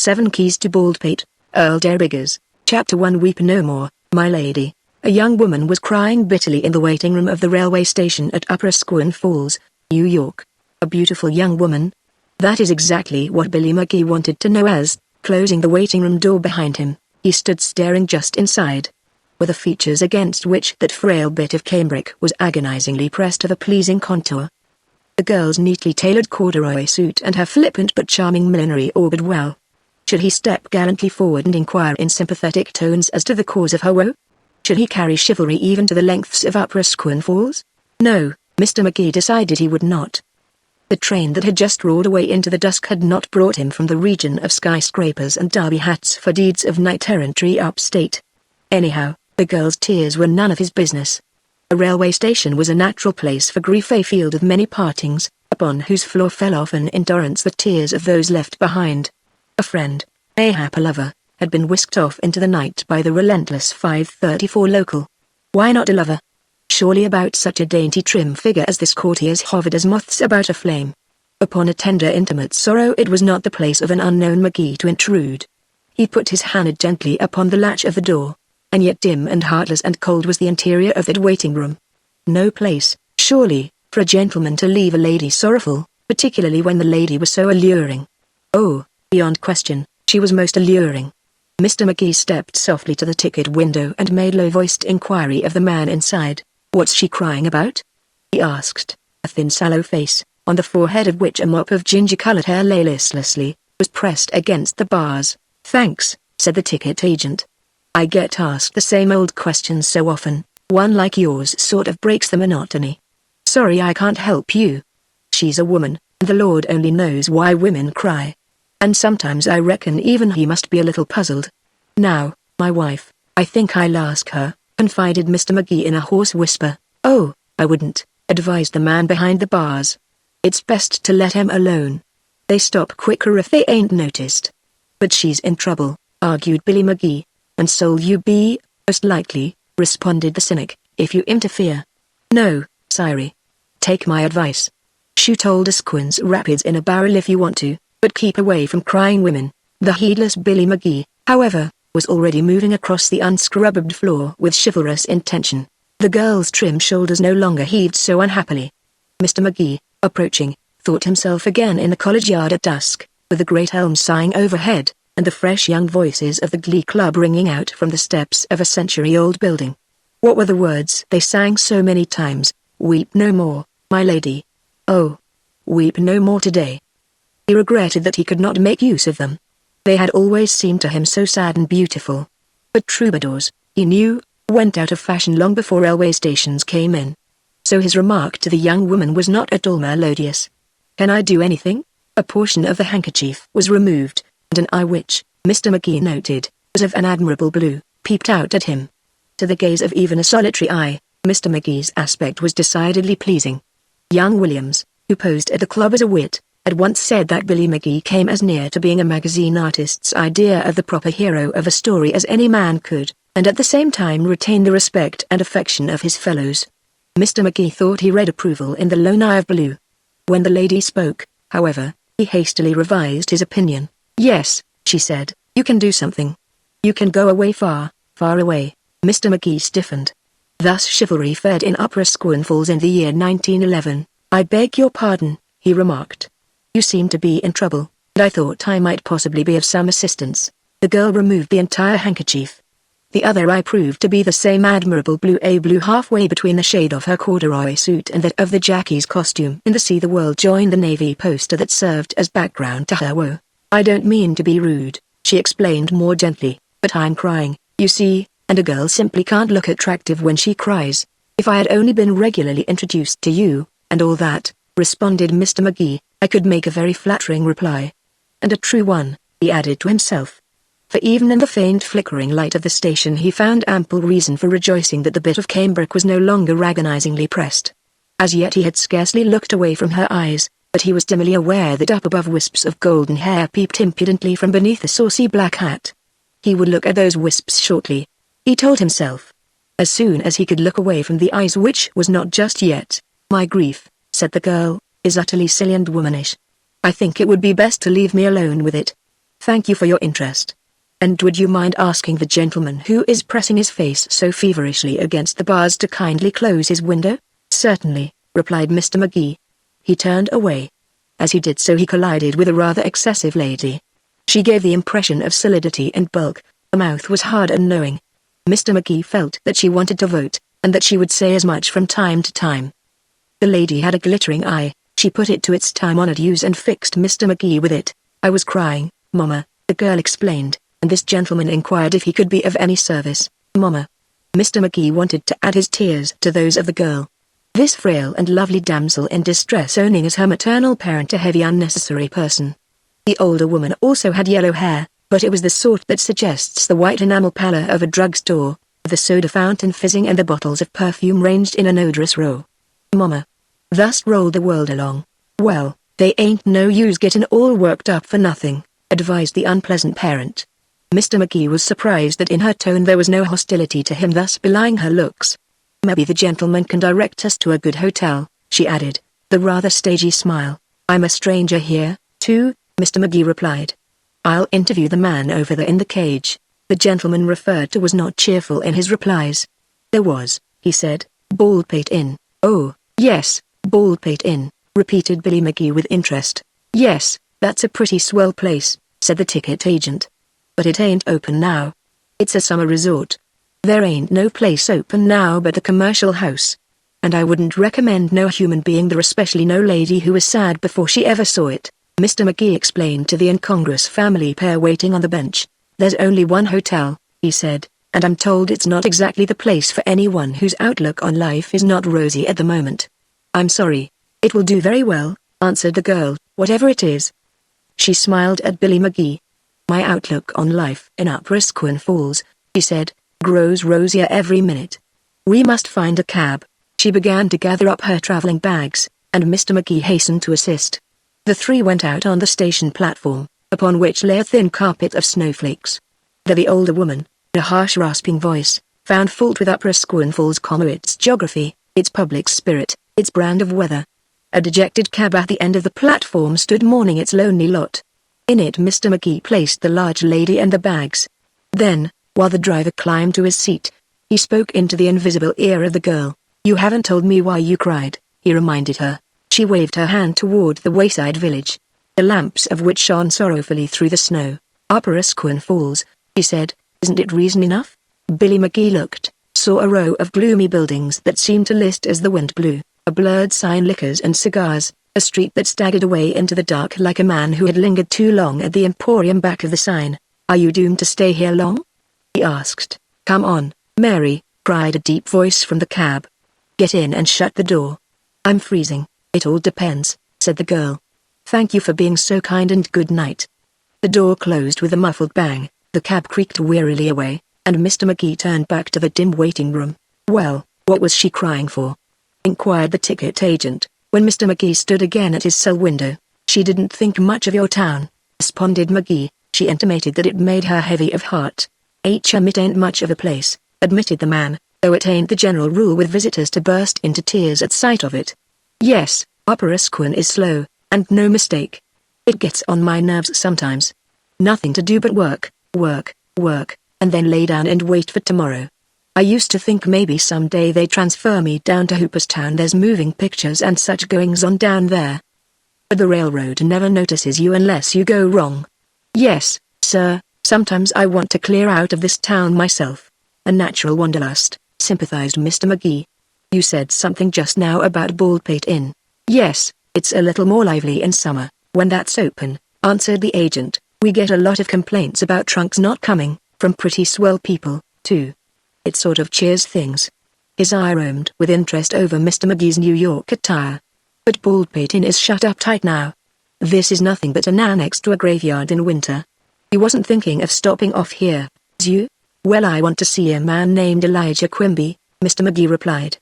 7 Keys to Baldpate, Earl Derr. Chapter 1 Weep no more, my lady. A young woman was crying bitterly in the waiting room of the railway station at Upper Squan Falls, New York. A beautiful young woman? That is exactly what Billy McGee wanted to know as, closing the waiting room door behind him, he stood staring just inside. With the features against which that frail bit of cambric was agonizingly pressed to the pleasing contour. The girl's neatly tailored corduroy suit and her flippant but charming millinery augured well. Should he step gallantly forward and inquire in sympathetic tones as to the cause of her woe? Should he carry chivalry even to the lengths of Upper Squan Falls? No, Mr. McGee decided he would not. The train that had just roared away into the dusk had not brought him from the region of skyscrapers and derby hats for deeds of knight-errantry upstate. Anyhow, the girl's tears were none of his business. A railway station was a natural place for grief, a field of many partings, upon whose floor fell often in torrents the tears of those left behind. A friend, mayhap a lover, had been whisked off into the night by the relentless 5:34 local. Why not a lover? Surely about such a dainty trim figure as this courtiers hovered as moths about a flame. Upon a tender intimate sorrow it was not the place of an unknown McGee to intrude. He put his hand gently upon the latch of the door, and yet dim and heartless and cold was the interior of that waiting room. No place, surely, for a gentleman to leave a lady sorrowful, particularly when the lady was so alluring. Oh, beyond question, she was most alluring. Mr. McGee stepped softly to the ticket window and made low-voiced inquiry of the man inside. "What's she crying about?" he asked. A thin sallow face, on the forehead of which a mop of ginger-colored hair lay listlessly, was pressed against the bars. "Thanks," said the ticket agent. "I get asked the same old questions so often, one like yours sort of breaks the monotony. Sorry I can't help you. She's a woman, and the Lord only knows why women cry. And sometimes I reckon even he must be a little puzzled. Now, my wife, I think I'll ask her," confided Mr. McGee in a hoarse whisper. "Oh, I wouldn't," advised the man behind the bars. "It's best to let him alone. They stop quicker if they ain't noticed." "But she's in trouble," argued Billy McGee. "And so'll you be, most likely," responded the cynic, "if you interfere. No, sorry. Take my advice. Shoot old Squan's Rapids in a barrel if you want to, but keep away from crying women." The heedless Billy McGee, however, was already moving across the unscrubbed floor with chivalrous intention. The girl's trim shoulders no longer heaved so unhappily. Mr. McGee, approaching, thought himself again in the college yard at dusk, with the great elm sighing overhead, and the fresh young voices of the glee club ringing out from the steps of a century-old building. What were the words they sang so many times? "Weep no more, my lady. Oh, weep no more today." He regretted that he could not make use of them. They had always seemed to him so sad and beautiful. But troubadours, he knew, went out of fashion long before railway stations came in. So his remark to the young woman was not at all melodious. "Can I do anything?" A portion of the handkerchief was removed, and an eye which, Mr. McGee noted, was of an admirable blue, peeped out at him. To the gaze of even a solitary eye, Mr. McGee's aspect was decidedly pleasing. Young Williams, who posed at the club as a wit, had once said that Billy McGee came as near to being a magazine artist's idea of the proper hero of a story as any man could, and at the same time retain the respect and affection of his fellows. Mr. McGee thought he read approval in the lone eye of blue. When the lady spoke, however, he hastily revised his opinion. "Yes," she said, "you can do something. You can go away far, far away." Mr. McGee stiffened. Thus chivalry fared in Upper Squan Falls in the year 1911. "I beg your pardon," he remarked. "You seem to be in trouble, and I thought I might possibly be of some assistance." The girl removed the entire handkerchief. The other eye proved to be the same admirable blue, a blue halfway between the shade of her corduroy suit and that of the Jackie's costume in the See the World Join the Navy poster that served as background to her woe. "I don't mean to be rude," she explained more gently, "but I'm crying, you see, and a girl simply can't look attractive when she cries. If I had only been regularly introduced to you, and all that," responded Mr. McGee, "I could make a very flattering reply. And a true one," he added to himself. For even in the faint flickering light of the station he found ample reason for rejoicing that the bit of cambric was no longer agonizingly pressed. As yet he had scarcely looked away from her eyes, but he was dimly aware that up above wisps of golden hair peeped impudently from beneath the saucy black hat. He would look at those wisps shortly, he told himself. As soon as he could look away from the eyes, which was not just yet. "My grief," said the girl, "is utterly silly and womanish. I think it would be best to leave me alone with it." Thank you for your interest. And would you mind asking the gentleman who is pressing his face so feverishly against the bars to kindly close his window? Certainly, replied Mr. Magee. He turned away. As he did so he collided with a rather excessive lady. She gave the impression of solidity and bulk. Her mouth was hard and knowing. Mr. Magee felt that she wanted to vote, and that she would say as much from time to time. The lady had a glittering eye. She put it to its time-honored use and fixed Mr. Magee with it. I was crying, Mama, the girl explained, and this gentleman inquired if he could be of any service, Mama. Mr. Magee wanted to add his tears to those of the girl. This frail and lovely damsel in distress owning as her maternal parent a heavy unnecessary person. The older woman also had yellow hair, but it was the sort that suggests the white enamel pallor of a drugstore, the soda fountain fizzing and the bottles of perfume ranged in an odorous row. Mama. Thus rolled the world along. Well, they ain't no use getting all worked up for nothing, advised the unpleasant parent. Mr. Magee was surprised that in her tone there was no hostility to him, thus belying her looks. Maybe the gentleman can direct us to a good hotel, she added, the rather stagey smile. I'm a stranger here, too, Mr. Magee replied. I'll interview the man over there in the cage. The gentleman referred to was not cheerful in his replies. There was, he said, Baldpate Inn. Oh, yes, Baldpate Inn, repeated Billy Magee with interest. Yes, that's a pretty swell place, said the ticket agent. But it ain't open now. It's a summer resort. There ain't no place open now but the commercial house. And I wouldn't recommend no human being there, especially no lady who was sad before she ever saw it, Mr. Magee explained to the incongruous family pair waiting on the bench. There's only one hotel, he said, and I'm told it's not exactly the place for anyone whose outlook on life is not rosy at the moment. I'm sorry. It will do very well, answered the girl, whatever it is. She smiled at Billy Magee. My outlook on life in Upper Squin Falls, she said, grows rosier every minute. We must find a cab. She began to gather up her traveling bags, and Mr. Magee hastened to assist. The three went out on the station platform, upon which lay a thin carpet of snowflakes. There the older woman, in a harsh rasping voice, found fault with Upper Squin Falls, its geography, its public spirit, its brand of weather. A dejected cab at the end of the platform stood mourning its lonely lot. In it Mr. Magee placed the large lady and the bags. Then, while the driver climbed to his seat, he spoke into the invisible ear of the girl. You haven't told me why you cried, he reminded her. She waved her hand toward the wayside village, the lamps of which shone sorrowfully through the snow. Upper Squin Falls, he said, isn't it reason enough? Billy Magee looked, saw a row of gloomy buildings that seemed to list as the wind blew, a blurred sign liquors and cigars, a street that staggered away into the dark like a man who had lingered too long at the emporium back of the sign. Are you doomed to stay here long? He asked. Come on, Mary, cried a deep voice from the cab. Get in and shut the door. I'm freezing. It all depends, said the girl. Thank you for being so kind and good night. The door closed with a muffled bang, the cab creaked wearily away, and Mr. Magee turned back to the dim waiting room. Well, what was she crying for? Inquired the ticket agent, when Mr. Magee stood again at his cell window. She didn't think much of your town, responded Magee. She intimated that it made her heavy of heart. It ain't much of a place, admitted the man, though it ain't the general rule with visitors to burst into tears at sight of it. Yes, Upper Squin is slow, and no mistake. It gets on my nerves sometimes. Nothing to do but work, work, work, and then lay down and wait for tomorrow. I used to think maybe someday they'd transfer me down to Hooperstown. There's moving pictures and such goings on down there. But the railroad never notices you unless you go wrong. Yes, sir, sometimes I want to clear out of this town myself. A natural wanderlust, sympathized Mr. Magee. You said something just now about Baldpate Inn. Yes, it's a little more lively in summer, when that's open, answered the agent. We get a lot of complaints about trunks not coming, from pretty swell people, too. It sort of cheers things. His eye roamed with interest over Mr. Magee's New York attire. But Baldpate Inn is shut up tight now. This is nothing but an annex to a graveyard in winter. You wasn't thinking of stopping off here, was you? Well, I want to see a man named Elijah Quimby, Mr. Magee replied.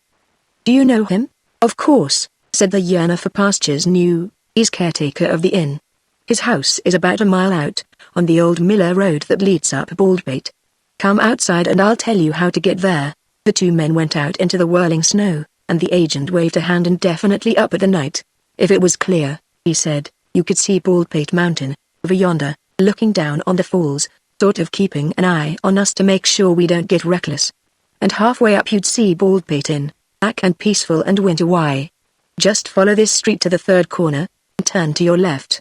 Do you know him? Of course, said the yearner for pastures new. He's caretaker of the inn. His house is about a mile out, on the old Miller Road that leads up Baldpate. Come outside and I'll tell you how to get there. The two men went out into the whirling snow, and the agent waved a hand indefinitely up at the night. If it was clear, he said, you could see Baldpate Mountain, over yonder. looking down on the falls, sort of keeping an eye on us to make sure we don't get reckless. And halfway up you'd see Baldpate Inn, black and peaceful and winter. Why? Just follow this street to the third corner, and turn to your left.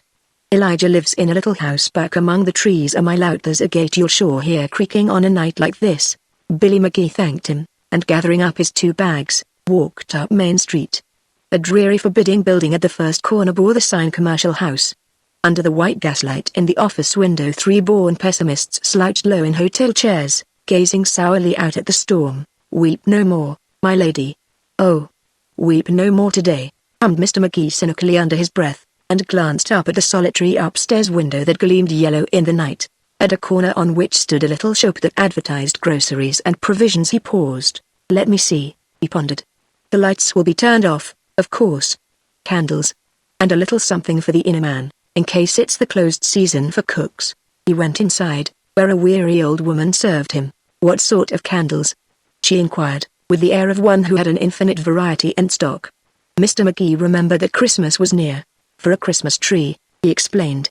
Elijah lives in a little house back among the trees a mile out. There's a gate you'll sure hear creaking on a night like this. Billy McGee thanked him, and gathering up his 2 bags, walked up Main Street. A dreary forbidding building at the first corner bore the sign Commercial House. Under the white gaslight in the office window 3 born pessimists slouched low in hotel chairs, gazing sourly out at the storm. "Weep no more, my lady. Oh, weep no more today," hummed Mr. McGee cynically under his breath, and glanced up at the solitary upstairs window that gleamed yellow in the night. At a corner on which stood a little shop that advertised groceries and provisions he paused. "Let me see," he pondered. "The lights will be turned off, of course. Candles. And a little something for the inner man, in case it's the closed season for cooks." He went inside, where a weary old woman served him. "What sort of candles?" she inquired, with the air of one who had an infinite variety in stock. Mr. McGee remembered that Christmas was near. "For a Christmas tree," he explained.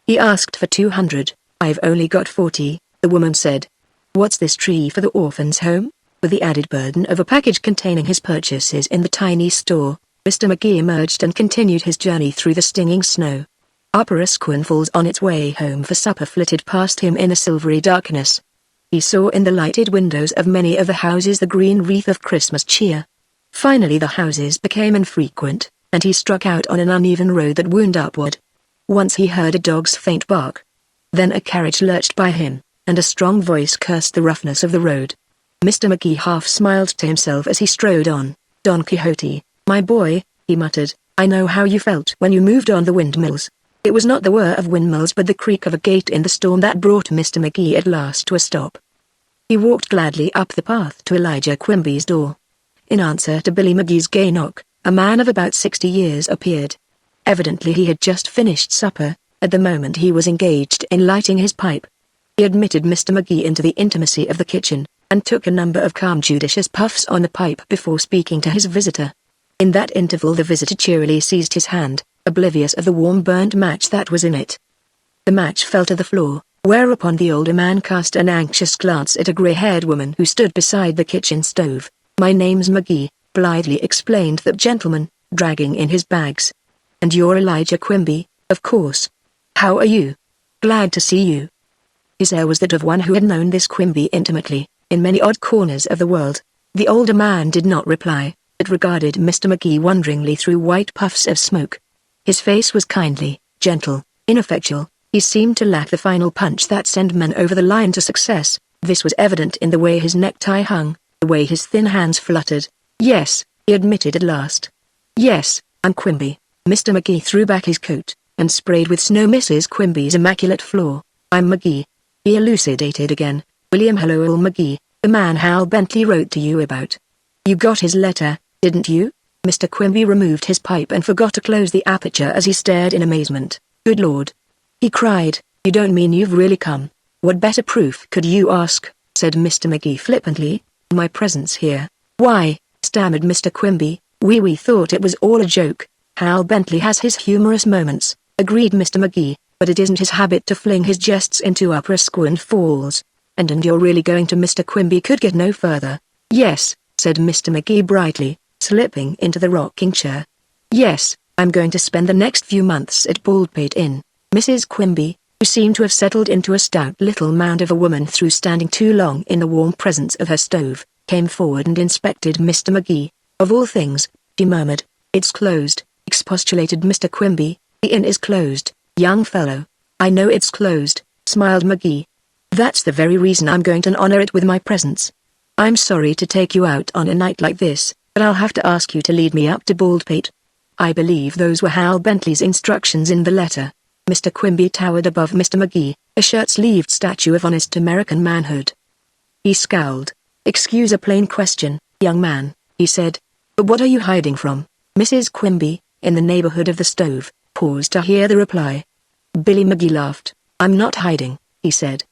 He asked for 200. "I've only got 40, the woman said. "What's this tree for the orphan's home?" With the added burden of a package containing his purchases in the tiny store, Mr. McGee emerged and continued his journey through the stinging snow. Upper Asquith Falls on its way home for supper flitted past him in a silvery darkness. He saw in the lighted windows of many of the houses the green wreath of Christmas cheer. Finally the houses became infrequent, and he struck out on an uneven road that wound upward. Once he heard a dog's faint bark. Then a carriage lurched by him, and a strong voice cursed the roughness of the road. Mr. McGee half smiled to himself as he strode on. "Don Quixote, my boy," he muttered, "I know how you felt when you moved on the windmills." It was not the whir of windmills but the creak of a gate in the storm that brought Mr. McGee at last to a stop. He walked gladly up the path to Elijah Quimby's door. In answer to Billy McGee's gay knock, a man of about 60 years appeared. Evidently he had just finished supper. At the moment he was engaged in lighting his pipe. He admitted Mr. McGee into the intimacy of the kitchen, and took a number of calm judicious puffs on the pipe before speaking to his visitor. In that interval the visitor cheerily seized his hand, oblivious of the warm burnt match that was in it. The match fell to the floor, whereupon the older man cast an anxious glance at a grey-haired woman who stood beside the kitchen stove. "My name's McGee," blithely explained that gentleman, dragging in his bags. "And you're Elijah Quimby, of course. How are you? Glad to see you." His air was that of one who had known this Quimby intimately, in many odd corners of the world. The older man did not reply, but regarded Mr. McGee wonderingly through white puffs of smoke. His face was kindly, gentle, ineffectual. He seemed to lack the final punch that sent men over the line to success. This was evident in the way his necktie hung, the way his thin hands fluttered. "Yes," he admitted at last. "Yes, I'm Quimby." Mr. McGee threw back his coat, and sprayed with snow Mrs. Quimby's immaculate floor. "I'm McGee," he elucidated again. "William Earl McGee, the man Hal Bentley wrote to you about. You got his letter, didn't you?" Mr. Quimby removed his pipe and forgot to close the aperture as he stared in amazement. "Good Lord!" he cried. "You don't mean you've really come? What better proof could you ask?" said Mr. McGee flippantly. "My presence here." "Why," stammered Mr. Quimby, we thought it was all a joke." "Hal Bentley has his humorous moments," agreed Mr. McGee, "but it isn't his habit to fling his jests into Upper Asquith Falls. And you're really going to?" Mr. Quimby could get no further. "Yes," said Mr. McGee brightly, slipping into the rocking chair. "Yes, I'm going to spend the next few months at Baldpate Inn." Mrs. Quimby, who seemed to have settled into a stout little mound of a woman through standing too long in the warm presence of her stove, came forward and inspected Mr. McGee. "Of all things," she murmured. "It's closed," expostulated Mr. Quimby. "The inn is closed, young fellow." "I know it's closed," smiled McGee. "That's the very reason I'm going to honor it with my presence. I'm sorry to take you out on a night like this, but I'll have to ask you to lead me up to Baldpate." I believe those were Hal Bentley's instructions in the letter. Mr. Quimby towered above Mr. McGee, a shirt-sleeved statue of honest American manhood. He scowled. "Excuse a plain question, young man," he said. "But what are you hiding from?" Mrs. Quimby, in the neighborhood of the stove, paused to hear the reply. Billy McGee laughed. "I'm not hiding," he said.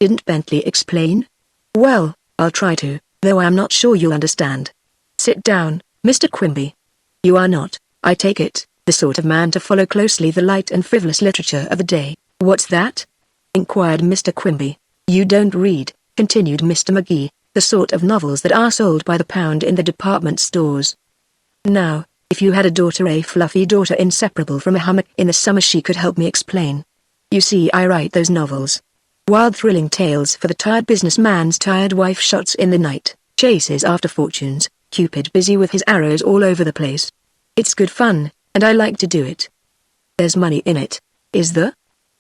"Didn't Bentley explain?" "Well, I'll try to, though I'm not sure you'll understand. Sit down, Mr. Quimby. You are not, I take it, the sort of man to follow closely the light and frivolous literature of the day." "What's that?" inquired Mr. Quimby. You don't read, continued Mr. McGee, the sort of novels that are sold by the pound in the department stores. Now, if you had a daughter, a fluffy daughter inseparable from a hummock in the summer, she could help me explain. You see, I write those novels. Wild thrilling tales for the tired businessman's tired wife, shots in the night, chases after fortunes, Cupid busy with his arrows all over the place. It's good fun, and I like to do it. There's money in it, is there?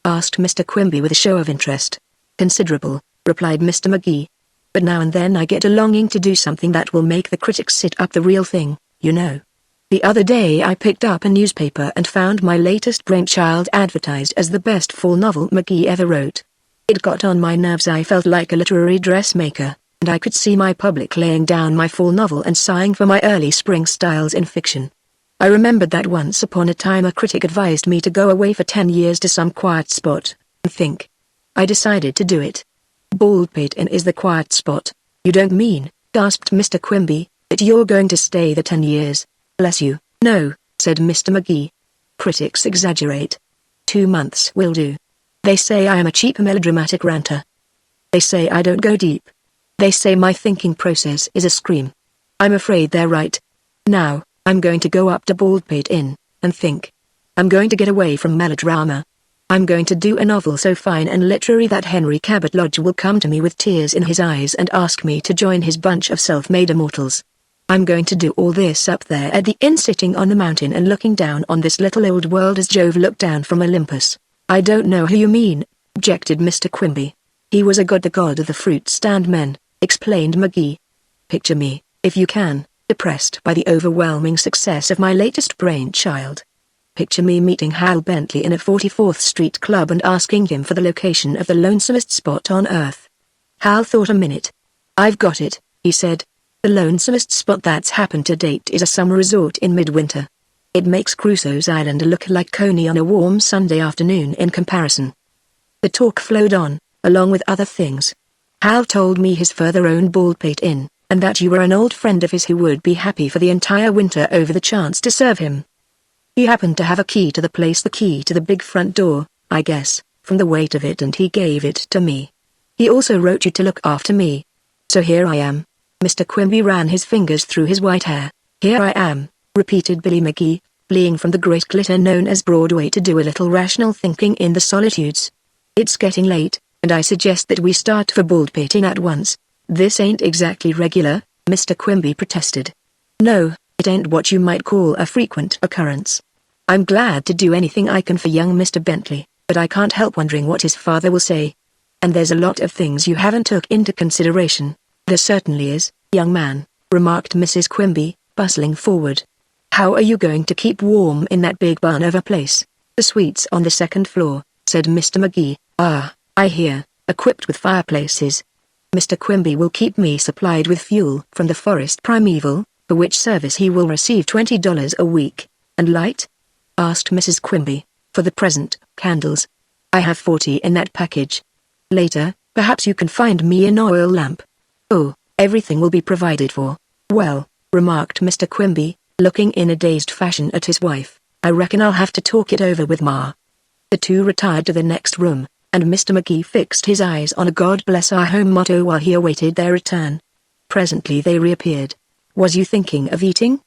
Asked Mr. Quimby with a show of interest. Considerable, replied Mr. McGee. But now and then I get a longing to do something that will make the critics sit up the real thing, you know. The other day I picked up a newspaper and found my latest brainchild advertised as the best fall novel McGee ever wrote. It got on my nerves. I felt like a literary dressmaker, and I could see my public laying down my fall novel and sighing for my early spring styles in fiction. I remembered that once upon a time a critic advised me to go away for 10 years to some quiet spot, and think. I decided to do it. Baldpate Inn is the quiet spot. You don't mean, gasped Mr. Quimby, that you're going to stay the 10 years? Bless you, no, said Mr. McGee. Critics exaggerate. 2 months will do. They say I am a cheap melodramatic ranter. They say I don't go deep. They say my thinking process is a scream. I'm afraid they're right. Now, I'm going to go up to Baldpate Inn, and think. I'm going to get away from melodrama. I'm going to do a novel so fine and literary that Henry Cabot Lodge will come to me with tears in his eyes and ask me to join his bunch of self-made immortals. I'm going to do all this up there at the inn, sitting on the mountain and looking down on this little old world as Jove looked down from Olympus. I don't know who you mean, objected Mr. Quimby. He was a god, the god of the fruit stand men, explained McGee. Picture me, if you can, depressed by the overwhelming success of my latest brainchild. Picture me meeting Hal Bentley in a 44th Street club and asking him for the location of the lonesomest spot on earth. Hal thought a minute. I've got it, he said. The lonesomest spot that's happened to date is a summer resort in midwinter. It makes Crusoe's Island look like Coney on a warm Sunday afternoon in comparison. The talk flowed on, along with other things. Hal told me his father owned Baldpate Inn, and that you were an old friend of his who would be happy for the entire winter over the chance to serve him. He happened to have a key to the place, the key to the big front door, I guess, from the weight of it, and he gave it to me. He also wrote you to look after me. So here I am. Mr. Quimby ran his fingers through his white hair. Here I am, repeated Billy McGee, fleeing from the great glitter known as Broadway to do a little rational thinking in the solitudes. It's getting late, and I suggest that we start for Baldpate Inn at once. This ain't exactly regular, Mr. Quimby protested. No, it ain't what you might call a frequent occurrence. I'm glad to do anything I can for young Mr. Bentley, but I can't help wondering what his father will say. And there's a lot of things you haven't took into consideration. There certainly is, young man, remarked Mrs. Quimby, bustling forward. How are you going to keep warm in that big barn of a place? The suite's on the 2nd floor, said Mr. McGee. Ah, I hear, equipped with fireplaces. Mr. Quimby will keep me supplied with fuel from the forest primeval, for which service he will receive $20 a week. And light? Asked Mrs. Quimby. For the present, candles. I have 40 in that package. Later, perhaps you can find me an oil lamp. Oh, everything will be provided for. Well, remarked Mr. Quimby, looking in a dazed fashion at his wife, I reckon I'll have to talk it over with Ma. The two retired to the next room, and Mr. McGee fixed his eyes on a God bless our home motto while he awaited their return. Presently they reappeared. Was you thinking of eating?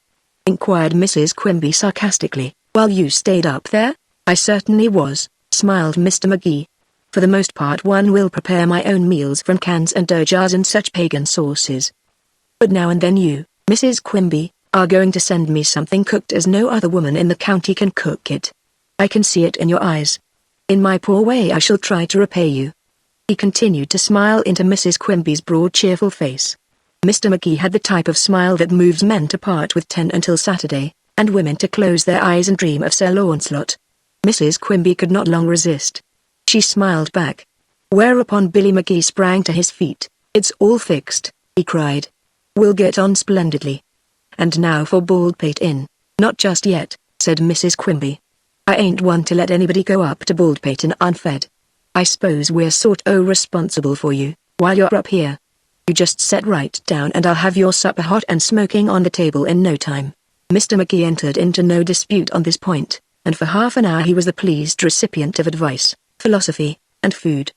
Inquired Mrs. Quimby sarcastically. While you stayed up there? I certainly was, smiled Mr. McGee. For the most part one will prepare my own meals from cans and jars and such pagan sauces. But now and then you, Mrs. Quimby, are going to send me something cooked as no other woman in the county can cook it. I can see it in your eyes. In my poor way I shall try to repay you. He continued to smile into Mrs. Quimby's broad cheerful face. Mr. McGee had the type of smile that moves men to part with 10 until Saturday, and women to close their eyes and dream of Sir Launcelot. Mrs. Quimby could not long resist. She smiled back. Whereupon Billy McGee sprang to his feet. It's all fixed, he cried. We'll get on splendidly. And now for Baldpate Inn. Not just yet, said Mrs. Quimby. I ain't one to let anybody go up to Baldpate Inn unfed. I suppose we're sort o' responsible for you, while you're up here. You just set right down and I'll have your supper hot and smoking on the table in no time. Mr. McGee entered into no dispute on this point, and for half an hour he was the pleased recipient of advice, philosophy, and food.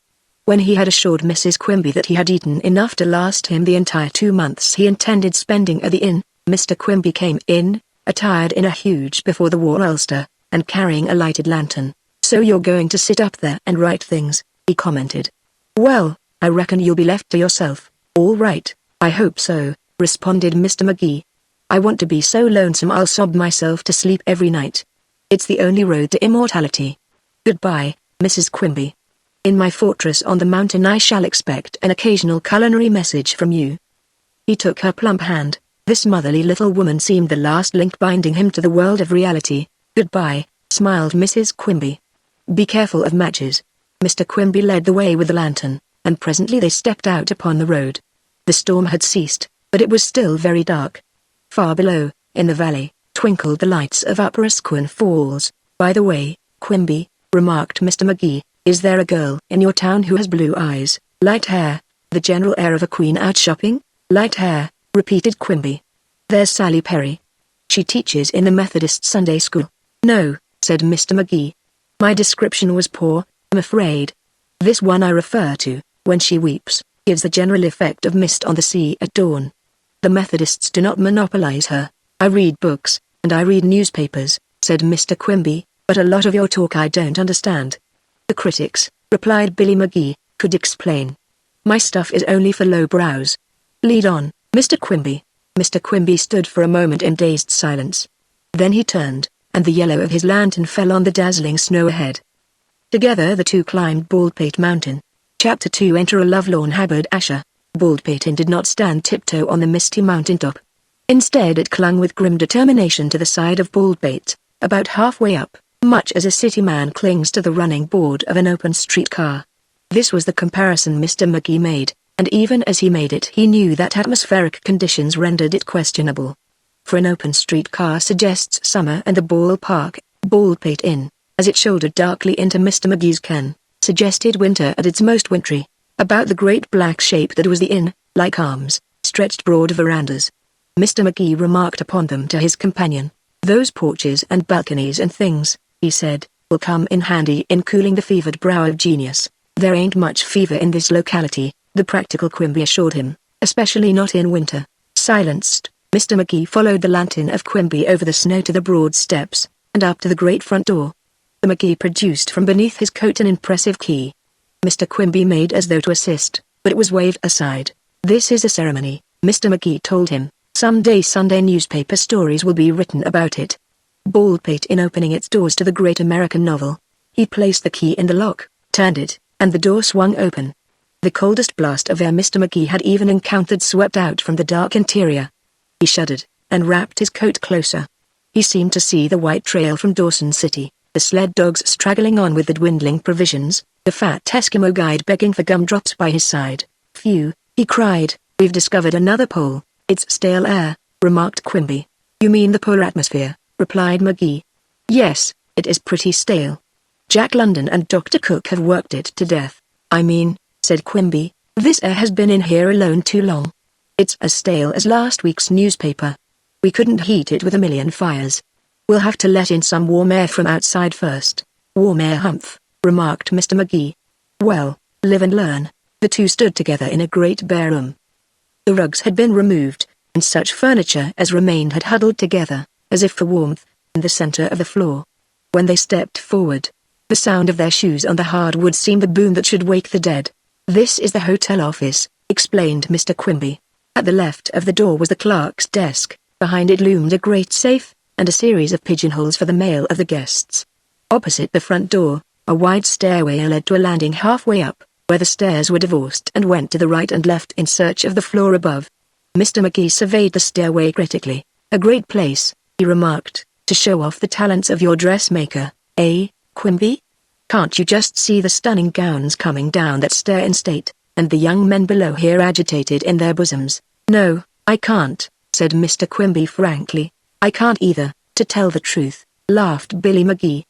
When he had assured Mrs. Quimby that he had eaten enough to last him the entire 2 months he intended spending at the inn, Mr. Quimby came in, attired in a huge before-the-war ulster, and carrying a lighted lantern. "So you're going to sit up there and write things," he commented. "Well, I reckon you'll be left to yourself." "All right, I hope so," responded Mr. Magee. "I want to be so lonesome I'll sob myself to sleep every night. It's the only road to immortality. Goodbye, Mrs. Quimby. In my fortress on the mountain I shall expect an occasional culinary message from you." He took her plump hand. This motherly little woman seemed the last link binding him to the world of reality. "Goodbye," smiled Mrs. Quimby. "Be careful of matches." Mr. Quimby led the way with the lantern, and presently they stepped out upon the road. The storm had ceased, but it was still very dark. Far below, in the valley, twinkled the lights of Upper Asquith Falls. "By the way, Quimby," remarked Mr. Magee, "is there a girl in your town who has blue eyes, light hair, the general air of a queen out shopping?" "Light hair," repeated Quimby. "There's Sally Perry. She teaches in the Methodist Sunday school." "No," said Mr. Magee. "My description was poor, I'm afraid. This one I refer to, when she weeps, gives the general effect of mist on the sea at dawn. The Methodists do not monopolize her. I read books, and I read newspapers," said Mr. Quimby, "but a lot of your talk I don't understand." "The critics," replied Billy Magee, "could explain. My stuff is only for low brows. Lead on, Mr. Quimby." Mr. Quimby stood for a moment in dazed silence. Then he turned, and the yellow of his lantern fell on the dazzling snow ahead. Together the two climbed Baldpate Mountain. Chapter 2 Enter a lovelorn haberdasher. Baldpate did not stand tiptoe on the misty mountaintop. Instead it clung with grim determination to the side of Baldpate, about halfway up, much as a city man clings to the running board of an open streetcar. This was the comparison Mr. Magee made, and even as he made it he knew that atmospheric conditions rendered it questionable. For an open streetcar suggests summer and the ballpark, Baldpate Inn, as it shouldered darkly into Mr. Magee's ken, suggested winter at its most wintry. About the great black shape that was the inn, like arms, stretched broad verandas. Mr. Magee remarked upon them to his companion. "Those porches and balconies and things," he said, "will come in handy in cooling the fevered brow of genius." "There ain't much fever in this locality," the practical Quimby assured him, "especially not in winter." Silenced, Mr. Magee followed the lantern of Quimby over the snow to the broad steps, and up to the great front door. The Magee produced from beneath his coat an impressive key. Mr. Quimby made as though to assist, but it was waved aside. "This is a ceremony," Mr. Magee told him. "Someday Sunday newspaper stories will be written about it." Baldpate Inn opening its doors to the great American novel. He placed the key in the lock, turned it, and the door swung open. The coldest blast of air Mr. Magee had even encountered swept out from the dark interior. He shuddered, and wrapped his coat closer. He seemed to see the white trail from Dawson City, the sled dogs straggling on with the dwindling provisions, the fat Eskimo guide begging for gumdrops by his side. "Phew," he cried, "we've discovered another pole." "It's stale air," remarked Quimby. "You mean the polar atmosphere," replied Magee. "Yes, it is pretty stale. Jack London and Dr. Cook have worked it to death." "I mean," said Quimby, "this air has been in here alone too long. It's as stale as last week's newspaper. We couldn't heat it with a million fires. We'll have to let in some warm air from outside first." "Warm air, humph," remarked Mr. Magee. "Well, live and learn." The two stood together in a great bare room. The rugs had been removed, and such furniture as remained had huddled together, as if for warmth, in the center of the floor. When they stepped forward, the sound of their shoes on the hardwood seemed the boon that should wake the dead. "This is the hotel office," explained Mr. Quimby. At the left of the door was the clerk's desk, behind it loomed a great safe, and a series of pigeonholes for the mail of the guests. Opposite the front door, a wide stairway led to a landing halfway up, where the stairs were divorced and went to the right and left in search of the floor above. Mr. Magee surveyed the stairway critically. "A great place," he remarked, "to show off the talents of your dressmaker, eh, Quimby? Can't you just see the stunning gowns coming down that stair in state, and the young men below here agitated in their bosoms?" "No, I can't," said Mr. Quimby frankly. "I can't either, to tell the truth," laughed Billy Magee.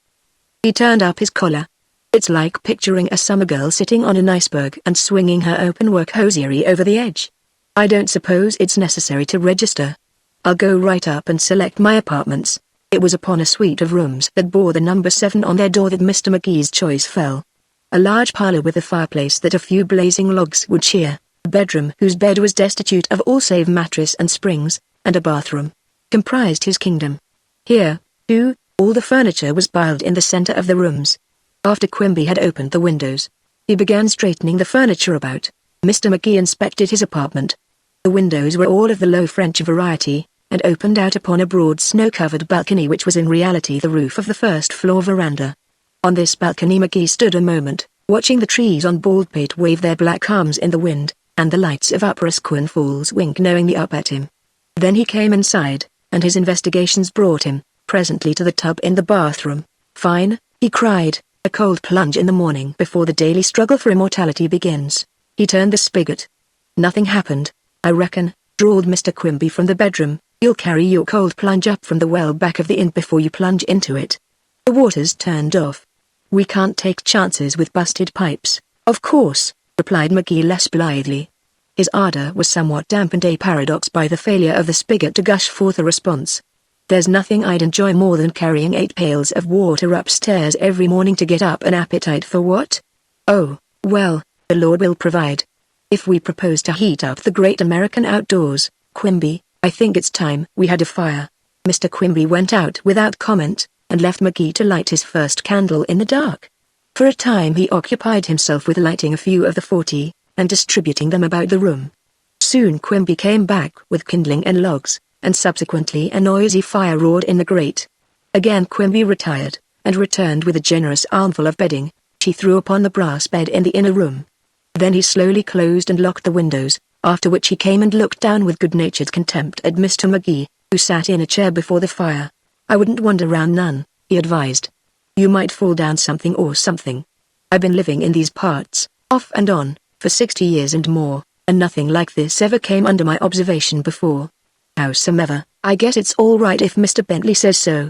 He turned up his collar. "It's like picturing a summer girl sitting on an iceberg and swinging her open-work hosiery over the edge. I don't suppose it's necessary to register. I'll go right up and select my apartments." It was upon a suite of rooms that bore the number 7 on their door that Mr. Magee's choice fell. A large parlor with a fireplace that a few blazing logs would cheer, a bedroom whose bed was destitute of all save mattress and springs, and a bathroom, comprised his kingdom. Here, too, all the furniture was piled in the center of the rooms. After Quimby had opened the windows, he began straightening the furniture about. Mr. Magee inspected his apartment. The windows were all of the low French variety, and opened out upon a broad snow-covered balcony which was in reality the roof of the first-floor veranda. On this balcony Magee stood a moment, watching the trees on Baldpate wave their black arms in the wind, and the lights of Upper Asquith Falls wink knowingly up at him. Then he came inside, and his investigations brought him, presently, to the tub in the bathroom. "Fine," he cried, "a cold plunge in the morning before the daily struggle for immortality begins." He turned the spigot. "Nothing happened, I reckon," drawled Mr. Quimby from the bedroom. "You'll carry your cold plunge up from the well back of the inn before you plunge into it. The water's turned off. We can't take chances with busted pipes." "Of course," replied Magee less blithely. His ardor was somewhat dampened, a paradox, by the failure of the spigot to gush forth a response. "There's nothing I'd enjoy more than carrying 8 pails of water upstairs every morning to get up an appetite for what? Oh, well, the Lord will provide. If we propose to heat up the great American outdoors, Quimby, I think it's time we had a fire." Mr. Quimby went out without comment, and left Magee to light his first candle in the dark. For a time he occupied himself with lighting a few of the 40, and distributing them about the room. Soon Quimby came back with kindling and logs, and subsequently a noisy fire roared in the grate. Again Quimby retired, and returned with a generous armful of bedding, which he threw upon the brass bed in the inner room. Then he slowly closed and locked the windows, after which he came and looked down with good-natured contempt at Mr. Magee, who sat in a chair before the fire. "I wouldn't wander round none," he advised. "You might fall down something or something. I've been living in these parts, off and on, for 60 years and more, and nothing like this ever came under my observation before. Howsomever, I guess it's all right if Mr. Bentley says so.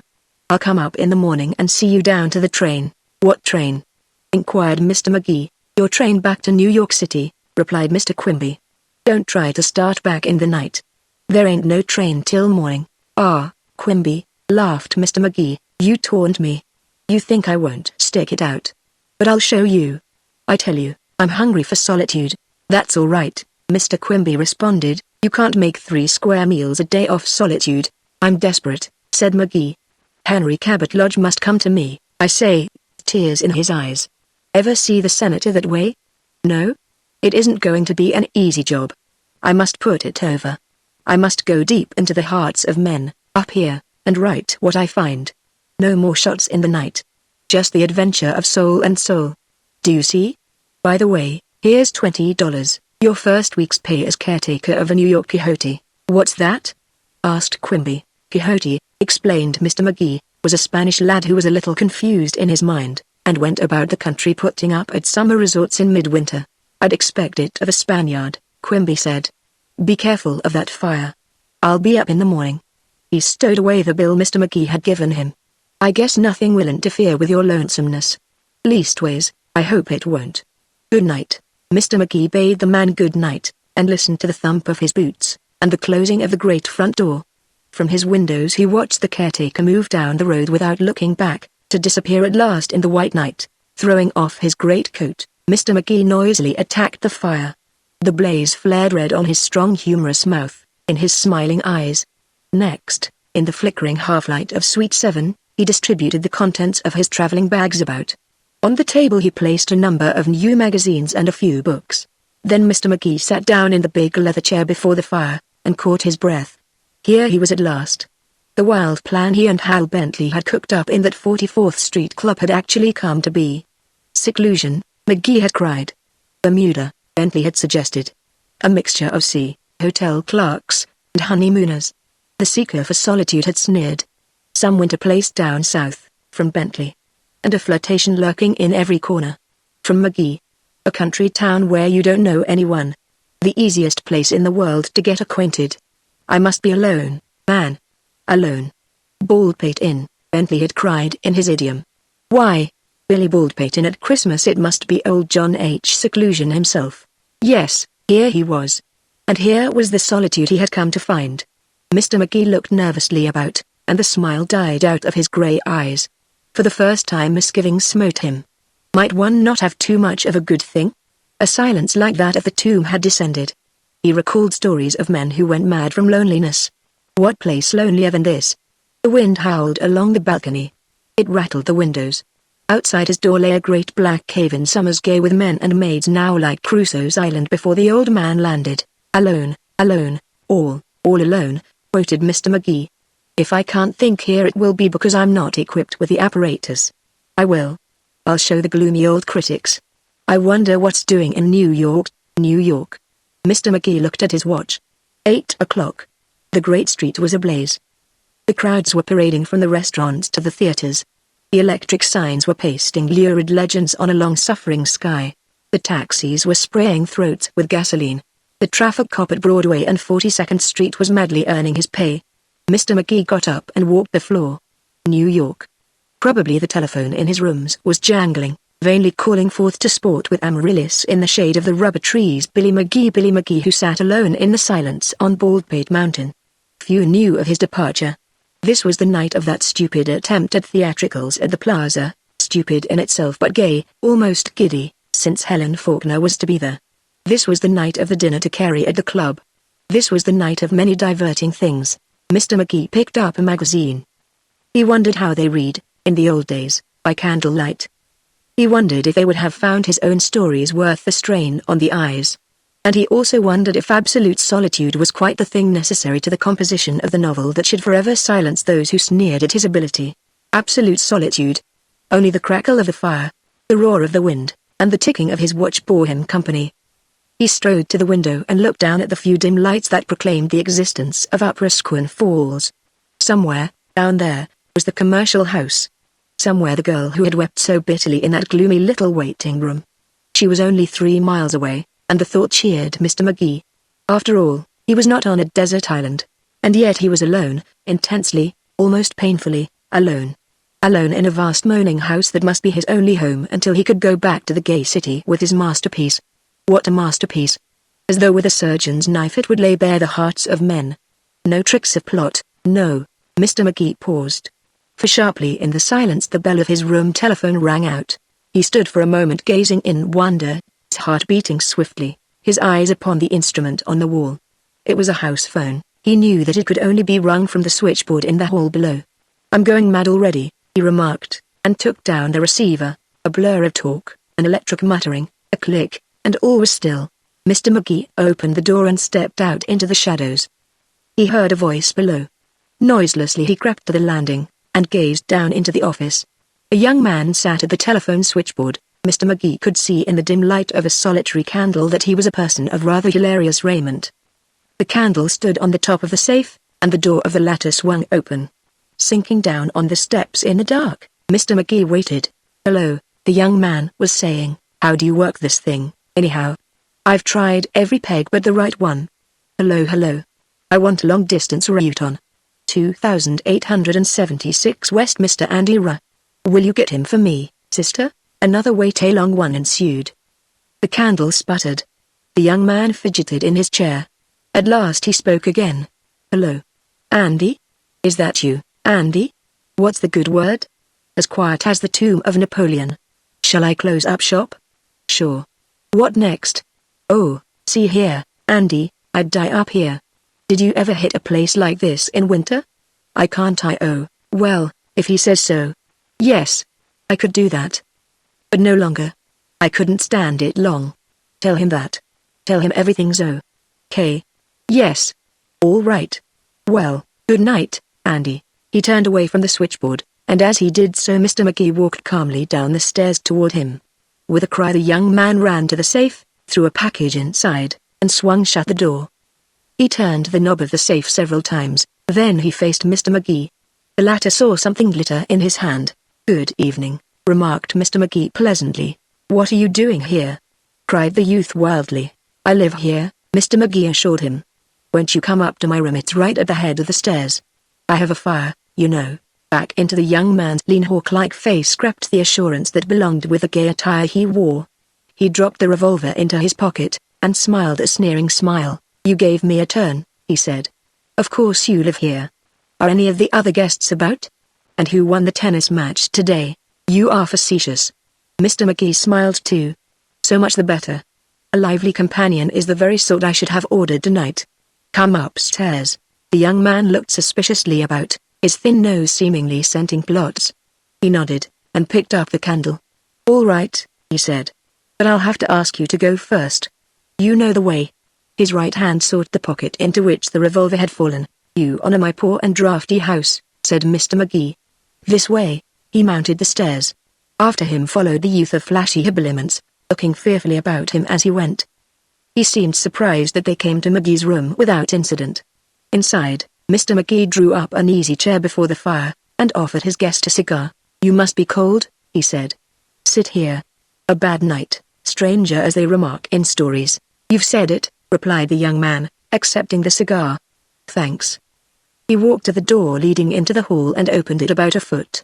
I'll come up in the morning and see you down to the train." "What train?" inquired Mr. Magee. "Your train back to New York City," replied Mr. Quimby. "Don't try to start back in the night. There ain't no train till morning." "Ah, Quimby," laughed Mr. Magee, "you taunt me. You think I won't stick it out. But I'll show you. I tell you, I'm hungry for solitude." "That's all right," Mr. Quimby responded. "You can't make 3 square meals a day off solitude." "I'm desperate," said Magee. "Henry Cabot Lodge must come to me, I say," tears in his eyes. "Ever see the senator that way? No? It isn't going to be an easy job. I must put it over. I must go deep into the hearts of men, up here, and write what I find. No more shots in the night. Just the adventure of soul and soul. Do you see? By the way, here's $20, your first week's pay as caretaker of a New York Quixote." "What's that?" asked Quimby. "Quixote," explained Mr. Magee, "was a Spanish lad who was a little confused in his mind, and went about the country putting up at summer resorts in midwinter." "I'd expect it of a Spaniard," Quimby said. "Be careful of that fire. I'll be up in the morning." He stowed away the bill Mr. Magee had given him. "I guess nothing will interfere with your lonesomeness. Leastways, I hope it won't. Good night." Mr. Magee bade the man good night, and listened to the thump of his boots, and the closing of the great front door. From his windows he watched the caretaker move down the road without looking back, to disappear at last in the white night. Throwing off his greatcoat, Mr. Magee noisily attacked the fire. The blaze flared red on his strong humorous mouth, in his smiling eyes. Next, in the flickering half-light of Suite 7, he distributed the contents of his traveling bags about. On the table he placed a number of new magazines and a few books. Then Mr. Magee sat down in the big leather chair before the fire, and caught his breath. Here he was at last. The wild plan he and Hal Bentley had cooked up in that 44th Street club had actually come to be. Seclusion, Magee had cried. Bermuda, Bentley had suggested. A mixture of hotel clerks, and honeymooners. The seeker for solitude had sneered. Some winter place down south, from Bentley. And a flirtation lurking in every corner. From Magee. A country town where you don't know anyone. The easiest place in the world to get acquainted. "I must be alone, man. Alone." "Baldpate Inn," Bentley had cried in his idiom. "Why, Billy Baldpate Inn at Christmas, it must be old John H. Seclusion himself." Yes, here he was. And here was the solitude he had come to find. Mr. Magee looked nervously about, and the smile died out of his grey eyes. For the first time misgivings smote him. Might one not have too much of a good thing? A silence like that of the tomb had descended. He recalled stories of men who went mad from loneliness. What place lonelier than this? The wind howled along the balcony. It rattled the windows. Outside his door lay a great black cave in summer's gay with men and maids now like Crusoe's island before the old man landed. Alone, alone, all alone, quoted Mr. McGee. If I can't think here it will be because I'm not equipped with the apparatus. I will. I'll show the gloomy old critics. I wonder what's doing in New York, New York. Mr. McGee looked at his watch. 8 o'clock. The great street was ablaze. The crowds were parading from the restaurants to the theaters. The electric signs were pasting lurid legends on a long-suffering sky. The taxis were spraying throats with gasoline. The traffic cop at Broadway and 42nd Street was madly earning his pay. Mr. McGee got up and walked the floor. New York. Probably the telephone in his rooms was jangling, vainly calling forth to sport with Amaryllis in the shade of the rubber trees. Billy McGee who sat alone in the silence on Baldpate Mountain. Few knew of his departure. This was the night of that stupid attempt at theatricals at the plaza, stupid in itself but gay, almost giddy, since Helen Faulkner was to be there. This was the night of the dinner to Carrie at the club. This was the night of many diverting things. Mr. McGee picked up a magazine. He wondered how they read, in the old days, by candlelight. He wondered if they would have found his own stories worth the strain on the eyes. And he also wondered if absolute solitude was quite the thing necessary to the composition of the novel that should forever silence those who sneered at his ability. Absolute solitude. Only the crackle of the fire, the roar of the wind, and the ticking of his watch bore him company. He strode to the window and looked down at the few dim lights that proclaimed the existence of Upper Falls. Somewhere, down there, was the commercial house. Somewhere the girl who had wept so bitterly in that gloomy little waiting room. She was only 3 miles away, and the thought cheered Mr. McGee. After all, he was not on a desert island. And yet he was alone, intensely, almost painfully, alone. Alone in a vast moaning house that must be his only home until he could go back to the gay city with his masterpiece. What a masterpiece! As though with a surgeon's knife it would lay bare the hearts of men. No tricks of plot, no. Mr. McGee paused. For sharply in the silence the bell of his room telephone rang out. He stood for a moment gazing in wonder, his heart beating swiftly, his eyes upon the instrument on the wall. It was a house phone. He knew that it could only be rung from the switchboard in the hall below. "I'm going mad already," he remarked, and took down the receiver. A blur of talk, an electric muttering, a click, and all was still. Mr. McGee opened the door and stepped out into the shadows. He heard a voice below. Noiselessly he crept to the landing, and gazed down into the office. A young man sat at the telephone switchboard. Mr. McGee could see in the dim light of a solitary candle that he was a person of rather hilarious raiment. The candle stood on the top of the safe, and the door of the latter swung open. Sinking down on the steps in the dark, Mr. McGee waited. "Hello," the young man was saying. "How do you work this thing, anyhow? I've tried every peg but the right one. Hello. I want long distance route on 2876 West Mr. Andy R. Will you get him for me, sister?" Another wait-a-long one ensued. The candle sputtered. The young man fidgeted in his chair. At last he spoke again. "Hello. Andy? Is that you, Andy? What's the good word?" As quiet as the tomb of Napoleon. "Shall I close up shop?" "Sure. What next?" "Oh, see here, Andy, I'd die up here. Did you ever hit a place like this in winter?" "I can't. Well, if he says so. Yes. I could do that. But no longer. I couldn't stand it long. Tell him that. Tell him everything's okay. Yes. All right. Well, good night, Andy." He turned away from the switchboard, and as he did so Mr. McGee walked calmly down the stairs toward him. With a cry the young man ran to the safe, threw a package inside, and swung shut the door. He turned the knob of the safe several times, then he faced Mr. McGee. The latter saw something glitter in his hand. "Good evening," remarked Mr. McGee pleasantly. "What are you doing here?" cried the youth wildly. "I live here," Mr. McGee assured him. "Won't you come up to my room? It's right at the head of the stairs. I have a fire, you know." Back into the young man's lean hawk-like face crept the assurance that belonged with the gay attire he wore. He dropped the revolver into his pocket, and smiled a sneering smile. "You gave me a turn," he said. "Of course you live here. Are any of the other guests about? And who won the tennis match today? You are facetious." Mr. McGee smiled too. So much the better. A lively companion is the very sort I should have ordered tonight. Come upstairs. The young man looked suspiciously about, his thin nose seemingly scenting plots. He nodded, and picked up the candle. All right, he said. But I'll have to ask you to go first. You know the way. His right hand sought the pocket into which the revolver had fallen. You honor my poor and drafty house, said Mr. McGee. This way. He mounted the stairs. After him followed the youth of flashy habiliments, looking fearfully about him as he went. He seemed surprised that they came to McGee's room without incident. Inside, Mr. McGee drew up an easy chair before the fire, and offered his guest a cigar. You must be cold, he said. Sit here. A bad night, stranger as they remark in stories. You've said it, replied the young man, accepting the cigar. Thanks. He walked to the door leading into the hall and opened it about a foot.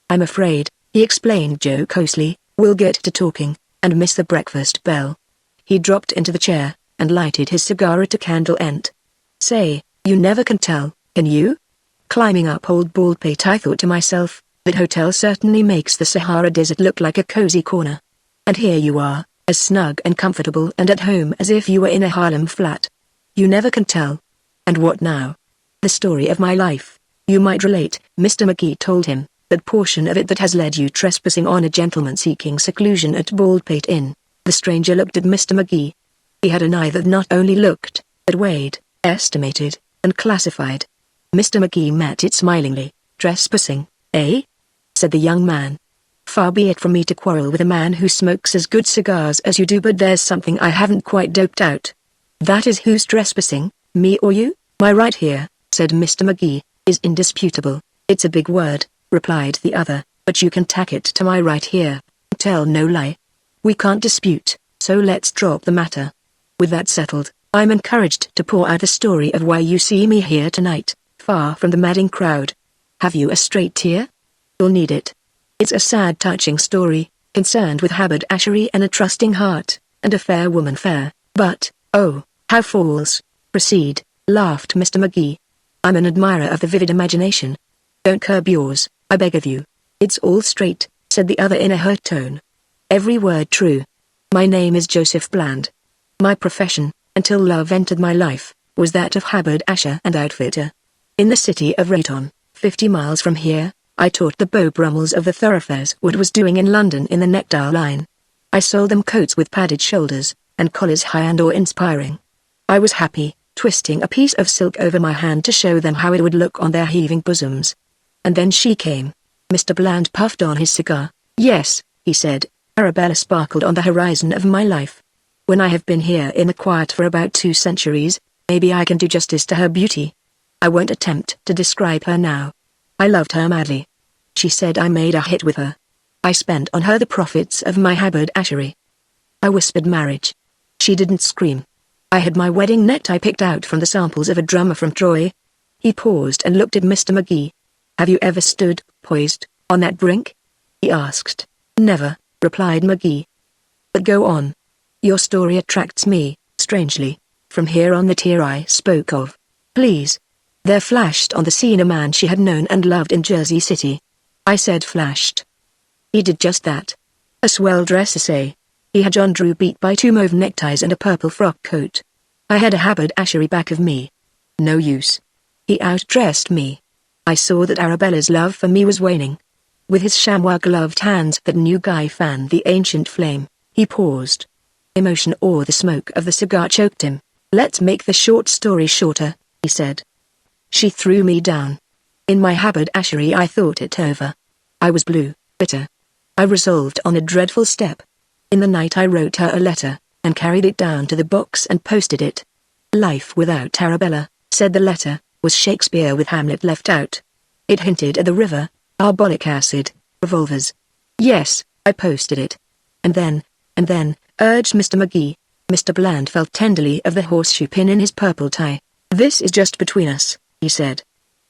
I'm afraid, he explained jocosely, we'll get to talking, and miss the breakfast bell. He dropped into the chair, and lighted his cigar at a candle end. Say, you never can tell, can you? Climbing up old Baldpate, I thought to myself, that hotel certainly makes the Sahara Desert look like a cozy corner. And here you are, as snug and comfortable and at home as if you were in a Harlem flat. You never can tell. And what now? The story of my life. You might relate, Mr. McGee told him, that portion of it that has led you trespassing on a gentleman seeking seclusion at Baldpate Inn. The stranger looked at Mr. McGee. He had an eye that not only looked, but weighed, estimated, and classified. Mr. McGee met it smilingly. Trespassing, eh? Said the young man. Far be it from me to quarrel with a man who smokes as good cigars as you do, but there's something I haven't quite doped out. That is, who's trespassing, me or you? My right here, said Mr. McGee, is indisputable. It's a big word, replied the other, but you can tack it to my right here. Tell no lie. We can't dispute, so let's drop the matter. With that settled, I'm encouraged to pour out the story of why you see me here tonight, far from the madding crowd. Have you a straight tear? You'll need it. It's a sad, touching story, concerned with haberdashery and a trusting heart, and a fair woman fair, but, oh, how false. Proceed, laughed Mr. McGee. I'm an admirer of the vivid imagination. Don't curb yours, I beg of you. It's all straight, said the other in a hurt tone. Every word true. My name is Joseph Bland. My profession, until love entered my life, was that of haberdasher and outfitter. In the city of Rayton, 50 miles from here, I taught the Beau Brummels of the thoroughfares what was doing in London in the necktie line. I sold them coats with padded shoulders, and collars high and awe-inspiring. I was happy, twisting a piece of silk over my hand to show them how it would look on their heaving bosoms. And then she came. Mr. Bland puffed on his cigar. Yes, he said, Arabella sparkled on the horizon of my life. When I have been here in the quiet for about 2 centuries, maybe I can do justice to her beauty. I won't attempt to describe her now. I loved her madly. She said I made a hit with her. I spent on her the profits of my haberdashery. I whispered marriage. She didn't scream. I had my wedding necktie picked out from the samples of a drummer from Troy. He paused and looked at Mr. McGee. Have you ever stood, poised, on that brink? He asked. Never, replied McGee. But go on. Your story attracts me, strangely. From here on the tear I spoke of. Please. There flashed on the scene a man she had known and loved in Jersey City. I said flashed. He did just that. A swell dresser, say. He had John Drew beat by 2 mauve neckties and a purple frock coat. I had a haberdashery back of me. No use. He outdressed me. I saw that Arabella's love for me was waning. With his chamois gloved hands that new guy fanned the ancient flame, he paused. Emotion or the smoke of the cigar choked him. Let's make the short story shorter, he said. She threw me down. In my haberdashery I thought it over. I was blue, bitter. I resolved on a dreadful step. In the night I wrote her a letter, and carried it down to the box and posted it. Life without Arabella, said the letter, was Shakespeare with Hamlet left out. It hinted at the river, carbolic acid, revolvers. Yes, I posted it. And then, urged Mr. McGee. Mr. Bland felt tenderly of the horseshoe pin in his purple tie. This is just between us, he said.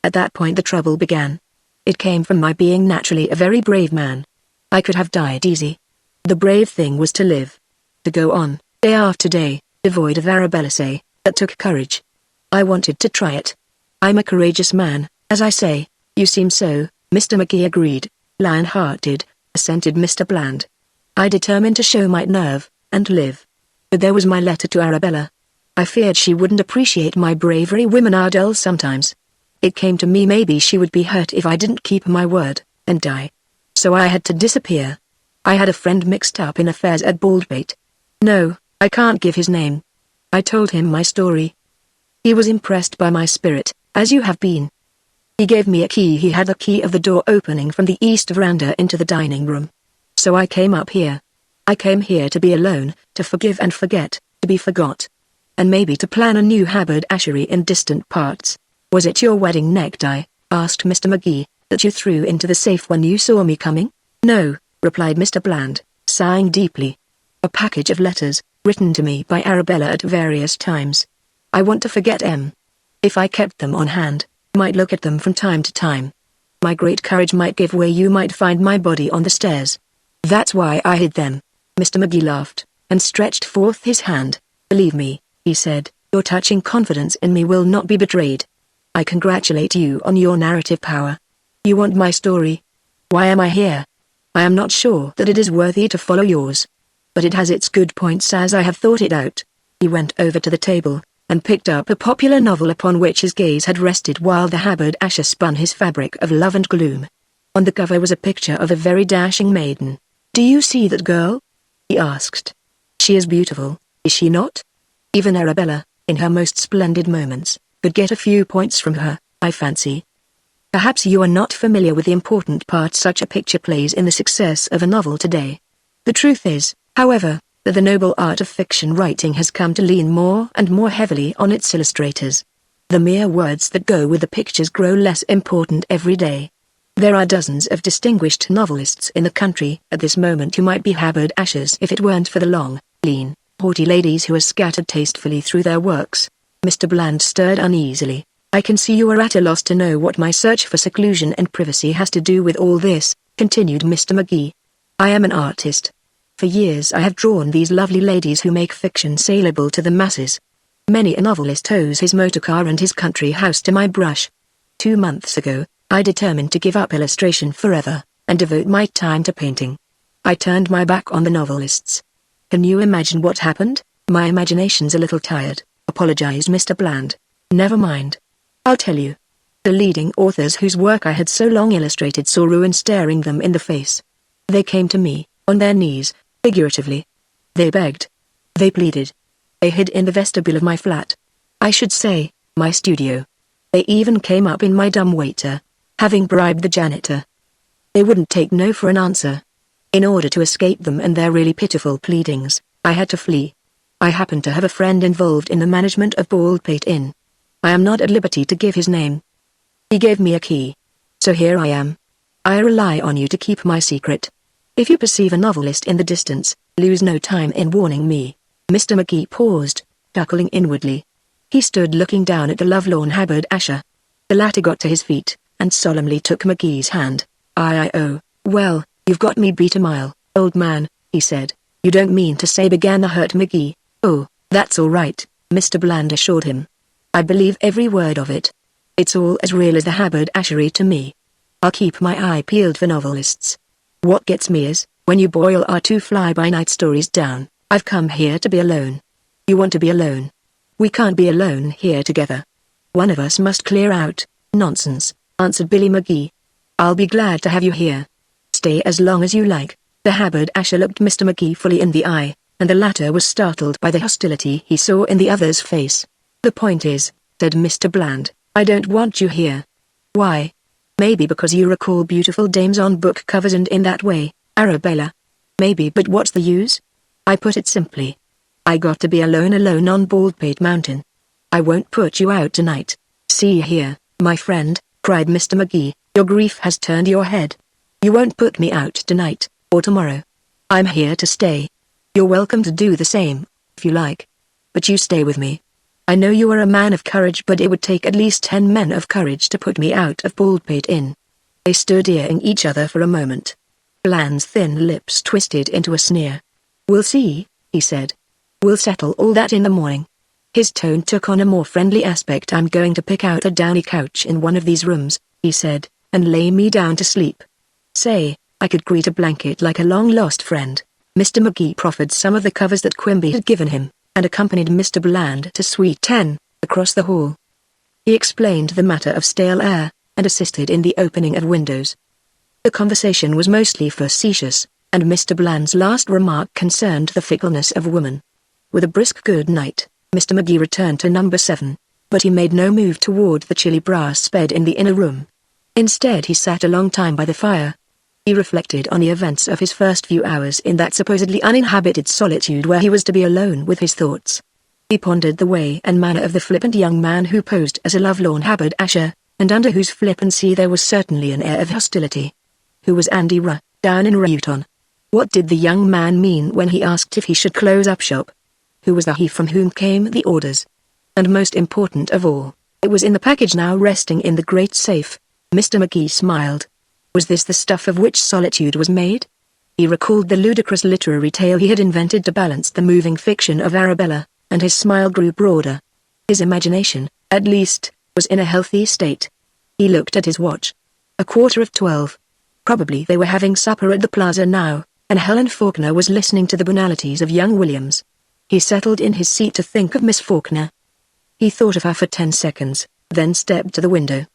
At that point the trouble began. It came from my being naturally a very brave man. I could have died easy. The brave thing was to live. To go on, day after day, devoid of Arabella, say, that took courage. I wanted to try it. I'm a courageous man, as I say. You seem so, Mr. McGee agreed. Lion-hearted, assented Mr. Bland. I determined to show my nerve, and live. But there was my letter to Arabella. I feared she wouldn't appreciate my bravery. Women are dull sometimes. It came to me maybe she would be hurt if I didn't keep my word, and die. So I had to disappear. I had a friend mixed up in affairs at Baldpate. No, I can't give his name. I told him my story. He was impressed by my spirit, as you have been. He gave me a key. He had the key of the door opening from the east veranda into the dining room. So I came up here. I came here to be alone, to forgive and forget, to be forgot. And maybe to plan a new haberdashery in distant parts. Was it your wedding necktie, asked Mr. McGee, that you threw into the safe when you saw me coming? No, replied Mr. Bland, sighing deeply. A package of letters, written to me by Arabella at various times. I want to forget them. If I kept them on hand, might look at them from time to time. My great courage might give way. You might find my body on the stairs. That's why I hid them. Mr. McGee laughed, and stretched forth his hand. Believe me, he said, your touching confidence in me will not be betrayed. I congratulate you on your narrative power. You want my story? Why am I here? I am not sure that it is worthy to follow yours. But it has its good points as I have thought it out. He went over to the table, and picked up a popular novel upon which his gaze had rested while the haberdasher spun his fabric of love and gloom. On the cover was a picture of a very dashing maiden. Do you see that girl? He asked. She is beautiful, is she not? Even Arabella, in her most splendid moments, could get a few points from her, I fancy. Perhaps you are not familiar with the important part such a picture plays in the success of a novel today. The truth is, however, that the noble art of fiction writing has come to lean more and more heavily on its illustrators. The mere words that go with the pictures grow less important every day. There are dozens of distinguished novelists in the country at this moment who might be haberdashers if it weren't for the long, lean, haughty ladies who are scattered tastefully through their works. Mr. Bland stirred uneasily. I can see you are at a loss to know what my search for seclusion and privacy has to do with all this, continued Mr. McGee. I am an artist. For years I have drawn these lovely ladies who make fiction saleable to the masses. Many a novelist owes his motorcar and his country house to my brush. 2 months ago, I determined to give up illustration forever, and devote my time to painting. I turned my back on the novelists. Can you imagine what happened? My imagination's a little tired, apologized Mr. Bland. Never mind. I'll tell you. The leading authors whose work I had so long illustrated saw ruin staring them in the face. They came to me, on their knees, figuratively. They begged. They pleaded. They hid in the vestibule of my flat. I should say, my studio. They even came up in my dumbwaiter, having bribed the janitor. They wouldn't take no for an answer. In order to escape them and their really pitiful pleadings, I had to flee. I happened to have a friend involved in the management of Baldpate Inn. I am not at liberty to give his name. He gave me a key. So here I am. I rely on you to keep my secret. If you perceive a novelist in the distance, lose no time in warning me. Mr. McGee paused, chuckling inwardly. He stood looking down at the lovelorn haberdasher. The latter got to his feet, and solemnly took McGee's hand. "Oh, well, you've got me beat a mile, old man," he said. "You don't mean to say," began the hurt McGee. "Oh, that's all right," Mr. Bland assured him. "I believe every word of it. It's all as real as the haberdashery to me. I'll keep my eye peeled for novelists. What gets me is, when you boil our 2 fly-by-night stories down, I've come here to be alone. You want to be alone. We can't be alone here together. One of us must clear out." "Nonsense," answered Billy McGee. "I'll be glad to have you here. Stay as long as you like." The haberdasher looked Mr. McGee fully in the eye, and the latter was startled by the hostility he saw in the other's face. "The point is," said Mr. Bland, "I don't want you here." "Why?" "Maybe because you recall beautiful dames on book covers and in that way, Arabella. Maybe, but what's the use? I put it simply. I got to be alone on Baldpate Mountain. I won't put you out tonight. See here, my friend," cried Mr. McGee, "your grief has turned your head. You won't put me out tonight, or tomorrow. I'm here to stay. You're welcome to do the same, if you like. But you stay with me. I know you are a man of courage, but it would take at least 10 men of courage to put me out of Baldpate Inn." They stood eyeing each other for a moment. Bland's thin lips twisted into a sneer. "We'll see," he said. "We'll settle all that in the morning." His tone took on a more friendly aspect. "I'm going to pick out a downy couch in one of these rooms," he said, "and lay me down to sleep. Say, I could greet a blanket like a long-lost friend. Mr. Magee proffered some of the covers that Quimby had given him, and accompanied Mr. Bland to Suite 10, across the hall. He explained the matter of stale air, and assisted in the opening of windows. The conversation was mostly facetious, and Mr. Bland's last remark concerned the fickleness of woman. With a brisk good night, Mr. Magee returned to number 7, but he made no move toward the chilly brass bed in the inner room. Instead he sat a long time by the fire. He reflected on the events of his first few hours in that supposedly uninhabited solitude where he was to be alone with his thoughts. He pondered the way and manner of the flippant young man who posed as a lovelorn haberdasher, and under whose flippancy there was certainly an air of hostility. Who was Andy Ruh, down in Reuton? What did the young man mean when he asked if he should close up shop? Who was the he from whom came the orders? And most important of all, it was in the package now resting in the great safe. Mr. Magee smiled. Was this the stuff of which solitude was made? He recalled the ludicrous literary tale he had invented to balance the moving fiction of Arabella, and his smile grew broader. His imagination, at least, was in a healthy state. He looked at his watch. 11:15. Probably they were having supper at the plaza now, and Helen Faulkner was listening to the banalities of young Williams. He settled in his seat to think of Miss Faulkner. He thought of her for 10 seconds, then stepped to the window.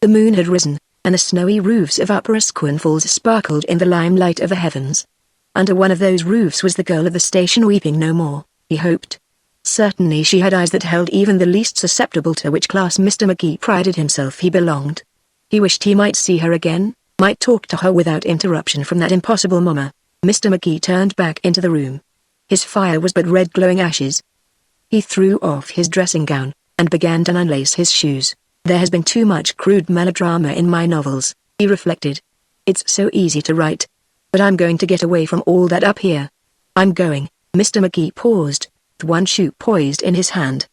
The moon had risen, and the snowy roofs of Upper Asquith Falls sparkled in the limelight of the heavens. Under one of those roofs was the girl of the station weeping no more, he hoped. Certainly she had eyes that held even the least susceptible to which class Mr. Magee prided himself he belonged. He wished he might see her again, might talk to her without interruption from that impossible mamma. Mr. Magee turned back into the room. His fire was but red glowing ashes. He threw off his dressing gown, and began to unlace his shoes. There has been too much crude melodrama in my novels, he reflected. It's so easy to write. But I'm going to get away from all that up here. I'm going. Mr. Magee paused, with one shoe poised in his hand.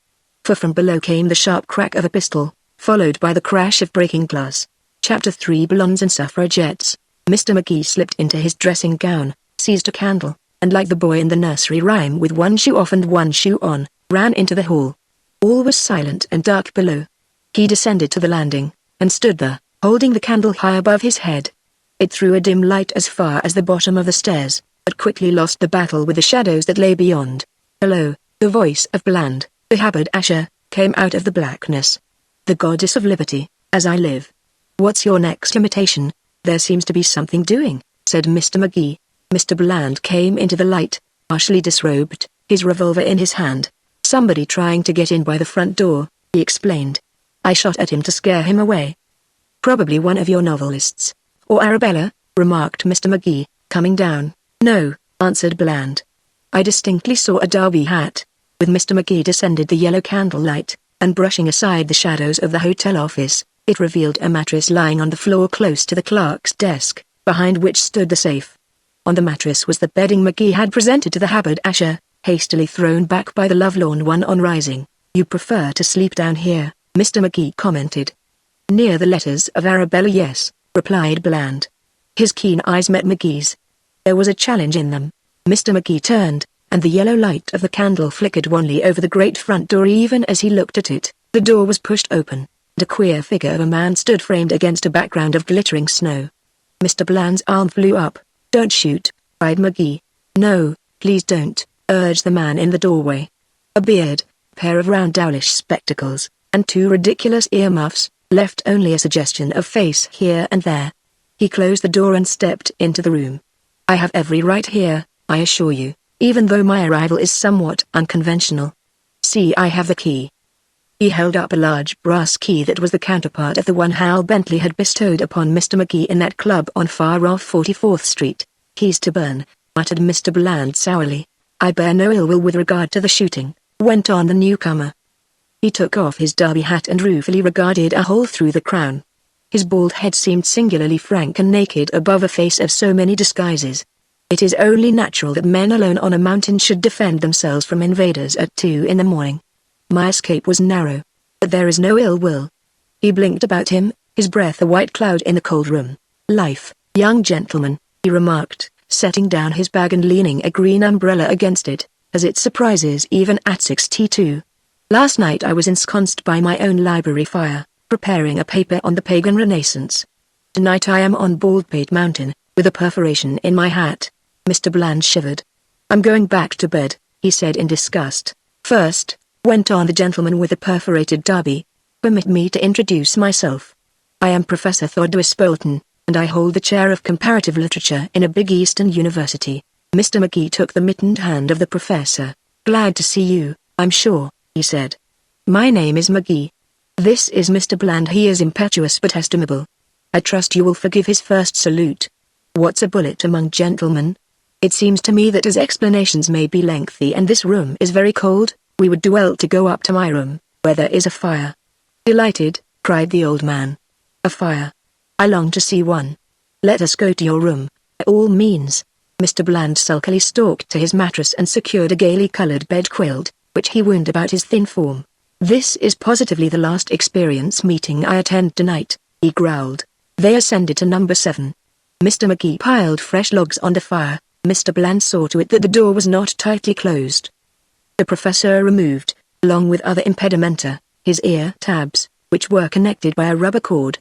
For from below came the sharp crack of a pistol, followed by the crash of breaking glass. Chapter 3 Blondes and Suffragettes. Mr. Magee slipped into his dressing gown, seized a candle, and like the boy in the nursery rhyme with one shoe off and one shoe on, ran into the hall. All was silent and dark below. He descended to the landing, and stood there, holding the candle high above his head. It threw a dim light as far as the bottom of the stairs, but quickly lost the battle with the shadows that lay beyond. Hello, the voice of Bland, the haberdasher, came out of the blackness. The goddess of liberty, as I live. What's your next imitation? There seems to be something doing, said Mr. Magee. Mr. Bland came into the light, partially disrobed, his revolver in his hand. Somebody trying to get in by the front door, he explained. I shot at him to scare him away. Probably one of your novelists. Or Arabella, remarked Mr. Magee, coming down. No, answered Bland. I distinctly saw a derby hat. With Mr. Magee descended the yellow candlelight, and brushing aside the shadows of the hotel office, it revealed a mattress lying on the floor close to the clerk's desk, behind which stood the safe. On the mattress was the bedding Magee had presented to the haberdasher, hastily thrown back by the lovelorn one on rising. You prefer to sleep down here, Mr. Magee commented. Near the letters of Arabella, yes, replied Bland. His keen eyes met Magee's. There was a challenge in them. Mr. Magee turned, and the yellow light of the candle flickered wanly over the great front door even as he looked at it. The door was pushed open, and a queer figure of a man stood framed against a background of glittering snow. Mr. Bland's arm flew up. Don't shoot, cried Magee. No, please don't, urged the man in the doorway. A beard, pair of round owlish spectacles, and 2 ridiculous earmuffs, left only a suggestion of face here and there. He closed the door and stepped into the room. I have every right here, I assure you, even though my arrival is somewhat unconventional. See, I have the key. He held up a large brass key that was the counterpart of the one Hal Bentley had bestowed upon Mr. Magee in that club on far off 44th Street. Keys to burn, muttered Mr. Bland sourly. I bear no ill will with regard to the shooting, went on the newcomer. He took off his derby hat and ruefully regarded a hole through the crown. His bald head seemed singularly frank and naked above a face of so many disguises. It is only natural that men alone on a mountain should defend themselves from invaders at 2 in the morning. My escape was narrow, but there is no ill will. He blinked about him, his breath a white cloud in the cold room. Life, young gentleman, he remarked, setting down his bag and leaning a green umbrella against it, as it surprises even at 62. Last night I was ensconced by my own library fire, preparing a paper on the pagan Renaissance. Tonight I am on Baldpate Mountain, with a perforation in my hat. Mr. Bland shivered. I'm going back to bed, he said in disgust. First, went on the gentleman with the perforated derby, permit me to introduce myself. I am Professor Thaddeus Bolton, and I hold the chair of comparative literature in a big Eastern university. Mr. McGee took the mittened hand of the professor. Glad to see you, I'm sure, he said. My name is McGee. This is Mr. Bland. He is impetuous but estimable. I trust you will forgive his first salute. What's a bullet among gentlemen? It seems to me that as explanations may be lengthy and this room is very cold, we would do well to go up to my room, where there is a fire. Delighted, cried the old man. A fire. I long to see one. Let us go to your room, by all means. Mr. Bland sulkily stalked to his mattress and secured a gaily colored bed quilt, which he wound about his thin form. This is positively the last experience meeting I attend tonight, he growled. They ascended to number 7. Mr. McGee piled fresh logs on the fire. Mr. Bland saw to it that the door was not tightly closed. The professor removed, along with other impedimenta, his ear tabs, which were connected by a rubber cord.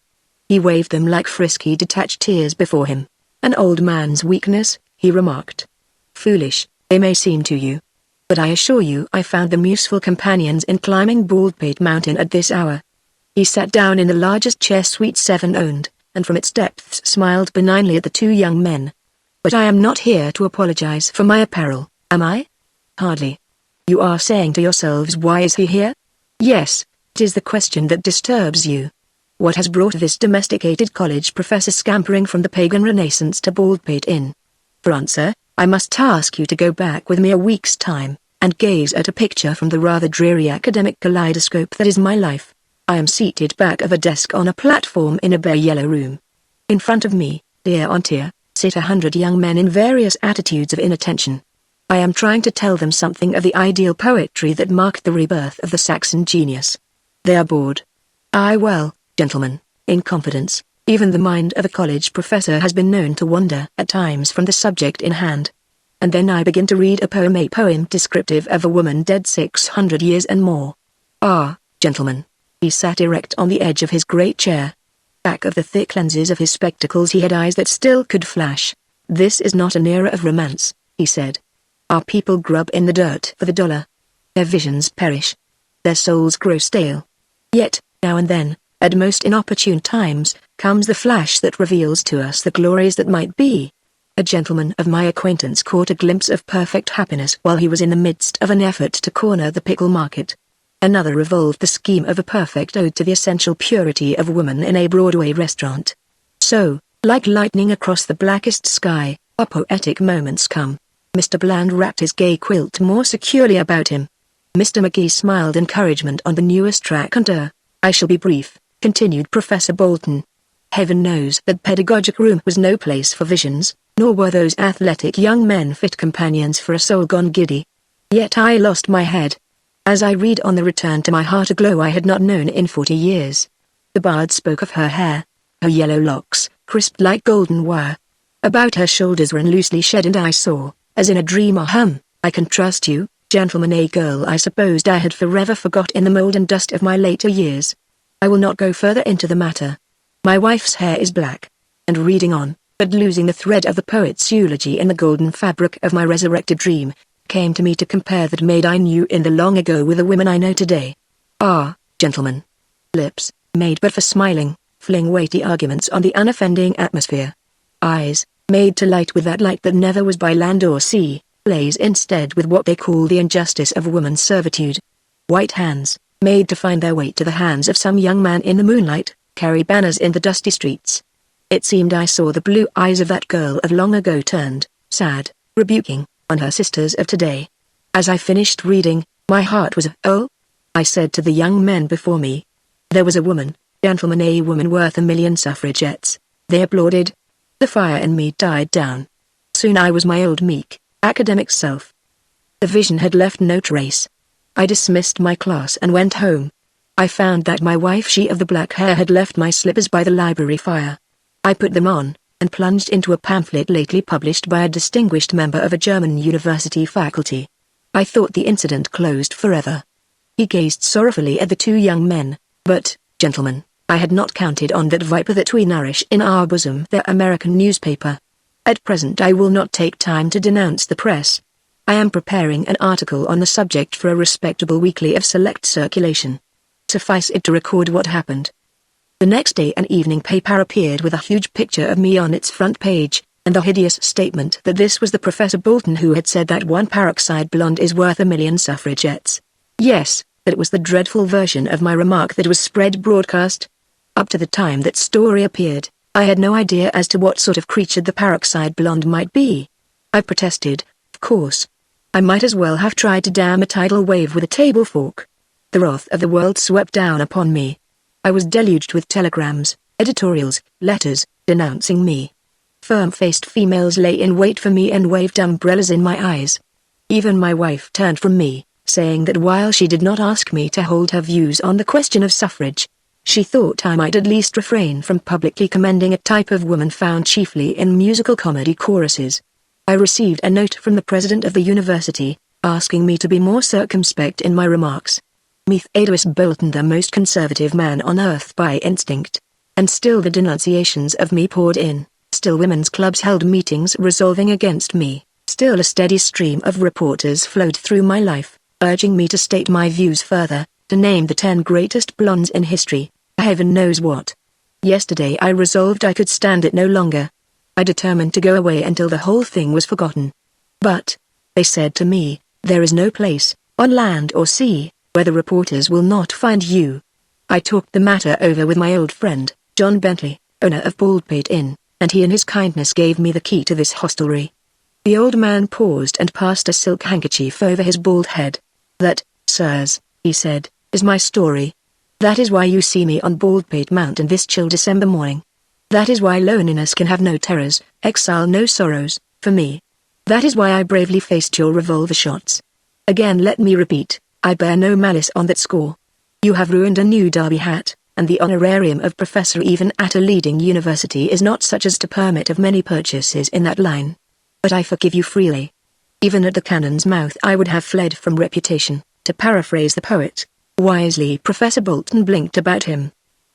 He waved them like frisky detached tears before him. An old man's weakness, he remarked. Foolish, they may seem to you. But I assure you I found them useful companions in climbing Baldpate Mountain at this hour. He sat down in the largest chair Suite 7 owned, and from its depths smiled benignly at the two young men. But I am not here to apologize for my apparel, am I? Hardly. You are saying to yourselves, why is he here? Yes, it is the question that disturbs you. What has brought this domesticated college professor scampering from the pagan Renaissance to Baldpate Inn? For answer, I must ask you to go back with me a week's time, and gaze at a picture from the rather dreary academic kaleidoscope that is my life. I am seated back of a desk on a platform in a bare yellow room. In front of me, tier on tier, sit 100 young men in various attitudes of inattention. I am trying to tell them something of the ideal poetry that marked the rebirth of the Saxon genius. They are bored. Well, gentlemen, in confidence, even the mind of a college professor has been known to wander at times from the subject in hand. And then I begin to read a poem descriptive of a woman dead 600 years and more. Gentlemen. He sat erect on the edge of his great chair. Back of the thick lenses of his spectacles he had eyes that still could flash. This is not an era of romance, he said. Our people grub in the dirt for the dollar. Their visions perish. Their souls grow stale. Yet, now and then, at most inopportune times, comes the flash that reveals to us the glories that might be. A gentleman of my acquaintance caught a glimpse of perfect happiness while he was in the midst of an effort to corner the pickle market. Another revolved the scheme of a perfect ode to the essential purity of woman in a Broadway restaurant. So, like lightning across the blackest sky, our poetic moments come. Mr. Bland wrapped his gay quilt more securely about him. Mr. McGee smiled encouragement on the newest track on Derr. I shall be brief, continued Professor Bolton. Heaven knows that pedagogic room was no place for visions, nor were those athletic young men fit companions for a soul gone giddy. Yet I lost my head. As I read on the return to my heart a glow I had not known in 40 years. The bard spoke of her hair, her yellow locks, crisped like golden wire. About her shoulders ran loosely shed and I saw, as in a dream I can trust you, gentlemen, a girl I supposed I had forever forgot in the mold and dust of my later years. I will not go further into the matter. My wife's hair is black. And reading on, but losing the thread of the poet's eulogy in the golden fabric of my resurrected dream, came to me to compare that maid I knew in the long ago with the women I know today. Gentlemen. Lips, made but for smiling, fling weighty arguments on the unoffending atmosphere. Eyes, made to light with that light that never was by land or sea, blaze instead with what they call the injustice of woman's servitude. White hands, made to find their way to the hands of some young man in the moonlight, carry banners in the dusty streets. It seemed I saw the blue eyes of that girl of long ago turned, sad, rebuking, on her sisters of today. As I finished reading, my heart was I said to the young men before me. There was a woman, gentlemen, a woman worth 1,000,000 suffragettes. They applauded. The fire in me died down. Soon I was my old meek, academic self. The vision had left no trace. I dismissed my class and went home. I found that my wife, she of the black hair, had left my slippers by the library fire. I put them on, and plunged into a pamphlet lately published by a distinguished member of a German university faculty. I thought the incident closed forever. He gazed sorrowfully at the two young men, but, gentlemen, I had not counted on that viper that we nourish in our bosom, their American newspaper. At present I will not take time to denounce the press. I am preparing an article on the subject for a respectable weekly of select circulation. Suffice it to record what happened. The next day an evening paper appeared with a huge picture of me on its front page, and the hideous statement that this was the Professor Bolton who had said that one peroxide blonde is worth 1,000,000 suffragettes. Yes, that was the dreadful version of my remark that was spread broadcast. Up to the time that story appeared, I had no idea as to what sort of creature the peroxide blonde might be. I protested, of course. I might as well have tried to dam a tidal wave with a table fork. The wrath of the world swept down upon me. I was deluged with telegrams, editorials, letters, denouncing me. Firm-faced females lay in wait for me and waved umbrellas in my eyes. Even my wife turned from me, saying that while she did not ask me to hold her views on the question of suffrage, she thought I might at least refrain from publicly commending a type of woman found chiefly in musical comedy choruses. I received a note from the president of the university, asking me to be more circumspect in my remarks. Theodorus Bolton, the most conservative man on earth by instinct. And still the denunciations of me poured in, still women's clubs held meetings resolving against me, still a steady stream of reporters flowed through my life, urging me to state my views further, to name the 10 greatest blondes in history, heaven knows what. Yesterday I resolved I could stand it no longer. I determined to go away until the whole thing was forgotten. But, they said to me, there is no place, on land or sea, where the reporters will not find you. I talked the matter over with my old friend, John Bentley, owner of Baldpate Inn, and he in his kindness gave me the key to this hostelry. The old man paused and passed a silk handkerchief over his bald head. That, sirs, he said, is my story. That is why you see me on Baldpate Mountain this chill December morning. That is why loneliness can have no terrors, exile no sorrows, for me. That is why I bravely faced your revolver shots. Again let me repeat, I bear no malice on that score. You have ruined a new derby hat, and the honorarium of professor even at a leading university is not such as to permit of many purchases in that line. But I forgive you freely. Even at the cannon's mouth I would have fled from reputation, to paraphrase the poet. Wisely Professor Bolton blinked about him.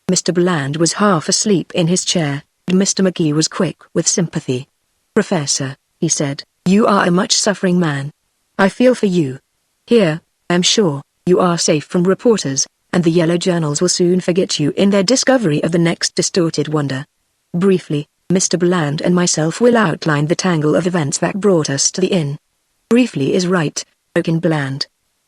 Mr. Bland was half asleep in his chair, and Mr. McGee was quick with sympathy. Professor, he said, you are a much-suffering man. I feel for you. Here, I am sure, you are safe from reporters, and the yellow journals will soon forget you in their discovery of the next distorted wonder. Briefly, Mr. Bland and myself will outline the tangle of events that brought us to the inn. Briefly is right, broke in Bland.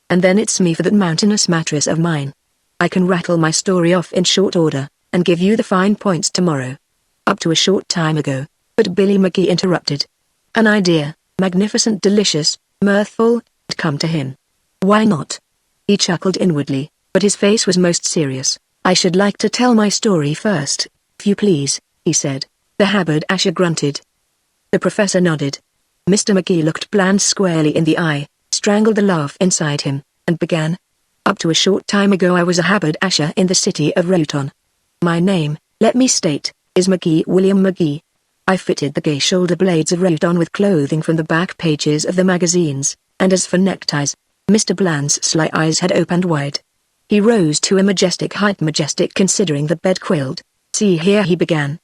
And then it's me for that mountainous mattress of mine. I can rattle my story off in short order, and give you the fine points tomorrow. Up to a short time ago, but Billy McGee interrupted. An idea, magnificent, delicious, mirthful, had come to him. Why not? He chuckled inwardly, but his face was most serious. I should like to tell my story first, if you please, he said. The haberdasher grunted. The professor nodded. Mr. McGee looked Bland squarely in the eye, strangled the laugh inside him, and began. Up to a short time ago I was a haberdasher in the city of Rowton. My name, let me state, is McGee, William McGee. I fitted the gay shoulder blades of Rowton with clothing from the back pages of the magazines, and as for neckties, Mr. Bland's sly eyes had opened wide. He rose to a majestic height, majestic considering the bed quilt. See here, he began.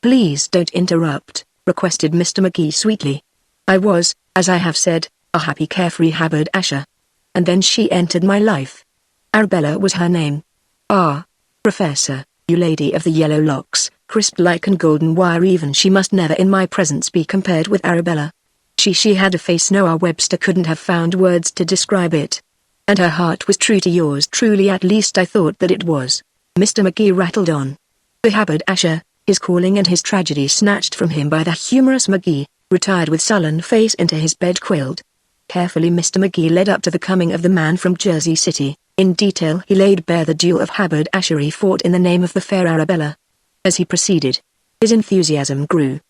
Please don't interrupt, requested Mr. McGee sweetly. I was, as I have said, a happy carefree haberdasher. And then she entered my life. Arabella was her name. Ah, Professor, you lady of the yellow locks, crisp like and golden wire, even she must never in my presence be compared with Arabella. She had a face Noah Webster couldn't have found words to describe it. And her heart was true to yours truly, at least I thought that it was. Mr. McGee rattled on. The haberdasher, his calling and his tragedy snatched from him by the humorous McGee, retired with sullen face into his bed quilt. Carefully Mr. McGee led up to the coming of the man from Jersey City. In detail he laid bare the duel of haberdashery fought in the name of the fair Arabella. As he proceeded, his enthusiasm grew.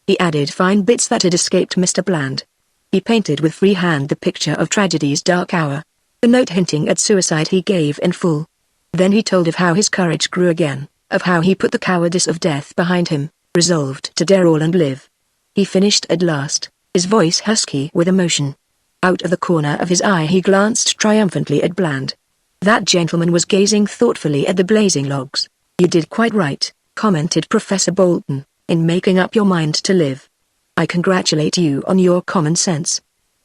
He added fine bits that had escaped Mr. Bland. He painted with free hand the picture of tragedy's dark hour. The note hinting at suicide he gave in full. Then he told of how his courage grew again, of how he put the cowardice of death behind him, resolved to dare all and live. He finished at last, his voice husky with emotion. Out of the corner of his eye he glanced triumphantly at Bland. That gentleman was gazing thoughtfully at the blazing logs. You did quite right, commented Professor Bolton, in making up your mind to live. I congratulate you on your common sense.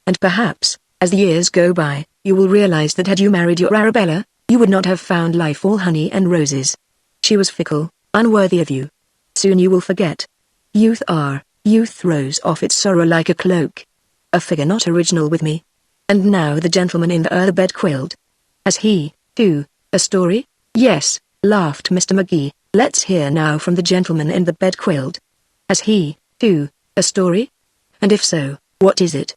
And perhaps, as the years go by, you will realize that had you married your Arabella, you would not have found life all honey and roses. She was fickle, unworthy of you. Soon you will forget. Youth throws off its sorrow like a cloak. A figure not original with me. And now the gentleman in the bed quilt. Has he, too, a story? Yes, laughed Mr. Magee. Let's hear now from the gentleman in the bed quilt. Has he, too, a story? And if so, what is it?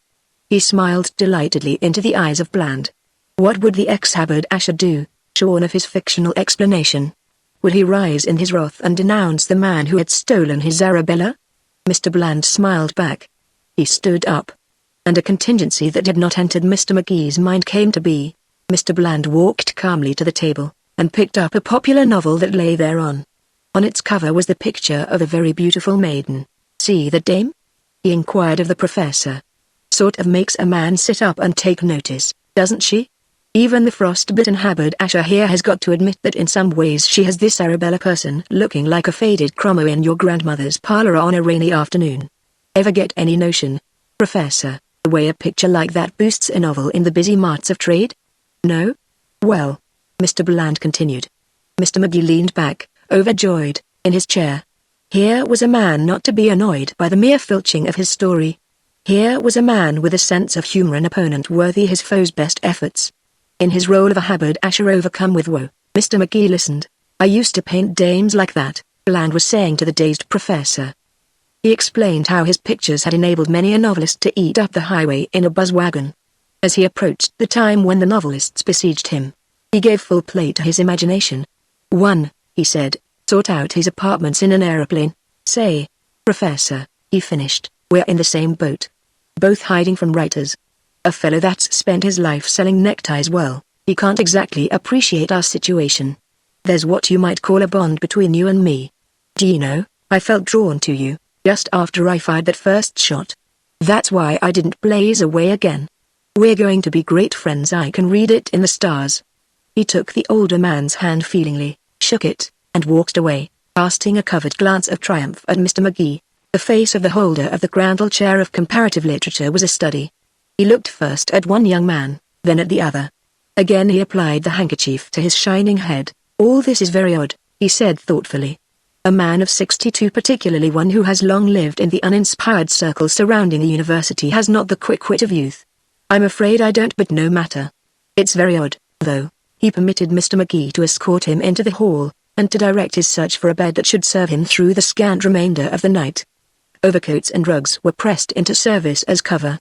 He smiled delightedly into the eyes of Bland. What would the ex-haberdasher do, shorn of his fictional explanation? Would he rise in his wrath and denounce the man who had stolen his Arabella? Mr. Bland smiled back. He stood up. And a contingency that had not entered Mr. Magee's mind came to be. Mr. Bland walked calmly to the table, and picked up a popular novel that lay thereon. On its cover was the picture of a very beautiful maiden. See the dame? He inquired of the professor. Sort of makes a man sit up and take notice, doesn't she? Even the frostbitten haberdasher here has got to admit that in some ways she has this Arabella person looking like a faded chromo in your grandmother's parlor on a rainy afternoon. Ever get any notion, Professor, the way a picture like that boosts a novel in the busy marts of trade? No? Well, Mr. Bland continued. Mr. Magee leaned back, overjoyed, in his chair. Here was a man not to be annoyed by the mere filching of his story. Here was a man with a sense of humor, an opponent worthy his foe's best efforts. In his role of a haberdasher overcome with woe, Mr. Magee listened. I used to paint dames like that, Bland was saying to the dazed professor. He explained how his pictures had enabled many a novelist to eat up the highway in a buzz wagon. As he approached the time when the novelists besieged him, he gave full play to his imagination. One, he said, sought out his apartments in an aeroplane. Say, Professor, he finished, we're in the same boat. Both hiding from writers. A fellow that's spent his life selling neckties, well, he can't exactly appreciate our situation. There's what you might call a bond between you and me. Do you know, I felt drawn to you, just after I fired that first shot. That's why I didn't blaze away again. We're going to be great friends, I can read it in the stars. He took the older man's hand feelingly, shook it, and walked away, casting a covert glance of triumph at Mr. Magee. The face of the holder of the Crandall Chair of Comparative Literature was a study. He looked first at one young man, then at the other. Again he applied the handkerchief to his shining head. All this is very odd, he said thoughtfully. A man of 62, particularly one who has long lived in the uninspired circles surrounding a university, has not the quick wit of youth. I'm afraid I don't, but no matter. It's very odd, though. He permitted Mr. Magee to escort him into the hall, and to direct his search for a bed that should serve him through the scant remainder of the night. Overcoats and rugs were pressed into service as cover.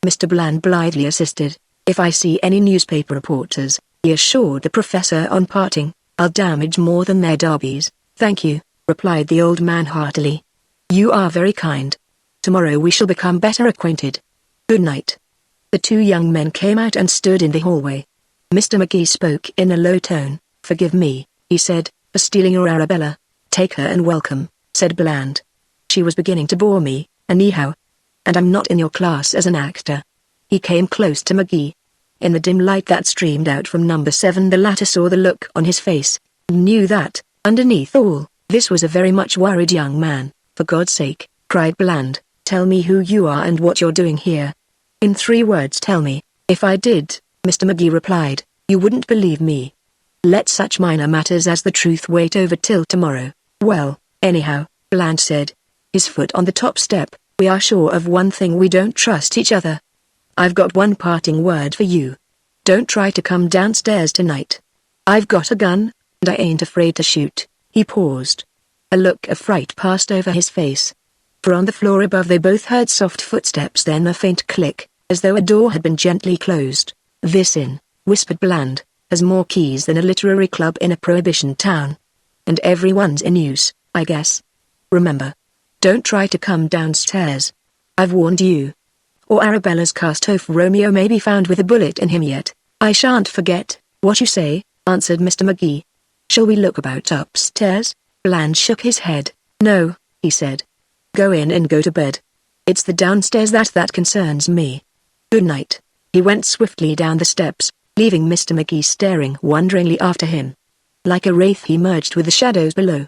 Mr. Bland blithely assisted. If I see any newspaper reporters, he assured the professor on parting, I'll damage more than their derbies. Thank you, replied the old man heartily. You are very kind. Tomorrow we shall become better acquainted. Good night. The two young men came out and stood in the hallway. Mr. Magee spoke in a low tone. Forgive me, he said, for stealing your Arabella. Take her and welcome, said Bland. She was beginning to bore me, anyhow. And I'm not in your class as an actor. He came close to Magee. In the dim light that streamed out from number 7, the latter saw the look on his face, and knew that, underneath all, this was a very much worried young man. For God's sake, cried Bland, tell me who you are and what you're doing here. In 3 words tell me. If I did, Mr. Magee replied, you wouldn't believe me. Let such minor matters as the truth wait over till tomorrow. Well, anyhow, Bland said, his foot on the top step, we are sure of one thing: we don't trust each other. I've got one parting word for you. Don't try to come downstairs tonight. I've got a gun, and I ain't afraid to shoot. He paused. A look of fright passed over his face. For on the floor above they both heard soft footsteps, then a faint click, as though a door had been gently closed. This inn, whispered Bland, has more keys than a literary club in a prohibition town. And everyone's in use, I guess. Remember. Don't try to come downstairs. I've warned you. Or Arabella's cast-off Romeo may be found with a bullet in him yet. I shan't forget. What you say, answered Mr. Magee. Shall we look about upstairs? Bland shook his head. No, he said. Go in and go to bed. It's the downstairs that concerns me. Good night. He went swiftly down the steps, leaving Mr. Magee staring wonderingly after him. Like a wraith he merged with the shadows below.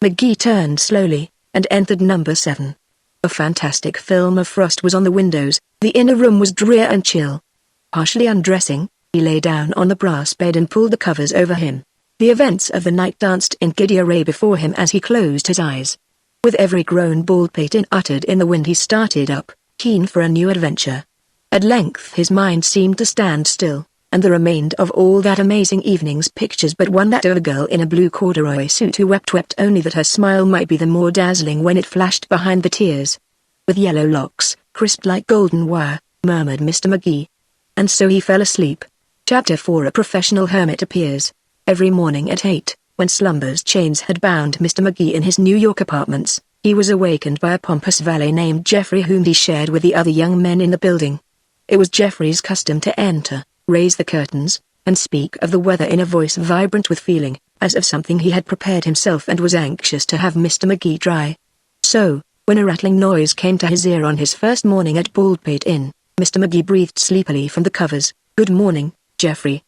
Magee turned slowly, and entered number 7. A fantastic film of frost was on the windows, The inner room was drear and chill. Partially undressing, he lay down on the brass bed and pulled the covers over him. The events of the night danced in giddy array before him as he closed his eyes. With every groan Baldpate uttered in the wind he started up, keen for a new adventure. At length his mind seemed to stand still, and there remained of all that amazing evening's pictures but one, that of a girl in a blue corduroy suit who wept only that her smile might be the more dazzling when it flashed behind the tears. With yellow locks, crisped like golden wire, murmured Mr. Magee. And so he fell asleep. Chapter 4. A professional hermit appears. Every morning at 8, when slumber's chains had bound Mr. Magee in his New York apartments, he was awakened by a pompous valet named Geoffrey whom he shared with the other young men in the building. It was Geoffrey's custom to enter, raise the curtains, and speak of the weather in a voice vibrant with feeling, as of something he had prepared himself and was anxious to have Mr. Magee try. So, when a rattling noise came to his ear on his first morning at Baldpate Inn, Mr. Magee breathed sleepily from the covers, "Good morning, Geoffrey."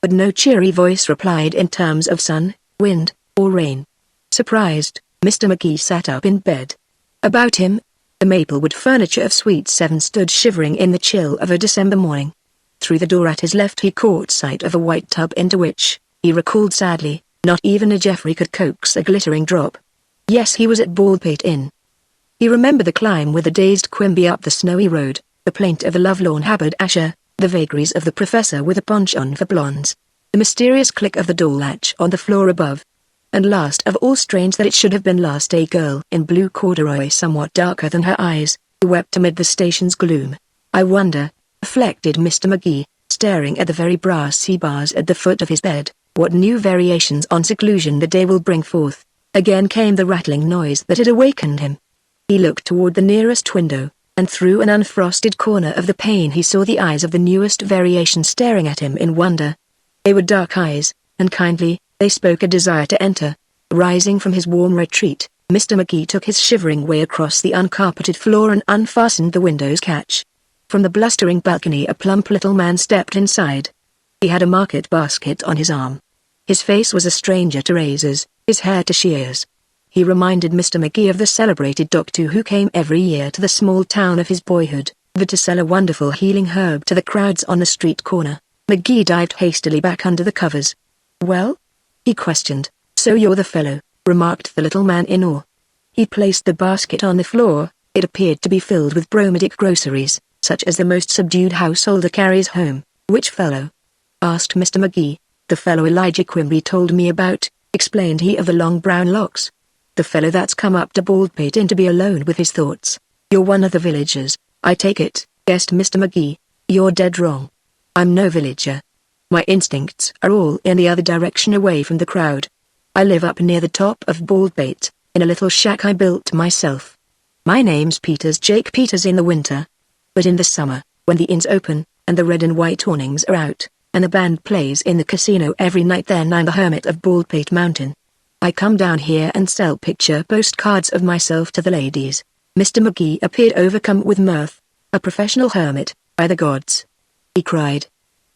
But no cheery voice replied in terms of sun, wind, or rain. Surprised, Mr. Magee sat up in bed. About him, the maplewood furniture of Suite 7 stood shivering in the chill of a December morning. Through the door at his left he caught sight of a white tub into which, he recalled sadly, not even a Geoffrey could coax a glittering drop. Yes, he was at Baldpate Inn. He remembered the climb with the dazed Quimby up the snowy road, the plaint of the lovelorn haberdasher, the vagaries of the professor with a penchant for blondes, the mysterious click of the door latch on the floor above. And last of all, strange that it should have been last, a girl in blue corduroy somewhat darker than her eyes, who wept amid the station's gloom. "I wonder," reflected Mr. Magee, staring at the very brassy bars at the foot of his bed, "what new variations on seclusion the day will bring forth." Again came the rattling noise that had awakened him. He looked toward the nearest window, and through an unfrosted corner of the pane he saw the eyes of the newest variation staring at him in wonder. They were dark eyes, and kindly, they spoke a desire to enter. Rising from his warm retreat, Mr. Magee took his shivering way across the uncarpeted floor and unfastened the window's catch. From the blustering balcony a plump little man stepped inside. He had a market basket on his arm. His face was a stranger to razors, his hair to shears. He reminded Mr. Magee of the celebrated doctor who came every year to the small town of his boyhood, to sell a wonderful healing herb to the crowds on the street corner. Magee dived hastily back under the covers. "Well?" he questioned. "So you're the fellow," remarked the little man in awe. He placed the basket on the floor. It appeared to be filled with bromidic groceries, such as the most subdued householder carries home. "Which fellow?" asked Mr. Magee. "The fellow Elijah Quimby told me about," explained he of the long brown locks. "The fellow that's come up to Baldpate Inn to be alone with his thoughts." "You're one of the villagers, I take it," guessed Mr. Magee. "You're dead wrong. I'm no villager. My instincts are all in the other direction, away from the crowd. I live up near the top of Baldpate, in a little shack I built myself. My name's Peters, Jake Peters in the winter. But in the summer, when the inn's open, and the red and white awnings are out, and the band plays in the casino every night, then I'm the hermit of Baldpate Mountain. I come down here and sell picture postcards of myself to the ladies." Mr. Magee appeared overcome with mirth. "A professional hermit, by the gods!" he cried.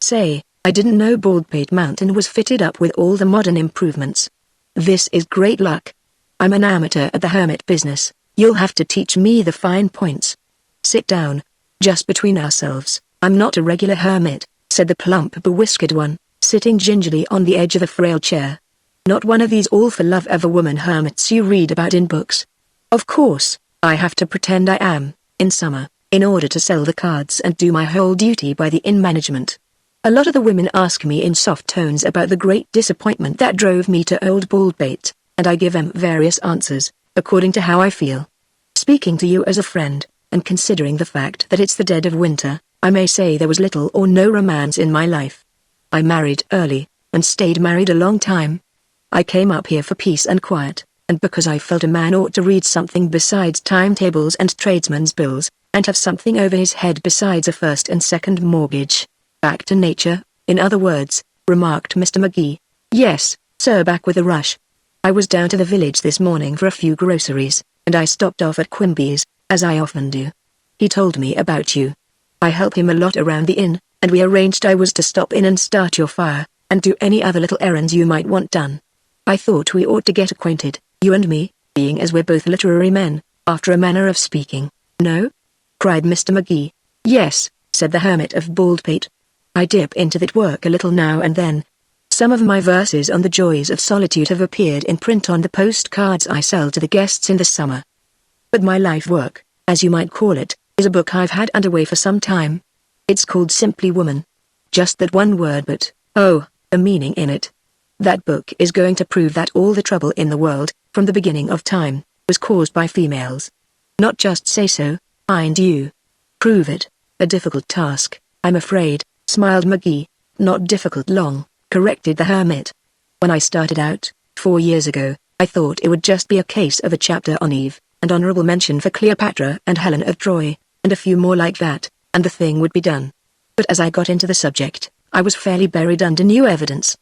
"Say, I didn't know Baldpate Mountain was fitted up with all the modern improvements. This is great luck. I'm an amateur at the hermit business. You'll have to teach me the fine points. Sit down. Just between ourselves, I'm not a regular hermit," said the plump bewhiskered one, sitting gingerly on the edge of a frail chair. "Not one of these all-for-love of a woman hermits you read about in books. Of course, I have to pretend I am, in summer, in order to sell the cards and do my whole duty by the inn management. A lot of the women ask me in soft tones about the great disappointment that drove me to old Baldpate, and I give them various answers, according to how I feel. Speaking to you as a friend, and considering the fact that it's the dead of winter, I may say there was little or no romance in my life. I married early, and stayed married a long time. I came up here for peace and quiet, and because I felt a man ought to read something besides timetables and tradesmen's bills, and have something over his head besides a first and second mortgage. Back to nature, in other words," remarked Mr. Magee. "Yes, sir, back with a rush. I was down to the village this morning for a few groceries, and I stopped off at Quimby's, as I often do. He told me about you. I help him a lot around the inn, and we arranged I was to stop in and start your fire, and do any other little errands you might want done. I thought we ought to get acquainted, you and me, being as we're both literary men, after a manner of speaking." "No?" cried Mr. Magee. Yes, said the hermit of Baldpate. I dip into that work a little now and then. Some of my verses on the joys of solitude have appeared in print on the postcards I sell to the guests in the summer. But my life work, as you might call it, is a book I've had underway for some time. It's called Simply Woman. Just that one word, but, oh, the meaning in it. That book is going to prove that all the trouble in the world, from the beginning of time, was caused by females. Not just say so, mind you. Prove it. A difficult task, I'm afraid, smiled McGee. Not difficult long, corrected the hermit. When I started out, 4 years ago, I thought it would just be a case of a chapter on Eve, and honorable mention for Cleopatra and Helen of Troy, and a few more like that, and the thing would be done. But as I got into the subject, I was fairly buried under new evidence.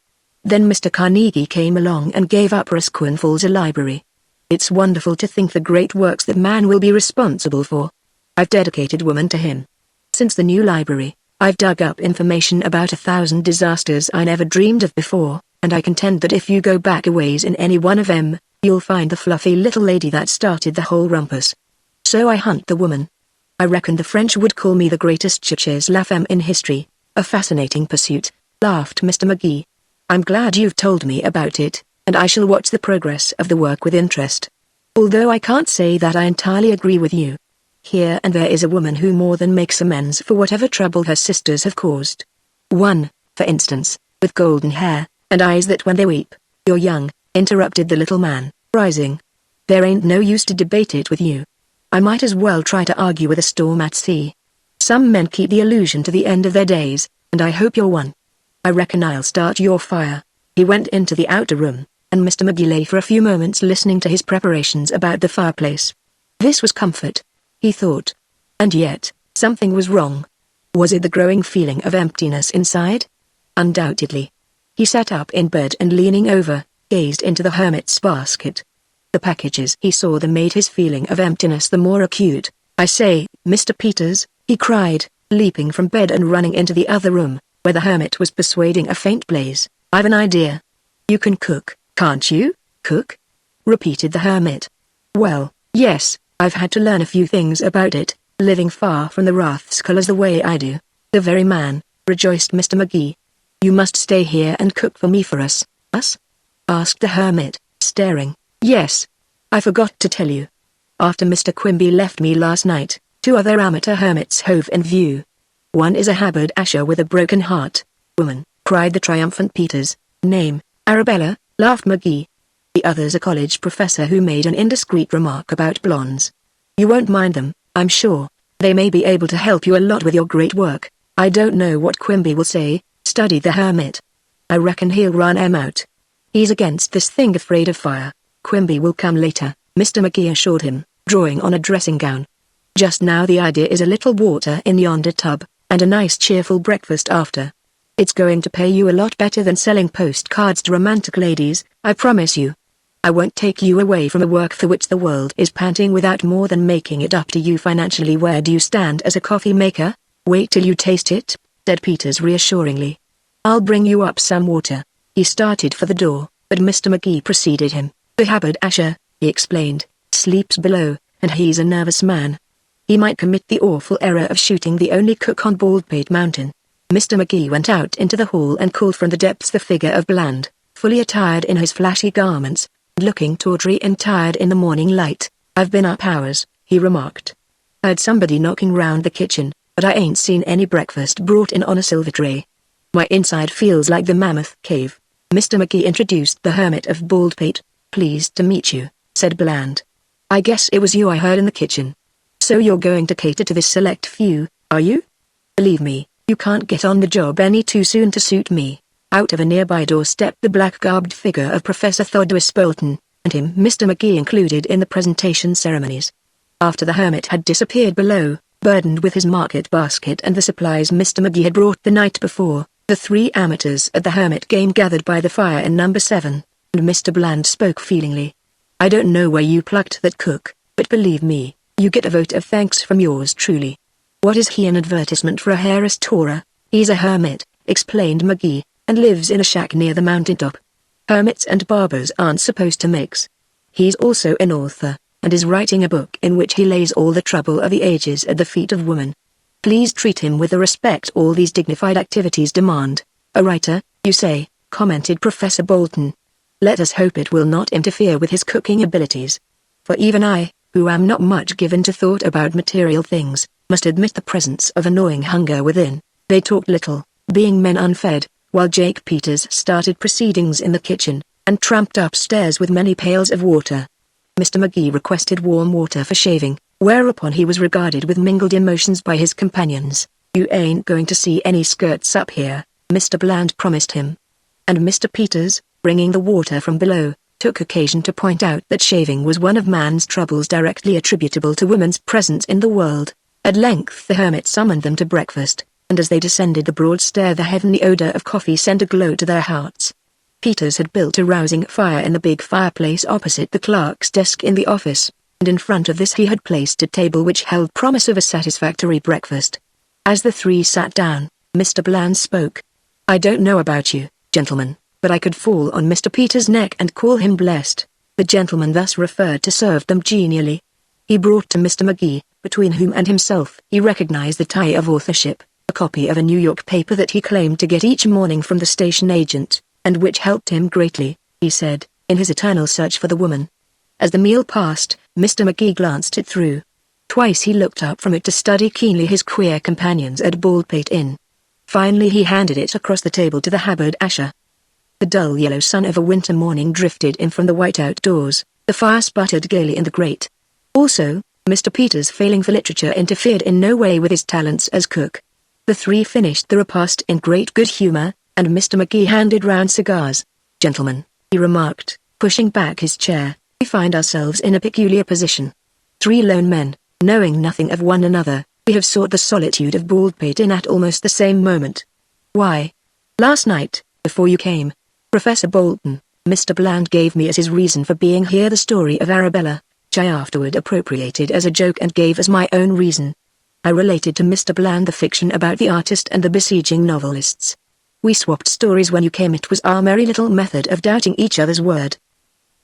Then Mr. Carnegie came along and gave Upper Asquith Falls a library. It's wonderful to think the great works that man will be responsible for. I've dedicated woman to him. Since the new library, I've dug up information about 1,000 disasters I never dreamed of before, and I contend that if you go back a ways in any one of them, you'll find the fluffy little lady that started the whole rumpus. So I hunt the woman. I reckon the French would call me the greatest chercheuse la femme in history. A fascinating pursuit, laughed Mr. McGee. I'm glad you've told me about it, and I shall watch the progress of the work with interest. Although I can't say that I entirely agree with you. Here and there is a woman who more than makes amends for whatever trouble her sisters have caused. One, for instance, with golden hair, and eyes that when they weep, you're young, interrupted the little man, rising. There ain't no use to debate it with you. I might as well try to argue with a storm at sea. Some men keep the illusion to the end of their days, and I hope you're one. I reckon I'll start your fire. He went into the outer room, and Mr. McGee lay for a few moments listening to his preparations about the fireplace. This was comfort, he thought. And yet, something was wrong. Was it the growing feeling of emptiness inside? Undoubtedly. He sat up in bed and leaning over, gazed into the hermit's basket. The packages he saw there made his feeling of emptiness the more acute. I say, Mr. Peters, he cried, leaping from bed and running into the other room, where the hermit was persuading a faint blaze. I've an idea. You can cook, can't you? Cook? Repeated the hermit. Well, yes, I've had to learn a few things about it, living far from the Rathskells the way I do. The very man, rejoiced Mr. McGee. You must stay here and cook for me for us. Us? Asked the hermit, staring. Yes. I forgot to tell you. After Mr. Quimby left me last night, 2 other amateur hermits hove in view. One is a haberdasher with a broken heart. Woman, cried the triumphant Peters. Name, Arabella, laughed McGee. The other's a college professor who made an indiscreet remark about blondes. You won't mind them, I'm sure. They may be able to help you a lot with your great work. I don't know what Quimby will say, studied the hermit. I reckon he'll run 'em out. He's against this thing, afraid of fire. Quimby will come later, Mr. McGee assured him, drawing on a dressing gown. Just now the idea is a little water in yonder tub, and a nice cheerful breakfast after. It's going to pay you a lot better than selling postcards to romantic ladies, I promise you. I won't take you away from a work for which the world is panting without more than making it up to you financially. Where do you stand as a coffee maker? Wait till you taste it, said Peters reassuringly. I'll bring you up some water. He started for the door, but Mr. McGee preceded him. The haberdasher, he explained, sleeps below, and he's a nervous man. He might commit the awful error of shooting the only cook on Baldpate Mountain. Mr. McGee went out into the hall and called from the depths the figure of Bland, fully attired in his flashy garments, looking tawdry and tired in the morning light. I've been up hours, he remarked. Heard somebody knocking round the kitchen, but I ain't seen any breakfast brought in on a silver tray. My inside feels like the Mammoth Cave. Mr. McGee introduced the hermit of Baldpate. Pleased to meet you, said Bland. I guess it was you I heard in the kitchen. So you're going to cater to this select few, are you? Believe me, you can't get on the job any too soon to suit me. Out of a nearby door stepped the black-garbed figure of Professor Thodwis Bolton, and him Mr. McGee included in the presentation ceremonies. After the hermit had disappeared below, burdened with his market basket and the supplies Mr. McGee had brought the night before, the 3 amateurs at the hermit game gathered by the fire in number 7. And Mr. Bland spoke feelingly. I don't know where you plucked that cook, but believe me, you get a vote of thanks from yours truly. What is he, an advertisement for a hair restorer? He's a hermit, explained McGee, and lives in a shack near the mountaintop. Hermits and barbers aren't supposed to mix. He's also an author, and is writing a book in which he lays all the trouble of the ages at the feet of women. Please treat him with the respect all these dignified activities demand. A writer, you say, commented Professor Bolton. Let us hope it will not interfere with his cooking abilities. For even I, who am not much given to thought about material things, must admit the presence of annoying hunger within. They talked little, being men unfed, while Jake Peters started proceedings in the kitchen, and tramped upstairs with many pails of water. Mr. McGee requested warm water for shaving, whereupon he was regarded with mingled emotions by his companions. You ain't going to see any skirts up here, Mr. Bland promised him. And Mr. Peters, bringing the water from below, took occasion to point out that shaving was one of man's troubles directly attributable to woman's presence in the world. At length the hermit summoned them to breakfast, and as they descended the broad stair the heavenly odor of coffee sent a glow to their hearts. Peters had built a rousing fire in the big fireplace opposite the clerk's desk in the office, and in front of this he had placed a table which held promise of a satisfactory breakfast. As the three sat down, Mr. Bland spoke. I don't know about you, gentlemen, but I could fall on Mr. Peters' neck and call him blessed. The gentleman thus referred to served them genially. He brought to Mr. McGee, between whom and himself he recognized the tie of authorship, a copy of a New York paper that he claimed to get each morning from the station agent, and which helped him greatly, he said, in his eternal search for the woman. As the meal passed, Mr. McGee glanced it through. Twice he looked up from it to study keenly his queer companions at Baldpate Inn. Finally he handed it across the table to the haberdasher. The dull yellow sun of a winter morning drifted in from the white outdoors, the fire sputtered gaily in the grate. Also, Mr. Peters' failing for literature interfered in no way with his talents as cook. The three finished the repast in great good humor, and Mr. McGee handed round cigars. Gentlemen, he remarked, pushing back his chair, we find ourselves in a peculiar position. Three lone men, knowing nothing of one another, we have sought the solitude of Baldpate Inn at almost the same moment. Why? Last night, before you came, Professor Bolton, Mr. Bland gave me as his reason for being here the story of Arabella, which I afterward appropriated as a joke and gave as my own reason. I related to Mr. Bland the fiction about the artist and the besieging novelists. We swapped stories when you came. It was our merry little method of doubting each other's word.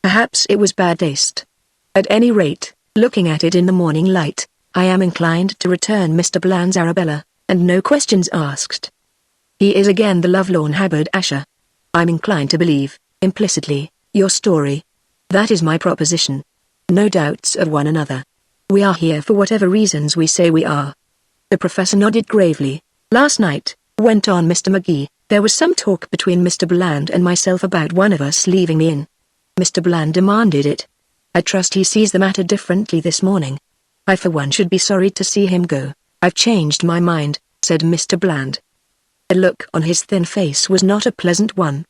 Perhaps it was bad taste. At any rate, looking at it in the morning light, I am inclined to return Mr. Bland's Arabella, and no questions asked. He is again the lovelorn haberdasher. I'm inclined to believe, implicitly, your story. That is my proposition. No doubts of one another. We are here for whatever reasons we say we are. The professor nodded gravely. Last night, went on Mr. McGee, there was some talk between Mr. Bland and myself about one of us leaving the inn. Mr. Bland demanded it. I trust he sees the matter differently this morning. I for one should be sorry to see him go. I've changed my mind, said Mr. Bland. The look on his thin face was not a pleasant one.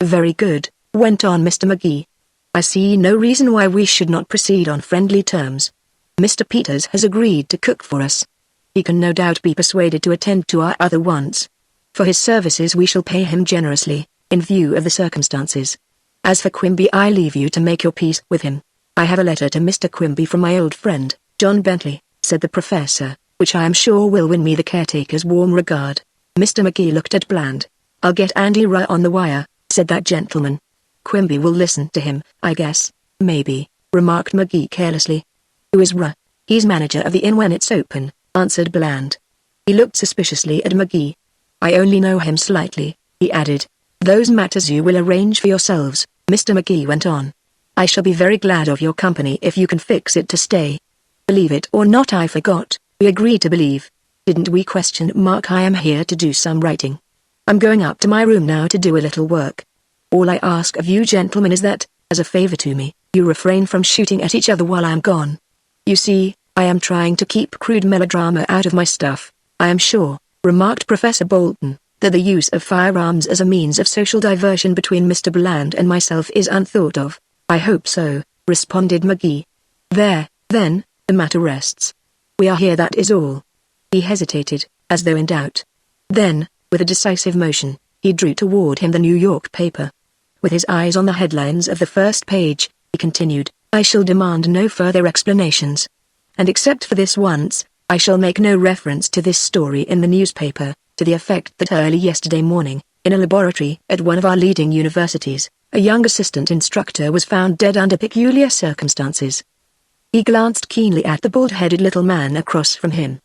Very good, went on Mr. McGee. I see no reason why we should not proceed on friendly terms. Mr. Peters has agreed to cook for us. He can no doubt be persuaded to attend to our other wants. For his services we shall pay him generously, in view of the circumstances. As for Quimby, I leave you to make your peace with him. I have a letter to Mr. Quimby from my old friend, John Bentley, said the professor, which I am sure will win me the caretaker's warm regard. Mr. McGee looked at Bland. I'll get Andy Ruh on the wire, said that gentleman. Quimby will listen to him, I guess. Maybe, remarked McGee carelessly. Who is Ruh? He's manager of the inn when it's open, answered Bland. He looked suspiciously at McGee. I only know him slightly, he added. Those matters you will arrange for yourselves, Mr. McGee went on. I shall be very glad of your company if you can fix it to stay. Believe it or not, I forgot, we agreed to believe. Didn't we? ? I am here to do some writing. I'm going up to my room now to do a little work. All I ask of you gentlemen is that, as a favor to me, you refrain from shooting at each other while I am gone. You see, I am trying to keep crude melodrama out of my stuff. I am sure, remarked Professor Bolton, that the use of firearms as a means of social diversion between Mr. Bland and myself is unthought of. I hope so, responded McGee. There, then, the matter rests. We are here, that is all. He hesitated, as though in doubt. Then, with a decisive motion, he drew toward him the New York paper. With his eyes on the headlines of the first page, he continued, I shall demand no further explanations. And except for this once, I shall make no reference to this story in the newspaper, to the effect that early yesterday morning, in a laboratory at one of our leading universities, a young assistant instructor was found dead under peculiar circumstances. He glanced keenly at the bald-headed little man across from him.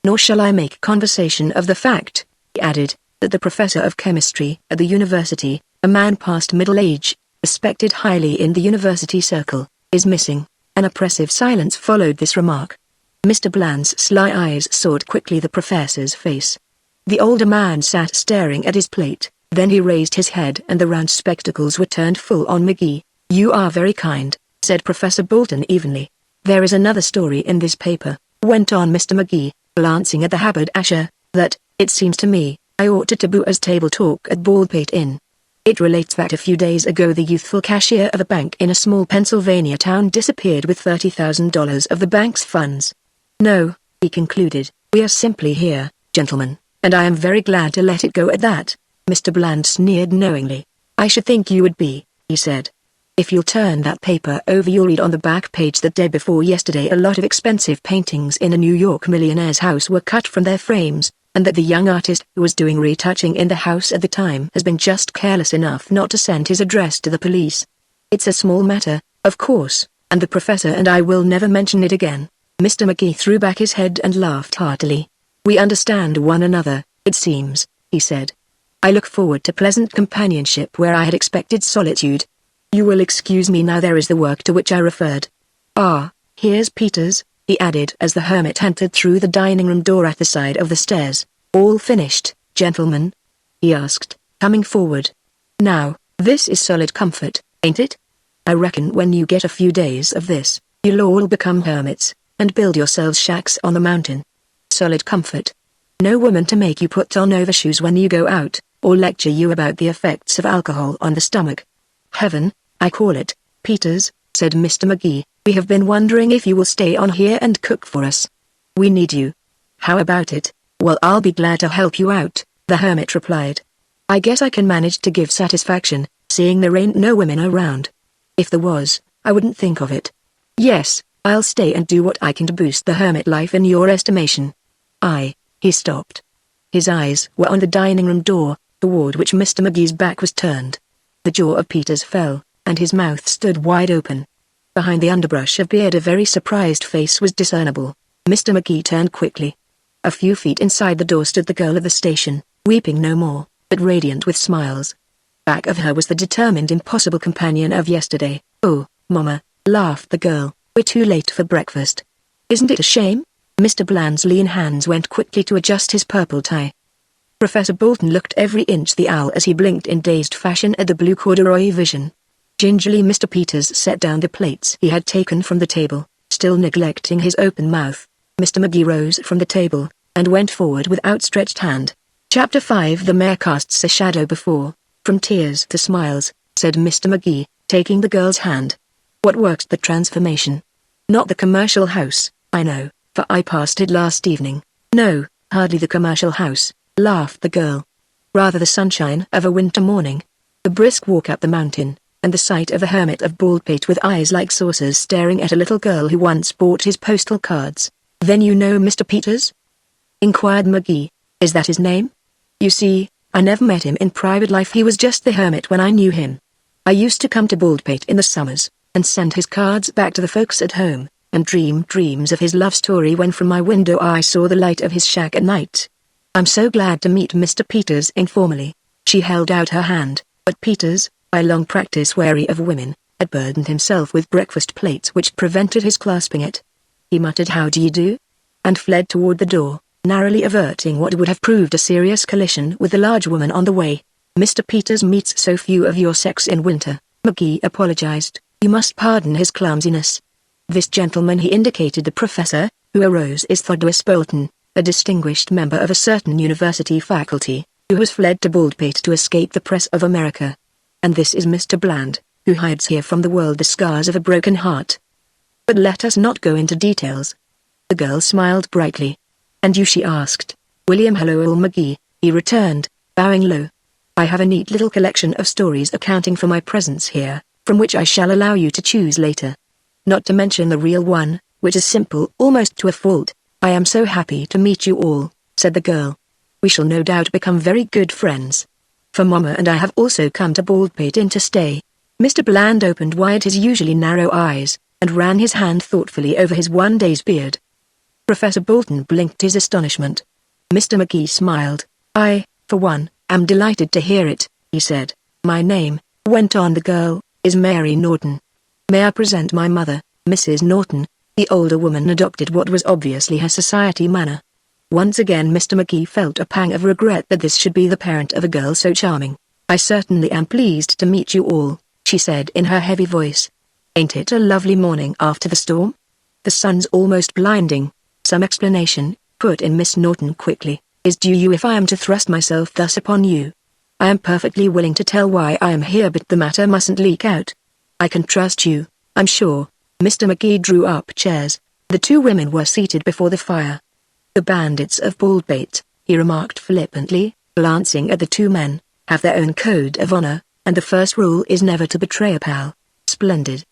Nor shall I make conversation of the fact," he added, "that the professor of chemistry at the university, a man past middle age, respected highly in the university circle, is missing." An oppressive silence followed this remark. Mr. Bland's sly eyes sought quickly the professor's face. The older man sat staring at his plate, then he raised his head and the round spectacles were turned full on McGee. "You are very kind," said Professor Bolton evenly. "There is another story in this paper," went on Mr. McGee, glancing at the haberdasher, "that, it seems to me, I ought to taboo as table talk at Baldpate Inn. It relates that a few days ago the youthful cashier of a bank in a small Pennsylvania town disappeared with $30,000 of the bank's funds. No," he concluded, "we are simply here, gentlemen, and I am very glad to let it go at that." Mr. Bland sneered knowingly. "I should think you would be," he said. "If you'll turn that paper over you'll read on the back page that day before yesterday a lot of expensive paintings in a New York millionaire's house were cut from their frames, and that the young artist who was doing retouching in the house at the time has been just careless enough not to send his address to the police. It's a small matter, of course, and the professor and I will never mention it again." Mr. McGee threw back his head and laughed heartily. "We understand one another, it seems," he said. "I look forward to pleasant companionship where I had expected solitude. You will excuse me now, there is the work to which I referred. Ah, here's Peters," he added as the hermit entered through the dining room door at the side of the stairs. "All finished, gentlemen?" he asked, coming forward. "Now, this is solid comfort, ain't it? I reckon when you get a few days of this, you'll all become hermits, and build yourselves shacks on the mountain. Solid comfort. No woman to make you put on overshoes when you go out, or lecture you about the effects of alcohol on the stomach. Heaven, I call it." "Peters," said Mr. McGee, "we have been wondering if you will stay on here and cook for us. We need you." "How about it?" "Well, I'll be glad to help you out," the hermit replied. "I guess I can manage to give satisfaction, seeing there ain't no women around. If there was, I wouldn't think of it. Yes, I'll stay and do what I can to boost the hermit life in your estimation." He stopped. His eyes were on the dining room door, toward which Mr. McGee's back was turned. The jaw of Peters fell, and his mouth stood wide open. Behind the underbrush of beard a very surprised face was discernible. Mr. McGee turned quickly. A few feet inside the door stood the girl of the station, weeping no more, but radiant with smiles. Back of her was the determined impossible companion of yesterday. "Oh, Mama," laughed the girl, "we're too late for breakfast. Isn't it a shame?" Mr. Bland's lean hands went quickly to adjust his purple tie. Professor Bolton looked every inch the owl as he blinked in dazed fashion at the blue corduroy vision. Gingerly Mr. Peters set down the plates he had taken from the table, still neglecting his open mouth. Mr. McGee rose from the table, and went forward with outstretched hand. Chapter 5 The Mayor casts a shadow before, from tears to smiles, said Mr. McGee, taking the girl's hand. "What worked the transformation?" "Not the commercial house, I know, for I passed it last evening." "No, hardly the commercial house," laughed the girl. "Rather the sunshine of a winter morning. The brisk walk up the mountain, and the sight of a hermit of Baldpate with eyes like saucers staring at a little girl who once bought his postal cards." "Then you know Mr. Peters?" inquired McGee. "Is that his name?" "You see, I never met him in private life. He was just the hermit when I knew him. I used to come to Baldpate in the summers, and send his cards back to the folks at home, and dream dreams of his love story when from my window I saw the light of his shack at night. I'm so glad to meet Mr. Peters informally." She held out her hand, but Peters, by long practice wary of women, had burdened himself with breakfast plates which prevented his clasping it. He muttered "How do you do?" and fled toward the door, narrowly averting what would have proved a serious collision with the large woman on the way. "Mr. Peters meets so few of your sex in winter," McGee apologized. "You must pardon his clumsiness. This gentleman," he indicated the professor, who arose, "is Thaddeus Bolton, a distinguished member of a certain university faculty, who has fled to Baldpate to escape the press of America. And this is Mr. Bland, who hides here from the world the scars of a broken heart. But let us not go into details." The girl smiled brightly. "And you?" she asked. "William Hallowell McGee," he returned, bowing low. "I have a neat little collection of stories accounting for my presence here, from which I shall allow you to choose later. Not to mention the real one, which is simple almost to a fault." "I am so happy to meet you all," said the girl. "We shall no doubt become very good friends. For Mama and I have also come to Baldpate Inn to stay." Mr. Bland opened wide his usually narrow eyes, and ran his hand thoughtfully over his one day's beard. Professor Bolton blinked his astonishment. Mr. McGee smiled. "I, for one, am delighted to hear it," he said. "My name," went on the girl, "is Mary Norton. May I present my mother, Mrs. Norton?" The older woman adopted what was obviously her society manner. Once again Mr. McGee felt a pang of regret that this should be the parent of a girl so charming. "I certainly am pleased to meet you all," she said in her heavy voice. "Ain't it a lovely morning after the storm? The sun's almost blinding." "Some explanation," put in Miss Norton quickly, "is due you if I am to thrust myself thus upon you. I am perfectly willing to tell why I am here, but the matter mustn't leak out. I can trust you, I'm sure." Mr. McGee drew up chairs. The two women were seated before the fire. "The bandits of Baldpate," he remarked flippantly, glancing at the two men, "have their own code of honor, and the first rule is never to betray a pal." "Splendid,"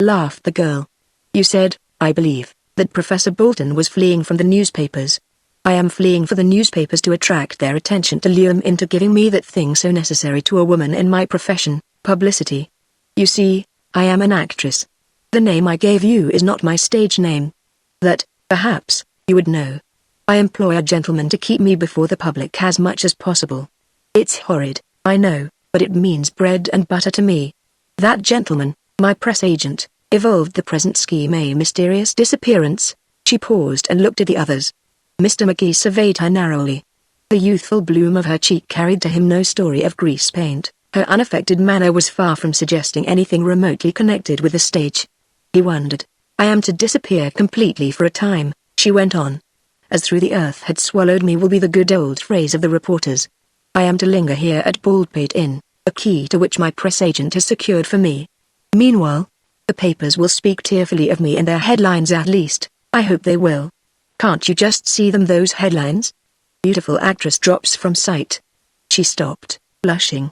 laughed the girl. "You said, I believe, that Professor Bolton was fleeing from the newspapers." "I am fleeing for the newspapers to attract their attention, to lure them into giving me that thing so necessary to a woman in my profession, publicity. You see, I am an actress. The name I gave you is not my stage name. That, perhaps, you would know. I employ a gentleman to keep me before the public as much as possible. It's horrid, I know, but it means bread and butter to me. That gentleman, my press agent, evolved the present scheme, a mysterious disappearance." She paused and looked at the others. Mr. McGee surveyed her narrowly. The youthful bloom of her cheek carried to him no story of grease paint. Her unaffected manner was far from suggesting anything remotely connected with the stage. He wondered. "I am to disappear completely for a time," she went on. "As through the earth had swallowed me will be the good old phrase of the reporters. I am to linger here at Baldpate Inn, a key to which my press agent has secured for me. Meanwhile, the papers will speak tearfully of me in their headlines, at least, I hope they will. Can't you just see them, those headlines? Beautiful actress drops from sight." She stopped, blushing.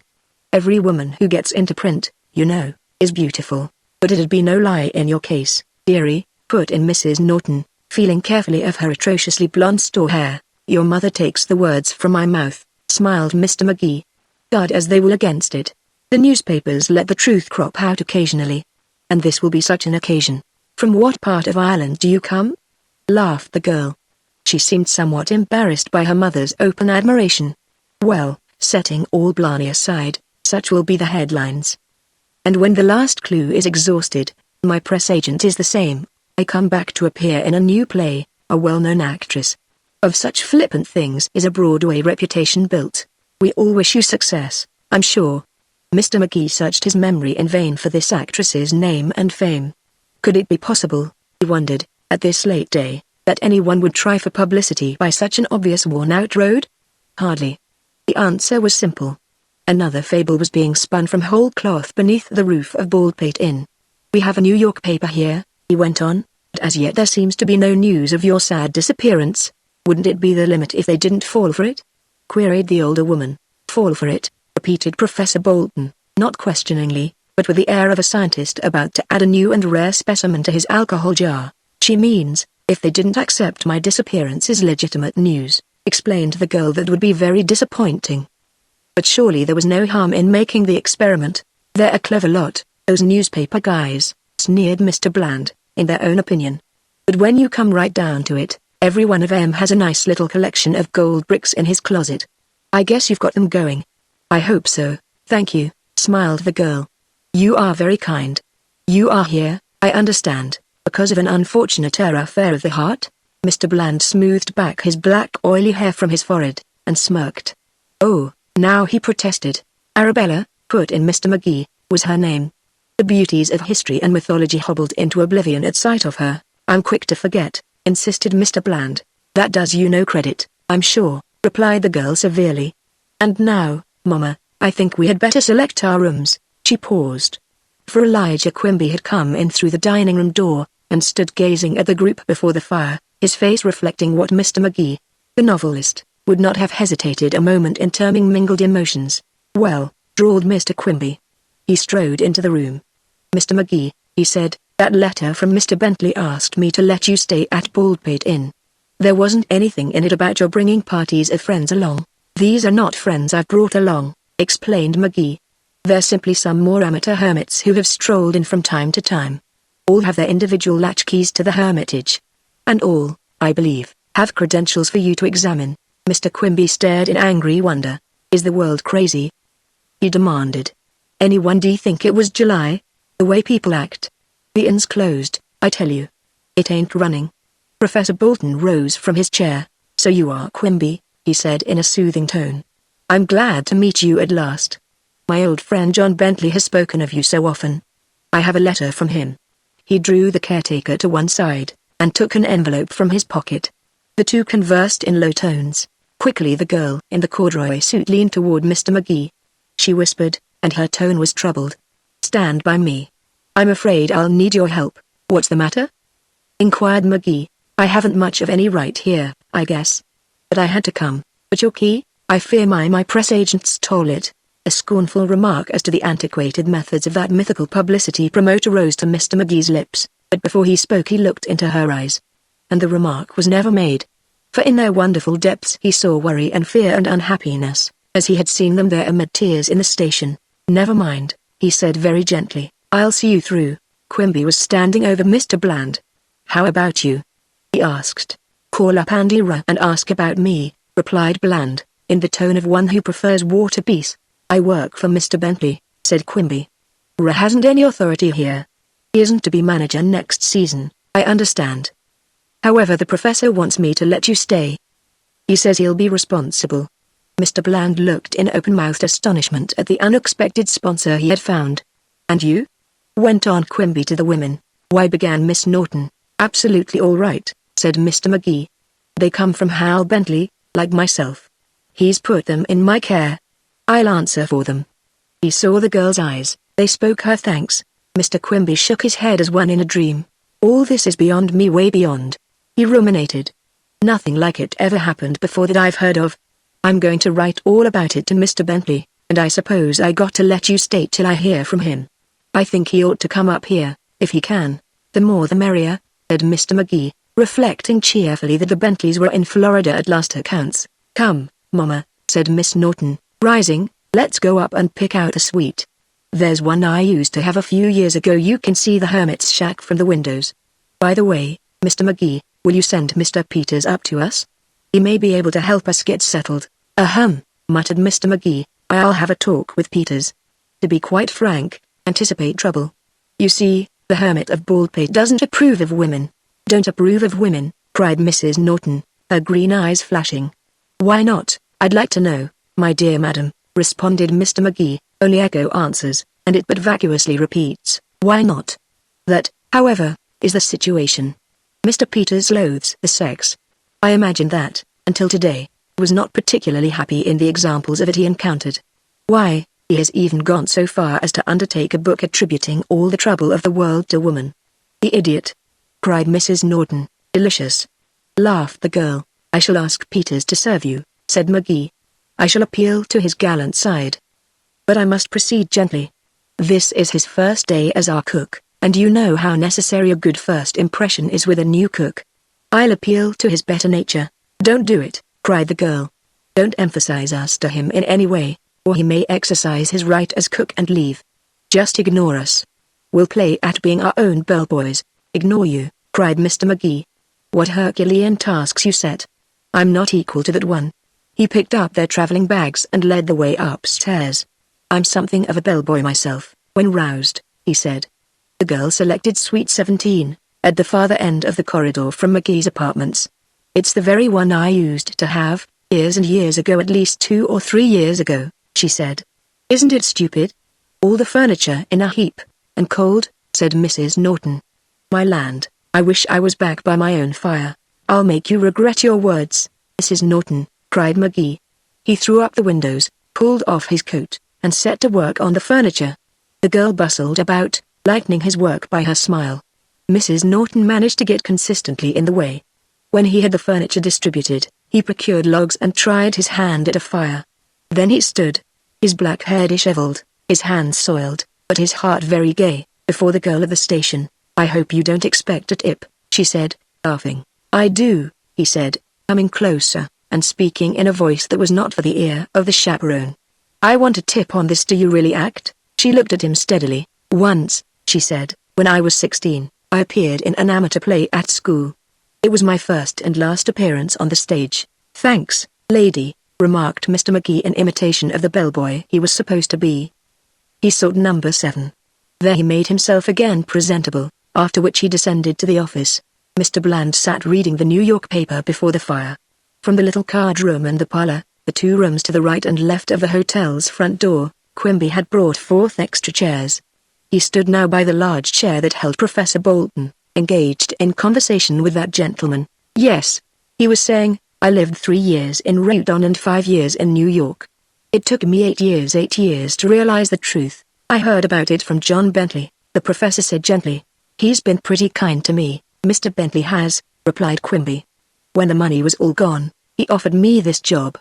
"Every woman who gets into print, you know, is beautiful, but it'd be no lie in your case, dearie," put in Mrs. Norton, feeling carefully of her atrociously blonde store hair. "Your mother takes the words from my mouth," smiled Mr. McGee. "Guard as they will against it. The newspapers let the truth crop out occasionally. And this will be such an occasion. From what part of Ireland do you come?" laughed the girl. She seemed somewhat embarrassed by her mother's open admiration. "Well, setting all blarney aside, such will be the headlines. And when the last clue is exhausted, my press agent is the same. I come back to appear in a new play, a well-known actress. Of such flippant things is a Broadway reputation built. We all wish you success, I'm sure." Mr. McGee searched his memory in vain for this actress's name and fame. Could it be possible, he wondered, at this late day, that anyone would try for publicity by such an obvious worn-out road? Hardly. The answer was simple. Another fable was being spun from whole cloth beneath the roof of Baldpate Inn. "We have a New York paper here," he went on, "but as yet there seems to be no news of your sad disappearance. Wouldn't it be the limit if they didn't fall for it?" queried the older woman. "Fall for it?" repeated Professor Bolton, not questioningly, but with the air of a scientist about to add a new and rare specimen to his alcohol jar. "She means, if they didn't accept my disappearance as legitimate news," explained the girl. "That would be very disappointing. But surely there was no harm in making the experiment. They're a clever lot, those newspaper guys," sneered Mr. Bland, "in their own opinion. But when you come right down to it, every one of them has a nice little collection of gold bricks in his closet. I guess you've got them going." "I hope so, thank you," smiled the girl. "You are very kind. You are here, I understand, because of an unfortunate affair of the heart?" Mr. Bland smoothed back his black oily hair from his forehead, and smirked. "Oh, now," he protested. "Arabella," put in Mr. McGee, "was her name. The beauties of history and mythology hobbled into oblivion at sight of her. I'm quick to forget," insisted Mr. Bland. "That does you no credit, I'm sure," replied the girl severely. "And now, Mama, I think we had better select our rooms." She paused. For Elijah Quimby had come in through the dining room door, and stood gazing at the group before the fire, his face reflecting what Mr. McGee, the novelist, would not have hesitated a moment in terming mingled emotions. "Well," drawled Mr. Quimby. He strode into the room. "Mr. McGee," he said, "that letter from Mr. Bentley asked me to let you stay at Baldpate Inn. There wasn't anything in it about your bringing parties of friends along." "These are not friends I've brought along," explained McGee. "They're simply some more amateur hermits who have strolled in from time to time. All have their individual latchkeys to the hermitage. And all, I believe, have credentials for you to examine. Mr. Quimby stared in angry wonder. Is the world crazy? He demanded. Anyone do think it was July? The way people act. The inn's closed, I tell you. It ain't running. Professor Bolton rose from his chair. So you are Quimby, he said in a soothing tone. I'm glad to meet you at last. My old friend John Bentley has spoken of you so often. I have a letter from him. He drew the caretaker to one side, and took an envelope from his pocket. The two conversed in low tones. Quickly the girl in the corduroy suit leaned toward Mr. Magee. She whispered, and her tone was troubled. Stand by me. I'm afraid I'll need your help. What's the matter? Inquired Magee. I haven't much of any right here, I guess. But I had to come. But your key? I fear my press agent stole it. A scornful remark as to the antiquated methods of that mythical publicity promoter rose to Mr. Magee's lips, but before he spoke he looked into her eyes. And the remark was never made. For in their wonderful depths he saw worry and fear and unhappiness, as he had seen them there amid tears in the station. Never mind, he said very gently, I'll see you through. Quimby was standing over Mr. Bland. How about you? He asked. Call up Andy Ra and ask about me, replied Bland, in the tone of one who prefers war to peace. I work for Mr. Bentley, said Quimby. Ra hasn't any authority here. He isn't to be manager next season, I understand. However, the professor wants me to let you stay. He says he'll be responsible. Mr. Bland looked in open-mouthed astonishment at the unexpected sponsor he had found. And you? Went on Quimby to the women. Why, began Miss Norton. Absolutely all right, said Mr. Magee. They come from Hal Bentley, like myself. He's put them in my care. I'll answer for them. He saw the girl's eyes. They spoke her thanks. Mr. Quimby shook his head as one in a dream. All this is beyond me, way beyond. He ruminated. Nothing like it ever happened before that I've heard of. I'm going to write all about it to Mr. Bentley, and I suppose I got to let you stay till I hear from him. I think he ought to come up here, if he can. The more the merrier, said Mr. Magee, reflecting cheerfully that the Bentleys were in Florida at last accounts. Come, Mama, said Miss Norton, rising, let's go up and pick out a suite. There's one I used to have a few years ago. You can see the hermit's shack from the windows. By the way, Mr. Magee, will you send Mr. Peters up to us? He may be able to help us get settled. Ahem, muttered Mr. Magee, I'll have a talk with Peters. To be quite frank, anticipate trouble. You see, the hermit of Baldpate doesn't approve of women. Don't approve of women, cried Mrs. Norton, her green eyes flashing. Why not, I'd like to know, my dear madam, responded Mr. Magee, only echo answers, and it but vacuously repeats, why not? That, however, is the situation. Mr. Peters loathes the sex. I imagine that, until today, was not particularly happy in the examples of it he encountered. Why, he has even gone so far as to undertake a book attributing all the trouble of the world to woman. The idiot! Cried Mrs. Norton, delicious. Laughed the girl. I shall ask Peters to serve you, said Magee. I shall appeal to his gallant side. But I must proceed gently. This is his first day as our cook, and you know how necessary a good first impression is with a new cook. I'll appeal to his better nature. Don't do it, cried the girl. Don't emphasize us to him in any way, or he may exercise his right as cook and leave. Just ignore us. We'll play at being our own bellboys. Ignore you, cried Mr. Magee. What Herculean tasks you set. I'm not equal to that one. He picked up their traveling bags and led the way upstairs. I'm something of a bellboy myself, when roused, he said. The girl selected suite 17, at the farther end of the corridor from Magee's apartments. It's the very one I used to have, years and years ago, at least 2 or 3 years ago, she said. Isn't it stupid? All the furniture in a heap, and cold, said Mrs. Norton. My land, I wish I was back by my own fire. I'll make you regret your words, Mrs. Norton, cried Magee. He threw up the windows, pulled off his coat, and set to work on the furniture. The girl bustled about, lightening his work by her smile. Mrs. Norton managed to get consistently in the way. When he had the furniture distributed, he procured logs and tried his hand at a fire. Then he stood, his black hair disheveled, his hands soiled, but his heart very gay, before the girl at the station. I hope you don't expect a tip, she said, laughing. I do, he said, coming closer, and speaking in a voice that was not for the ear of the chaperone. I want a tip on this. Do you really act? She looked at him steadily. Once, she said, when I was 16, I appeared in an amateur play at school. It was my first and last appearance on the stage. Thanks, lady, remarked Mr. McGee in imitation of the bellboy he was supposed to be. He sought number 7. There he made himself again presentable, after which he descended to the office. Mr. Bland sat reading the New York paper before the fire. From the little card room and the parlor, the 2 rooms to the right and left of the hotel's front door, Quimby had brought forth extra chairs. He stood now by the large chair that held Professor Bolton, engaged in conversation with that gentleman. Yes, he was saying, I lived 3 years in Rhodon and 5 years in New York. It took me 8 years to realize the truth. I heard about it from John Bentley, the professor said gently. He's been pretty kind to me, Mr. Bentley has, replied Quimby. When the money was all gone, he offered me this job.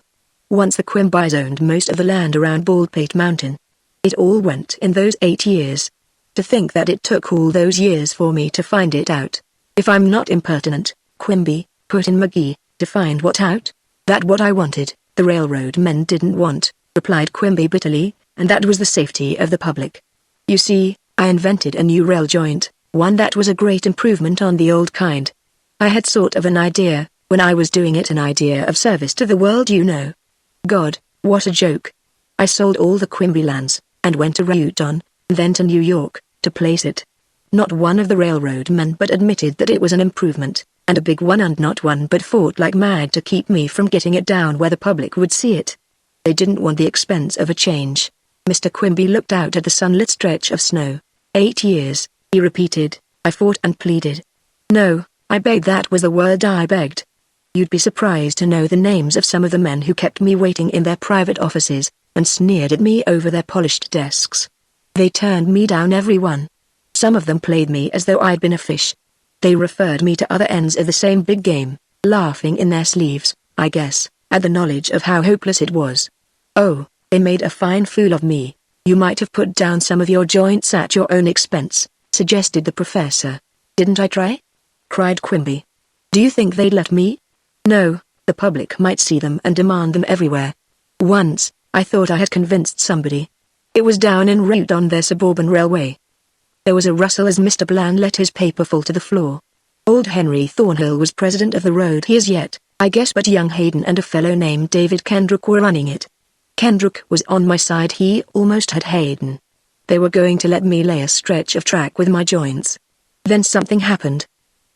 Once the Quimbys owned most of the land around Baldpate Mountain. It all went in those 8 years. To think that it took all those years for me to find it out. If I'm not impertinent, Quimby, put in McGee, to find what out? That what I wanted, the railroad men didn't want, replied Quimby bitterly, and that was the safety of the public. You see, I invented a new rail joint, one that was a great improvement on the old kind. I had sort of an idea, when I was doing it, an idea of service to the world, you know. God, what a joke. I sold all the Quimby lands, and went to Rhodon, then to New York, to place it. Not one of the railroad men but admitted that it was an improvement, and a big one, and not one but fought like mad to keep me from getting it down where the public would see it. They didn't want the expense of a change. Mr. Quimby looked out at the sunlit stretch of snow. 8 years, he repeated. I fought and pleaded. No, I begged, that was the word, I begged. You'd be surprised to know the names of some of the men who kept me waiting in their private offices, and sneered at me over their polished desks. They turned me down, every one. Some of them played me as though I'd been a fish. They referred me to other ends of the same big game, laughing in their sleeves, I guess, at the knowledge of how hopeless it was. Oh, they made a fine fool of me. You might have put down some of your joints at your own expense, suggested the professor. Didn't I try? Cried Quimby. Do you think they'd let me? No, the public might see them and demand them everywhere. Once, I thought I had convinced somebody. It was down en route on their suburban railway. There was a rustle as Mr. Bland let his paper fall to the floor. Old Henry Thornhill was president of the road he is yet, I guess, but young Hayden and a fellow named David Kendrick were running it. Kendrick was on my side, he almost had Hayden. They were going to let me lay a stretch of track with my joints. Then something happened.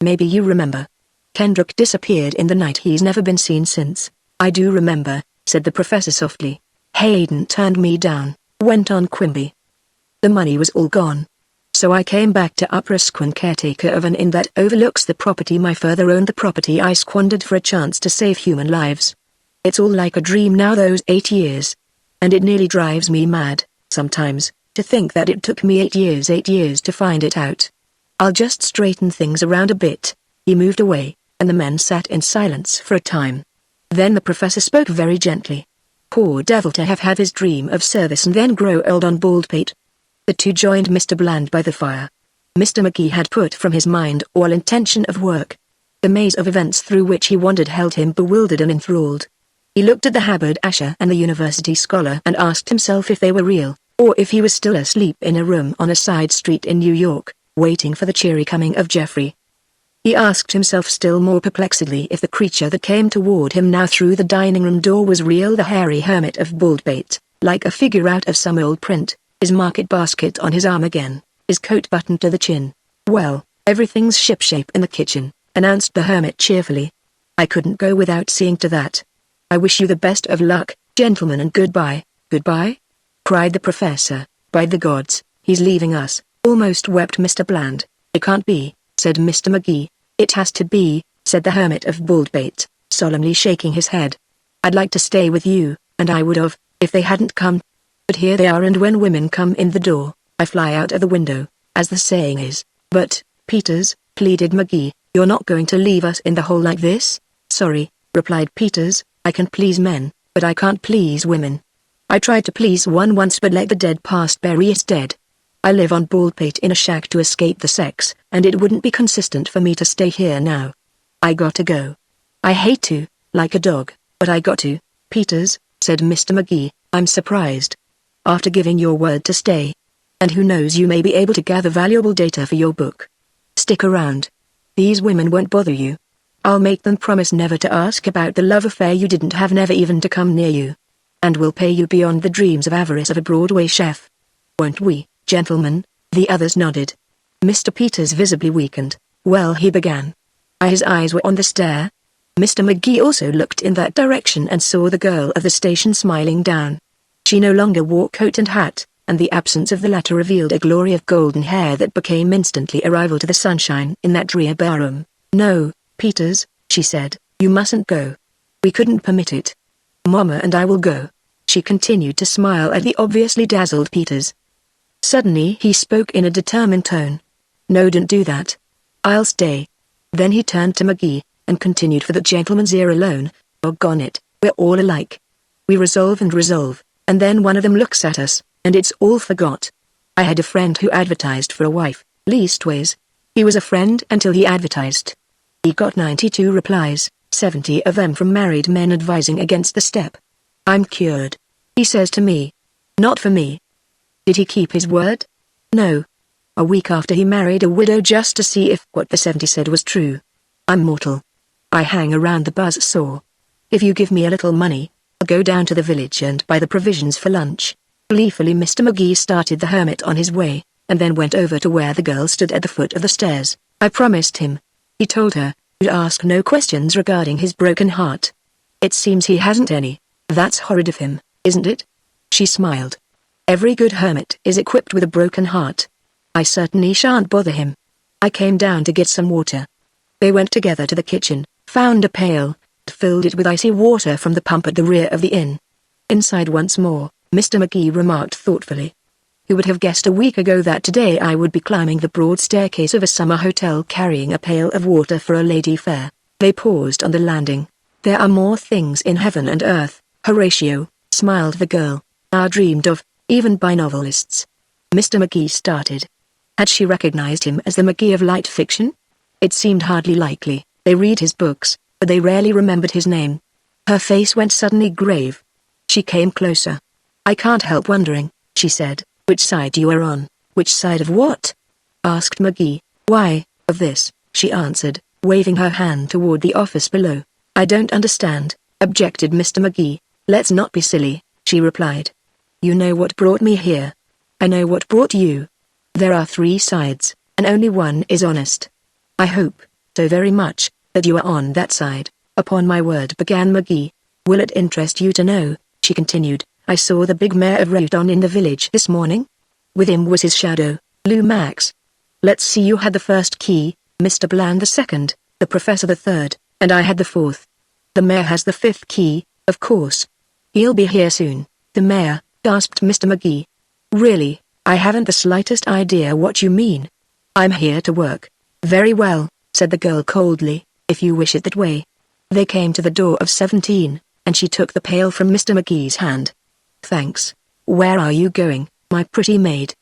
Maybe you remember. Kendrick disappeared in the night, he's never been seen since. I do remember, said the professor softly. Hayden turned me down, went on Quimby. The money was all gone. So I came back to Upper Asquith, caretaker of an inn that overlooks the property my father owned, the property I squandered for a chance to save human lives. It's all like a dream now, those 8 years. And it nearly drives me mad, sometimes, to think that it took me 8 years to find it out. I'll just straighten things around a bit. He moved away, and the men sat in silence for a time. Then the professor spoke very gently. Poor devil, to have had his dream of service and then grow old on Baldpate. The 2 joined Mr. Bland by the fire. Mr. McGee had put from his mind all intention of work. The maze of events through which he wandered held him bewildered and enthralled. He looked at the haberdasher and the university scholar and asked himself if they were real, or if he was still asleep in a room on a side street in New York, waiting for the cheery coming of Geoffrey. He asked himself still more perplexedly if the creature that came toward him now through the dining room door was real, the hairy hermit of Baldpate, like a figure out of some old print, his market basket on his arm again, his coat buttoned to the chin. Well, everything's shipshape in the kitchen, announced the hermit cheerfully. I couldn't go without seeing to that. I wish you the best of luck, gentlemen, and goodbye. Goodbye? Cried the professor. By the gods, he's leaving us, almost wept Mr. Bland. It can't be, said Mr. McGee. It has to be, said the hermit of Baldpate, solemnly shaking his head. I'd like to stay with you, and I would have, if they hadn't come. But here they are, and when women come in the door, I fly out of the window, as the saying is. But, Peters, pleaded McGee, you're not going to leave us in the hole like this? Sorry, replied Peters, I can please men, but I can't please women. I tried to please one once, but let the dead past bury its dead. I live on Baldpate in a shack to escape the sex, and it wouldn't be consistent for me to stay here now. I gotta go. I hate to, like a dog, but I got to. Peters, said Mr. McGee, I'm surprised. After giving your word to stay. And who knows, you may be able to gather valuable data for your book. Stick around. These women won't bother you. I'll make them promise never to ask about the love affair you didn't have, never even to come near you. And we'll pay you beyond the dreams of avarice of a Broadway chef. Won't we, gentlemen? The others nodded. Mr. Peters visibly weakened. Well, he began. His eyes were on the stair. Mr. McGee also looked in that direction and saw the girl of the station smiling down. She no longer wore coat and hat, and the absence of the latter revealed a glory of golden hair that became instantly a rival to the sunshine in that drear barroom. No, Peters, she said, you mustn't go. We couldn't permit it. Mama and I will go. She continued to smile at the obviously dazzled Peters. Suddenly he spoke in a determined tone. No, don't do that. I'll stay. Then he turned to McGee, and continued, for the gentleman's ear alone, doggone it, we're all alike. We resolve, and then one of them looks at us, and it's all forgot. I had a friend who advertised for a wife, leastways. He was a friend until he advertised. He got 92 replies, 70 of them from married men advising against the step. I'm cured. He says to me. Not for me. Did he keep his word? No. A week after he married a widow just to see if what the 70 said was true. I'm mortal. I hang around the buzzsaw. If you give me a little money, I'll go down to the village and buy the provisions for lunch. Gleefully Mr. McGee started the hermit on his way, and then went over to where the girl stood at the foot of the stairs. I promised him, he told her, to ask no questions regarding his broken heart. It seems he hasn't any. That's horrid of him, isn't it? She smiled. Every good hermit is equipped with a broken heart. I certainly shan't bother him. I came down to get some water. They went together to the kitchen, found a pail, and filled it with icy water from the pump at the rear of the inn. Inside once more, Mr. McGee remarked thoughtfully. Who would have guessed a week ago that today I would be climbing the broad staircase of a summer hotel carrying a pail of water for a lady fair? They paused on the landing. There are more things in heaven and earth, Horatio, smiled the girl, are dreamed of, even by novelists. Mr. McGee started. Had she recognized him as the McGee of light fiction? It seemed hardly likely. They read his books, but they rarely remembered his name. Her face went suddenly grave. She came closer. I can't help wondering, she said, which side you are on. Which side of what? Asked McGee. Why, of this, she answered, waving her hand toward the office below. I don't understand, objected Mr. McGee. Let's not be silly, she replied. You know what brought me here. I know what brought you. There are 3 sides, and only one is honest. I hope, so very much, that you are on that side. Upon my word, began McGee. Will it interest you to know, she continued, I saw the big mayor of Reuton in the village this morning. With him was his shadow, Lou Max. Let's see, you had the first key, Mr. Bland the second, the professor the third, and I had the fourth. The mayor has the 5th key, of course. He'll be here soon. The mayor, gasped Mr. McGee. Really, I haven't the slightest idea what you mean. I'm here to work. Very well, said the girl coldly, if you wish it that way. They came to the door of 17, and she took the pail from Mr. McGee's hand. Thanks. Where are you going, my pretty maid?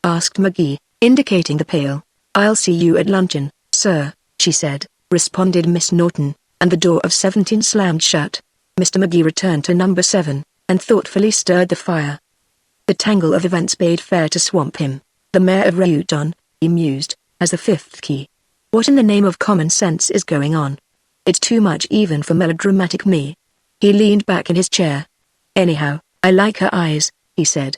Asked McGee, indicating the pail. I'll see you at luncheon, sir, she said, responded Miss Norton, and the door of 17 slammed shut. Mr. McGee returned to number 7, and thoughtfully stirred the fire. The tangle of events bade fair to swamp him. The mayor of Reuton, he mused, has the 5th key. What in the name of common sense is going on? It's too much even for melodramatic me. He leaned back in his chair. Anyhow, I like her eyes, he said.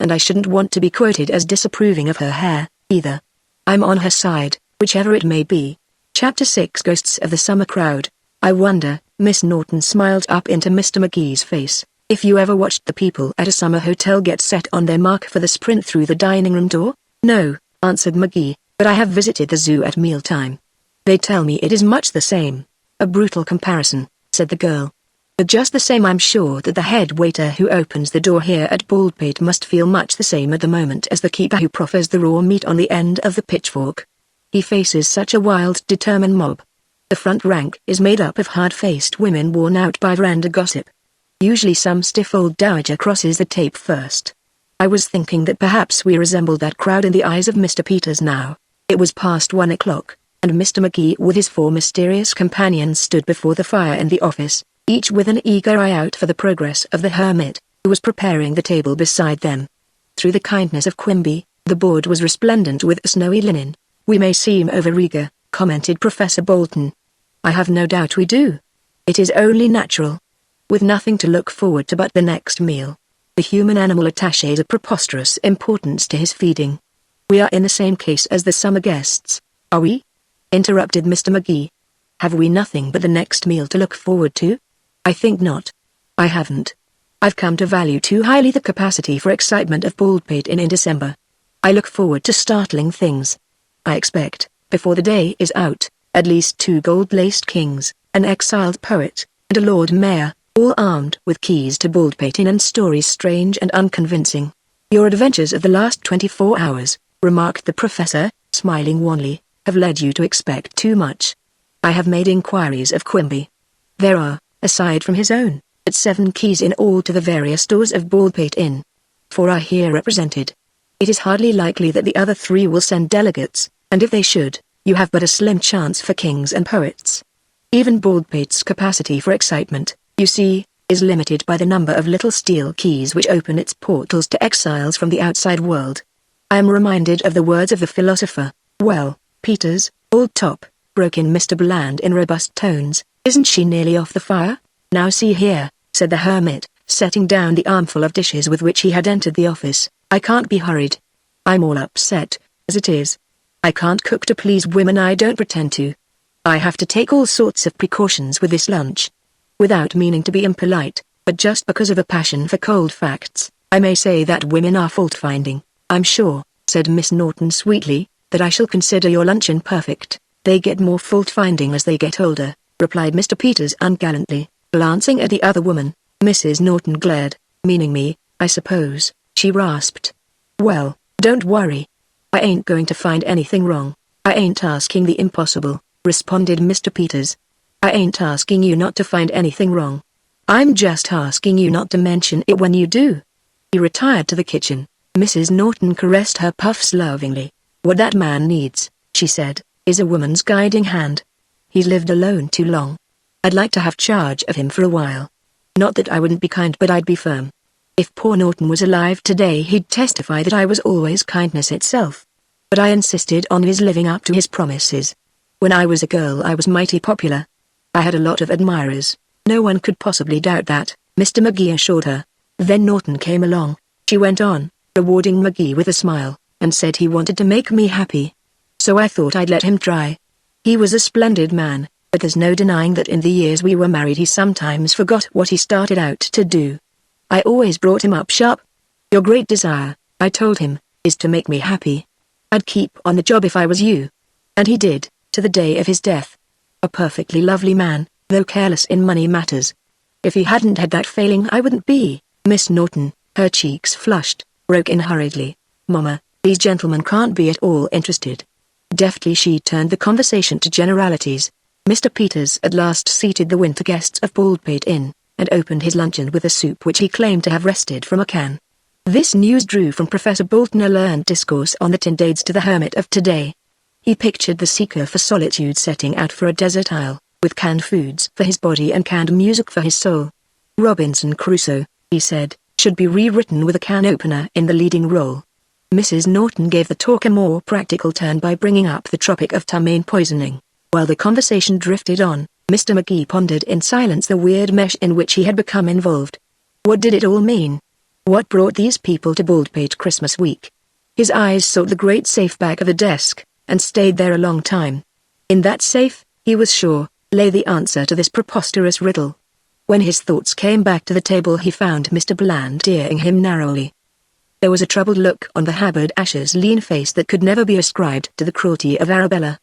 And I shouldn't want to be quoted as disapproving of her hair, either. I'm on her side, whichever it may be. Chapter 6 Ghosts of the Summer Crowd. I wonder, Miss Norton smiled up into Mr. McGee's face, if you ever watched the people at a summer hotel get set on their mark for the sprint through the dining room door? No, answered McGee, but I have visited the zoo at mealtime. They tell me it is much the same. A brutal comparison, said the girl. But just the same, I'm sure that the head waiter who opens the door here at Baldpate must feel much the same at the moment as the keeper who proffers the raw meat on the end of the pitchfork. He faces such a wild, determined mob. The front rank is made up of hard-faced women worn out by veranda gossip. Usually some stiff old dowager crosses the tape first. I was thinking that perhaps we resembled that crowd in the eyes of Mr. Peters now. It was past 1 o'clock, and Mr. McGee with his 4 mysterious companions stood before the fire in the office, each with an eager eye out for the progress of the hermit, who was preparing the table beside them. Through the kindness of Quimby, the board was resplendent with snowy linen. We may seem overeager, commented Professor Bolton. I have no doubt we do. It is only natural. With nothing to look forward to but the next meal. The human-animal attaches a preposterous importance to his feeding. We are in the same case as the summer guests, are we? Interrupted Mr. McGee. Have we nothing but the next meal to look forward to? I think not. I haven't. I've come to value too highly the capacity for excitement of Baldpate in December. I look forward to startling things. I expect, before the day is out, at least 2 gold-laced kings, an exiled poet, and a Lord Mayor, all armed with keys to Baldpate Inn and stories strange and unconvincing. Your adventures of the last 24 hours, remarked the professor, smiling wanly, have led you to expect too much. I have made inquiries of Quimby. There are, aside from his own, but 7 keys in all to the various doors of Baldpate Inn. 4 are here represented. It is hardly likely that the other 3 will send delegates, and if they should, you have but a slim chance for kings and poets. Even Baldpate's capacity for excitement, you see, is limited by the number of little steel keys which open its portals to exiles from the outside world. I am reminded of the words of the philosopher. Well, Peters, old top, broke in Mr. Bland in robust tones, isn't she nearly off the fire? Now see here, said the hermit, setting down the armful of dishes with which he had entered the office, I can't be hurried. I'm all upset, as it is. I can't cook to please women I don't pretend to. I have to take all sorts of precautions with this lunch. Without meaning to be impolite, but just because of a passion for cold facts, I may say that women are fault-finding. I'm sure, said Miss Norton sweetly, that I shall consider your luncheon perfect. They get more fault-finding as they get older, replied Mr. Peters ungallantly, glancing at the other woman. Mrs. Norton glared, meaning me, I suppose, she rasped. Well, don't worry. I ain't going to find anything wrong. I ain't asking the impossible, responded Mr. Peters. I ain't asking you not to find anything wrong. I'm just asking you not to mention it when you do. He retired to the kitchen. Mrs. Norton caressed her puffs lovingly. What that man needs, she said, is a woman's guiding hand. He's lived alone too long. I'd like to have charge of him for a while. Not that I wouldn't be kind, but I'd be firm. If poor Norton was alive today, he'd testify that I was always kindness itself. But I insisted on his living up to his promises. When I was a girl I was mighty popular. I had a lot of admirers. No one could possibly doubt that, Mr. McGee assured her. Then Norton came along, she went on, rewarding McGee with a smile, and said he wanted to make me happy. So I thought I'd let him try. He was a splendid man, but there's no denying that in the years we were married he sometimes forgot what he started out to do. I always brought him up sharp. Your great desire, I told him, is to make me happy. I'd keep on the job if I was you. And he did, to the day of his death. A perfectly lovely man, though careless in money matters. If he hadn't had that failing I wouldn't be. Miss Norton, her cheeks flushed, broke in hurriedly. Mama, these gentlemen can't be at all interested. Deftly she turned the conversation to generalities. Mr. Peters at last seated the winter guests of Baldpate Inn, and opened his luncheon with a soup which he claimed to have wrested from a can. This news drew from Professor Bolton a learned discourse on the Tyndales to the hermit of today. He pictured the seeker for solitude setting out for a desert isle, with canned foods for his body and canned music for his soul. Robinson Crusoe, he said, should be rewritten with a can opener in the leading role. Mrs. Norton gave the talk a more practical turn by bringing up the Tropic of Ptomaine poisoning. While the conversation drifted on, Mr. McGee pondered in silence the weird mesh in which he had become involved. What did it all mean? What brought these people to Baldpate Christmas week? His eyes sought the great safe back of the desk, and stayed there a long time. In that safe, he was sure, lay the answer to this preposterous riddle. When his thoughts came back to the table he found Mr. Bland eyeing him narrowly. There was a troubled look on the haberdasher's lean face that could never be ascribed to the cruelty of Arabella.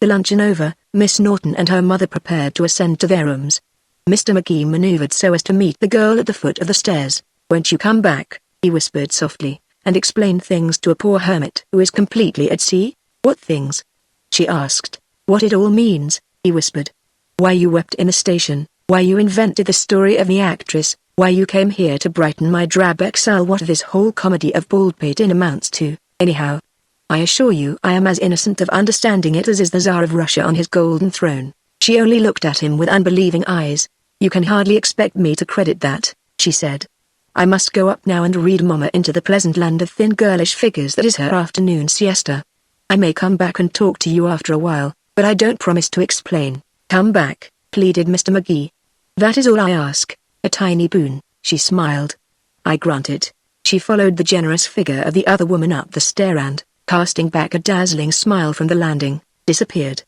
The luncheon over, Miss Norton and her mother prepared to ascend to their rooms. Mr. McGee maneuvered so as to meet the girl at the foot of the stairs. "Won't you come back?" he whispered softly, "and explain things to a poor hermit who is completely at sea?" "What things?" she asked. "What it all means," he whispered. "Why you wept in the station, why you invented the story of the actress, why you came here to brighten my drab exile, what this whole comedy of Baldpate Inn amounts to, anyhow. I assure you I am as innocent of understanding it as is the Tsar of Russia on his golden throne." She only looked at him with unbelieving eyes. "You can hardly expect me to credit that," she said. "I must go up now and read Mama into the pleasant land of thin girlish figures that is her afternoon siesta. I may come back and talk to you after a while, but I don't promise to explain. Come back, pleaded Mr. McGee. That is all I ask, a tiny boon, she smiled. I grant it. She followed the generous figure of the other woman up the stair and, casting back a dazzling smile from the landing, disappeared.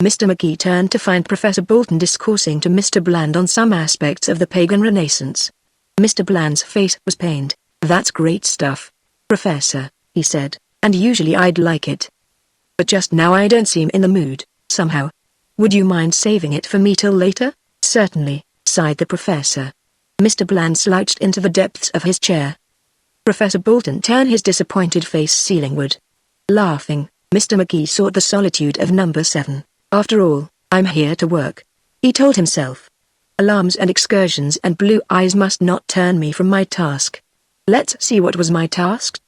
Mr. McGee turned to find Professor Bolton discoursing to Mr. Bland on some aspects of the pagan Renaissance. Mr. Bland's face was pained. That's great stuff, Professor, he said, and usually I'd like it. But just now I don't seem in the mood, somehow. Would you mind saving it for me till later? Certainly, sighed the professor. Mr. Bland slouched into the depths of his chair. Professor Bolton turned his disappointed face ceilingward. Laughing, Mr. McGee sought the solitude of number 7. After all, I'm here to work, he told himself. Alarms and excursions and blue eyes must not turn me from my task. Let's see what was my task.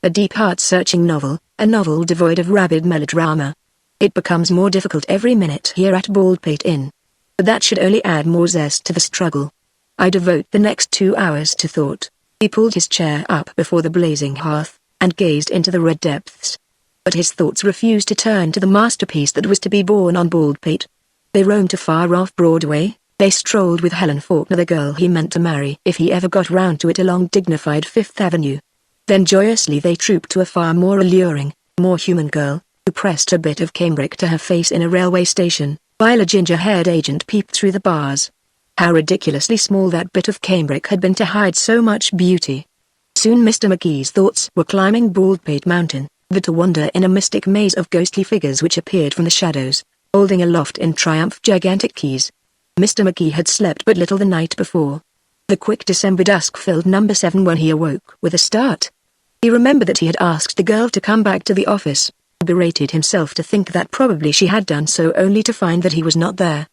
A deep heart-searching novel, a novel devoid of rabid melodrama. It becomes more difficult every minute here at Baldpate Inn. But that should only add more zest to the struggle. I devote the next 2 hours to thought. He pulled his chair up before the blazing hearth, and gazed into the red depths. But his thoughts refused to turn to the masterpiece that was to be born on Baldpate. They roamed to far-off Broadway. They strolled with Helen Faulkner, the girl he meant to marry if he ever got round to it, along dignified Fifth Avenue. Then joyously they trooped to a far more alluring, more human girl, who pressed a bit of cambric to her face in a railway station, while a ginger-haired agent peeped through the bars. How ridiculously small that bit of cambric had been to hide so much beauty. Soon Mr. McGee's thoughts were climbing Baldpate Mountain, there to wander in a mystic maze of ghostly figures which appeared from the shadows, holding aloft in triumph gigantic keys. Mr. McGee had slept but little the night before. The quick December dusk filled number 7 when he awoke with a start. He remembered that he had asked the girl to come back to the office, berated himself to think that probably she had done so only to find that he was not there.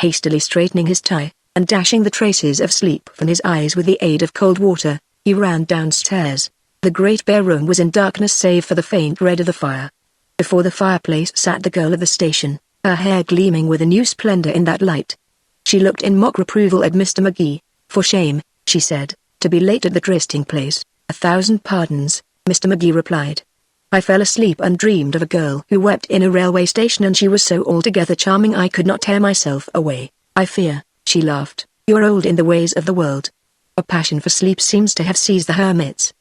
Hastily straightening his tie, and dashing the traces of sleep from his eyes with the aid of cold water, he ran downstairs. The great bare room was in darkness save for the faint red of the fire. Before the fireplace sat the girl of the station, her hair gleaming with a new splendor in that light. She looked in mock reproval at Mr. McGee. For shame, she said, to be late at the trysting place. 1,000 pardons, Mr. McGee replied. I fell asleep and dreamed of a girl who wept in a railway station, and she was so altogether charming I could not tear myself away. I fear, she laughed, you're old in the ways of the world. A passion for sleep seems to have seized the hermits.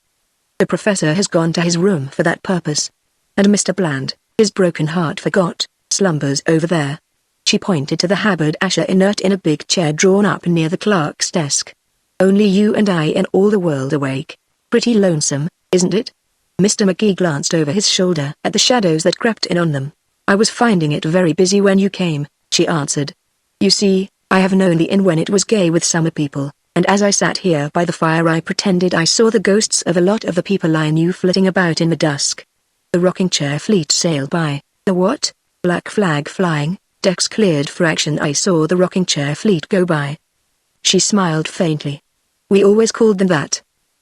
The professor has gone to his room for that purpose. And Mr. Bland, his broken heart forgot, slumbers over there. She pointed to the haberdasher inert in a big chair drawn up near the clerk's desk. Only you and I and all the world awake. Pretty lonesome, isn't it? Mr. McGee glanced over his shoulder at the shadows that crept in on them. I was finding it very busy when you came, she answered. You see, I have known the inn when it was gay with summer people, and as I sat here by the fire I pretended I saw the ghosts of a lot of the people I knew flitting about in the dusk. The rocking chair fleet sailed by. The what? Black flag flying, decks cleared for action. I saw the rocking chair fleet go by. She smiled faintly. We always called them that.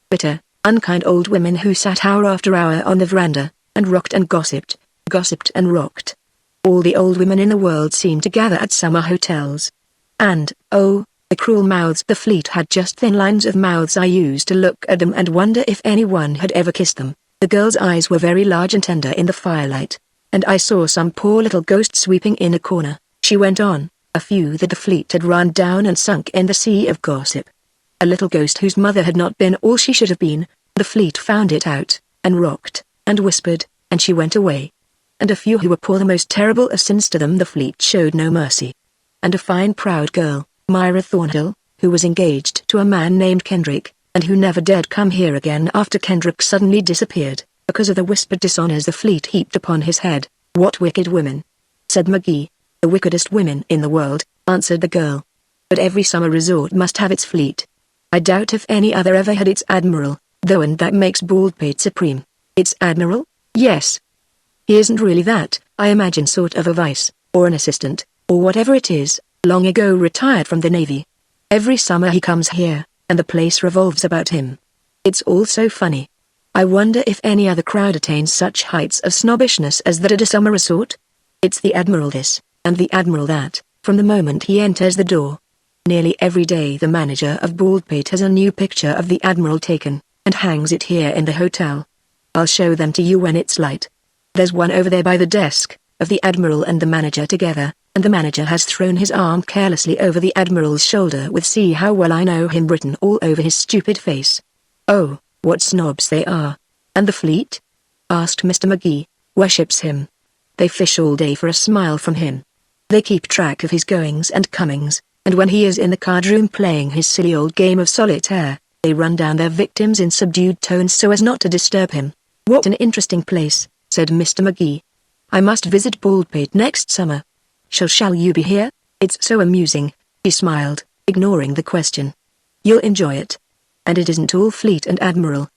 Bitter, unkind old women who sat hour after hour on the veranda, and rocked and gossiped, gossiped and rocked. All the old women in the world seemed to gather at summer hotels. And, oh, the cruel mouths. The fleet had just thin lines of mouths. I used to look at them and wonder if anyone had ever kissed them. The girl's eyes were very large and tender in the firelight, and I saw some poor little ghost sweeping in a corner, she went on, a few that the fleet had run down and sunk in the sea of gossip. A little ghost whose mother had not been all she should have been. The fleet found it out, and rocked, and whispered, and she went away. And a few who were poor, the most terrible of sins to them, the fleet showed no mercy. And a fine proud girl, Myra Thornhill, who was engaged to a man named Kendrick, and who never dared come here again after Kendrick suddenly disappeared, because of the whispered dishonors the fleet heaped upon his head. What wicked women, said McGee. The wickedest women in the world, answered the girl. But every summer resort must have its fleet. I doubt if any other ever had its admiral, though, and that makes Baldpate supreme. Its admiral? Yes. He isn't really that, I imagine, sort of a vice, or an assistant, or whatever it is, long ago retired from the Navy. Every summer he comes here, and the place revolves about him. It's all so funny. I wonder if any other crowd attains such heights of snobbishness as that at a summer resort? It's the admiral this, and the admiral that, from the moment he enters the door. Nearly every day the manager of Baldpate has a new picture of the admiral taken, and hangs it here in the hotel. I'll show them to you when it's light. There's one over there by the desk, of the Admiral and the manager together, and the manager has thrown his arm carelessly over the Admiral's shoulder with "See how well I know him" written all over his stupid face. "Oh, what snobs they are." "And the fleet?" asked Mr. McGee. "Worships him. They fish all day for a smile from him. They keep track of his goings and comings, and when he is in the card room playing his silly old game of solitaire, they run down their victims in subdued tones so as not to disturb him." "What an interesting place," said Mr. McGee. "I must visit Baldpate next summer." Shall you be here? It's so amusing," he smiled, ignoring the question. "You'll enjoy it. And it isn't all fleet and Admiral.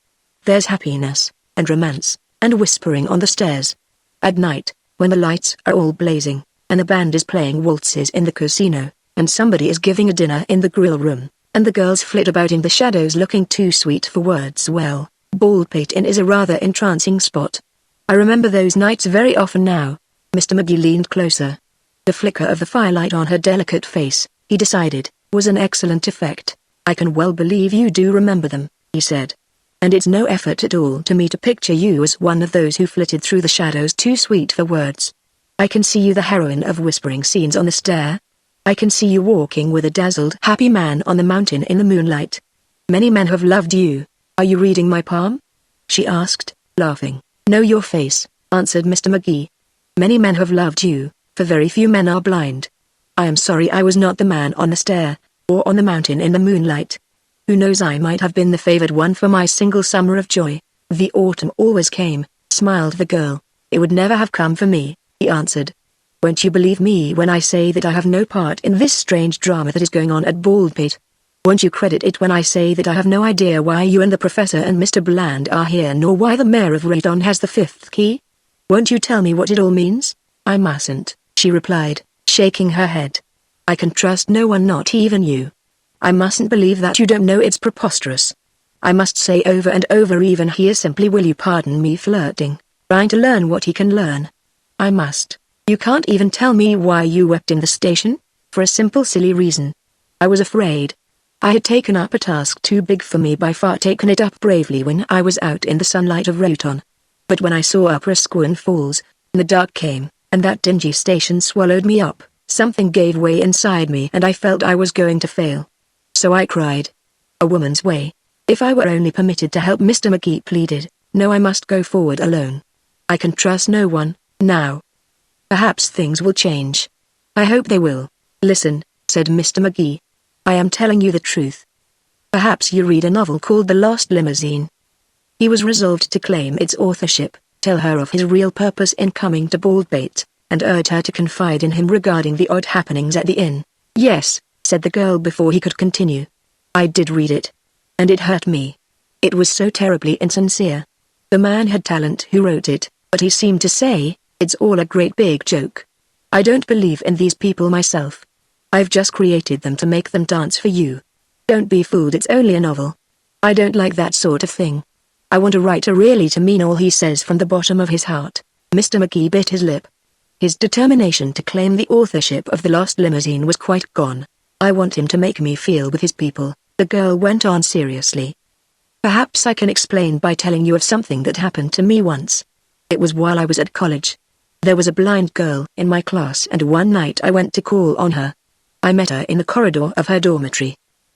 There's happiness, and romance, and whispering on the stairs. At night, when the lights are all blazing, and the band is playing waltzes in the casino, and somebody is giving a dinner in the grill room, and the girls flit about in the shadows looking too sweet for words, well, Baldpate Inn is a rather entrancing spot. I remember those nights very often now." Mr. McGee leaned closer. The flicker of the firelight on her delicate face, he decided, was an excellent effect. "I can well believe you do remember them," he said. "And it's no effort at all to me to picture you as one of those who flitted through the shadows too sweet for words. I can see you the heroine of whispering scenes on the stair. I can see you walking with a dazzled happy man on the mountain in the moonlight. Many men have loved you. Are you reading my palm?" she asked, laughing. "No, your face," answered Mr. McGee. "Many men have loved you, for very few men are blind. I am sorry I was not the man on the stair, or on the mountain in the moonlight. Who knows, I might have been the favored one for my single summer of joy. The autumn always came," smiled the girl. "It would never have come for me," he answered. "Won't you believe me when I say that I have no part in this strange drama that is going on at Baldpate? Won't you credit it when I say that I have no idea why you and the Professor and Mr. Bland are here, nor why the Mayor of Radon has the fifth key? Won't you tell me what it all means?" "I mustn't," she replied, shaking her head. "I can trust no one, not even you. I mustn't believe that you don't know, it's preposterous. I must say over and over, even here, simply, will you pardon me flirting, trying to learn what he can learn. I must. You can't even tell me why you wept in the station? For a simple silly reason. I was afraid. I had taken up a task too big for me, by far taken it up bravely when I was out in the sunlight of Roton. But when I saw Upper Squin Falls, and the dark came, and that dingy station swallowed me up, something gave way inside me and I felt I was going to fail. So I cried. A woman's way. If I were only permitted to help, Mr. McGee pleaded. No, I must go forward alone. I can trust no one, now. Perhaps things will change. I hope they will." "Listen," said Mr. McGee. "I am telling you the truth. Perhaps you read a novel called The Lost Limousine." He was resolved to claim its authorship, tell her of his real purpose in coming to Baldpate, and urge her to confide in him regarding the odd happenings at the inn. "Yes," said the girl before he could continue. "I did read it. And it hurt me. It was so terribly insincere. The man had talent who wrote it, but he seemed to say, it's all a great big joke. I don't believe in these people myself. I've just created them to make them dance for you. Don't be fooled, it's only a novel. I don't like that sort of thing. I want a writer really to mean all he says from the bottom of his heart." Mr. McGee bit his lip. His determination to claim the authorship of The Lost Limousine was quite gone. "I want him to make me feel with his people," the girl went on seriously. "Perhaps I can explain by telling you of something that happened to me once. It was while I was at college. There was a blind girl in my class, and one night I went to call on her. I met her in the corridor of her dormitory.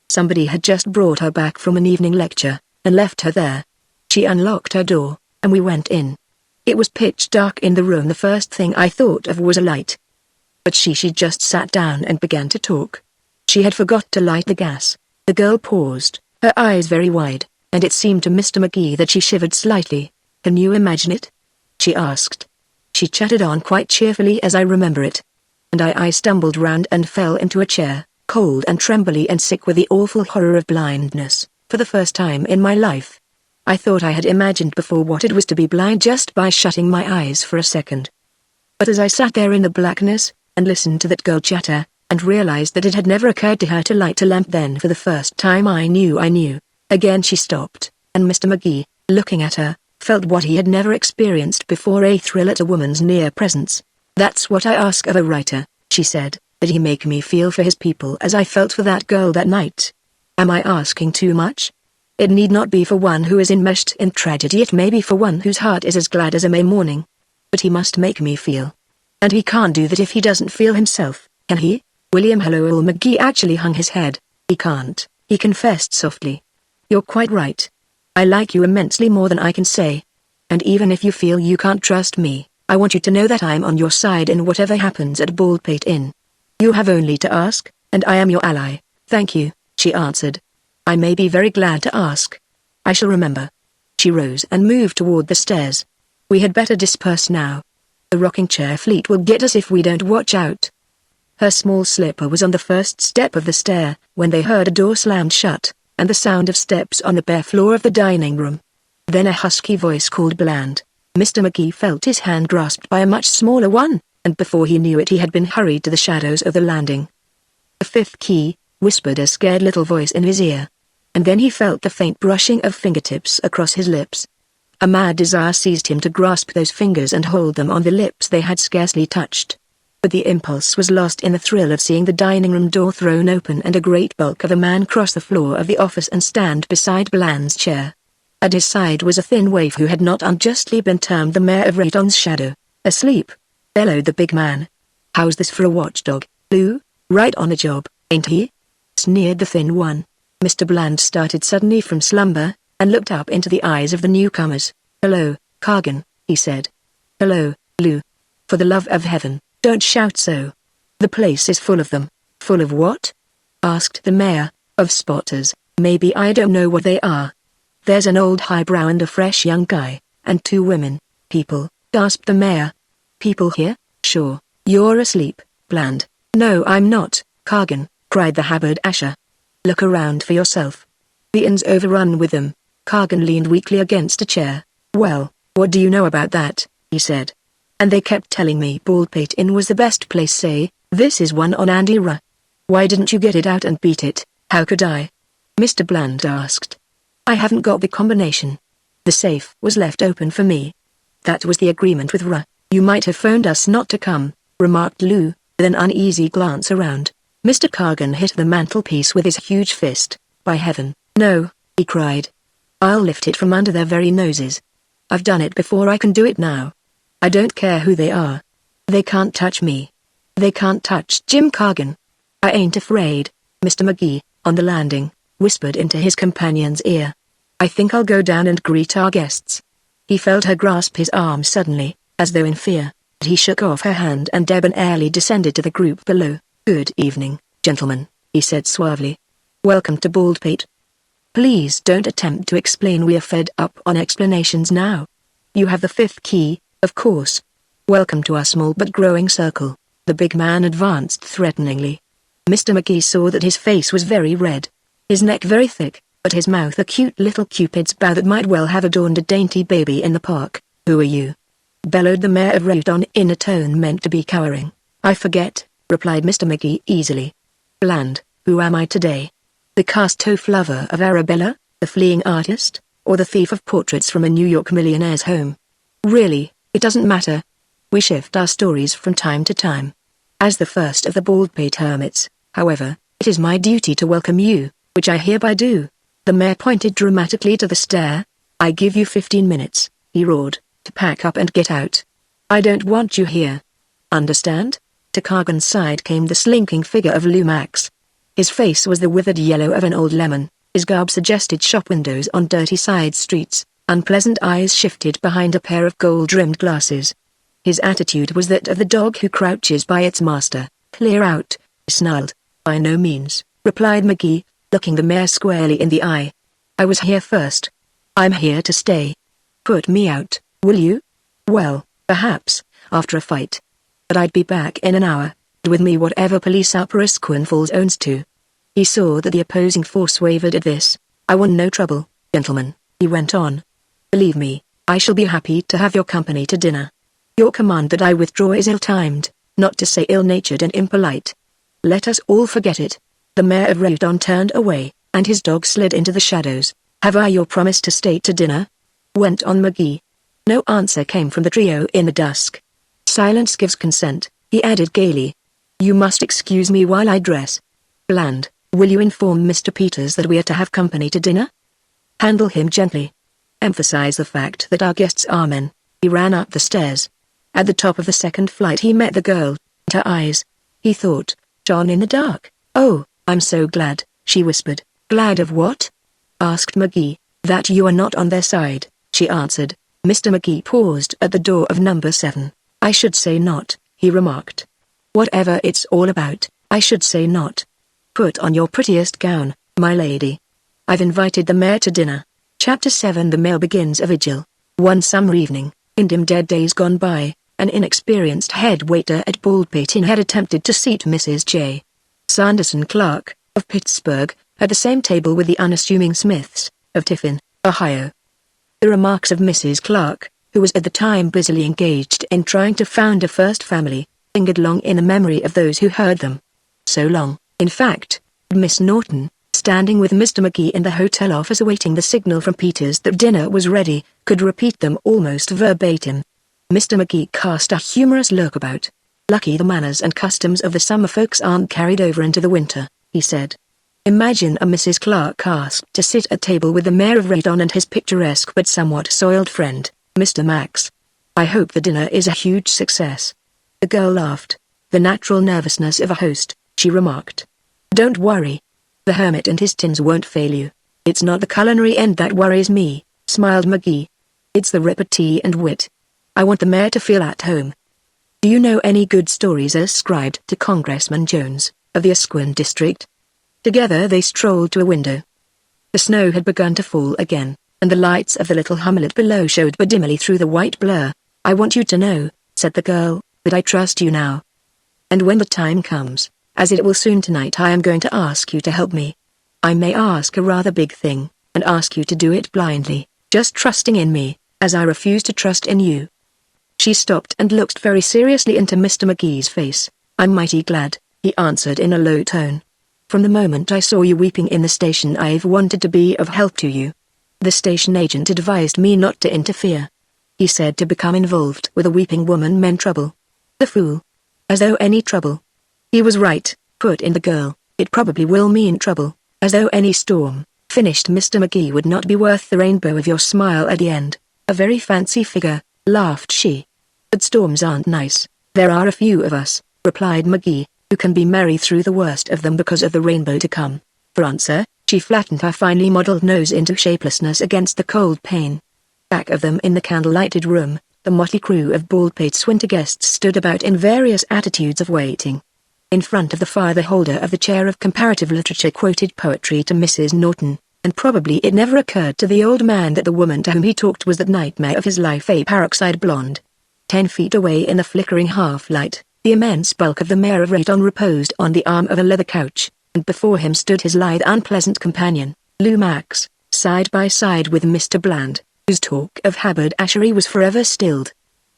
Somebody had just brought her back from an evening lecture, and left her there. She unlocked her door, and we went in. It was pitch dark in the room. The first thing I thought of was a light. But she just sat down and began to talk. She had forgot to light the gas." The girl paused, her eyes very wide, and it seemed to Mr. McGee that she shivered slightly. "Can you imagine it?" she asked. "She chatted on quite cheerfully as I remember it. And I stumbled round and fell into a chair, cold and trembly and sick with the awful horror of blindness, for the first time in my life. I thought I had imagined before what it was to be blind just by shutting my eyes for a second. But as I sat there in the blackness, and listened to that girl chatter, and realized that it had never occurred to her to light a lamp, then for the first time I knew. Again she stopped, and Mr. McGee, looking at her, felt what he had never experienced before, a thrill at a woman's near presence. "That's what I ask of a writer," she said, "that he make me feel for his people as I felt for that girl that night. Am I asking too much? It need not be for one who is enmeshed in tragedy, it may be for one whose heart is as glad as a May morning. But he must make me feel. And he can't do that if he doesn't feel himself, can he? William Earl McGee actually hung his head. He can't, he confessed softly. You're quite right. I like you immensely more than I can say. And even if you feel you can't trust me, I want you to know that I'm on your side in whatever happens at Baldpate Inn. You have only to ask, and I am your ally. Thank you, she answered. I may be very glad to ask. I shall remember. She rose and moved toward the stairs. We had better disperse now. The rocking chair fleet will get us if we don't watch out. Her small slipper was on the first step of the stair, when they heard a door slammed shut, and the sound of steps on the bare floor of the dining room. Then a husky voice called Bland. Mr. McGee felt his hand grasped by a much smaller one, and before he knew it he had been hurried to the shadows of the landing. The fifth key, whispered a scared little voice in his ear. And then he felt the faint brushing of fingertips across his lips. A mad desire seized him to grasp those fingers and hold them on the lips they had scarcely touched. But the impulse was lost in the thrill of seeing the dining room door thrown open and a great bulk of a man cross the floor of the office and stand beside Bland's chair. At his side was a thin waif who had not unjustly been termed the mayor of Rayton's shadow. Asleep, bellowed the big man. How's this for a watchdog, Lou? Right on a job, ain't he? Sneered the thin one. Mr. Bland started suddenly from slumber, and looked up into the eyes of the newcomers. Hello, Cargan, he said. Hello, Lou. For the love of heaven, don't shout so. The place is full of them. Full of what? Asked the mayor. Of spotters. Maybe I don't know what they are. There's an old highbrow and a fresh young guy, and two women. People, gasped the mayor. People here? Sure. You're asleep, Bland. No, I'm not, Cargan, cried the haberdasher. Look around for yourself. The inn's overrun with them. Cargan leaned weakly against a chair. Well, what do you know about that? He said. And they kept telling me Baldpate Inn was the best place. Say, this is one on Andy Ra. Why didn't you get it out and beat it? How could I? Mr. Bland asked. I haven't got the combination. The safe was left open for me. That was the agreement with Ra. You might have phoned us not to come, remarked Lou, with an uneasy glance around. Mr. Cargan hit the mantelpiece with his huge fist. By heaven, no, he cried. I'll lift it from under their very noses. I've done it before, I can do it now. I don't care who they are. They can't touch me. They can't touch Jim Cargan. I ain't afraid. Mr. McGee, on the landing, whispered into his companion's ear. I think I'll go down and greet our guests. He felt her grasp his arm suddenly, as though in fear, but he shook off her hand and debonairly descended to the group below. Good evening, gentlemen, he said suavely. Welcome to Baldpate. Please don't attempt to explain, we're fed up on explanations now. You have the fifth key, of course. Welcome to our small but growing circle. The big man advanced threateningly. Mr. McGee saw that his face was very red, his neck very thick, but his mouth a cute little cupid's bow that might well have adorned a dainty baby in the park. Who are you? Bellowed the mayor of Rayton in a tone meant to be cowering. I forget, replied Mr. McGee easily. Bland, who am I today? The cast-off lover of Arabella, the fleeing artist, or the thief of portraits from a New York millionaire's home? Really, it doesn't matter. We shift our stories from time to time. As the first of the Baldpate hermits, however, it is my duty to welcome you, which I hereby do. The mayor pointed dramatically to the stair. I give you 15 minutes, he roared, to pack up and get out. I don't want you here. Understand? To Cargan's side came the slinking figure of Lou Max. His face was the withered yellow of an old lemon, his garb suggested shop windows on dirty side streets, unpleasant eyes shifted behind a pair of gold-rimmed glasses. His attitude was that of the dog who crouches by its master. Clear out, he snarled. By no means, replied McGee, looking the mayor squarely in the eye. I was here first. I'm here to stay. Put me out, will you? Well, perhaps, after a fight. But I'd be back in an hour, and with me whatever police apparatus Quinn Falls owns too. He saw that the opposing force wavered at this. I want no trouble, gentlemen, he went on. Believe me, I shall be happy to have your company to dinner. Your command that I withdraw is ill-timed, not to say ill-natured and impolite. Let us all forget it. The mayor of Rayton turned away, and his dog slid into the shadows. Have I your promise to stay to dinner? Went on McGee. No answer came from the trio in the dusk. Silence gives consent, he added gaily. You must excuse me while I dress. Bland, will you inform Mr. Peters that we are to have company to dinner? Handle him gently. Emphasize the fact that our guests are men. He ran up the stairs. At the top of the second flight he met the girl, and her eyes. He thought, shone in the dark. "Oh, I'm so glad," she whispered. "Glad of what?" asked McGee. "That you are not on their side," she answered. Mr. McGee paused at the door of number 7. "I should say not," he remarked. "Whatever it's all about, I should say not. Put on your prettiest gown, my lady. I've invited the mayor to dinner." Chapter 7. The mail begins a vigil. One summer evening, in dim dead days gone by, an inexperienced head waiter at Baldpate Inn had attempted to seat Mrs. J. Sanderson Clark, of Pittsburgh, at the same table with the unassuming Smiths, of Tiffin, Ohio. The remarks of Mrs. Clark, who was at the time busily engaged in trying to found a first family, lingered long in the memory of those who heard them. So long, in fact, Miss Norton, standing with Mr. McGee in the hotel office awaiting the signal from Peters that dinner was ready, could repeat them almost verbatim. Mr. McGee cast a humorous look about. "Lucky the manners and customs of the summer folks aren't carried over into the winter," he said. Imagine a Mrs. Clark asked to sit at table with the mayor of Radon and his picturesque but somewhat soiled friend, Mr. Max. "I hope the dinner is a huge success." The girl laughed. "The natural nervousness of a host," she remarked. "Don't worry. The hermit and his tins won't fail you. It's not the culinary end that worries me," smiled McGee. "It's the repartee and wit. I want the mayor to feel at home. Do you know any good stories ascribed to Congressman Jones, of the Asquith district?" Together they strolled to a window. The snow had begun to fall again, and the lights of the little hamlet below showed but dimly through the white blur. "I want you to know," said the girl, "that I trust you now. And when the time comes, as it will soon tonight, I am going to ask you to help me. I may ask a rather big thing, and ask you to do it blindly, just trusting in me, as I refuse to trust in you." She stopped and looked very seriously into Mr. McGee's face. "I'm mighty glad," he answered in a low tone. "From the moment I saw you weeping in the station I've wanted to be of help to you. The station agent advised me not to interfere. He said to become involved with a weeping woman meant trouble. The fool. As though any trouble." "He was right," put in the girl. "It probably will mean trouble, as though any storm, finished Mr. McGee, would not be worth the rainbow of your smile at the end." "A very fancy figure," laughed she. "But storms aren't nice. There are a few of us," replied McGee, "who can be merry through the worst of them because of the rainbow to come." For answer, she flattened her finely modeled nose into shapelessness against the cold pane. Back of them in the candle-lighted room, the motley crew of Baldpate's winter guests stood about in various attitudes of waiting. In front of the father holder of the chair of comparative literature quoted poetry to Mrs. Norton, and probably it never occurred to the old man that the woman to whom he talked was the nightmare of his life, a peroxide blonde. 10 feet away in the flickering half-light, the immense bulk of the mayor of Radon reposed on the arm of a leather couch, and before him stood his lithe unpleasant companion, Lou Max, side by side with Mr. Bland, whose talk of haberdashery was forever stilled.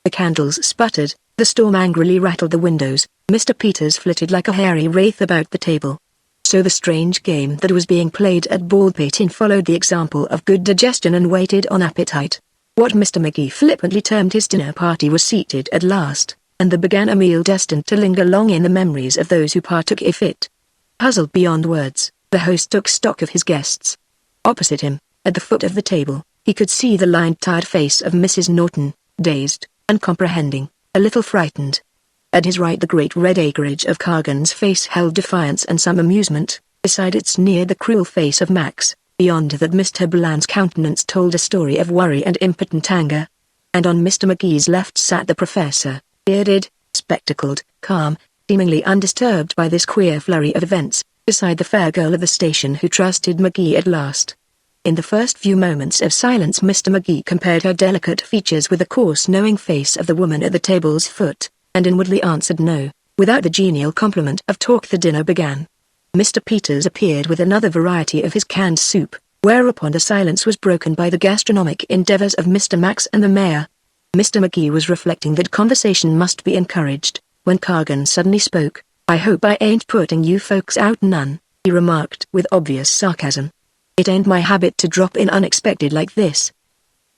The candles sputtered, the storm angrily rattled the windows, Mr. Peters flitted like a hairy wraith about the table. So the strange game that was being played at Baldpate Inn followed the example of good digestion and waited on appetite. What Mr. McGee flippantly termed his dinner party was seated at last, and there began a meal destined to linger long in the memories of those who partook if it. Puzzled beyond words, the host took stock of his guests. Opposite him, at the foot of the table, he could see the lined tired face of Mrs. Norton, dazed, uncomprehending, a little frightened. At his right the great red acreage of Cargan's face held defiance and some amusement, beside it sneered the cruel face of Max. Beyond that Mr. Bland's countenance told a story of worry and impotent anger. And on Mr. McGee's left sat the professor, bearded, spectacled, calm, seemingly undisturbed by this queer flurry of events, beside the fair girl of the station who trusted McGee at last. In the first few moments of silence Mr. McGee compared her delicate features with the coarse knowing face of the woman at the table's foot, and inwardly answered no. Without the genial compliment of talk the dinner began. Mr. Peters appeared with another variety of his canned soup, whereupon the silence was broken by the gastronomic endeavors of Mr. Max and the mayor. Mr. McGee was reflecting that conversation must be encouraged, when Cargan suddenly spoke. "I hope I ain't putting you folks out none," he remarked with obvious sarcasm. "It ain't my habit to drop in unexpected like this."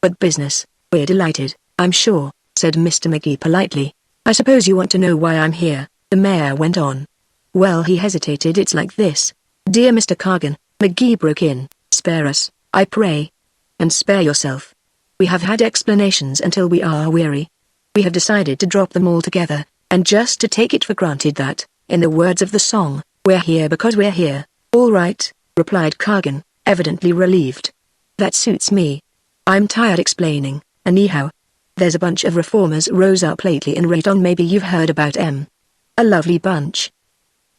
"But business, we're delighted, I'm sure," said Mr. McGee politely. "I suppose you want to know why I'm here," the mayor went on. "Well," he hesitated, "it's like this. Dear Mr. Cargan," McGee broke in, "spare us, I pray. And spare yourself. We have had explanations until we are weary. We have decided to drop them all together, and just to take it for granted that, in the words of the song, we're here because we're here. All right, replied Kagan, evidently relieved. That suits me. I'm tired explaining. Anyhow, there's a bunch of reformers rose up lately in Rayton. Maybe you've heard about 'em. A lovely bunch.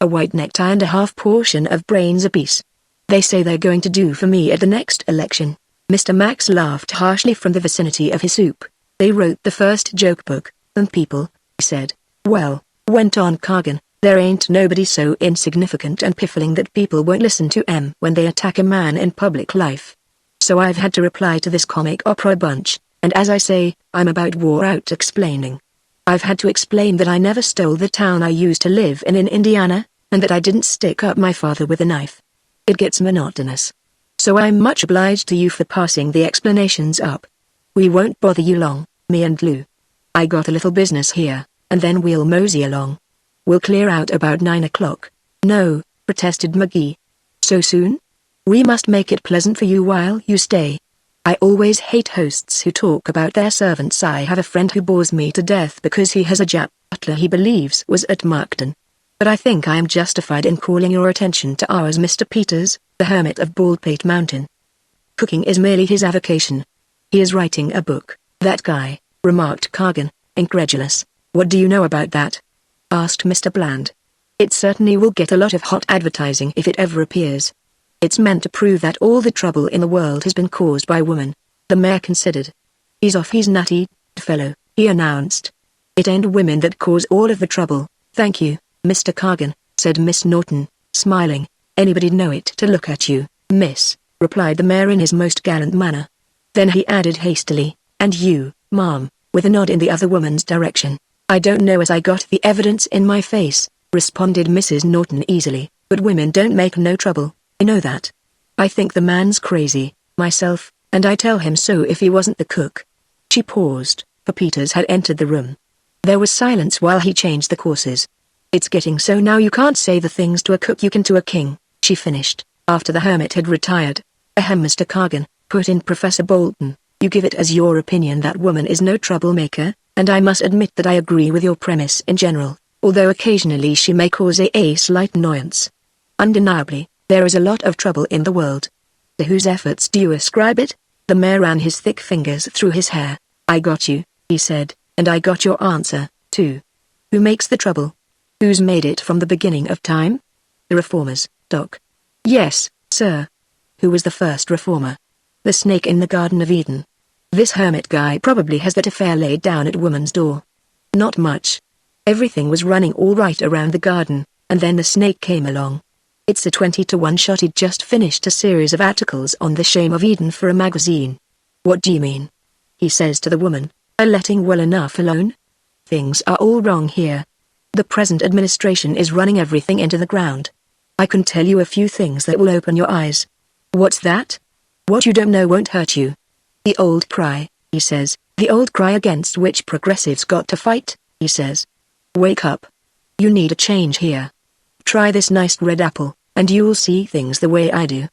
A white necktie and a half portion of brains apiece. They say they're going to do for me at the next election. Mr. Max laughed harshly from the vicinity of his soup. They wrote the first joke book, and people, he said. Well, went on Kagan, there ain't nobody so insignificant and piffling that people won't listen to 'em when they attack a man in public life. So I've had to reply to this comic opera bunch, and as I say, I'm about wore out explaining. I've had to explain that I never stole the town I used to live in Indiana, and that I didn't stick up my father with a knife. It gets monotonous. So I'm much obliged to you for passing the explanations up. We won't bother you long, me and Lou. I got a little business here, and then we'll mosey along. We'll clear out about 9 o'clock. No, protested McGee. So soon? We must make it pleasant for you while you stay. I always hate hosts who talk about their servants. I have a friend who bores me to death because he has a Jap butler he believes was at Markton. But I think I am justified in calling your attention to ours, Mr. Peters, the hermit of Baldpate Mountain. Cooking is merely his avocation. He is writing a book, that guy, remarked Kagan, incredulous. What do you know about that? Asked Mr. Bland. It certainly will get a lot of hot advertising if it ever appears. It's meant to prove that all the trouble in the world has been caused by women. The mayor considered. He's off his nutty fellow, he announced. It ain't women that cause all of the trouble, thank you, Mr. Kagan, said Miss Norton, smiling. Anybody'd know it to look at you, miss, replied the mayor in his most gallant manner. Then he added hastily, and you, ma'am, with a nod in the other woman's direction. I don't know as I got the evidence in my face, responded Mrs. Norton easily, but women don't make no trouble. I know that. I think the man's crazy, myself, and I tell him so if he wasn't the cook. She paused, for Peters had entered the room. There was silence while he changed the courses. It's getting so now you can't say the things to a cook you can to a king, she finished, after the hermit had retired. Ahem, Mr. Kagan, put in Professor Bolton, you give it as your opinion that woman is no troublemaker, and I must admit that I agree with your premise in general, although occasionally she may cause a slight annoyance. Undeniably, there is a lot of trouble in the world. To whose efforts do you ascribe it? The mayor ran his thick fingers through his hair. I got you, he said, and I got your answer, too. Who makes the trouble? Who's made it from the beginning of time? The reformers, Doc. Yes, sir. Who was the first reformer? The snake in the Garden of Eden. This hermit guy probably has that affair laid down at woman's door. Not much. Everything was running all right around the garden, and then the snake came along. It's a 20-to-1 shot. He'd just finished a series of articles on the shame of Eden for a magazine. What do you mean? He says to the woman, are letting well enough alone? Things are all wrong here. The present administration is running everything into the ground. I can tell you a few things that will open your eyes. What's that? What you don't know won't hurt you. The old cry, he says, the old cry against which progressives got to fight, he says. Wake up. You need a change here. Try this nice red apple, and you'll see things the way I do.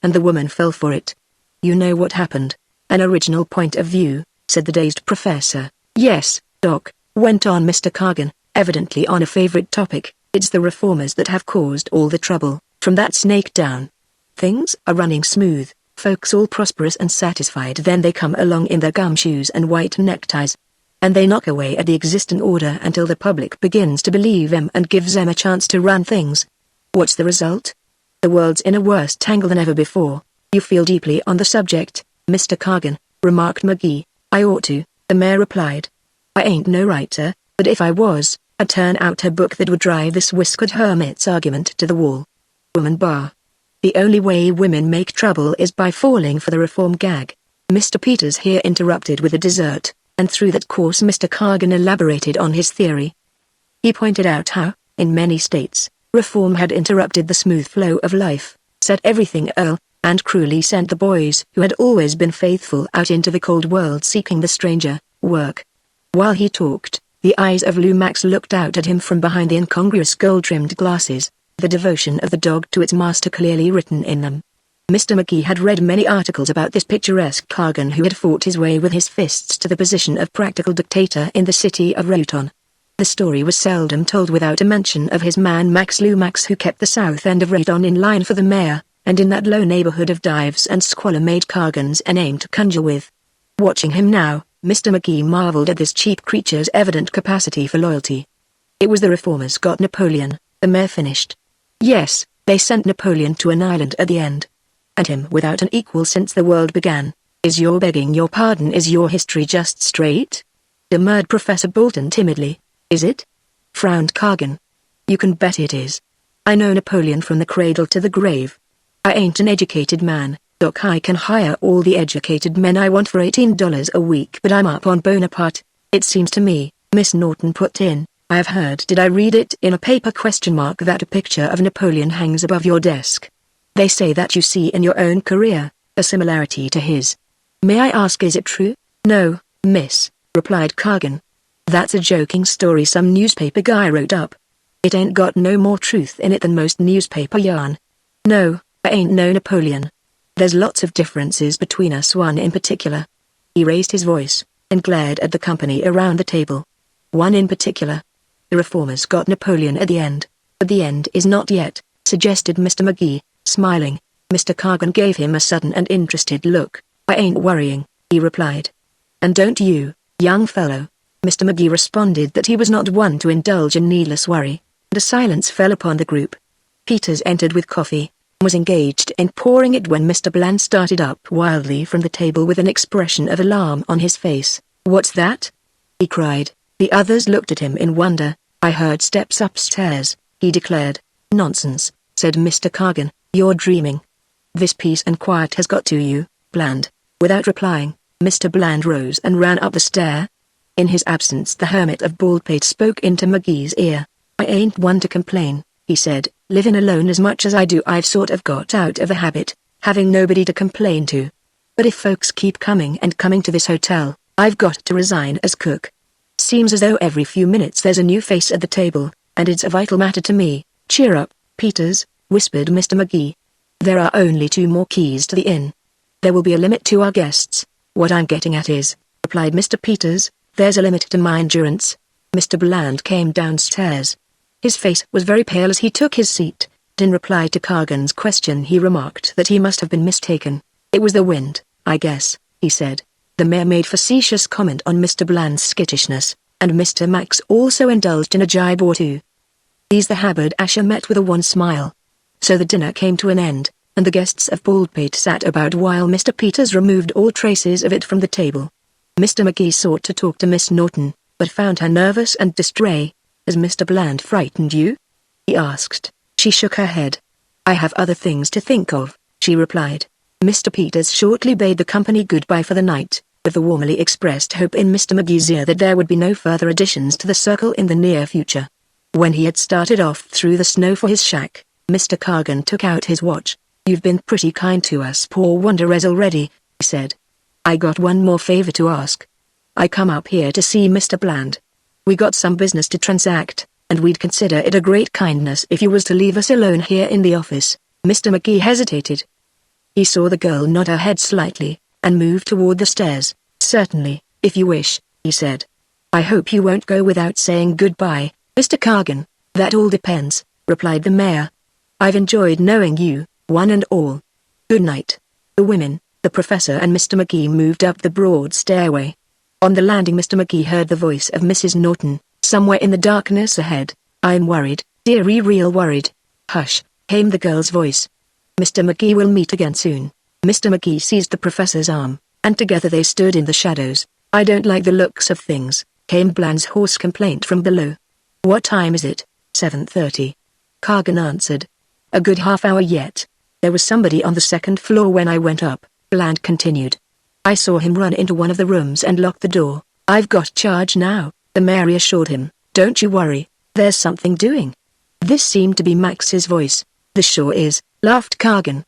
And the woman fell for it. You know what happened. An original point of view, said the dazed professor. Yes, Doc, went on Mr. Kagan, evidently on a favorite topic. It's the reformers that have caused all the trouble, from that snake down. Things are running smooth, folks all prosperous and satisfied, then they come along in their gumshoes and white neckties. And they knock away at the existing order until the public begins to believe them and gives them a chance to run things. What's the result? The world's in a worse tangle than ever before. You feel deeply on the subject, Mr. Kagan, remarked McGee. I ought to, the mayor replied. I ain't no writer, but if I was, I'd turn out a book that would drive this whiskered hermit's argument to the wall. Woman bar. The only way women make trouble is by falling for the reform gag. Mr. Peters here interrupted with a dessert, and through that course Mr. Kagan elaborated on his theory. He pointed out how, in many states, reform had interrupted the smooth flow of life, set everything Earl, and cruelly sent the boys who had always been faithful out into the cold world seeking the stranger, work. While he talked, the eyes of Lou Max looked out at him from behind the incongruous gold-trimmed glasses, the devotion of the dog to its master clearly written in them. Mr. McGee had read many articles about this picturesque Cargan who had fought his way with his fists to the position of practical dictator in the city of Roton. The story was seldom told without a mention of his man Max Lumax, who kept the south end of Roton in line for the mayor, and in that low neighborhood of dives and squalor made Cargans a name to conjure with. Watching him now, Mr. McGee marveled at this cheap creature's evident capacity for loyalty. It was the reformers got Napoleon, the mayor finished. Yes, they sent Napoleon to an island at the end. And him without an equal since the world began. Is your begging your pardon, is your history just straight? Demurred Professor Bolton timidly. Is it? Frowned Cargan. You can bet it is. I know Napoleon from the cradle to the grave. I ain't an educated man, Doc. I can hire all the educated men I want for $18 a week, but I'm up on Bonaparte, it seems to me, Miss Norton put in. I have heard, did I read it in a paper ? That a picture of Napoleon hangs above your desk. They say that you see in your own career a similarity to his. May I ask, is it true? No, miss, replied Cargan. That's a joking story some newspaper guy wrote up. It ain't got no more truth in it than most newspaper yarn. No, I ain't no Napoleon. There's lots of differences between us, one in particular. He raised his voice and glared at the company around the table. One in particular. The reformers got Napoleon at the end, but the end is not yet, suggested Mr. McGee, smiling. Mr. Cargan gave him a sudden and interested look. I ain't worrying, he replied. And don't you, young fellow? Mr. McGee responded that he was not one to indulge in needless worry, and a silence fell upon the group. Peters entered with coffee, and was engaged in pouring it when Mr. Bland started up wildly from the table with an expression of alarm on his face. What's that? He cried. The others looked at him in wonder. I heard steps upstairs, he declared. Nonsense, said Mr. Cargan, you're dreaming. This peace and quiet has got to you, Bland. Without replying, Mr. Bland rose and ran up the stair. In his absence the hermit of Baldpate spoke into McGee's ear. I ain't one to complain, he said. Living alone as much as I do, I've sort of got out of the habit, having nobody to complain to. But if folks keep coming and coming to this hotel, I've got to resign as cook. Seems as though every few minutes there's a new face at the table, and it's a vital matter to me. Cheer up, Peters, whispered Mr. McGee. There are only 2 more keys to the inn. There will be a limit to our guests. What I'm getting at is, replied Mr. Peters, there's a limit to my endurance. Mr. Bland came downstairs. His face was very pale as he took his seat. In reply to Cargan's question he remarked that he must have been mistaken. It was the wind, I guess, he said. The mayor made facetious comment on Mr. Bland's skittishness, and Mr. Max also indulged in a jibe or two. These the haberdasher met with a wan smile. So the dinner came to an end, and the guests of Baldpate sat about while Mr. Peters removed all traces of it from the table. Mr. McGee sought to talk to Miss Norton, but found her nervous and distrait. Has Mr. Bland frightened you? He asked. She shook her head. I have other things to think of, she replied. Mr. Peters shortly bade the company goodbye for the night, with the warmly expressed hope in Mr. McGee's ear that there would be no further additions to the circle in the near future. When he had started off through the snow for his shack, Mr. Cargan took out his watch. You've been pretty kind to us poor wanderers already, he said. I got one more favor to ask. I come up here to see Mr. Bland. We got some business to transact, and we'd consider it a great kindness if you was to leave us alone here in the office. Mr. McGee hesitated. He saw the girl nod her head slightly, and move toward the stairs. Certainly, if you wish, he said. I hope you won't go without saying goodbye, Mr. Cargan. That all depends, replied the mayor. I've enjoyed knowing you, one and all. Good night. The women, the professor and Mr. McGee moved up the broad stairway. On the landing Mr. McGee heard the voice of Mrs. Norton, somewhere in the darkness ahead. I'm worried, dearie, real worried. Hush, came the girl's voice. Mr. McGee will meet again soon. Mr. McGee seized the professor's arm, and together they stood in the shadows. I don't like the looks of things, came Bland's hoarse complaint from below. What time is it? 7:30. Cargan answered. A good half hour yet. There was somebody on the second floor when I went up, Bland continued. I saw him run into one of the rooms and lock the door. I've got charge now, the mayor assured him. Don't you worry, there's something doing. This seemed to be Max's voice. The sure is, laughed Cargan.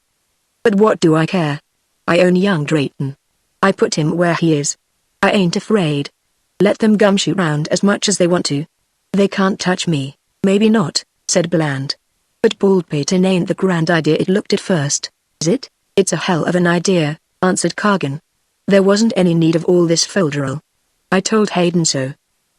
But what do I care? I own young Drayton. I put him where he is. I ain't afraid. Let them gumshoe round as much as they want to. They can't touch me. Maybe not, said Bland. But Baldpate ain't the grand idea it looked at first, is it? "It's a hell of an idea," answered Cargan. "There wasn't any need of all this folderol. I told Hayden so."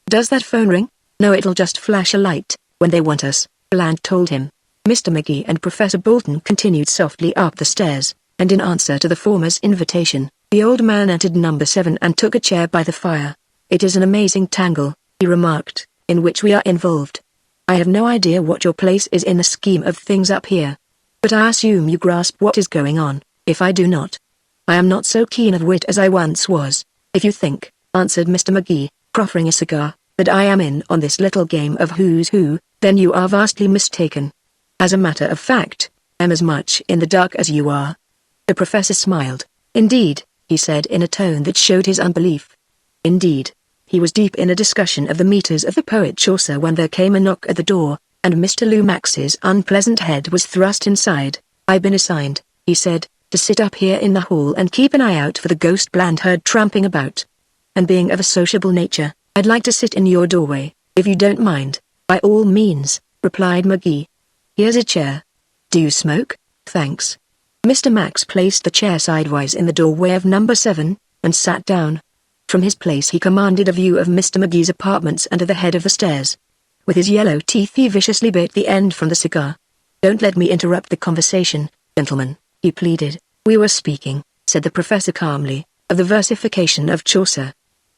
"Does that phone ring?" "No, it'll just flash a light when they want us," Bland told him. Mr. McGee and Professor Bolton continued softly up the stairs, and in answer to the former's invitation, the old man entered number 7 and took a chair by the fire. "It is an amazing tangle," he remarked, "in which we are involved. I have no idea what your place is in the scheme of things up here. But I assume you grasp what is going on. If I do not, I am not so keen of wit as I once was. If you think," answered Mr. McGee, proffering a cigar, "that I am in on this little game of who's who, then you are vastly mistaken. As a matter of fact, I'm as much in the dark as you are." The professor smiled. "Indeed," he said in a tone that showed his unbelief. Indeed. He was deep in a discussion of the meters of the poet Chaucer when there came a knock at the door, and Mr. Lomax's unpleasant head was thrust inside. "I've been assigned," he said, "to sit up here in the hall and keep an eye out for the ghost Bland heard tramping about. And being of a sociable nature, I'd like to sit in your doorway, if you don't mind." "By all means," replied McGee. "Here's a chair. Do you smoke?" "Thanks." Mr. Max placed the chair sidewise in the doorway of number 7, and sat down. From his place he commanded a view of Mr. McGee's apartments and to the head of the stairs. With his yellow teeth he viciously bit the end from the cigar. "Don't let me interrupt the conversation, gentlemen," he pleaded. "We were speaking," said the professor calmly, "of the versification of Chaucer.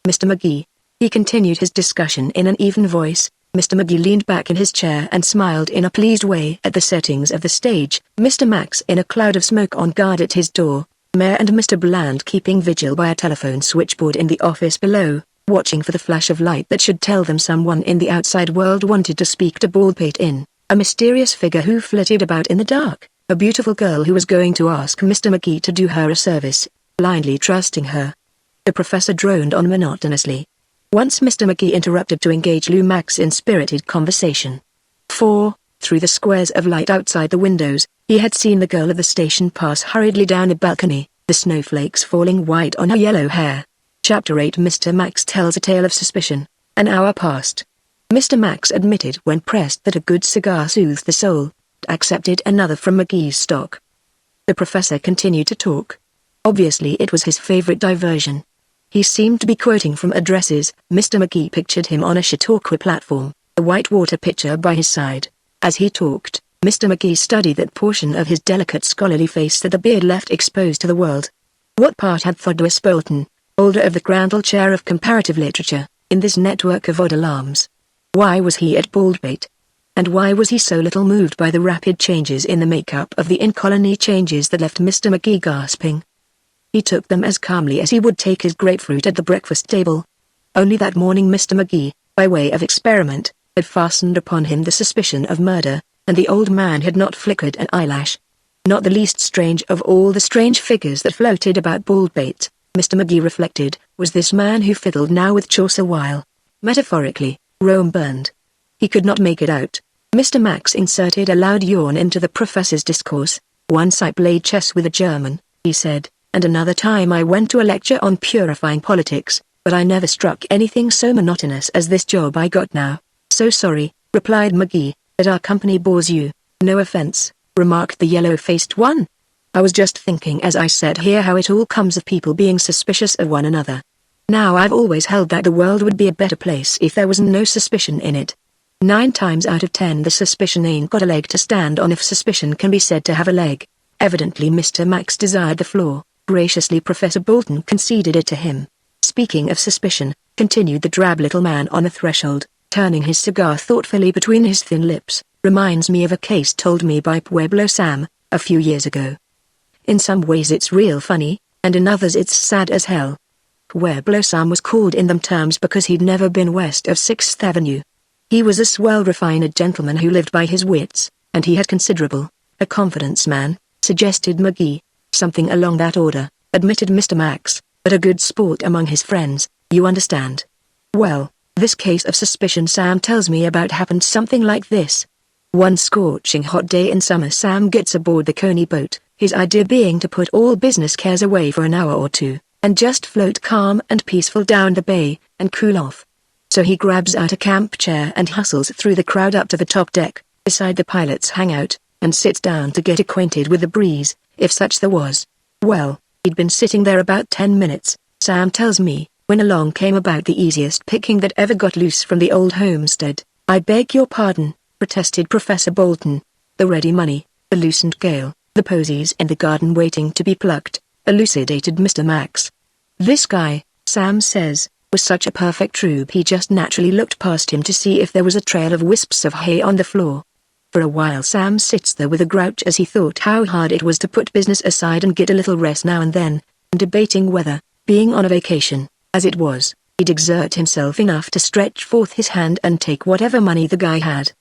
Mr. McGee." He continued his discussion in an even voice. Mr. McGee leaned back in his chair and smiled in a pleased way at the settings of the stage. Mr. Max in a cloud of smoke on guard at his door. Mayor and Mr. Bland keeping vigil by a telephone switchboard in the office below, watching for the flash of light that should tell them someone in the outside world wanted to speak to Baldpate in, a mysterious figure who flitted about in the dark, a beautiful girl who was going to ask Mr. McGee to do her a service, blindly trusting her. The professor droned on monotonously. Once Mr. McGee interrupted to engage Lomax in spirited conversation. For, through the squares of light outside the windows, he had seen the girl of the station pass hurriedly down a balcony, the snowflakes falling white on her yellow hair. Chapter 8 Mr. Max tells a tale of suspicion. An hour passed. Mr. Max admitted when pressed that a good cigar soothed the soul, accepted another from McGee's stock. The professor continued to talk. Obviously it was his favorite diversion. He seemed to be quoting from addresses. Mr. McGee pictured him on a Chautauqua platform, a white water pitcher by his side. As he talked, Mr. McGee studied that portion of his delicate scholarly face that the beard left exposed to the world. What part had Thaddeus Bolton, holder of the Crandall Chair of Comparative Literature, in this network of odd alarms? Why was he at Baldpate? And why was he so little moved by the rapid changes in the makeup of the in-colony, changes that left Mr. McGee gasping? He took them as calmly as he would take his grapefruit at the breakfast table. Only that morning Mr. McGee, by way of experiment, had fastened upon him the suspicion of murder, and the old man had not flickered an eyelash. Not the least strange of all the strange figures that floated about Baldpate, Mr. McGee reflected, was this man who fiddled now with Chaucer while, metaphorically, Rome burned. He could not make it out. Mr. Max inserted a loud yawn into the professor's discourse. "Once I played chess with a German," he said, "and another time I went to a lecture on purifying politics, but I never struck anything so monotonous as this job I got now." "So sorry," replied McGee, "that our company bores you." "No offense," remarked the yellow-faced one. "I was just thinking as I sat here how it all comes of people being suspicious of one another. Now I've always held that the world would be a better place if there was no suspicion in it. 9 times out of 10 the suspicion ain't got a leg to stand on, if suspicion can be said to have a leg." Evidently Mr. Max desired the floor. Graciously Professor Bolton conceded it to him. "Speaking of suspicion," continued the drab little man on the threshold, turning his cigar thoughtfully between his thin lips, "reminds me of a case told me by Pueblo Sam, a few years ago. In some ways it's real funny, and in others it's sad as hell. Pueblo Sam was called in them terms because he'd never been west of 6th Avenue. He was a swell refined gentleman who lived by his wits, and he had considerable, a confidence man," suggested McGee. "Something along that order," admitted Mr. Max, "but a good sport among his friends, you understand. Well, this case of suspicion Sam tells me about happened something like this. One scorching hot day in summer Sam gets aboard the Coney boat, his idea being to put all business cares away for an hour or two, and just float calm and peaceful down the bay, and cool off. So he grabs out a camp chair and hustles through the crowd up to the top deck, beside the pilot's hangout, and sits down to get acquainted with the breeze, if such there was. Well, he'd been sitting there about 10 minutes, Sam tells me, when along came about the easiest picking that ever got loose from the old homestead. "I beg your pardon," protested Professor Bolton. "The ready money, the loosened gale, the posies in the garden waiting to be plucked," elucidated Mr. Max. "This guy," Sam says, "was such a perfect troop he just naturally looked past him to see if there was a trail of wisps of hay on the floor." For a while Sam sits there with a grouch as he thought how hard it was to put business aside and get a little rest now and then, debating whether, being on a vacation, as it was, he'd exert himself enough to stretch forth his hand and take whatever money the guy had.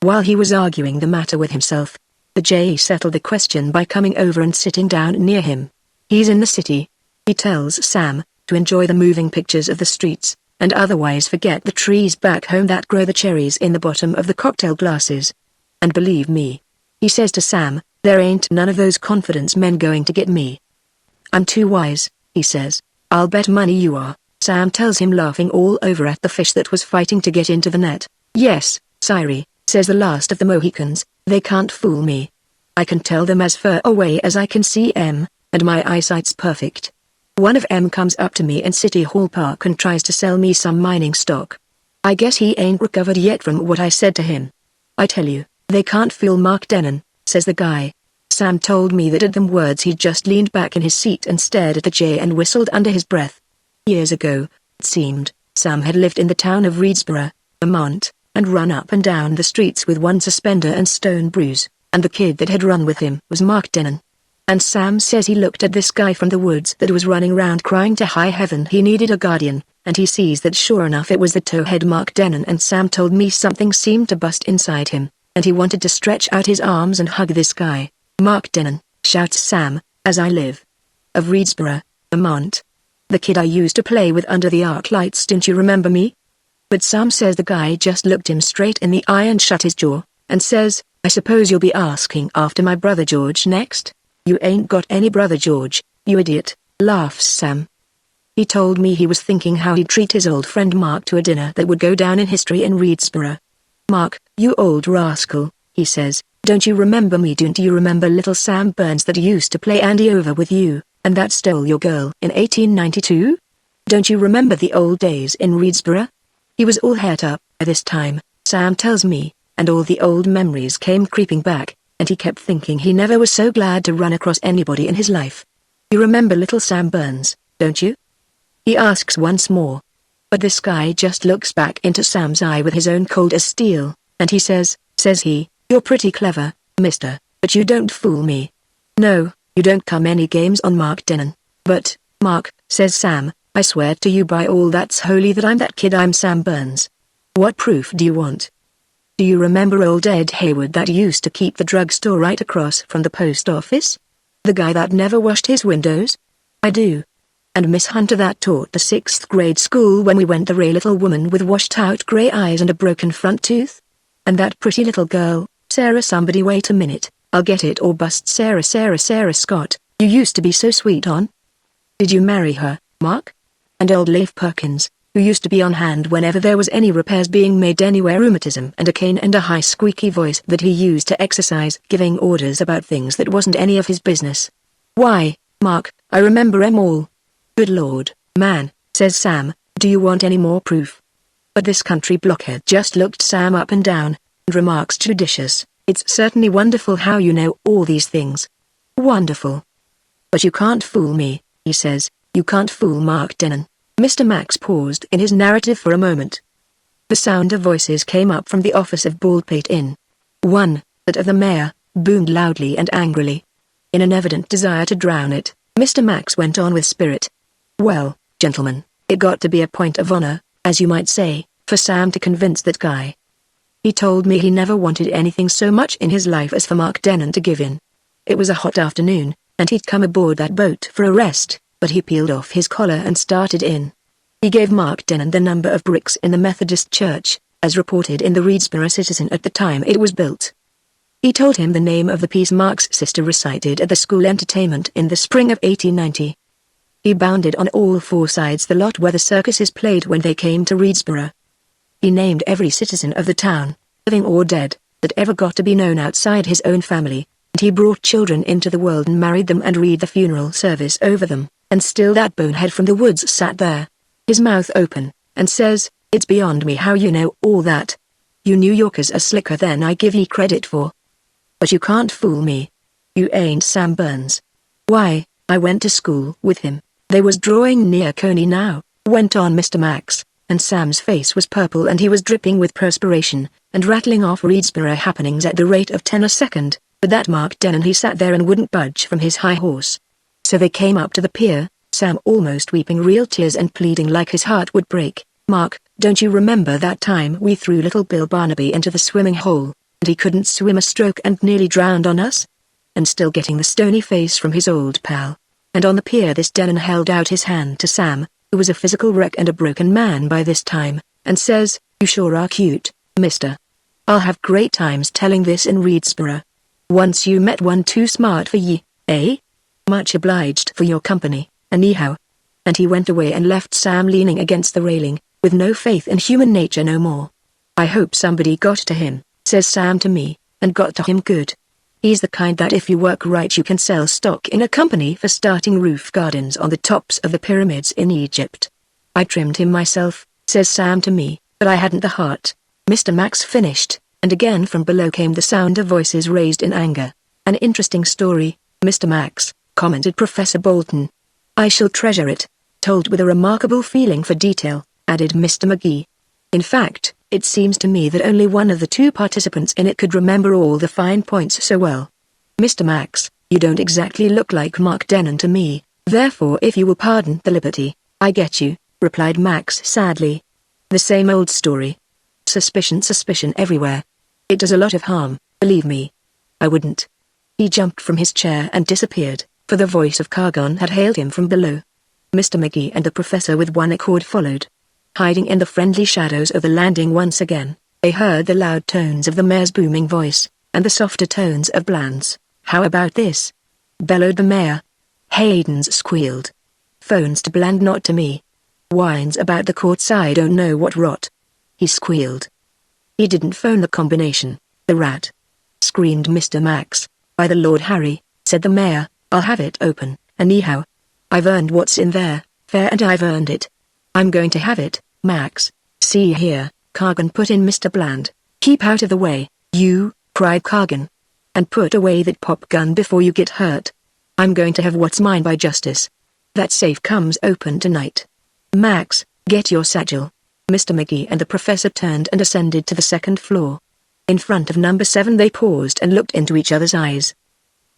While he was arguing the matter with himself, the Jay settled the question by coming over and sitting down near him. He's in the city, he tells Sam, to enjoy the moving pictures of the streets, and otherwise forget the trees back home that grow the cherries in the bottom of the cocktail glasses. "And believe me," he says to Sam, "there ain't none of those confidence men going to get me. I'm too wise," he says. "I'll bet money you are," Sam tells him, laughing all over at the fish that was fighting to get into the net. "Yes, siree," says the last of the Mohicans, "they can't fool me. I can tell them as far away as I can see 'em, and my eyesight's perfect. One of 'em comes up to me in City Hall Park and tries to sell me some mining stock. I guess he ain't recovered yet from what I said to him. I tell you, they can't fool Mark Denon," says the guy. Sam told me that at them words he just leaned back in his seat and stared at the Jay and whistled under his breath. Years ago, it seemed, Sam had lived in the town of Reedsboro, Vermont, and run up and down the streets with one suspender and stone bruise, and the kid that had run with him was Mark Denon. And Sam says he looked at this guy from the woods that was running round crying to high heaven he needed a guardian, and he sees that sure enough it was the towhead Mark Denon, and Sam told me something seemed to bust inside him, and he wanted to stretch out his arms and hug this guy. "Mark Denon," shouts Sam, "as I live. Of Reedsboro, Vermont. The kid I used to play with under the arc lights, don't you remember me?" But Sam says the guy just looked him straight in the eye and shut his jaw, and says, "I suppose you'll be asking after my brother George next? You ain't got any brother George, you idiot," laughs Sam. He told me he was thinking how he'd treat his old friend Mark to a dinner that would go down in history in Reedsboro. "Mark, you old rascal," he says, "don't you remember me? Don't you remember little Sam Burns that used to play Andy over with you, and that stole your girl in 1892? Don't you remember the old days in Reedsboro?" He was all het up by this time, Sam tells me, and all the old memories came creeping back, and he kept thinking he never was so glad to run across anybody in his life. "You remember little Sam Burns, don't you?" he asks once more. But this guy just looks back into Sam's eye with his own cold as steel, and he says he, "You're pretty clever, mister, but you don't fool me. No, you don't come any games on Mark Denon." "But, Mark," says Sam, "I swear to you by all that's holy that I'm that kid, I'm Sam Burns. What proof do you want? Do you remember old Ed Hayward that used to keep the drugstore right across from the post office? The guy that never washed his windows?" "I do. And Miss Hunter that taught the 6th grade school when we went, the ray little woman with washed out gray eyes and a broken front tooth? And that pretty little girl, Sarah somebody, wait a minute, I'll get it or bust, Sarah Scott, you used to be so sweet on. Did you marry her, Mark? And old Leif Perkins, who used to be on hand whenever there was any repairs being made anywhere, rheumatism and a cane and a high squeaky voice that he used to exercise giving orders about things that wasn't any of his business. Why, Mark, I remember 'em all." "Good Lord, man," says Sam, "do you want any more proof?" But this country blockhead just looked Sam up and down, and remarks judicious, "It's certainly wonderful how you know all these things. Wonderful. But you can't fool me," he says, "you can't fool Mark Denon." Mr. Max paused in his narrative for a moment. The sound of voices came up from the office of Baldpate Inn. One, that of the mayor, boomed loudly and angrily. In an evident desire to drown it, Mr. Max went on with spirit. "Well, gentlemen, it got to be a point of honor, as you might say, for Sam to convince that guy. He told me he never wanted anything so much in his life as for Mark Denon to give in. It was a hot afternoon, and he'd come aboard that boat for a rest, but he peeled off his collar and started in. He gave Mark Denon the number of bricks in the Methodist church, as reported in the Reedsboro Citizen at the time it was built. He told him the name of the piece Mark's sister recited at the school entertainment in the spring of 1890. He bounded on all four sides the lot where the circuses played when they came to Reedsboro. He named every citizen of the town, living or dead, that ever got to be known outside his own family, and he brought children into the world and married them and read the funeral service over them, and still that bonehead from the woods sat there, his mouth open, and says, "It's beyond me how you know all that. You New Yorkers are slicker than I give ye credit for. But you can't fool me. You ain't Sam Burns. Why, I went to school with him." They was drawing near Coney now, went on Mr. Max, and Sam's face was purple and he was dripping with perspiration, and rattling off Reedsboro happenings at the rate of 10 a second, but that Mark Denon he sat there and wouldn't budge from his high horse. So they came up to the pier, Sam almost weeping real tears and pleading like his heart would break. "Mark, don't you remember that time we threw little Bill Barnaby into the swimming hole, and he couldn't swim a stroke and nearly drowned on us?" And still getting the stony face from his old pal. And on the pier this Denon held out his hand to Sam, who was a physical wreck and a broken man by this time, and says, "You sure are cute, mister. I'll have great times telling this in Reedsboro. Once you met one too smart for ye, eh? Much obliged for your company, anyhow." And he went away and left Sam leaning against the railing, with no faith in human nature no more. "I hope somebody got to him," says Sam to me, "and got to him good. He's the kind that if you work right you can sell stock in a company for starting roof gardens on the tops of the pyramids in Egypt. I trimmed him myself," says Sam to me, "but I hadn't the heart." Mr. Max finished, and again from below came the sound of voices raised in anger. "An interesting story, Mr. Max," commented Professor Bolton. "I shall treasure it, told with a remarkable feeling for detail," added Mr. McGee. "In fact, it seems to me that only one of the two participants in it could remember all the fine points so well. Mr. Max, you don't exactly look like Mark Denon to me, therefore if you will pardon the liberty." "I get you," replied Max sadly. "The same old story. Suspicion everywhere. It does a lot of harm, believe me. I wouldn't." He jumped from his chair and disappeared, for the voice of Cargon had hailed him from below. Mr. McGee and the professor with one accord followed. Hiding in the friendly shadows of the landing once again, they heard the loud tones of the mayor's booming voice, and the softer tones of Bland's. "How about this?" bellowed the mayor. Hayden's squealed. "Phones to Bland, not to me. Whines about the courts, I don't know what rot," he squealed. "He didn't phone the combination, the rat," screamed Mr. Max. "By the Lord Harry," said the mayor, "I'll have it open, anyhow. I've earned what's in there, fair and I've earned it. I'm going to have it, Max." "See here, Cargan," put in Mr. Bland. "Keep out of the way, you," cried Cargan. "And put away that pop gun before you get hurt. I'm going to have what's mine by justice. That safe comes open tonight. Max, get your satchel." Mr. McGee and the professor turned and ascended to the second floor. In front of number 7 they paused and looked into each other's eyes.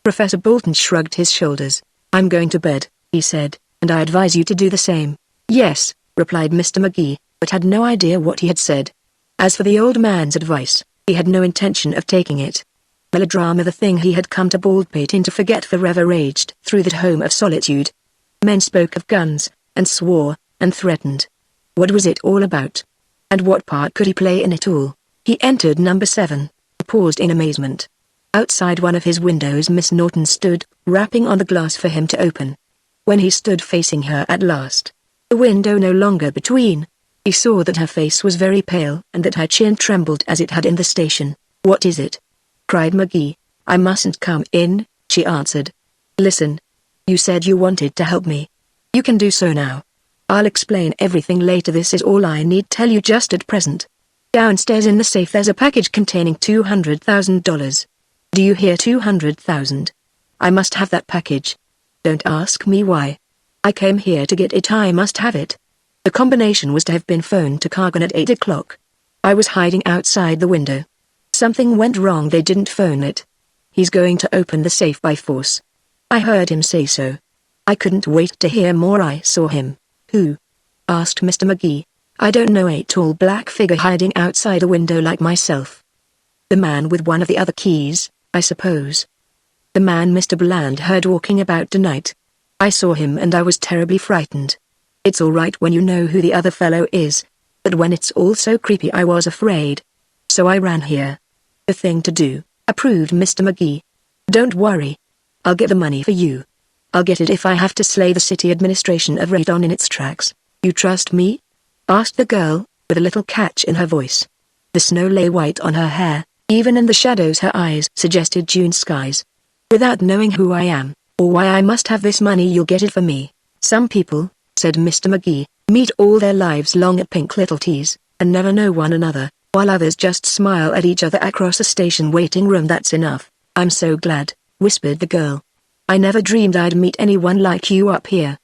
Professor Bolton shrugged his shoulders. "I'm going to bed," he said, "and I advise you to do the same." "Yes," replied Mr. McGee, but had no idea what he had said. As for the old man's advice, he had no intention of taking it. Melodrama, the thing he had come to Baldpate in to forget forever, raged through that home of solitude. Men spoke of guns, and swore, and threatened. What was it all about? And what part could he play in it all? He entered number 7, paused in amazement. Outside one of his windows Miss Norton stood, rapping on the glass for him to open. When he stood facing her at last, the window no longer between, he saw that her face was very pale and that her chin trembled as it had in the station. "What is it?" cried McGee. "I mustn't come in," she answered. "Listen. You said you wanted to help me. You can do so now. I'll explain everything later. This is all I need tell you just at present. Downstairs in the safe there's a package containing $200,000. Do you hear? 200,000. I must have that package. Don't ask me why. I came here to get it. I must have it. The combination was to have been phoned to Cargan at 8 o'clock. I was hiding outside the window. Something went wrong. They didn't phone it. He's going to open the safe by force. I heard him say so. I couldn't wait to hear more. I saw him." "Who?" asked Mr. McGee. "I don't know. A tall black figure hiding outside a window like myself." "The man with one of the other keys, I suppose." "The man Mr. Bland heard walking about tonight. I saw him and I was terribly frightened. It's all right when you know who the other fellow is, but when it's all so creepy I was afraid. So I ran here." "The thing to do," approved Mr. McGee. "Don't worry. I'll get the money for you. I'll get it if I have to slay the city administration of Radon in its tracks. You trust me?" asked the girl, with a little catch in her voice. The snow lay white on her hair, Even in the shadows her eyes suggested June skies. "Without knowing who I am, or why I must have this money, you'll get it for me." "Some people," said Mr. McGee, "meet all their lives long at pink little teas, and never know one another, while others just smile at each other across a station waiting room." "That's enough. I'm so glad," whispered the girl. "I never dreamed I'd meet anyone like you up here.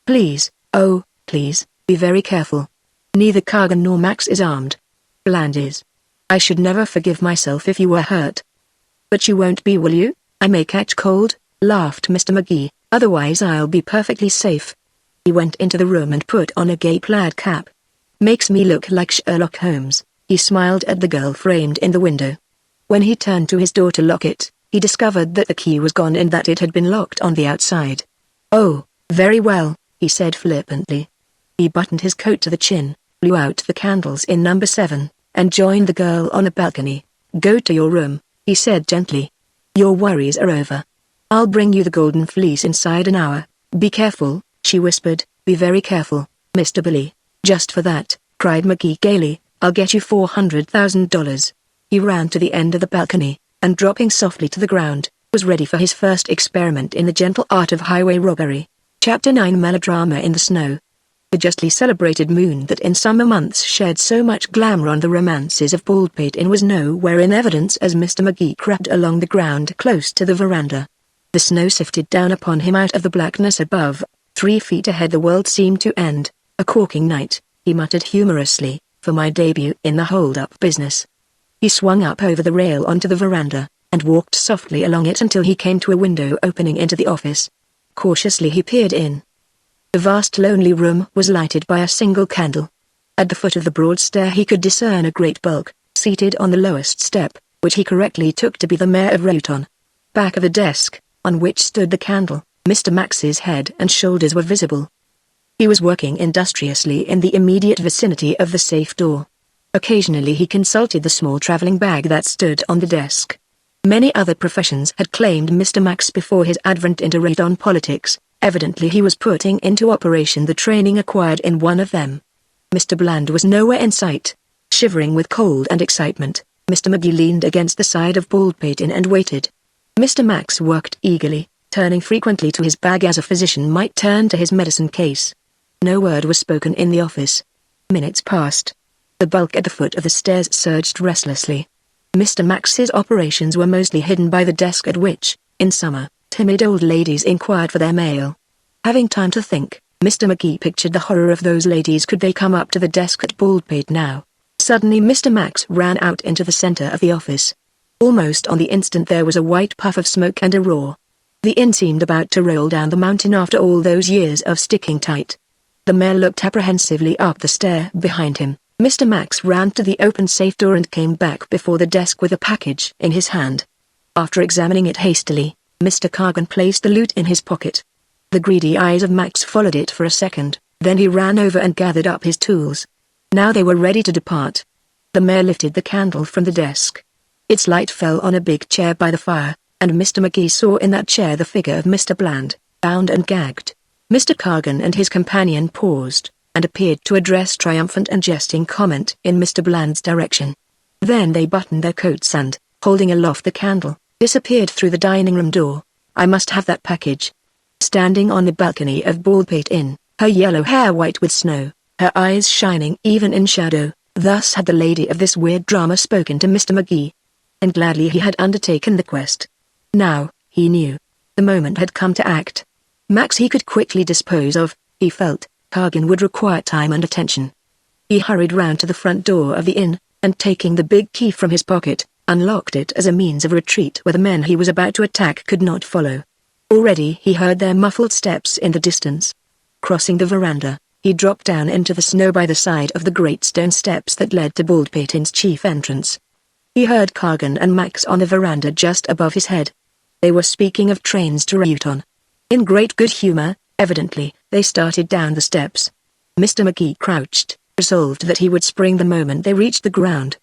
Please, oh, please, be very careful. Neither Cargan nor Max is armed. Bland is. I should never forgive myself if you were hurt." "But you won't be, will you?" "I may catch cold," laughed Mr. McGee, "otherwise I'll be perfectly safe." He went into the room and put on a gay plaid cap. "Makes me look like Sherlock Holmes," he smiled at the girl framed in the window. When he turned to his door to lock it, he discovered that the key was gone and that it had been locked on the outside. "Oh, very well," he said flippantly. He buttoned his coat to the chin, blew out the candles in number 7, and joined the girl on a balcony. "Go to your room," he said gently. "Your worries are over. I'll bring you the golden fleece inside an hour." "Be careful," she whispered. "Be very careful, Mr. Billy." "Just for that," cried McGee gaily, "I'll get you $400,000. He ran to the end of the balcony, and dropping softly to the ground, was ready for his first experiment in the gentle art of highway robbery. Chapter 9 Melodrama in the Snow. The justly celebrated moon that in summer months shed so much glamour on the romances of Baldpate Inn was nowhere in evidence as Mr. McGee crept along the ground close to the veranda. The snow sifted down upon him out of the blackness above. 3 feet ahead the world seemed to end. "A corking night," he muttered humorously, "for my debut in the hold-up business." He swung up over the rail onto the veranda, and walked softly along it until he came to a window opening into the office. Cautiously he peered in. The vast lonely room was lighted by a single candle. At the foot of the broad stair he could discern a great bulk, seated on the lowest step, which he correctly took to be the mayor of Rayton. Back of the desk, on which stood the candle, Mr. Max's head and shoulders were visible. He was working industriously in the immediate vicinity of the safe door. Occasionally he consulted the small traveling bag that stood on the desk. Many other professions had claimed Mr. Max before his advent into Rayton politics. Evidently he was putting into operation the training acquired in one of them. Mr. Bland was nowhere in sight. Shivering with cold and excitement, Mr. McGee leaned against the side of Baldpate Inn and waited. Mr. Max worked eagerly, turning frequently to his bag as a physician might turn to his medicine case. No word was spoken in the office. Minutes passed. The bulk at the foot of the stairs surged restlessly. Mr. Max's operations were mostly hidden by the desk at which, in summer, timid old ladies inquired for their mail. Having time to think, Mr. McGee pictured the horror of those ladies could they come up to the desk at Baldpate now. Suddenly Mr. Max ran out into the center of the office. Almost on the instant there was a white puff of smoke and a roar. The inn seemed about to roll down the mountain after all those years of sticking tight. The mayor looked apprehensively up the stair behind him. Mr. Max ran to the open safe door and came back before the desk with a package in his hand. After examining it hastily, Mr. Cargan placed the loot in his pocket. The greedy eyes of Max followed it for a second, then he ran over and gathered up his tools. Now they were ready to depart. The mayor lifted the candle from the desk. Its light fell on a big chair by the fire, and Mr. McGee saw in that chair the figure of Mr. Bland, bound and gagged. Mr. Cargan and his companion paused, and appeared to address triumphant and jesting comment in Mr. Bland's direction. Then they buttoned their coats and, holding aloft the candle, disappeared through the dining room door. "I must have that package." Standing on the balcony of Baldpate Inn, her yellow hair white with snow, her eyes shining even in shadow, thus had the lady of this weird drama spoken to Mr. McGee. And gladly he had undertaken the quest. Now, he knew. The moment had come to act. Max he could quickly dispose of, he felt. Cargan would require time and attention. He hurried round to the front door of the inn, and taking the big key from his pocket, unlocked it as a means of retreat where the men he was about to attack could not follow. Already he heard their muffled steps in the distance. Crossing the veranda, he dropped down into the snow by the side of the great stone steps that led to Baldpate Inn's chief entrance. He heard Cargan and Max on the veranda just above his head. They were speaking of trains to Rayton. In great good humor, evidently, they started down the steps. Mr. McGee crouched, resolved that he would spring the moment they reached the ground.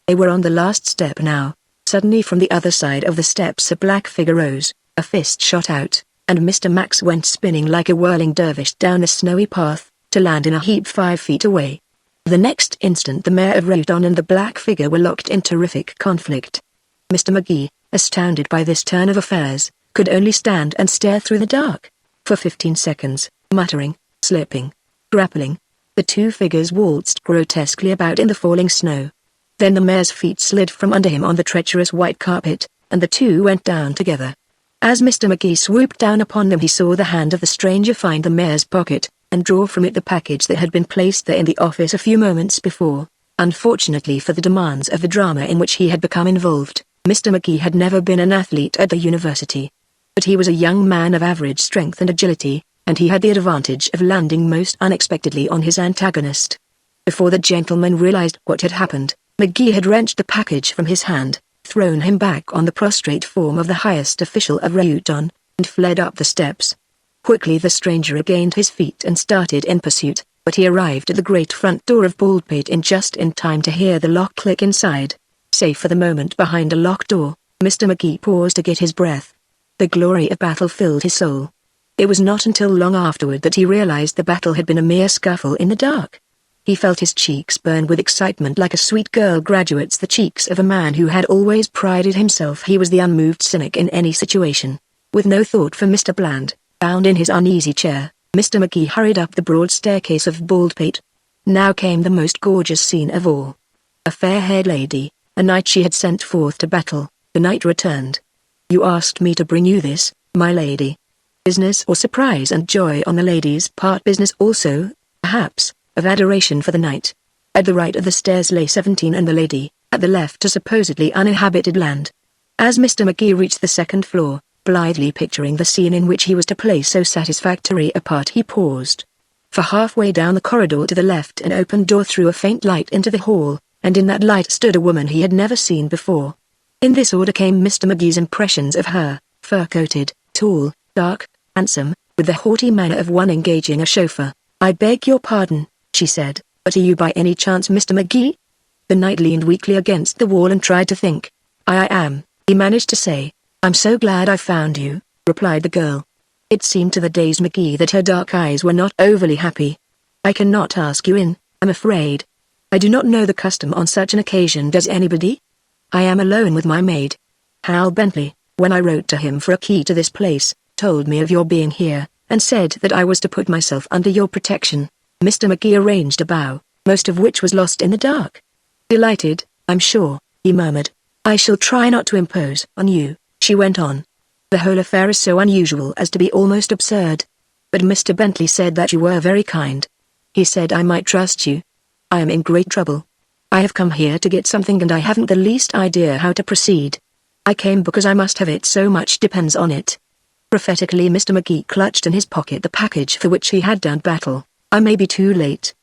They were on the last step now. Suddenly from the other side of the steps a black figure rose, a fist shot out, and Mr. Max went spinning like a whirling dervish down a snowy path, to land in a heap 5 feet away. The next instant the Mayor of Reuton and the black figure were locked in terrific conflict. Mr. McGee, astounded by this turn of affairs, could only stand and stare through the dark. For 15 seconds, muttering, slipping, grappling, the two figures waltzed grotesquely about in the falling snow. Then the mayor's feet slid from under him on the treacherous white carpet, and the two went down together. As Mr. McGee swooped down upon them, he saw the hand of the stranger find the mayor's pocket, and draw from it the package that had been placed there in the office a few moments before. Unfortunately for the demands of the drama in which he had become involved, Mr. McGee had never been an athlete at the university. But he was a young man of average strength and agility, and he had the advantage of landing most unexpectedly on his antagonist. Before the gentleman realized what had happened, McGee had wrenched the package from his hand, thrown him back on the prostrate form of the highest official of Reuton, and fled up the steps. Quickly the stranger regained his feet and started in pursuit, but he arrived at the great front door of Baldpate just in time to hear the lock click inside. Safe for the moment behind a locked door, Mr. McGee paused to get his breath. The glory of battle filled his soul. It was not until long afterward that he realized the battle had been a mere scuffle in the dark. He felt his cheeks burn with excitement like a sweet girl graduates the cheeks of a man who had always prided himself he was the unmoved cynic in any situation. With no thought for Mr. Bland, bound in his uneasy chair, Mr. McGee hurried up the broad staircase of Baldpate. Now came the most gorgeous scene of all. A fair-haired lady, a knight she had sent forth to battle, the knight returned. "You asked me to bring you this, my lady." Business or surprise and joy on the lady's part, business also, perhaps, of adoration for the knight. At the right of the stairs lay 17 and the lady, at the left a supposedly uninhabited land. As Mr. McGee reached the second floor, blithely picturing the scene in which he was to play so satisfactory a part, he paused. For halfway down the corridor to the left an open door threw a faint light into the hall, and in that light stood a woman he had never seen before. In this order came Mr. McGee's impressions of her: fur-coated, tall, dark, handsome, with the haughty manner of one engaging a chauffeur. "I beg your pardon," she said, "but are you by any chance Mr. McGee?" The knight leaned weakly against the wall and tried to think. I am," he managed to say. "I'm so glad I found you," replied the girl. It seemed to the dazed McGee that her dark eyes were not overly happy. "I cannot ask you in, I'm afraid. I do not know the custom on such an occasion. Does anybody? I am alone with my maid. Hal Bentley, when I wrote to him for a key to this place, told me of your being here, and said that I was to put myself under your protection." Mr. McGee arranged a bow, most of which was lost in the dark. "Delighted, I'm sure," he murmured. "I shall try not to impose on you," she went on. "The whole affair is so unusual as to be almost absurd. But Mr. Bentley said that you were very kind. He said I might trust you. I am in great trouble. I have come here to get something and I haven't the least idea how to proceed. I came because I must have it, so much depends on it." Prophetically Mr. McGee clutched in his pocket the package for which he had done battle. "I may be too late."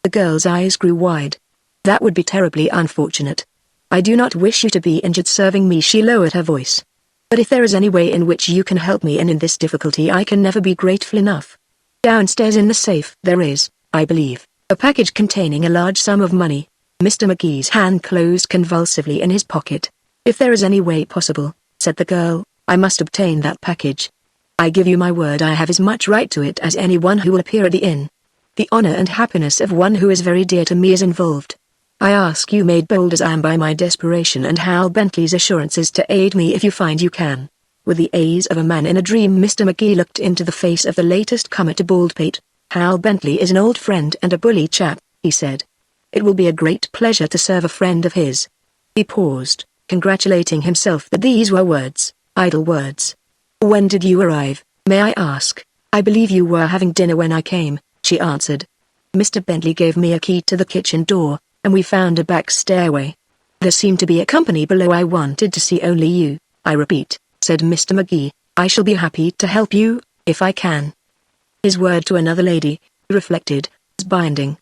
The girl's eyes grew wide. "That would be terribly unfortunate. I do not wish you to be injured serving me." She lowered her voice. "But if there is any way in which you can help me in this difficulty, I can never be grateful enough. Downstairs in the safe there is, I believe, a package containing a large sum of money." Mr. McGee's hand closed convulsively in his pocket. "If there is any way possible," said the girl, "I must obtain that package. I give you my word I have as much right to it as anyone who will appear at the inn. The honor and happiness of one who is very dear to me is involved. I ask you, made bold as I am by my desperation and Hal Bentley's assurances, to aid me if you find you can." With the ease of a man in a dream Mr. McGee looked into the face of the latest comer to Baldpate. "Hal Bentley is an old friend and a bully chap," he said. "It will be a great pleasure to serve a friend of his." He paused, congratulating himself that these were words, idle words. "When did you arrive, may I ask?" "I believe you were having dinner when I came," she answered. "Mr. Bentley gave me a key to the kitchen door, and we found a back stairway. There seemed to be a company below. I wanted to see only you, I repeat," said Mr. McGee. "I shall be happy to help you, if I can." His word to another lady, he reflected, is binding.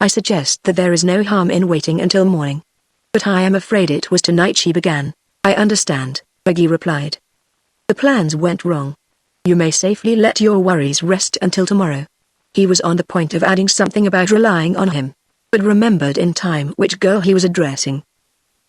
"I suggest that there is no harm in waiting until morning." "But I am afraid it was tonight," she began. "I understand," McGee replied. "The plans went wrong. You may safely let your worries rest until tomorrow." He was on the point of adding something about relying on him, but remembered in time which girl he was addressing.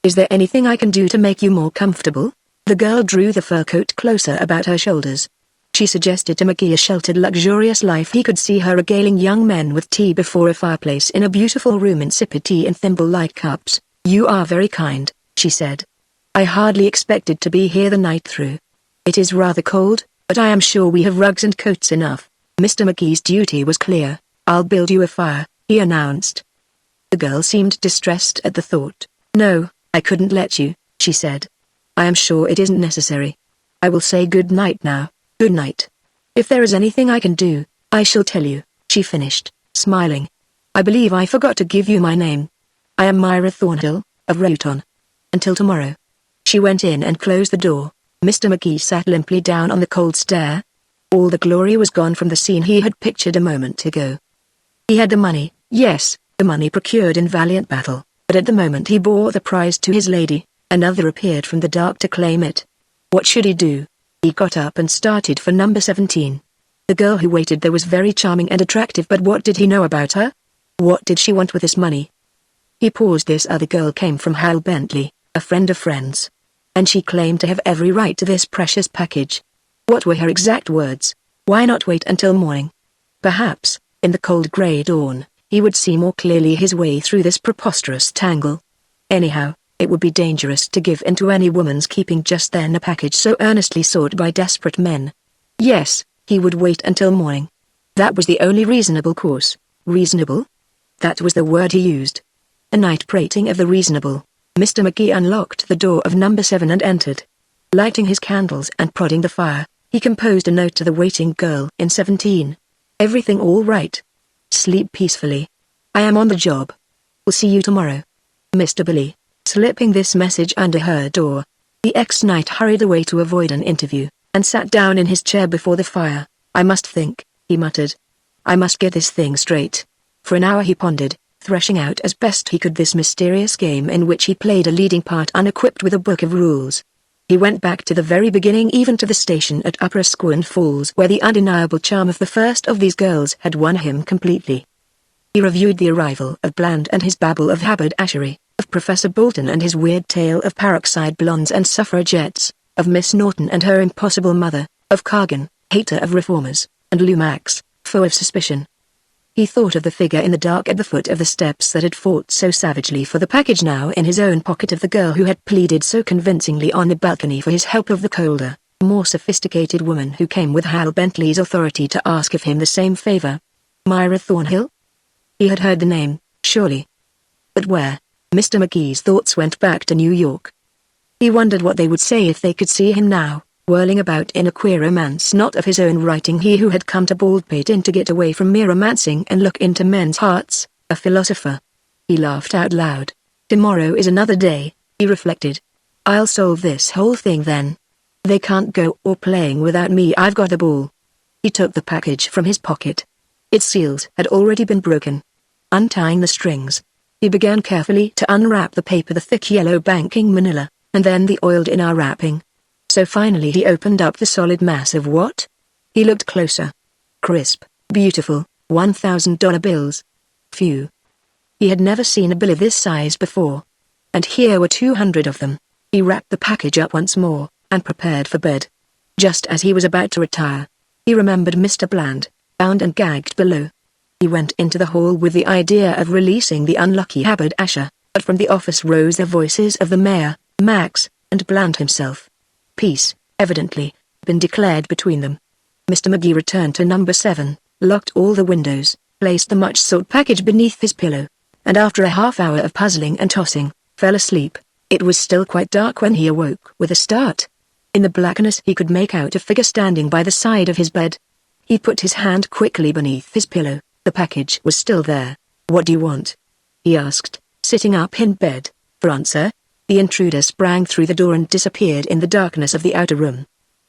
"Is there anything I can do to make you more comfortable?" The girl drew the fur coat closer about her shoulders. She suggested to McGee a sheltered luxurious life. He could see her regaling young men with tea before a fireplace in a beautiful room, insipid tea in thimble-like cups. "You are very kind," she said. "I hardly expected to be here the night through. It is rather cold, but I am sure we have rugs and coats enough." Mr. McGee's duty was clear. "I'll build you a fire," he announced. The girl seemed distressed at the thought. "No, I couldn't let you," she said. "I am sure it isn't necessary. I will say good night now." "Good night. If there is anything I can do, I shall tell you," she finished, smiling. "I believe I forgot to give you my name. I am Myra Thornhill, of Rowton. Until tomorrow." She went in and closed the door. Mr. McGee sat limply down on the cold stair. All the glory was gone from the scene he had pictured a moment ago. He had the money, yes, the money procured in valiant battle, but at the moment he bore the prize to his lady. Another appeared from the dark to claim it. What should he do? He got up and started for number 17. The girl who waited there was very charming and attractive, but what did he know about her? What did she want with his money? He paused. This other girl came from Hal Bentley, a friend of friends. And she claimed to have every right to this precious package. What were her exact words? Why not wait until morning? Perhaps, in the cold grey dawn, he would see more clearly his way through this preposterous tangle. Anyhow, it would be dangerous to give in to any woman's keeping just then a package so earnestly sought by desperate men. Yes, he would wait until morning. That was the only reasonable course. Reasonable? That was the word he used. A night prating of the reasonable. Mr. McGee unlocked the door of number 7 and entered. Lighting his candles and prodding the fire, he composed a note to the waiting girl in 17. "Everything all right? Sleep peacefully. I am on the job. Will see you tomorrow. Mr. Billy." Slipping this message under her door, the ex-knight hurried away to avoid an interview, and sat down in his chair before the fire. "I must think," he muttered. "I must get this thing straight." For an hour he pondered, threshing out as best he could this mysterious game in which he played a leading part unequipped with a book of rules. He went back to the very beginning, even to the station at Upper Squin Falls, where the undeniable charm of the first of these girls had won him completely. He reviewed the arrival of Bland and his babble of haberdashery, of Professor Bolton and his weird tale of peroxide blondes and suffragettes, of Miss Norton and her impossible mother, of Cargan, hater of reformers, and Lumax, foe of suspicion. He thought of the figure in the dark at the foot of the steps that had fought so savagely for the package, now in his own pocket, of the girl who had pleaded so convincingly on the balcony for his help, of the colder, more sophisticated woman who came with Hal Bentley's authority to ask of him the same favor. Myra Thornhill? He had heard the name, surely. But where? Mr. McGee's thoughts went back to New York. He wondered what they would say if they could see him now, whirling about in a queer romance not of his own writing, he who had come to Baldpate in to get away from mere romancing and look into men's hearts, a philosopher. He laughed out loud. Tomorrow is another day, he reflected. I'll solve this whole thing then. They can't go or playing without me. I've got the ball. He took the package from his pocket. Its seals had already been broken. Untying the strings, he began carefully to unwrap the paper, the thick yellow banking manila, and then the oiled inner wrapping. So finally he opened up the solid mass of what? He looked closer. Crisp, beautiful, $1,000 bills. Phew. He had never seen a bill of this size before. And here were 200 of them. He wrapped the package up once more, and prepared for bed. Just as he was about to retire, he remembered Mr. Bland, bound and gagged below. He went into the hall with the idea of releasing the unlucky haberdasher, but from the office rose the voices of the mayor, Max, and Bland himself. Peace, evidently, been declared between them. Mr. McGee returned to number 7, locked all the windows, placed the much-sought package beneath his pillow, and after a half-hour of puzzling and tossing, fell asleep. It was still quite dark when he awoke with a start. In the blackness he could make out a figure standing by the side of his bed. He put his hand quickly beneath his pillow. The package was still there. "What do you want?" he asked, sitting up in bed. For answer, the intruder sprang through the door and disappeared in the darkness of the outer room.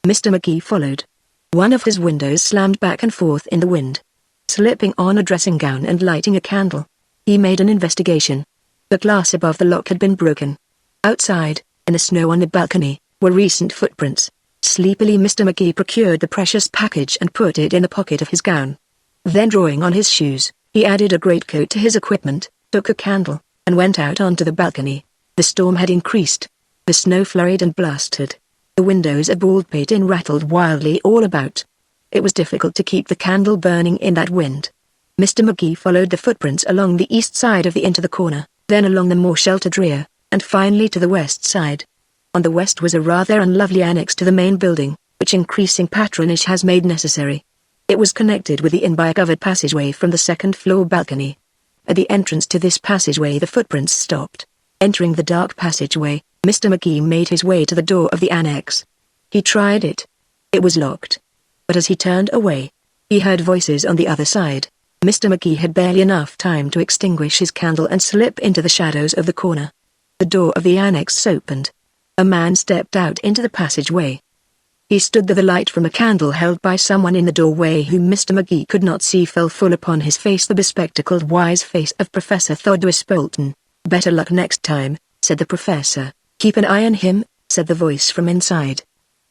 Mr. McGee followed. One of his windows slammed back and forth in the wind. Slipping on a dressing gown and lighting a candle, he made an investigation. The glass above the lock had been broken. Outside, in the snow on the balcony, were recent footprints. Sleepily Mr. McGee procured the precious package and put it in the pocket of his gown. Then drawing on his shoes, he added a greatcoat to his equipment, took a candle, and went out onto the balcony. The storm had increased. The snow flurried and blasted. The windows at Baldpate Inn rattled wildly all about. It was difficult to keep the candle burning in that wind. Mr. Magee followed the footprints along the east side of the inn to the corner, then along the more sheltered rear, and finally to the west side. On the west was a rather unlovely annex to the main building, which increasing patronage has made necessary. It was connected with the inn by a covered passageway from the second-floor balcony. At the entrance to this passageway the footprints stopped. Entering the dark passageway, Mr. Magee made his way to the door of the annex. He tried it. It was locked. But as he turned away, he heard voices on the other side. Mr. Magee had barely enough time to extinguish his candle and slip into the shadows of the corner. The door of the annex opened. A man stepped out into the passageway. He stood there. The light from a candle held by someone in the doorway whom Mr. Magee could not see fell full upon his face, the bespectacled wise face of Professor Thaddeus Bolton. "Better luck next time," said the professor. "Keep an eye on him," said the voice from inside.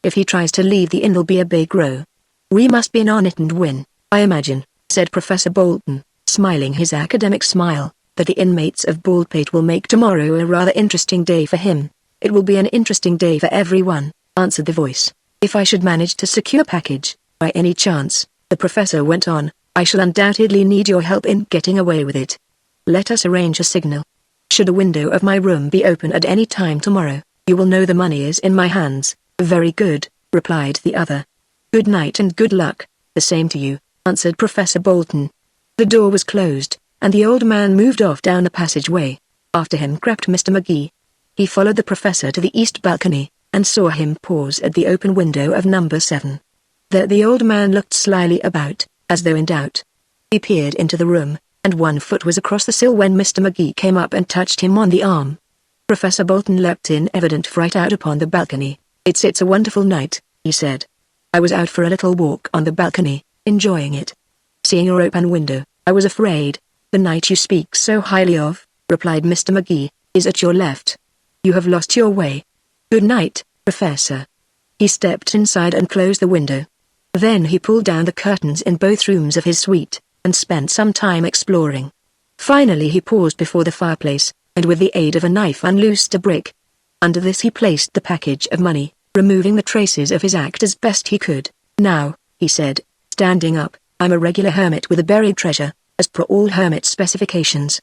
"If he tries to leave the inn there'll be a big row. We must be in on it and win, I imagine," said Professor Bolton, smiling his academic smile, "that the inmates of Baldpate will make tomorrow a rather interesting day for him." "It will be an interesting day for everyone," answered the voice. "If I should manage to secure a package, by any chance," the professor went on, "I shall undoubtedly need your help in getting away with it. Let us arrange a signal. Should a window of my room be open at any time tomorrow, you will know the money is in my hands." "Very good," replied the other. "Good night and good luck." "The same to you," answered Professor Bolton. The door was closed, and the old man moved off down the passageway. After him crept Mr. Magee. He followed the professor to the east balcony, and saw him pause at the open window of number 7. There the old man looked slyly about, as though in doubt. He peered into the room, and one foot was across the sill when Mr. Magee came up and touched him on the arm. Professor Bolton leapt in evident fright out upon the balcony. It's a wonderful night," he said. "I was out for a little walk on the balcony, enjoying it. Seeing your open window, I was afraid." "The night you speak so highly of," replied Mr. Magee, "is at your left. You have lost your way. Good night, Professor." He stepped inside and closed the window. Then he pulled down the curtains in both rooms of his suite, and spent some time exploring. Finally he paused before the fireplace, and with the aid of a knife unloosed a brick. Under this he placed the package of money, removing the traces of his act as best he could. "Now," he said, standing up, "I'm a regular hermit with a buried treasure, as per all hermit specifications.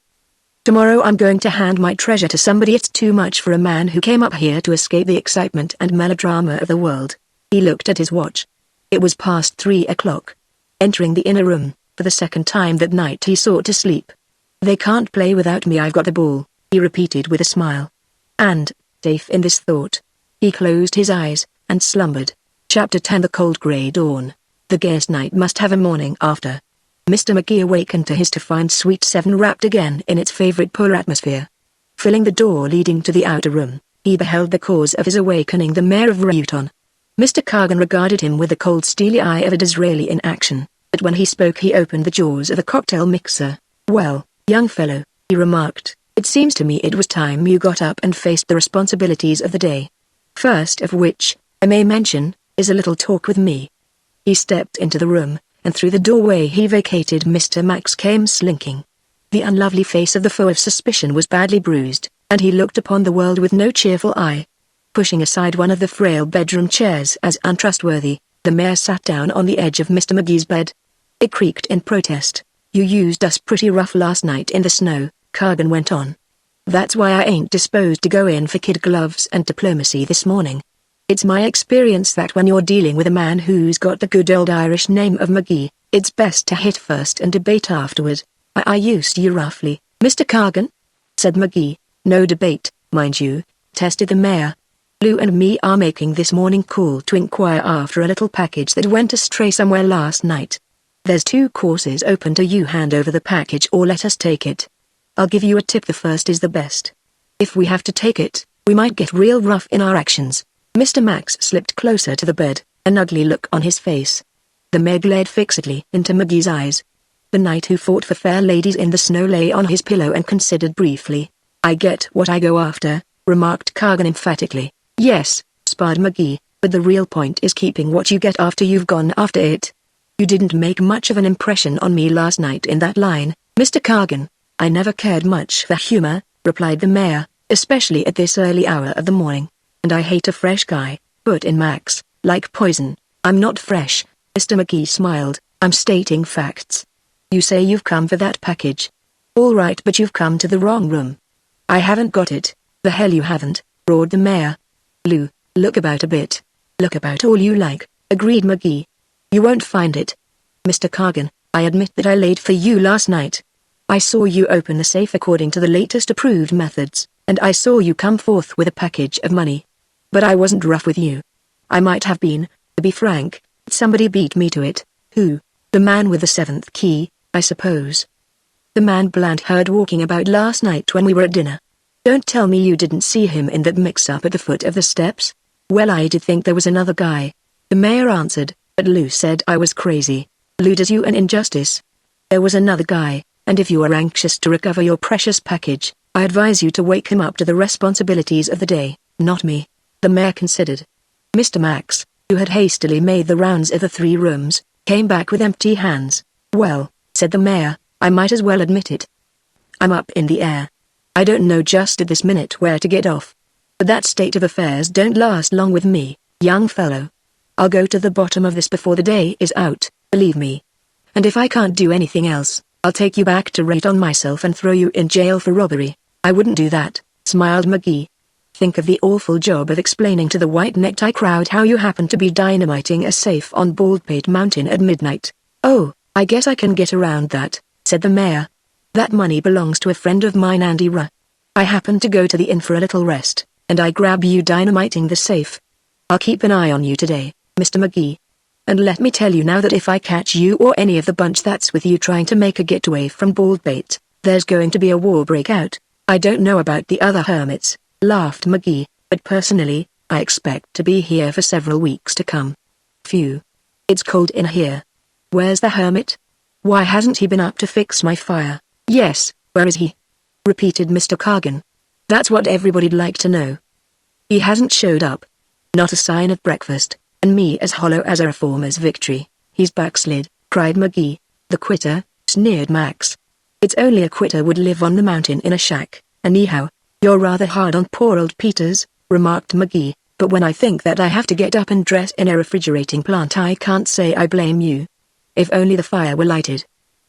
Tomorrow I'm going to hand my treasure to somebody. It's too much for a man who came up here to escape the excitement and melodrama of the world." He looked at his watch. It was past 3 o'clock. Entering the inner room, for the second time that night he sought to sleep. "They can't play without me. I've got the ball," he repeated with a smile. And, safe in this thought, he closed his eyes, and slumbered. Chapter 10. The cold grey dawn. The gayest night must have a morning after. Mr. Magee awakened to find Suite 7 wrapped again in its favorite poor atmosphere. Filling the door leading to the outer room, he beheld the cause of his awakening, the mayor of Reuton. Mr. Cargan regarded him with the cold steely eye of a Disraeli in action, but when he spoke he opened the jaws of a cocktail mixer. "Well, young fellow," he remarked, "it seems to me it was time you got up and faced the responsibilities of the day. First of which, I may mention, is a little talk with me." He stepped into the room, and through the doorway he vacated Mr. Max came slinking. The unlovely face of the foe of suspicion was badly bruised, and he looked upon the world with no cheerful eye. Pushing aside one of the frail bedroom chairs as untrustworthy, the mayor sat down on the edge of Mr. Magee's bed. It creaked in protest. "You used us pretty rough last night in the snow," Cargan went on. "That's why I ain't disposed to go in for kid gloves and diplomacy this morning. It's my experience that when you're dealing with a man who's got the good old Irish name of Magee, it's best to hit first and debate afterward. I used you roughly, Mr. Cargan," said Magee. "No debate, mind you," tested the mayor. "Lou and me are making this morning call to inquire after a little package that went astray somewhere last night. There's 2 courses open to you: hand over the package or let us take it. I'll give you a tip: the first is the best. If we have to take it, we might get real rough in our actions." Mr. Max slipped closer to the bed, an ugly look on his face. The mayor glared fixedly into Magee's eyes. The knight who fought for fair ladies in the snow lay on his pillow and considered briefly. "I get what I go after," remarked Cargan emphatically. "Yes," sparred Magee, "but the real point is keeping what you get after you've gone after it. You didn't make much of an impression on me last night in that line, Mr. Cargan." "I never cared much for humor," replied the mayor, "especially at this early hour of the morning. And I hate a fresh guy," put in Max, "like poison." "I'm not fresh," Mr. McGee smiled. "I'm stating facts. You say you've come for that package. All right, but you've come to the wrong room." "I haven't got it." "The hell you haven't," roared the mayor. "Lou, look about a bit." "Look about all you like," agreed McGee. "You won't find it. Mr. Cargan, I admit that I laid for you last night. I saw you open the safe according to the latest approved methods, and I saw you come forth with a package of money. But I wasn't rough with you. I might have been, to be frank, but somebody beat me to it." "Who?" "The man with the seventh key, I suppose. The man Bland heard walking about last night when we were at dinner. Don't tell me you didn't see him in that mix-up at the foot of the steps?" "Well, I did think there was another guy," the mayor answered, "but Lou said I was crazy. Lou does you an injustice. There was another guy, and if you are anxious to recover your precious package, I advise you to wake him up to the responsibilities of the day, not me." The mayor considered. Mr. Max, who had hastily made the rounds of the 3 rooms, came back with empty hands. "Well," said the mayor, "I might as well admit it. I'm up in the air. I don't know just at this minute where to get off. But that state of affairs don't last long with me, young fellow. I'll go to the bottom of this before the day is out, believe me. And if I can't do anything else, I'll take you back to rate on myself and throw you in jail for robbery." "I wouldn't do that," smiled McGee. "Think of the awful job of explaining to the white necktie crowd how you happened to be dynamiting a safe on Baldpate Mountain at midnight." "Oh, I guess I can get around that," said the mayor. "That money belongs to a friend of mine, Andy Ruh. I happened to go to the inn for a little rest, and I grab you dynamiting the safe. I'll keep an eye on you today, Mr. McGee. And let me tell you now that if I catch you or any of the bunch that's with you trying to make a getaway from Baldpate, there's going to be a war breakout. I don't know about the other hermits," laughed McGee, "but personally, I expect to be here for several weeks to come. Phew. It's cold in here. Where's the hermit? Why hasn't he been up to fix my fire?" "Yes, where is he?" repeated Mr. Cargan. "That's what everybody'd like to know. He hasn't showed up. Not a sign of breakfast, and me as hollow as a reformer's victory." "He's backslid," cried McGee. "The quitter," sneered Max. "It's only a quitter would live on the mountain in a shack, anyhow." "You're rather hard on poor old Peters," remarked McGee, "but when I think that I have to get up and dress in a refrigerating plant, I can't say I blame you. If only the fire were lighted."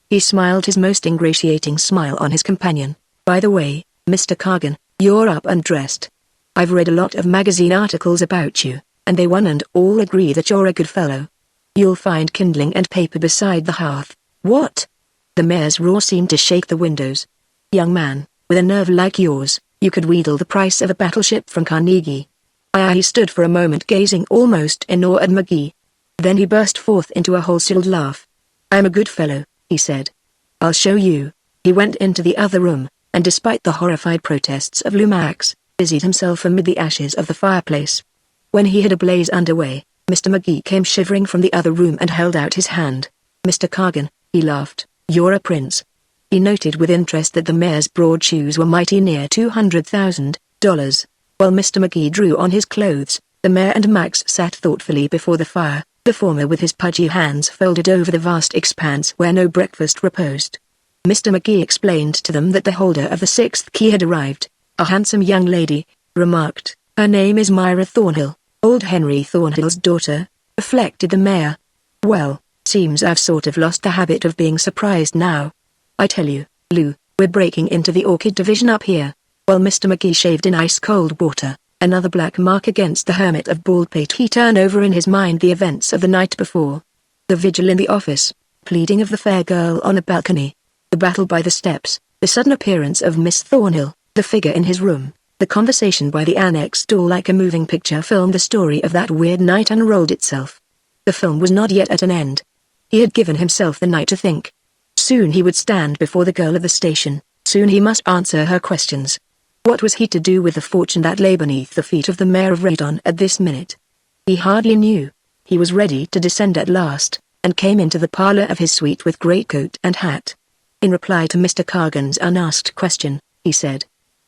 He smiled his most ingratiating smile on his companion. "By the way, Mr. Cargan, you're up and dressed. I've read a lot of magazine articles about you, and they one and all agree that you're a good fellow. You'll find kindling and paper beside the hearth." "What?" The mayor's roar seemed to shake the windows. "Young man, with a nerve like yours, you could wheedle the price of a battleship from Carnegie." He stood for a moment gazing almost in awe at McGee. Then he burst forth into a wholesale laugh. "I'm a good fellow," he said. "I'll show you." He went into the other room, and despite the horrified protests of Lou Max, busied himself amid the ashes of the fireplace. When he had a blaze underway, Mr. McGee came shivering from the other room and held out his hand. "Mr. Cargan," he laughed, "you're a prince." He noted with interest that the mayor's broad shoes were mighty near $200,000. While Mr. McGee drew on his clothes, the mayor and Max sat thoughtfully before the fire, the former with his pudgy hands folded over the vast expanse where no breakfast reposed. Mr. McGee explained to them that the holder of the 6th key had arrived. "A handsome young lady," remarked. "Her name is Myra Thornhill, old Henry Thornhill's daughter," reflected the mayor. "Well, seems I've sort of lost the habit of being surprised now. I tell you, Lou, we're breaking into the orchid division up here." While Mr. McGee shaved in ice-cold water, another black mark against the hermit of Baldpate, he turned over in his mind the events of the night before. The vigil in the office, pleading of the fair girl on a balcony, the battle by the steps, the sudden appearance of Miss Thornhill, the figure in his room, the conversation by the annex door. Like a moving picture film, the story of that weird night unrolled itself. The film was not yet at an end. He had given himself the night to think. Soon he would stand before the girl of the station, soon he must answer her questions. What was he to do with the fortune that lay beneath the feet of the mayor of Radon at this minute? He hardly knew. He was ready to descend at last, and came into the parlor of his suite with greatcoat and hat. In reply to Mr. Cargan's unasked question, he said,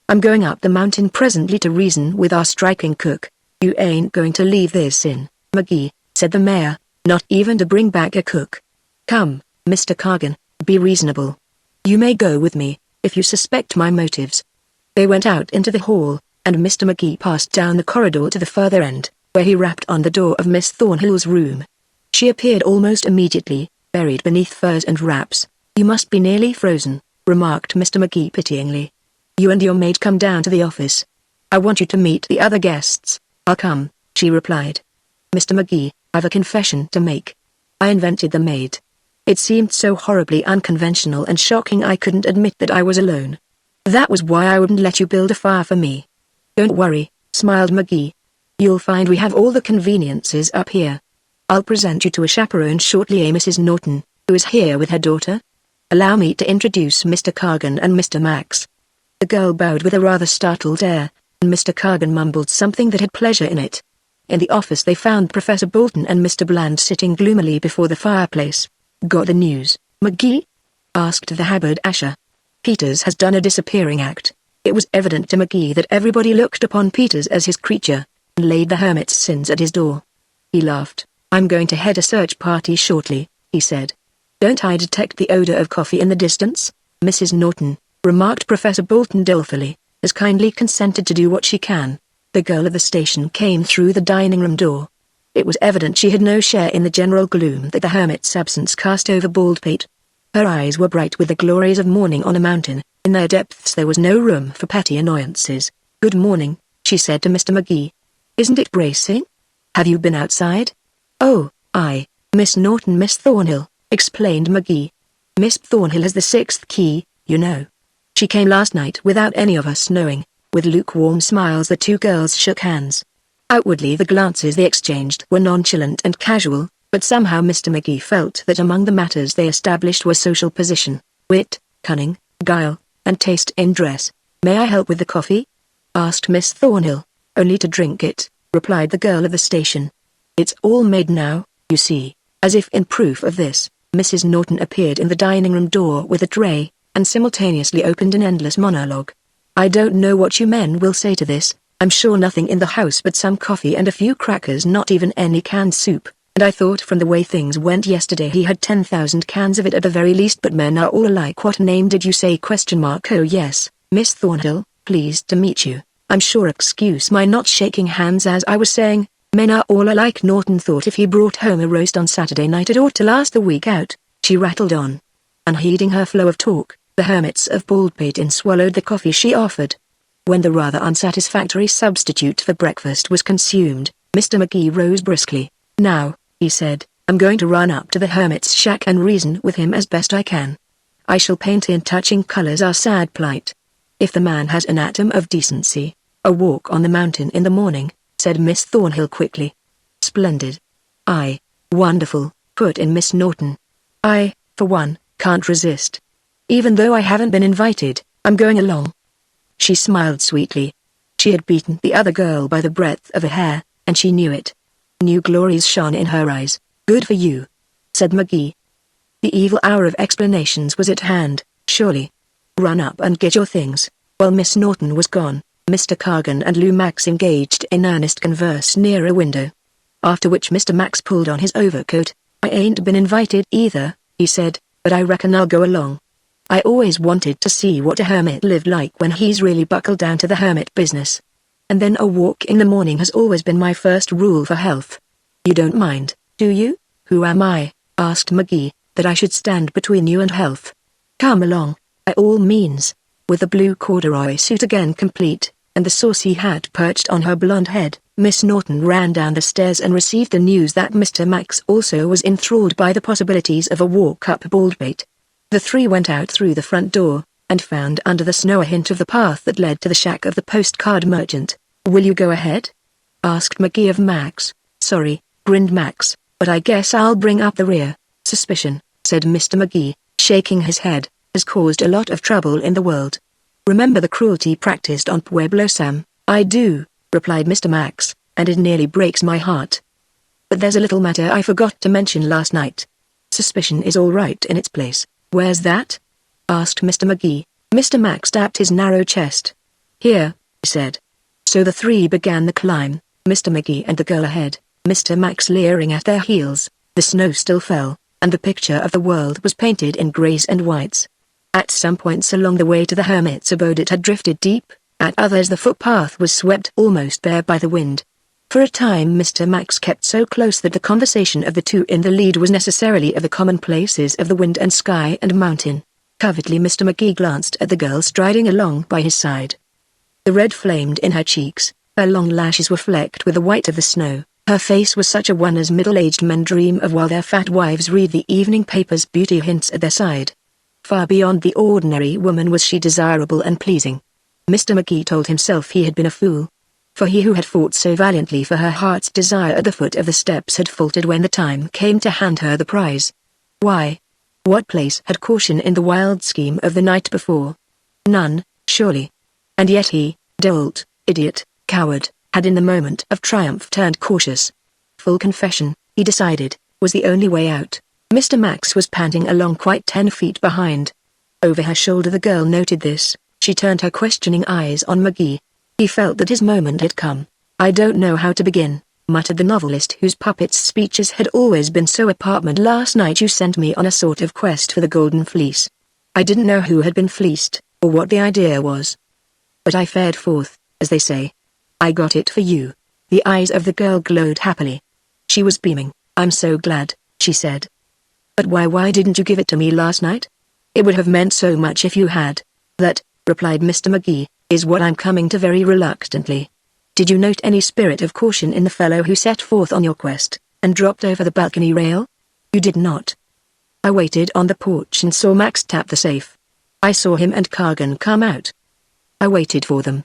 "I'm going up the mountain presently to reason with our striking cook." "You ain't going to leave this inn, McGee," said the mayor, "not even to bring back a cook. Come, Mr. Cargan, be reasonable. You may go with me, if you suspect my motives." They went out into the hall, and Mr. McGee passed down the corridor to the further end, where he rapped on the door of Miss Thornhill's room. She appeared almost immediately, buried beneath furs and wraps. "You must be nearly frozen," remarked Mr. Magee pityingly. "You and your maid come down to the office. I want you to meet the other guests." "I'll come," she replied. "Mr. Magee, I've a confession to make. I invented the maid. It seemed so horribly unconventional and shocking I couldn't admit that I was alone. That was why I wouldn't let you build a fire for me." "Don't worry," smiled Magee. "You'll find we have all the conveniences up here. I'll present you to a chaperone shortly, Mrs. Norton, who is here with her daughter. Allow me to introduce Mr. Cargan and Mr. Max." The girl bowed with a rather startled air, and Mr. Cargan mumbled something that had pleasure in it. In the office they found Professor Bolton and Mr. Bland sitting gloomily before the fireplace. "Got the news, Magee?" asked the haberdasher. "Peters has done a disappearing act." It was evident to Magee that everybody looked upon Peters as his creature, and laid the hermit's sins at his door. He laughed. "I'm going to head a search party shortly," he said. "Don't I detect the odor of coffee in the distance?" "Mrs. Norton," remarked Professor Bolton dolefully, "has kindly consented to do what she can." The girl of the station came through the dining room door. It was evident she had no share in the general gloom that the hermit's absence cast over Baldpate. Her eyes were bright with the glories of morning on a mountain. In their depths there was no room for petty annoyances. "Good morning," she said to Mr. Magee. "Isn't it bracing? Have you been outside?" "Oh, Miss Norton, Miss Thornhill," explained Magee. "Miss Thornhill has the 6th key, you know. She came last night without any of us knowing." With lukewarm smiles the two girls shook hands. Outwardly the glances they exchanged were nonchalant and casual, but somehow Mr. Magee felt that among the matters they established were social position, wit, cunning, guile, and taste in dress. "May I help with the coffee?" asked Miss Thornhill. "Only to drink it," replied the girl of the station. "It's all made now, you see." As if in proof of this, Mrs. Norton appeared in the dining room door with a tray, and simultaneously opened an endless monologue. "I don't know what you men will say to this. I'm sure nothing in the house but some coffee and a few crackers, not even any canned soup, and I thought from the way things went yesterday he had 10,000 cans of it at the very least, but men are all alike." "What name did you say? "Oh yes, Miss Thornhill, pleased to meet you. I'm sure excuse my not shaking hands. As I was saying, men are all alike. Norton thought if he brought home a roast on Saturday night it ought to last the week out," she rattled on. Unheeding her flow of talk, the hermits of Baldpate swallowed the coffee she offered. When the rather unsatisfactory substitute for breakfast was consumed, Mr. Magee rose briskly. "Now," he said, "I'm going to run up to the hermit's shack and reason with him as best I can. I shall paint in touching colors our sad plight. If the man has an atom of decency, a walk on the mountain in the morning," said Miss Thornhill quickly. "Splendid." "Wonderful," put in Miss Norton. "I, for one, can't resist. Even though I haven't been invited, I'm going along." She smiled sweetly. She had beaten the other girl by the breadth of a hair, and she knew it. New glories shone in her eyes. "Good for you," said Magee. The evil hour of explanations was at hand, surely. "Run up and get your things." While Miss Norton was gone, Mr. Cargan and Lou Max engaged in earnest converse near a window. After which Mr. Max pulled on his overcoat. "I ain't been invited either," he said, "but I reckon I'll go along. I always wanted to see what a hermit lived like when he's really buckled down to the hermit business. And then a walk in the morning has always been my first rule for health. You don't mind, do you?" "Who am I," asked Magee, "that I should stand between you and health? Come along, by all means." With the blue corduroy suit again complete, and the saucy hat perched on her blonde head, Miss Norton ran down the stairs and received the news that Mr. Max also was enthralled by the possibilities of a walk up Baldpate. The three went out through the front door, and found under the snow a hint of the path that led to the shack of the postcard merchant. "Will you go ahead?" asked Magee of Max. "Sorry," grinned Max, "but I guess I'll bring up the rear." "Suspicion," said Mr. Magee, shaking his head, "has caused a lot of trouble in the world. Remember the cruelty practiced on Pueblo Sam?" "I do," replied Mr. Max, "and it nearly breaks my heart. But there's a little matter I forgot to mention last night. Suspicion is all right in its place." "Where's that?" asked Mr. Magee. Mr. Max tapped his narrow chest. "Here," he said. So the three began the climb, Mr. Magee and the girl ahead, Mr. Max leering at their heels. The snow still fell, and the picture of the world was painted in grays and whites. At some points along the way to the hermit's abode it had drifted deep, at others the footpath was swept almost bare by the wind. For a time Mr. Max kept so close that the conversation of the two in the lead was necessarily of the commonplaces of the wind and sky and mountain. Covertly Mr. McGee glanced at the girl striding along by his side. The red flamed in her cheeks, her long lashes were flecked with the white of the snow, her face was such a one as middle-aged men dream of while their fat wives read the evening papers, beauty hints at their side. Far beyond the ordinary woman was she desirable and pleasing. Mr. McGee told himself he had been a fool. For he who had fought so valiantly for her heart's desire at the foot of the steps had faltered when the time came to hand her the prize. Why? What place had caution in the wild scheme of the night before? None, surely. And yet he, dolt, idiot, coward, had in the moment of triumph turned cautious. Full confession, he decided, was the only way out. Mr. Max was panting along quite 10 feet behind. Over her shoulder the girl noted this. She turned her questioning eyes on McGee. He felt that his moment had come. "I don't know how to begin," muttered the novelist whose puppet's speeches had always been so apartment. "Last night you sent me on a sort of quest for the Golden Fleece. I didn't know who had been fleeced, or what the idea was. But I fared forth, as they say. I got it for you." The eyes of the girl glowed happily. She was beaming. "I'm so glad," she said. "But why didn't you give it to me last night? It would have meant so much if you had." "That," replied Mr. McGee, "is what I'm coming to very reluctantly. Did you note any spirit of caution in the fellow who set forth on your quest, and dropped over the balcony rail? You did not." "I waited on the porch and saw Max tap the safe. I saw him and Cargan come out. I waited for them.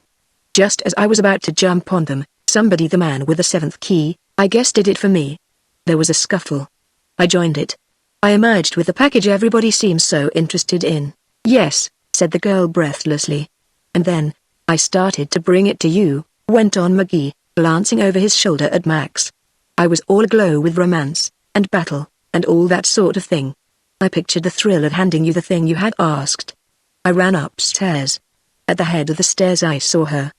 Just as I was about to jump on them, somebody, the man with the 7th key, I guess, did it for me. There was a scuffle. I joined it. I emerged with the package everybody seems so interested in." "Yes," said the girl breathlessly. "And then, I started to bring it to you," went on McGee, glancing over his shoulder at Max. "I was all aglow with romance, and battle, and all that sort of thing. I pictured the thrill of handing you the thing you had asked. I ran upstairs. At the head of the stairs I saw her.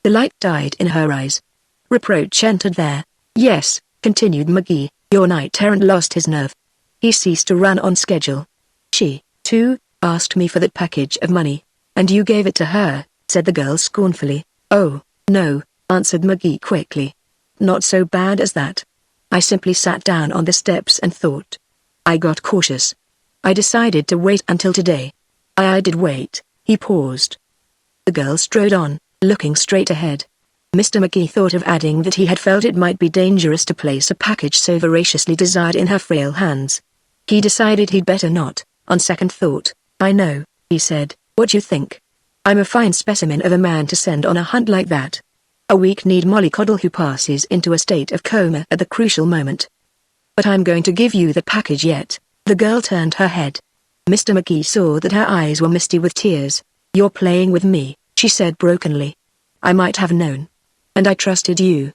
The light died in her eyes. Reproach entered there. Yes," continued McGee, "your knight-errant lost his nerve. He ceased to run on schedule. She, too, asked me for that package of money, and you gave it to her," said the girl scornfully. "Oh, no," answered McGee quickly. "Not so bad as that. I simply sat down on the steps and thought. I got cautious. I decided to wait until today. I did wait." He paused. The girl strode on, looking straight ahead. Mr. McGee thought of adding that he had felt it might be dangerous to place a package so voraciously desired in her frail hands. He decided he'd better not, on second thought. "I know," he said, "what you think. I'm a fine specimen of a man to send on a hunt like that. A weak-kneed mollycoddle who passes into a state of coma at the crucial moment. But I'm going to give you the package yet." The girl turned her head. Mr. McGee saw that her eyes were misty with tears. "You're playing with me," she said brokenly. "I might have known. And I trusted you.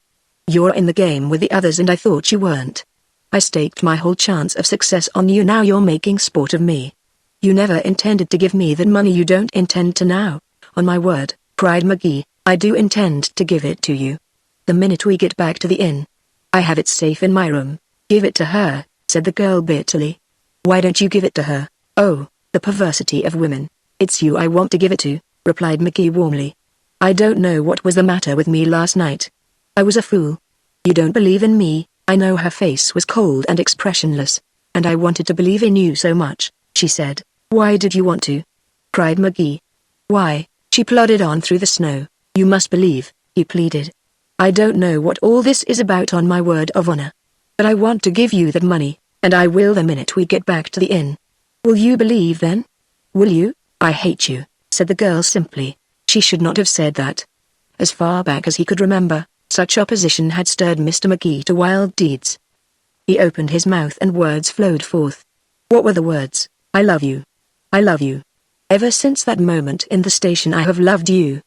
You're in the game with the others and I thought you weren't. I staked my whole chance of success on you. Now you're making sport of me. You never intended to give me that money. You don't intend to now." "On my word," cried McGee, "I do intend to give it to you. The minute we get back to the inn. I have it safe in my room." "Give it to her," said the girl bitterly. "Why don't you give it to her?" "Oh, the perversity of women. It's you I want to give it to," replied McGee warmly. "I don't know what was the matter with me last night. I was a fool. You don't believe in me." I know her face was cold and expressionless. "And I wanted to believe in you so much," she said. "Why did you want to?" cried McGee. "Why?" She plodded on through the snow. "You must believe," he pleaded. "I don't know what all this is about, on my word of honor. But I want to give you that money, and I will the minute we get back to the inn. Will you believe then? Will you?" "I hate you," said the girl simply. She should not have said that. As far back as he could remember, such opposition had stirred Mr. McGee to wild deeds. He opened his mouth and words flowed forth. What were the words? "I love you. I love you. Ever since that moment in the station I have loved you.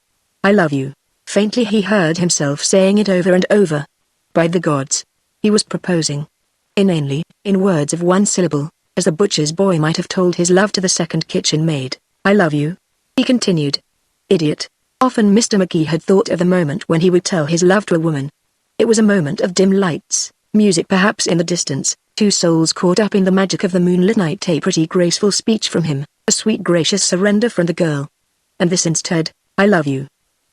I love you." Faintly he heard himself saying it over and over. By the gods. He was proposing. Inanely, in words of one syllable, as the butcher's boy might have told his love to the second kitchen maid. "I love you," he continued. Idiot. Often Mr. McGee had thought of the moment when he would tell his love to a woman. It was a moment of dim lights, music perhaps in the distance, two souls caught up in the magic of the moonlit night, a pretty graceful speech from him, a sweet gracious surrender from the girl. And this instead, "I love you."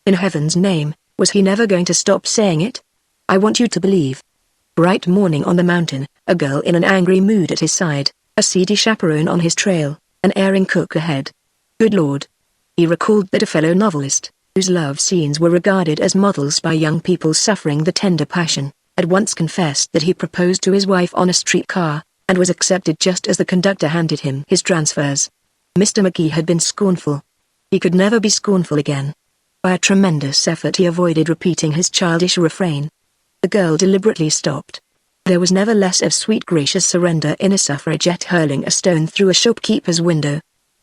In heaven's name, was he never going to stop saying it? I want you to believe. Bright morning on the mountain, a girl in an angry mood at his side, a seedy chaperone on his trail, an erring cook ahead. Good Lord. He recalled that a fellow novelist, whose love scenes were regarded as models by young people suffering the tender passion, had once confessed that he proposed to his wife on a streetcar, and was accepted just as the conductor handed him his transfers. Mr. McGee had been scornful. He could never be scornful again. By a tremendous effort he avoided repeating his childish refrain. The girl deliberately stopped. There was never less of sweet gracious surrender in a suffragette hurling a stone through a shopkeeper's window.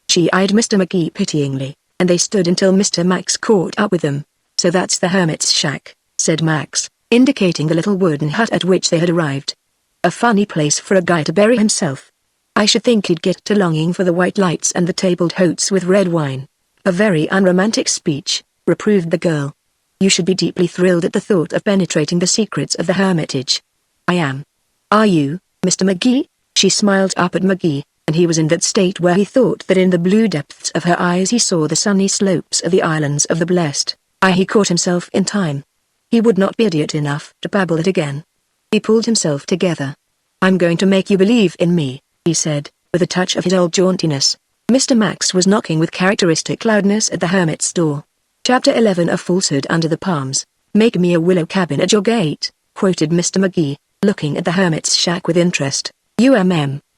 She eyed Mr. McGee pityingly, and they stood until Mr. Max caught up with them. So that's the hermit's shack, said Max, indicating the little wooden hut at which they had arrived. A funny place for a guy to bury himself. I should think he'd get to longing for the white lights and the tabled hoats with red wine. A very unromantic speech, reproved the girl. You should be deeply thrilled at the thought of penetrating the secrets of the hermitage. I am. Are you, Mr. McGee? She smiled up at McGee, and he was in that state where he thought that in the blue depths of her eyes he saw the sunny slopes of the islands of the blessed. He caught himself in time. He would not be idiot enough to babble it again. He pulled himself together. I'm going to make you believe in me, he said, with a touch of his old jauntiness. Mr. Max was knocking with characteristic loudness at the hermit's door. Chapter 11 A Falsehood Under the Palms. Make me a willow cabin at your gate, quoted Mr. McGee, looking at the hermit's shack with interest.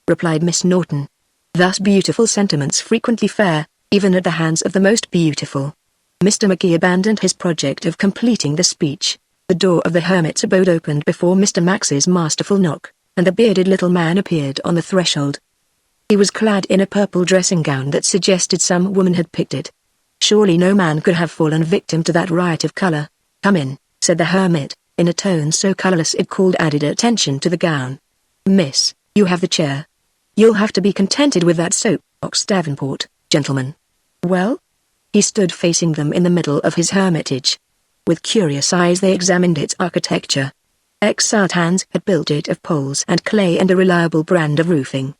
Replied Miss Norton. Thus beautiful sentiments frequently fare, even at the hands of the most beautiful. Mr. McGee abandoned his project of completing the speech. The door of the hermit's abode opened before Mr. Max's masterful knock, and the bearded little man appeared on the threshold. He was clad in a purple dressing gown that suggested some woman had picked it. Surely no man could have fallen victim to that riot of color. Come in, said the hermit, in a tone so colorless it called added attention to the gown. Miss, you have the chair. You'll have to be contented with that soapbox Davenport, gentlemen. Well? He stood facing them in the middle of his hermitage. With curious eyes they examined its architecture. Ex-sultans had built it of poles and clay and a reliable brand of roofing.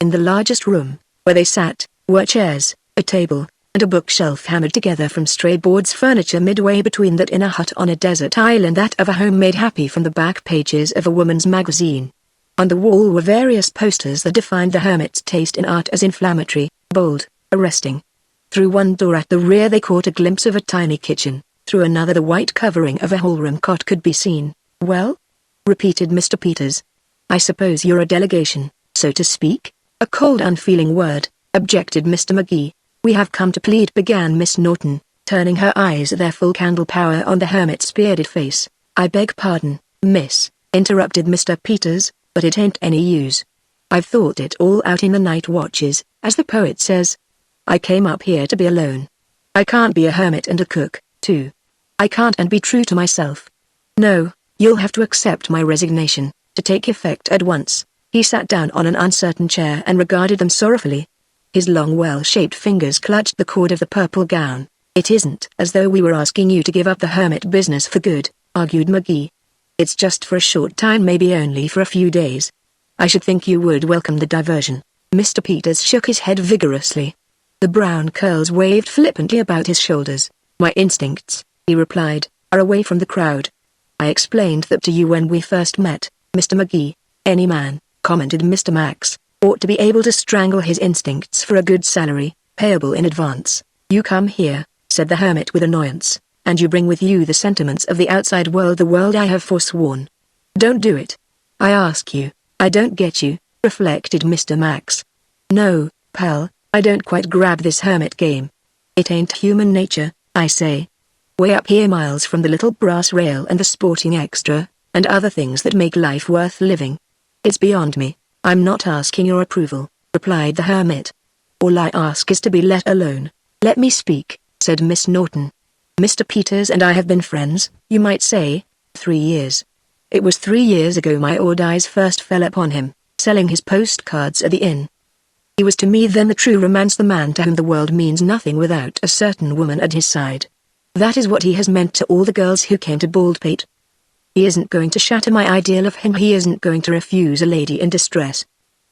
In the largest room, where they sat, were chairs, a table, and a bookshelf hammered together from stray boards, furniture midway between that in a hut on a desert island, that of a home made happy from the back pages of a woman's magazine. On the wall were various posters that defined the hermit's taste in art as inflammatory, bold, arresting. Through one door at the rear they caught a glimpse of a tiny kitchen, through another the white covering of a hall-room cot could be seen. Well? Repeated Mr. Peters. I suppose you're a delegation, so to speak? A cold unfeeling word, objected Mr. McGee. We have come to plead, began Miss Norton, turning her eyes at their full candle power on the hermit's bearded face. I beg pardon, miss, interrupted Mr. Peters, but it ain't any use. I've thought it all out in the night watches, as the poet says. I came up here to be alone. I can't be a hermit and a cook, too. I can't and be true to myself. No, you'll have to accept my resignation, to take effect at once. He sat down on an uncertain chair and regarded them sorrowfully. His long well-shaped fingers clutched the cord of the purple gown. It isn't as though we were asking you to give up the hermit business for good, argued McGee. It's just for a short time, maybe only for a few days. I should think you would welcome the diversion. Mr. Peters shook his head vigorously. The brown curls waved flippantly about his shoulders. My instincts, he replied, are away from the crowd. I explained that to you when we first met, Mr. McGee. Any man, commented Mr. Max, ought to be able to strangle his instincts for a good salary, payable in advance. You come here, said the hermit with annoyance, and you bring with you the sentiments of the outside world, the world I have forsworn. Don't do it. I ask you. I don't get you, reflected Mr. Max. No, pal, I don't quite grab this hermit game. It ain't human nature, I say. Way up here miles from the little brass rail and the sporting extra, and other things that make life worth living. It's beyond me. I'm not asking your approval, replied the hermit. All I ask is to be let alone. Let me speak, said Miss Norton. Mr. Peters and I have been friends, you might say, 3 years. It was 3 years ago my old eyes first fell upon him, selling his postcards at the inn. He was to me then the true romance, the man to whom the world means nothing without a certain woman at his side. That is what he has meant to all the girls who came to Baldpate. He isn't going to shatter my ideal of him. He isn't going to refuse a lady in distress.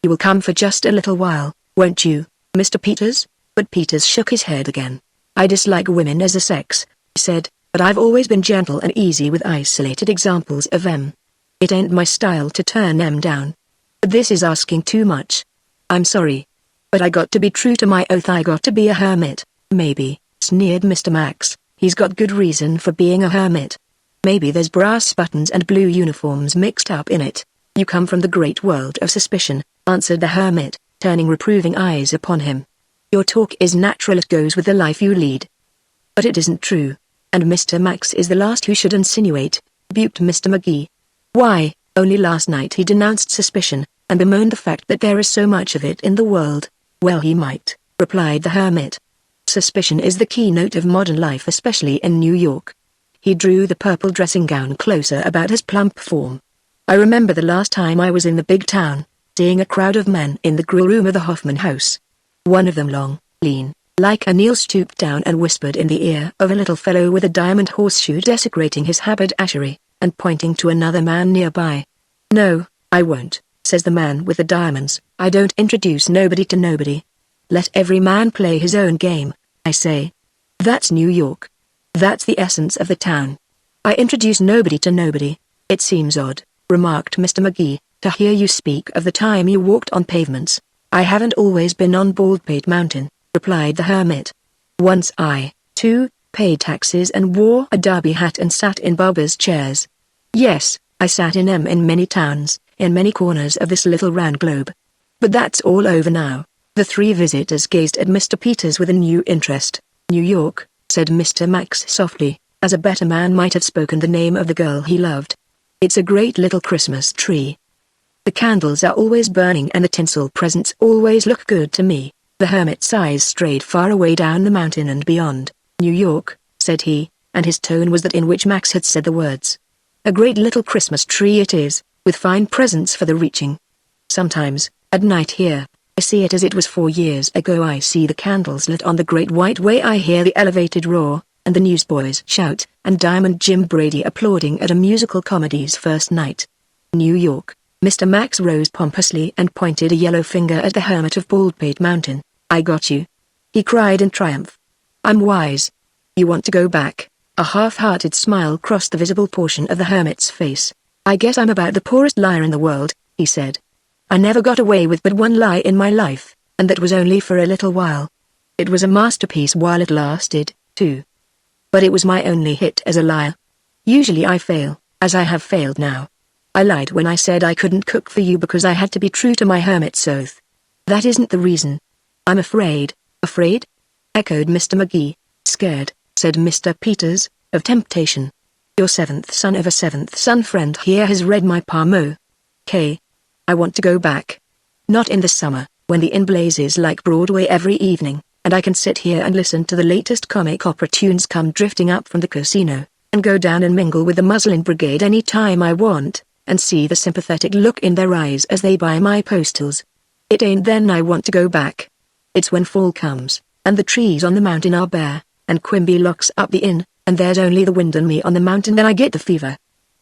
You will come for just a little while, won't you, Mr. Peters? But Peters shook his head again. I dislike women as a sex, he said. but I've always been gentle and easy with isolated examples of them. It ain't my style to turn them down. This is asking too much. I'm sorry. But I got to be true to my oath. I got to be a hermit, maybe, sneered Mr. Max. He's got good reason for being a hermit. Maybe there's brass buttons and blue uniforms mixed up in it. You come from the great world of suspicion, answered the hermit, turning reproving eyes upon him. Your talk is natural, it goes with the life you lead. But it isn't true. And Mr. Max is the last who should insinuate, rebuked Mr. McGee. Why, only last night he denounced suspicion, and bemoaned the fact that there is so much of it in the world. Well, he might, replied the hermit. Suspicion is the keynote of modern life, especially in New York. He drew the purple dressing gown closer about his plump form. I remember the last time I was in the big town, seeing a crowd of men in the grill room of the Hoffman House. One of them, long, lean, like a Neil, stooped down and whispered in the ear of a little fellow with a diamond horseshoe desecrating his haberdashery, and pointing to another man nearby. No, I won't, says the man with the diamonds. I don't introduce nobody to nobody. Let every man play his own game, I say. That's New York. That's the essence of the town. I introduce nobody to nobody. It seems odd, remarked Mr. McGee, to hear you speak of the time you walked on pavements. I haven't always been on Baldpate Mountain, replied the hermit. Once I, too, paid taxes and wore a derby hat and sat in barber's chairs. Yes, I sat in 'em in many towns, in many corners of this little round globe. But that's all over now. The three visitors gazed at Mr. Peters with a new interest. New York, said Mr. Max softly, as a better man might have spoken the name of the girl he loved. It's a great little Christmas tree. The candles are always burning and the tinsel presents always look good to me. The hermit's eyes strayed far away down the mountain and beyond. New York, said he, and his tone was that in which Max had said the words. A great little Christmas tree it is, with fine presents for the reaching. Sometimes, at night here, I see it as it was 4 years ago. I see the candles lit on the Great White Way. I hear the elevated roar, and the newsboys shout, and Diamond Jim Brady applauding at a musical comedy's first night. New York. Mr. Max rose pompously and pointed a yellow finger at the hermit of Baldpate Mountain. I got you, he cried in triumph. I'm wise. You want to go back? A half-hearted smile crossed the visible portion of the hermit's face. I guess I'm about the poorest liar in the world, he said. I never got away with but one lie in my life, and that was only for a little while. It was a masterpiece while it lasted, too. But it was my only hit as a liar. Usually I fail, as I have failed now. I lied when I said I couldn't cook for you because I had to be true to my hermit's oath. That isn't the reason. I'm afraid. Afraid? Echoed Mr. McGee. Scared, said Mr. Peters, of temptation. Your seventh son of a seventh son friend here has read my palmo. K. I want to go back. Not in the summer, when the inn blazes like Broadway every evening, and I can sit here and listen to the latest comic opera tunes come drifting up from the casino, and go down and mingle with the muslin brigade any time I want, and see the sympathetic look in their eyes as they buy my postals. It ain't then I want to go back. It's when fall comes, and the trees on the mountain are bare, and Quimby locks up the inn, and there's only the wind and me on the mountain, then I get the fever.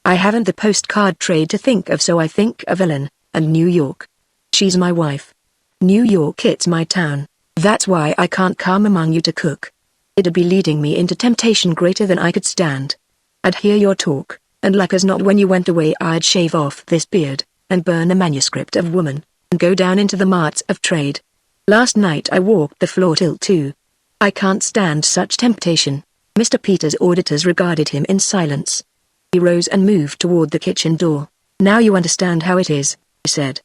I haven't the postcard trade to think of, so I think of Ellen, and New York. She's my wife. New York, it's my town. That's why I can't come among you to cook. It'd be leading me into temptation greater than I could stand. I'd hear your talk, and like as not when you went away I'd shave off this beard, and burn a manuscript of Woman, and go down into the marts of trade. Last night I walked the floor till 2. I can't stand such temptation. Mr. Peters' auditors regarded him in silence. He rose and moved toward the kitchen door. Now you understand how it is, he said.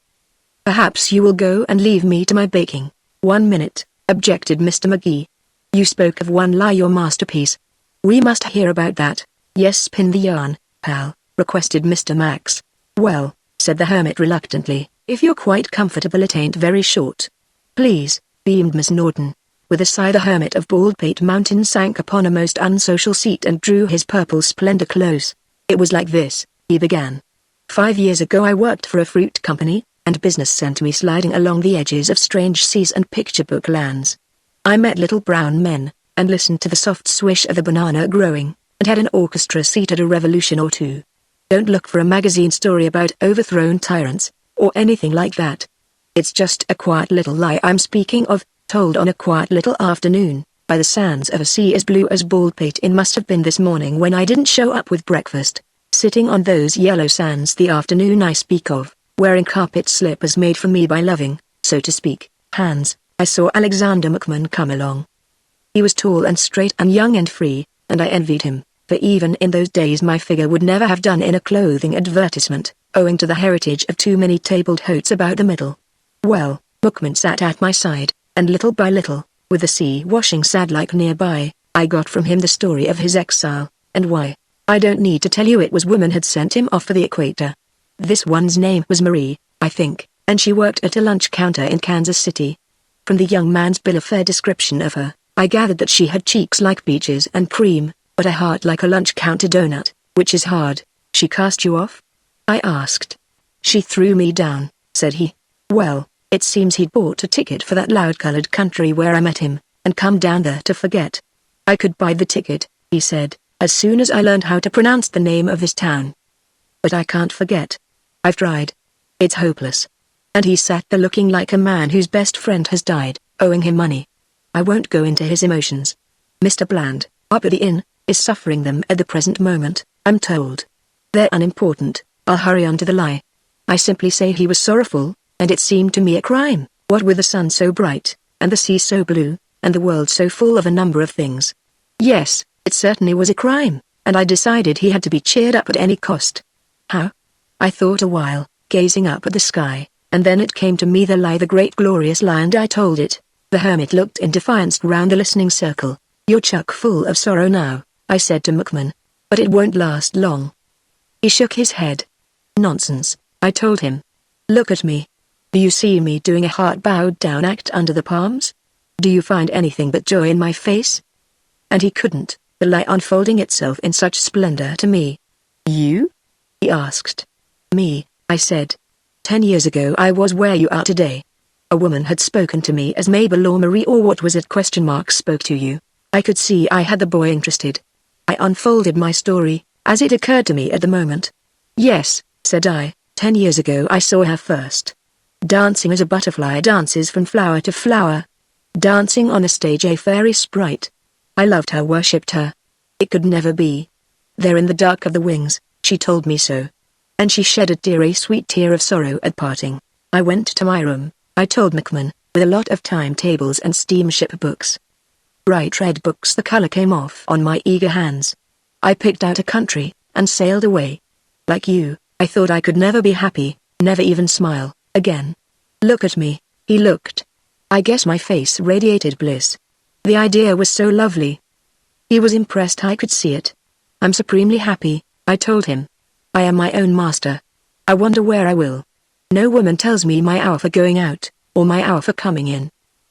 Perhaps you will go and leave me to my baking. 1 minute, objected Mr. McGee. You spoke of one lie, your masterpiece. We must hear about that. Yes, spin the yarn, pal, requested Mr. Max. Well, said the hermit reluctantly, if you're quite comfortable it ain't very short. Please, beamed Miss Norton. With a sigh the hermit of Baldpate Mountain sank upon a most unsocial seat and drew his purple splendor close. It was like this, he began. 5 years ago I worked for a fruit company, and business sent me sliding along the edges of strange seas and picture book lands. I met little brown men, and listened to the soft swish of the banana growing, and had an orchestra seat at a revolution or two. Don't look for a magazine story about overthrown tyrants, or anything like that. It's just a quiet little lie I'm speaking of, told on a quiet little afternoon, by the sands of a sea as blue as Baldpate. It must have been this morning when I didn't show up with breakfast, sitting on those yellow sands the afternoon I speak of, wearing carpet slippers made for me by loving, so to speak, hands. I saw Alexander McMahon come along. He was tall and straight and young and free, and I envied him, for even in those days my figure would never have done in a clothing advertisement, owing to the heritage of too many tabled hats about the middle. Well, McMahon sat at my side, and little by little, with the sea washing sad like nearby, I got from him the story of his exile, and why. I don't need to tell you it was woman had sent him off for the equator. This one's name was Marie, I think, and she worked at a lunch counter in Kansas City. From the young man's bill of fare description of her, I gathered that she had cheeks like peaches and cream, but a heart like a lunch counter donut, which is hard. She cast you off? I asked. She threw me down, said he. Well, it seems he'd bought a ticket for that loud-colored country where I met him, and come down there to forget. I could buy the ticket, he said, as soon as I learned how to pronounce the name of this town. But I can't forget. I've tried. It's hopeless. And he sat there looking like a man whose best friend has died, owing him money. I won't go into his emotions. Mr. Bland, up at the inn, is suffering them at the present moment, I'm told. They're unimportant, I'll hurry on to the lie. I simply say he was sorrowful, and it seemed to me a crime, what with the sun so bright, and the sea so blue, and the world so full of a number of things. Yes, it certainly was a crime, and I decided he had to be cheered up at any cost. How? I thought a while, gazing up at the sky, and then it came to me the lie, the great glorious lie, and I told it. The hermit looked in defiance round the listening circle. You're chock full of sorrow now, I said to McMahon. But it won't last long. He shook his head. Nonsense, I told him. Look at me. Do you see me doing a heart-bowed-down act under the palms? Do you find anything but joy in my face? And he couldn't, the lie unfolding itself in such splendor to me. You? He asked. Me, I said. 10 years ago I was where you are today. A woman had spoken to me as Mabel or Marie or what was it ? Spoke to you. I could see I had the boy interested. I unfolded my story, as it occurred to me at the moment. Yes, said I, 10 years ago I saw her first. Dancing as a butterfly dances from flower to flower. Dancing on a stage, a fairy sprite. I loved her, worshipped her. It could never be. There in the dark of the wings, she told me so. And she shed a tear, a sweet tear of sorrow at parting. I went to my room, I told McMahon, with a lot of timetables and steamship books. Bright red books, the color came off on my eager hands. I picked out a country, and sailed away. Like you, I thought I could never be happy, never even smile, again. Look at me, he looked. I guess my face radiated bliss. The idea was so lovely. He was impressed, I could see it. I'm supremely happy, I told him. I am my own master. I wonder where I will. No woman tells me my hour for going out, or my hour for coming in.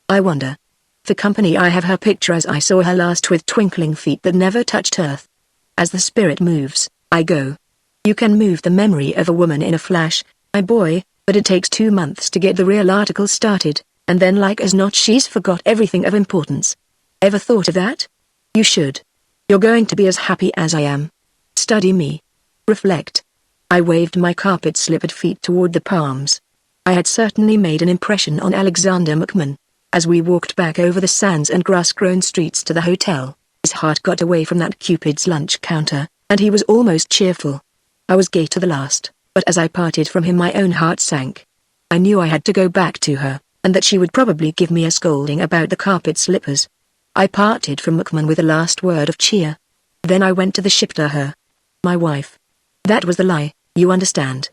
I wonder. For company I have her picture as I saw her last, with twinkling feet that never touched earth. As the spirit moves, I go. You can move the memory of a woman in a flash, my boy, but it takes 2 months to get the real article started, and then like as not she's forgot everything of importance. Ever thought of that? You should. You're going to be as happy as I am. Study me. Reflect. I waved my carpet-slippered feet toward the palms. I had certainly made an impression on Alexander McMahon. As we walked back over the sands and grass-grown streets to the hotel, his heart got away from that Cupid's lunch counter, and he was almost cheerful. I was gay to the last, but as I parted from him my own heart sank. I knew I had to go back to her, and that she would probably give me a scolding about the carpet slippers. I parted from McMahon with a last word of cheer. Then I went to the ship to her. My wife. That was the lie, you understand.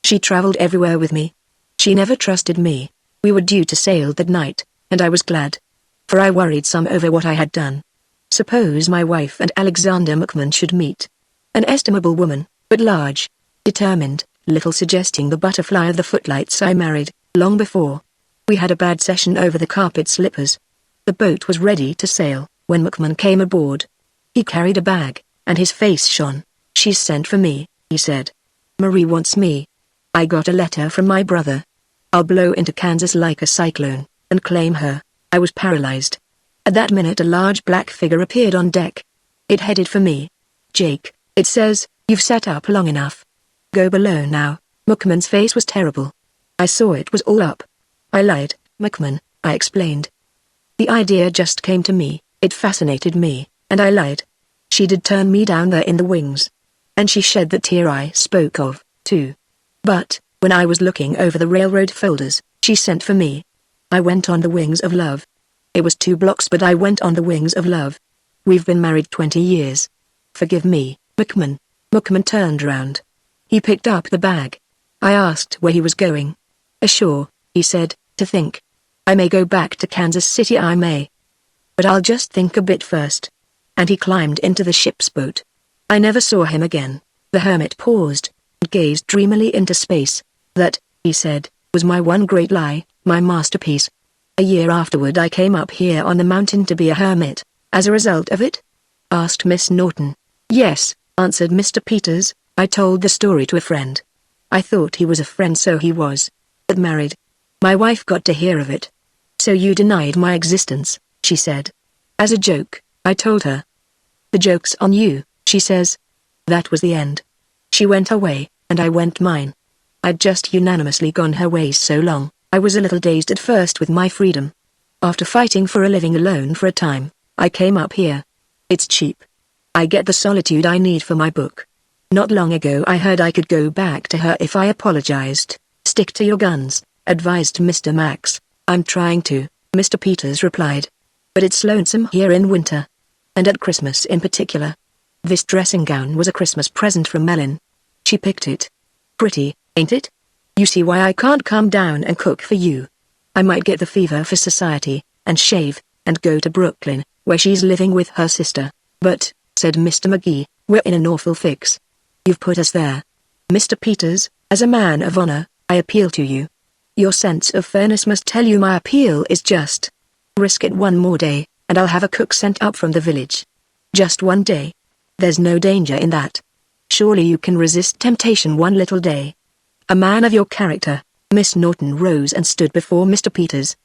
She traveled everywhere with me. She never trusted me. We were due to sail that night, and I was glad. For I worried some over what I had done. Suppose my wife and Alexander McMahon should meet. An estimable woman, but large, determined, little suggesting the butterfly of the footlights I married, long before. We had a bad session over the carpet slippers. The boat was ready to sail, when McMahon came aboard. He carried a bag, and his face shone. She's sent for me, he said. Marie wants me. I got a letter from my brother. I'll blow into Kansas like a cyclone, and claim her. I was paralyzed. At that minute a large black figure appeared on deck. It headed for me. Jake, it says, you've sat up long enough. Go below now. McMahon's face was terrible. I saw it was all up. I lied, McMahon, I explained. The idea just came to me. It fascinated me, and I lied. She did turn me down there in the wings. And she shed the tear I spoke of, too. But, when I was looking over the railroad folders, she sent for me. I went on the wings of love. It was 2 blocks, but I went on the wings of love. We've been married 20 years. Forgive me, McMahon. McMahon turned round. He picked up the bag. I asked where he was going. Ashore, he said, to think. I may go back to Kansas City, I may. But I'll just think a bit first. And he climbed into the ship's boat. I never saw him again. The hermit paused, and gazed dreamily into space. That, he said, was my one great lie, my masterpiece. A year afterward I came up here on the mountain to be a hermit. As a result of it? Asked Miss Norton. Yes, answered Mr. Peters, I told the story to a friend. I thought he was a friend, so he was. But married. My wife got to hear of it. So you denied my existence, she said. As a joke, I told her. The joke's on you, she says. That was the end. She went her way, and I went mine. I'd just unanimously gone her ways so long, I was a little dazed at first with my freedom. After fighting for a living alone for a time, I came up here. It's cheap. I get the solitude I need for my book. Not long ago I heard I could go back to her if I apologized. Stick to your guns, advised Mr. Max. I'm trying to, Mr. Peters replied. But it's lonesome here in winter. And at Christmas in particular. This dressing gown was a Christmas present from Mellon. She picked it. Pretty, ain't it? You see why I can't come down and cook for you. I might get the fever for society, and shave, and go to Brooklyn, where she's living with her sister. But, said Mr. McGee, we're in an awful fix. You've put us there. Mr. Peters, as a man of honor, I appeal to you. Your sense of fairness must tell you my appeal is just. Risk it one more day, and I'll have a cook sent up from the village. Just one day. There's no danger in that. Surely you can resist temptation one little day. A man of your character. Miss Norton rose and stood before Mr. Peters.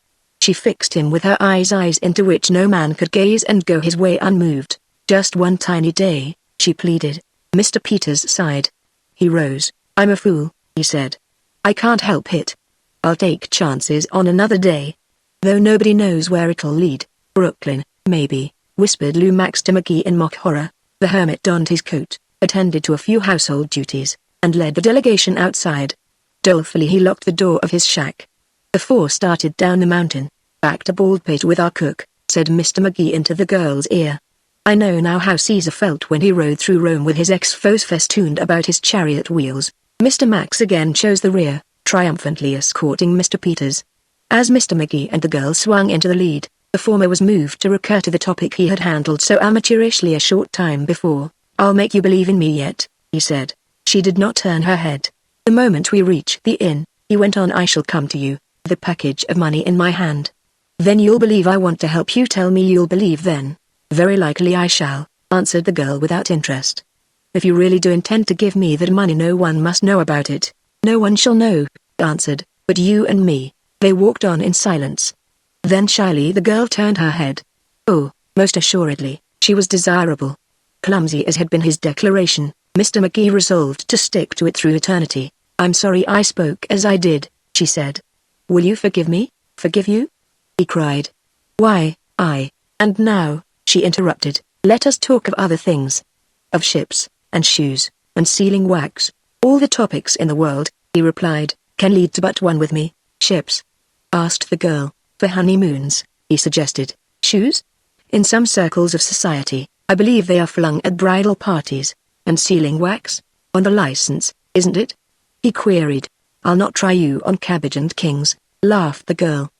She fixed him with her eyes into which no man could gaze and go his way unmoved. Just one tiny day, she pleaded. Mr. Peters sighed. He rose. I'm a fool, he said. I can't help it. I'll take chances on another day. Though nobody knows where it'll lead. Brooklyn, maybe, whispered Lou Max to McGee in mock horror. The hermit donned his coat, attended to a few household duties, and led the delegation outside. Dolefully he locked the door of his shack. The 4 started down the mountain, back to Baldpate with our cook, said Mr. McGee into the girl's ear. I know now how Caesar felt when he rode through Rome with his ex-foes festooned about his chariot wheels. Mr. Max again chose the rear, triumphantly escorting Mr. Peters. As Mr. McGee and the girl swung into the lead, the former was moved to recur to the topic he had handled so amateurishly a short time before. I'll make you believe in me yet, he said. She did not turn her head. The moment we reach the inn, he went on, I shall come to you, the package of money in my hand. Then you'll believe I want to help you. Tell me you'll believe then. Very likely I shall, answered the girl without interest. If you really do intend to give me that money, no one must know about it. No one shall know, answered, but you and me. They walked on in silence. Then shyly the girl turned her head. Oh, most assuredly, she was desirable. Clumsy as had been his declaration, Mr. McGee resolved to stick to it through eternity. I'm sorry I spoke as I did, she said. Will you forgive me? Forgive you? He cried. Why, and now, she interrupted, let us talk of other things. Of ships, and shoes, and sealing wax. All the topics in the world, he replied, can lead to but one with me. Ships? Asked the girl. For honeymoons, he suggested. Shoes? In some circles of society, I believe they are flung at bridal parties. And sealing wax? On the license, isn't it? He queried. I'll not try you on cabbage and kings, laughed the girl.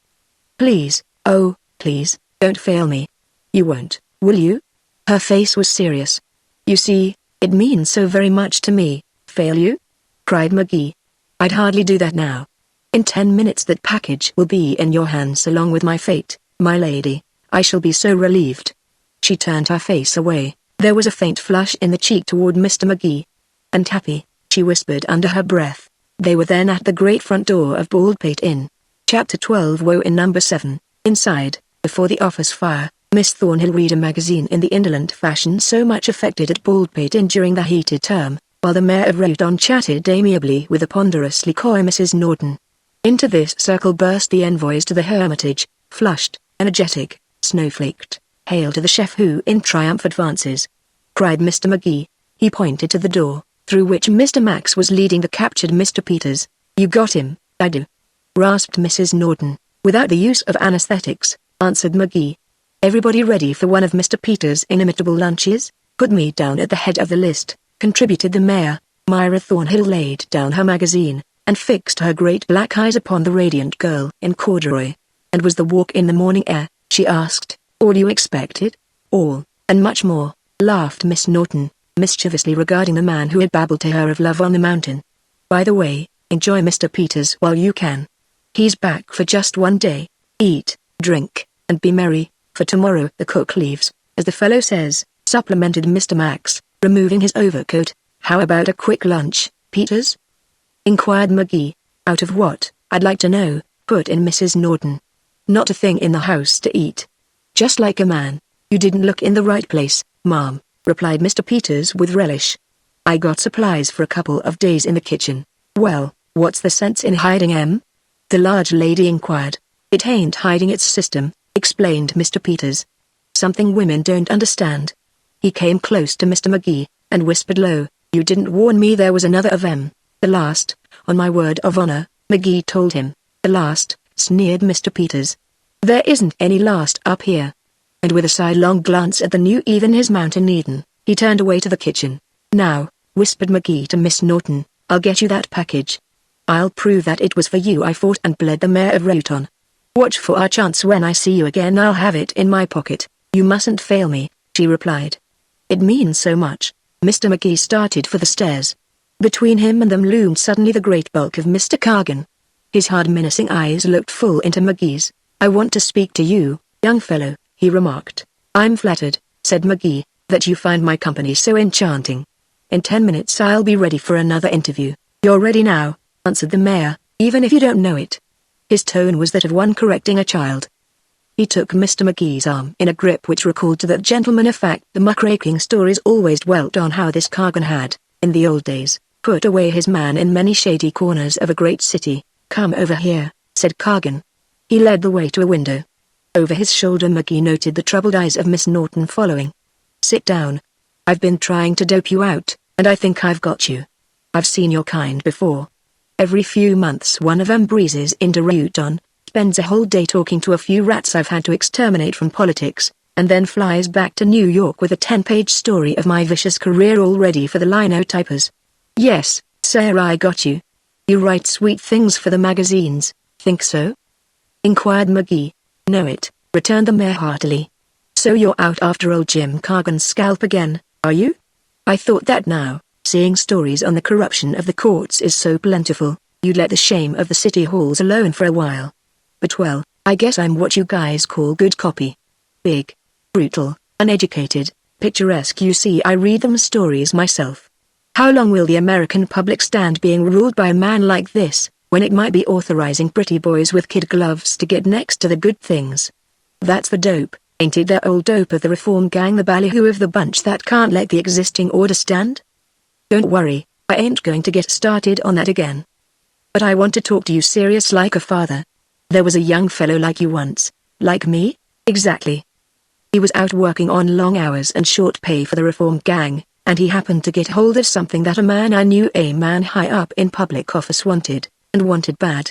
Please, oh, please, don't fail me. You won't, will you? Her face was serious. You see, it means so very much to me. Fail you? Cried McGee. I'd hardly do that now. In 10 minutes that package will be in your hands along with my fate, my lady. I shall be so relieved. She turned her face away. There was a faint flush in the cheek toward Mr. McGee. And happy, she whispered under her breath. They were then at the great front door of Baldpate Inn. Chapter 12. Woe in number 7. Inside, before the office fire, Miss Thornhill read a magazine in the indolent fashion so much affected at Baldpate Inn during the heated term, while the mayor of Redon chatted amiably with the ponderously coy Mrs. Norton. Into this circle burst the envoys to the hermitage, flushed, energetic, snowflaked. Hail to the chef who in triumph advances!" cried Mr. McGee. He pointed to the door, through which Mr. Max was leading the captured Mr. Peters. "You got him?" "I do," rasped Mrs. Norton. "Without the use of anesthetics," answered McGee. "Everybody ready for one of Mr. Peters' inimitable lunches?" "Put me down at the head of the list," contributed the mayor. Myra Thornhill laid down her magazine, and fixed her great black eyes upon the radiant girl in corduroy. "And was the walk in the morning air," she asked, "all you expected?" "All, and much more," laughed Miss Norton, mischievously regarding the man who had babbled to her of love on the mountain. "By the way, enjoy Mr. Peters while you can. He's back for just one day. Eat, drink, and be merry, for tomorrow the cook leaves, as the fellow says," supplemented Mr. Max, removing his overcoat. "How about a quick lunch, Peters?" inquired McGee. "Out of what, I'd like to know," put in Mrs. Norton. "Not a thing in the house to eat." "Just like a man. You didn't look in the right place, Mom," replied Mr. Peters with relish. "I got supplies for a couple of days in the kitchen." "Well, what's the sense in hiding 'em?" the large lady inquired. "It ain't hiding, it's system," explained Mr. Peters. "Something women don't understand." He came close to Mr. McGee, and whispered low, "You didn't warn me there was another of 'em." "The last, on my word of honor," McGee told him. "The last," sneered Mr. Peters. "There isn't any last up here." And with a sidelong glance at the new even his Mountain Eden, he turned away to the kitchen. "Now," whispered McGee to Miss Norton, "I'll get you that package. I'll prove that it was for you I fought and bled the mayor of Rowton. Watch for our chance. When I see you again I'll have it in my pocket. You mustn't fail me," she replied. "It means so much." Mr. McGee started for the stairs. Between him and them loomed suddenly the great bulk of Mr. Cargan. His hard menacing eyes looked full into McGee's. "I want to speak to you, young fellow," he remarked. "I'm flattered," said McGee, "that you find my company so enchanting. In 10 minutes I'll be ready for another interview." "You're ready now," answered the mayor, "even if you don't know it." His tone was that of one correcting a child. He took Mr. McGee's arm in a grip which recalled to that gentleman a fact the muckraking stories always dwelt on, how this Cargan had, in the old days, put away his man in many shady corners of a great city. "Come over here," said Cargan. He led the way to a window. Over his shoulder McGee noted the troubled eyes of Miss Norton following. "Sit down. I've been trying to dope you out, and I think I've got you. I've seen your kind before. Every few months one of 'em breezes into Rowton, spends a whole day talking to a few rats I've had to exterminate from politics, and then flies back to New York with a 10-page story of my vicious career all ready for the linotypers. Yes, sir, I got you. You write sweet things for the magazines, think so?" inquired McGee. "Know it," returned the mayor heartily. "So you're out after old Jim Cargan's scalp again, are you? I thought that now, seeing stories on the corruption of the courts is so plentiful, you'd let the shame of the city halls alone for a while. But well, I guess I'm what you guys call good copy. Big, brutal, uneducated, picturesque. You see, I read them stories myself. How long will the American public stand being ruled by a man like this, when it might be authorizing pretty boys with kid gloves to get next to the good things? That's the dope, ain't it? The old dope of the reform gang, the ballyhoo of the bunch that can't let the existing order stand? Don't worry, I ain't going to get started on that again. But I want to talk to you serious like a father. There was a young fellow like you once. Like me? Exactly. He was out working on long hours and short pay for the reform gang, and he happened to get hold of something that a man I knew, a man high up in public office, wanted, and wanted bad.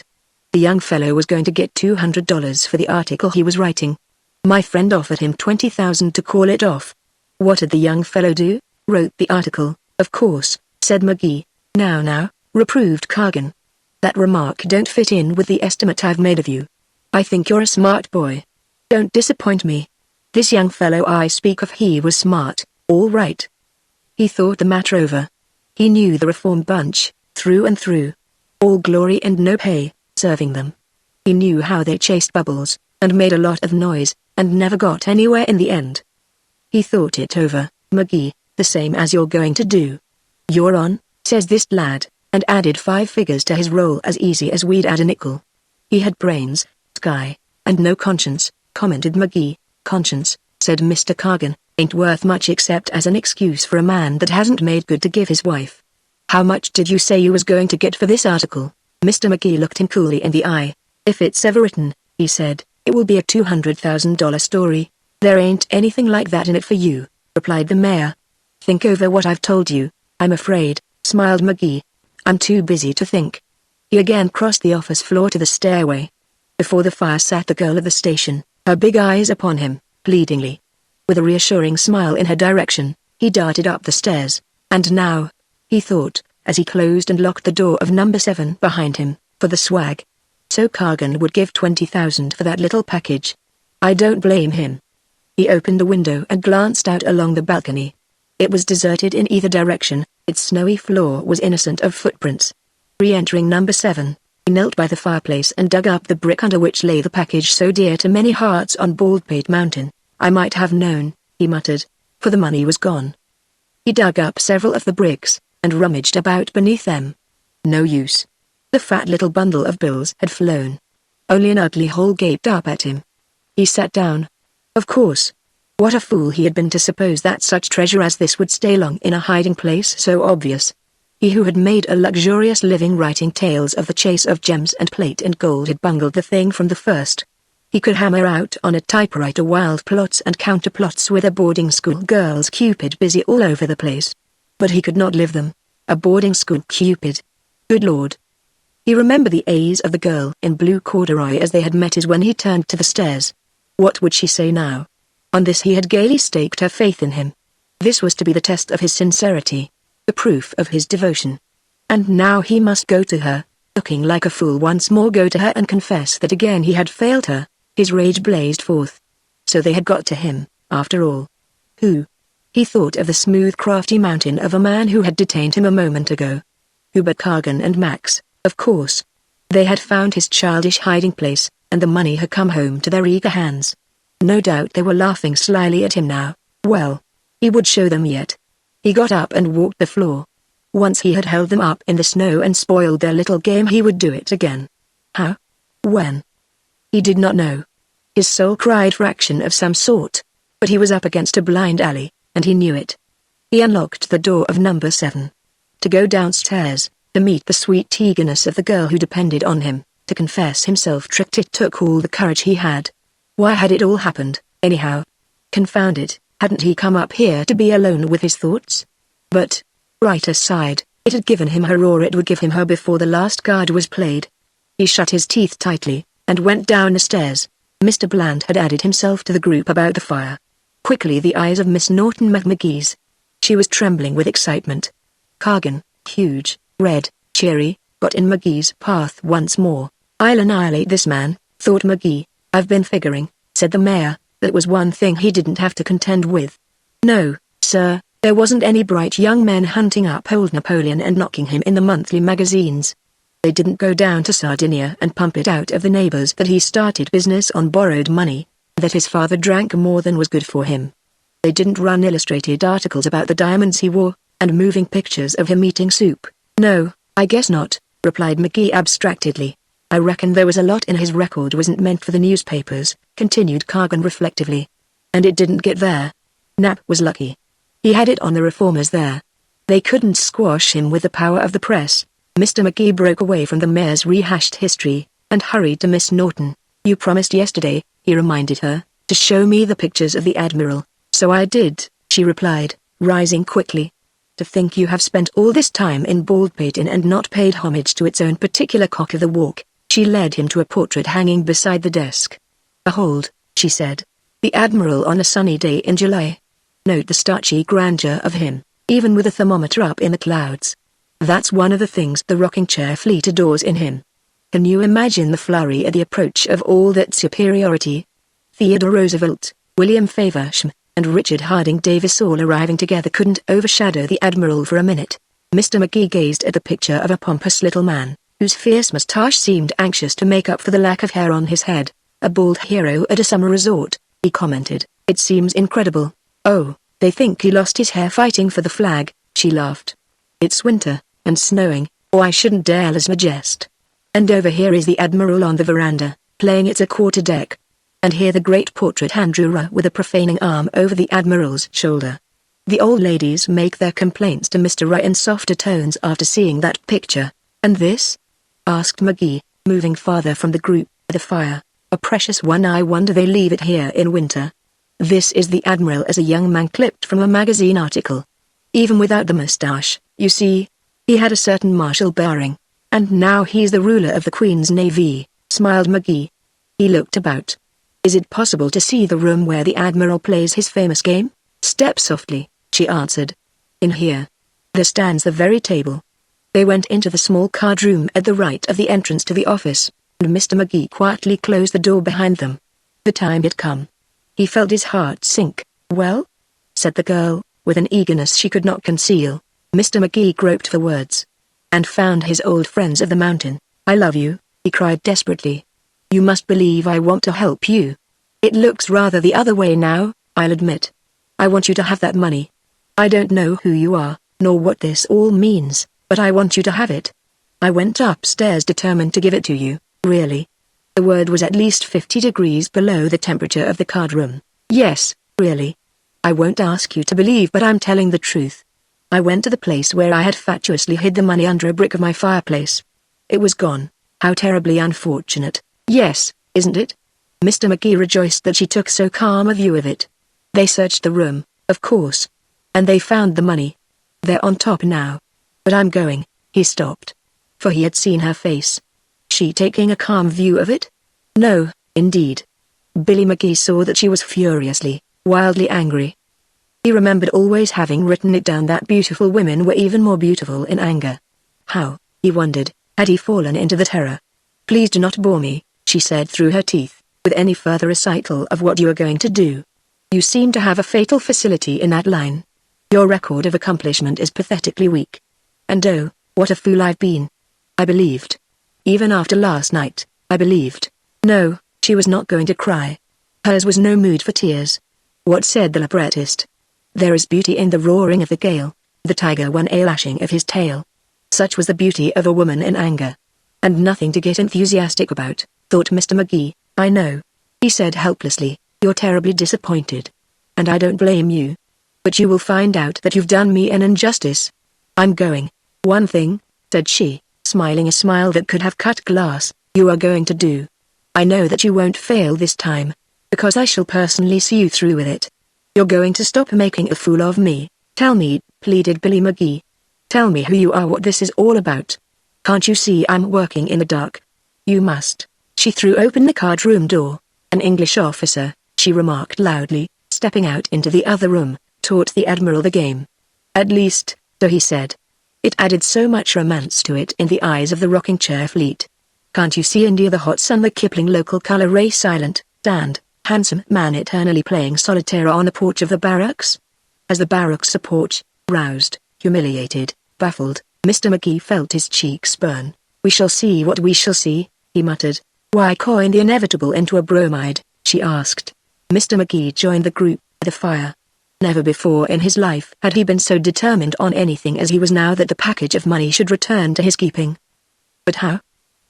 The young fellow was going to get $200 for the article he was writing. My friend offered him $20,000 to call it off. What did the young fellow do? Wrote the article, of course, said McGee. Now, reproved Cargan. That remark don't fit in with the estimate I've made of you. I think you're a smart boy. Don't disappoint me. This young fellow I speak of, he was smart, all right. He thought the matter over. He knew the reform bunch, through and through. All glory and no pay, serving them. He knew how they chased bubbles, and made a lot of noise, and never got anywhere in the end. He thought it over, McGee, the same as you're going to do. You're on, says this lad, and added 5 figures to his roll as easy as we'd add a nickel. He had brains, sky, and no conscience, commented McGee. Conscience, said Mr. Cargan, ain't worth much except as an excuse for a man that hasn't made good to give his wife. How much did you say you was going to get for this article? Mr. McGee looked him coolly in the eye. If it's ever written, he said, it will be a $200,000 story. "There ain't anything like that in it for you," replied the mayor. "Think over what I've told you." "I'm afraid," smiled McGee. "I'm too busy to think." He again crossed the office floor to the stairway. Before the fire sat the girl of the station, her big eyes upon him, pleadingly. With a reassuring smile in her direction, he darted up the stairs. And now, he thought, as he closed and locked the door of number 7 behind him, for the swag. So Cargan would give 20,000 for that little package. I don't blame him. He opened the window and glanced out along the balcony. It was deserted in either direction, its snowy floor was innocent of footprints. Re-entering number 7, he knelt by the fireplace and dug up the brick under which lay the package so dear to many hearts on Baldpate Mountain. "I might have known," he muttered, for the money was gone. He dug up several of the bricks, and rummaged about beneath them. No use. The fat little bundle of bills had flown. Only an ugly hole gaped up at him. He sat down. Of course. What a fool he had been to suppose that such treasure as this would stay long in a hiding place so obvious. He who had made a luxurious living writing tales of the chase of gems and plate and gold had bungled the thing from the first. He could hammer out on a typewriter wild plots and counterplots with a boarding school girl's Cupid busy all over the place. But he could not live them. A boarding school Cupid. Good Lord. He remembered the eyes of the girl in blue corduroy as they had met his when he turned to the stairs. What would she say now? On this he had gaily staked her faith in him. This was to be the test of his sincerity, the proof of his devotion. And now he must go to her, looking like a fool once more, go to her and confess that again he had failed her. His rage blazed forth. So they had got to him, after all. Who? He thought of the smooth crafty mountain of a man who had detained him a moment ago. Who but Cargan and Max, of course. They had found his childish hiding place, and the money had come home to their eager hands. No doubt they were laughing slyly at him now. Well, he would show them yet. He got up and walked the floor. Once he had held them up in the snow and spoiled their little game, he would do it again. How? When? He did not know. His soul cried for action of some sort. But he was up against a blind alley, and he knew it. He unlocked the door of number 7. To go downstairs, to meet the sweet eagerness of the girl who depended on him, to confess himself tricked, it took all the courage he had. Why had it all happened, anyhow? Confound it, hadn't he come up here to be alone with his thoughts? But, right aside, it had given him her, or it would give him her before the last card was played. He shut his teeth tightly, and went down the stairs. Mr. Bland had added himself to the group about the fire. Quickly the eyes of Miss Norton met McGee's. She was trembling with excitement. Cargan, huge, red, cheery, got in McGee's path once more. "I'll annihilate this man," thought McGee. "I've been figuring," said the mayor, "that was one thing he didn't have to contend with. No, sir, there wasn't any bright young men hunting up old Napoleon and knocking him in the monthly magazines. They didn't go down to Sardinia and pump it out of the neighbors that he started business on borrowed money, that his father drank more than was good for him. They didn't run illustrated articles about the diamonds he wore, and moving pictures of him eating soup. No, I guess not," replied McGee abstractedly. "I reckon there was a lot in his record wasn't meant for the newspapers," continued Cargan reflectively. "And it didn't get there. Knapp was lucky. He had it on the reformers there. They couldn't squash him with the power of the press." Mr. McGee broke away from the mayor's rehashed history, and hurried to Miss Norton. "You promised yesterday," he reminded her, "to show me the pictures of the Admiral." "So I did," she replied, rising quickly. "To think you have spent all this time in Baldpate and not paid homage to its own particular cock of the walk." She led him to a portrait hanging beside the desk. "Behold," she said, "the Admiral on a sunny day in July. Note the starchy grandeur of him, even with a thermometer up in the clouds. That's one of the things the rocking chair fleet adores in him. Can you imagine the flurry at the approach of all that superiority? Theodore Roosevelt, William Faversham, and Richard Harding Davis all arriving together couldn't overshadow the Admiral for a minute." Mr. McGee gazed at the picture of a pompous little man, whose fierce moustache seemed anxious to make up for the lack of hair on his head. "A bald hero at a summer resort," he commented. "It seems incredible." "Oh, they think he lost his hair fighting for the flag," she laughed. "It's winter, and snowing, or I shouldn't dare as a jest. And over here is the Admiral on the veranda, playing it's a quarterdeck. And here the great portrait Andrew with a profaning arm over the Admiral's shoulder." The old ladies make their complaints to Mr. Roy in softer tones after seeing that picture. "And this?" asked McGee, moving farther from the group, the fire. "A precious one. I wonder they leave it here in winter." This is the Admiral as a young man clipped from a magazine article. Even without the moustache, you see, he had a certain martial bearing. And now he's the ruler of the Queen's Navy, smiled McGee. He looked about. Is it possible to see the room where the Admiral plays his famous game? Step softly, she answered. In here. There stands the very table. They went into the small card room at the right of the entrance to the office, and Mr. McGee quietly closed the door behind them. The time had come. He felt his heart sink. Well? Said the girl, with an eagerness she could not conceal. Mr. McGee groped for words. And found his old friends of the mountain. I love you, he cried desperately. You must believe I want to help you. It looks rather the other way now, I'll admit. I want you to have that money. I don't know who you are, nor what this all means, but I want you to have it. I went upstairs determined to give it to you, really. The word was at least 50 degrees below the temperature of the card room. Yes, really. I won't ask you to believe, but I'm telling the truth. I went to the place where I had fatuously hid the money under a brick of my fireplace. It was gone. How terribly unfortunate. Yes, isn't it? Mr. McGee rejoiced that she took so calm a view of it. They searched the room, of course. And they found the money. They're on top now. But I'm going, he stopped. For he had seen her face. She taking a calm view of it? No, indeed. Billy McGee saw that she was furiously, wildly angry. He remembered always having written it down that beautiful women were even more beautiful in anger. How, he wondered, had he fallen into the terror? Please do not bore me, she said through her teeth, with any further recital of what you are going to do. You seem to have a fatal facility in that line. Your record of accomplishment is pathetically weak. And oh, what a fool I've been. I believed. Even after last night, I believed. No, she was not going to cry. Hers was no mood for tears. What said the librettist? There is beauty in the roaring of the gale, the tiger one a lashing of his tail. Such was the beauty of a woman in anger. And nothing to get enthusiastic about, thought Mr. McGee. I know, he said helplessly, you're terribly disappointed. And I don't blame you. But you will find out that you've done me an injustice. I'm going. One thing, said she, smiling a smile that could have cut glass, you are going to do. I know that you won't fail this time, because I shall personally see you through with it. You're going to stop making a fool of me. Tell me, pleaded Billy McGee. Tell me who you are, what this is all about. Can't you see I'm working in the dark? You must. She threw open the card room door. An English officer, she remarked loudly, stepping out into the other room, taught the Admiral the game. At least, so he said. It added so much romance to it in the eyes of the rocking chair fleet. Can't you see India, the hot sun, the Kipling local color ray, silent, stand, handsome man eternally playing solitaire on the porch of the barracks? As the barracks porch, roused, humiliated, baffled, Mr. McGee felt his cheeks burn. We shall see what we shall see, he muttered. Why coin the inevitable into a bromide, she asked. Mr. McGee joined the group at the fire. Never before in his life had he been so determined on anything as he was now that the package of money should return to his keeping. But how?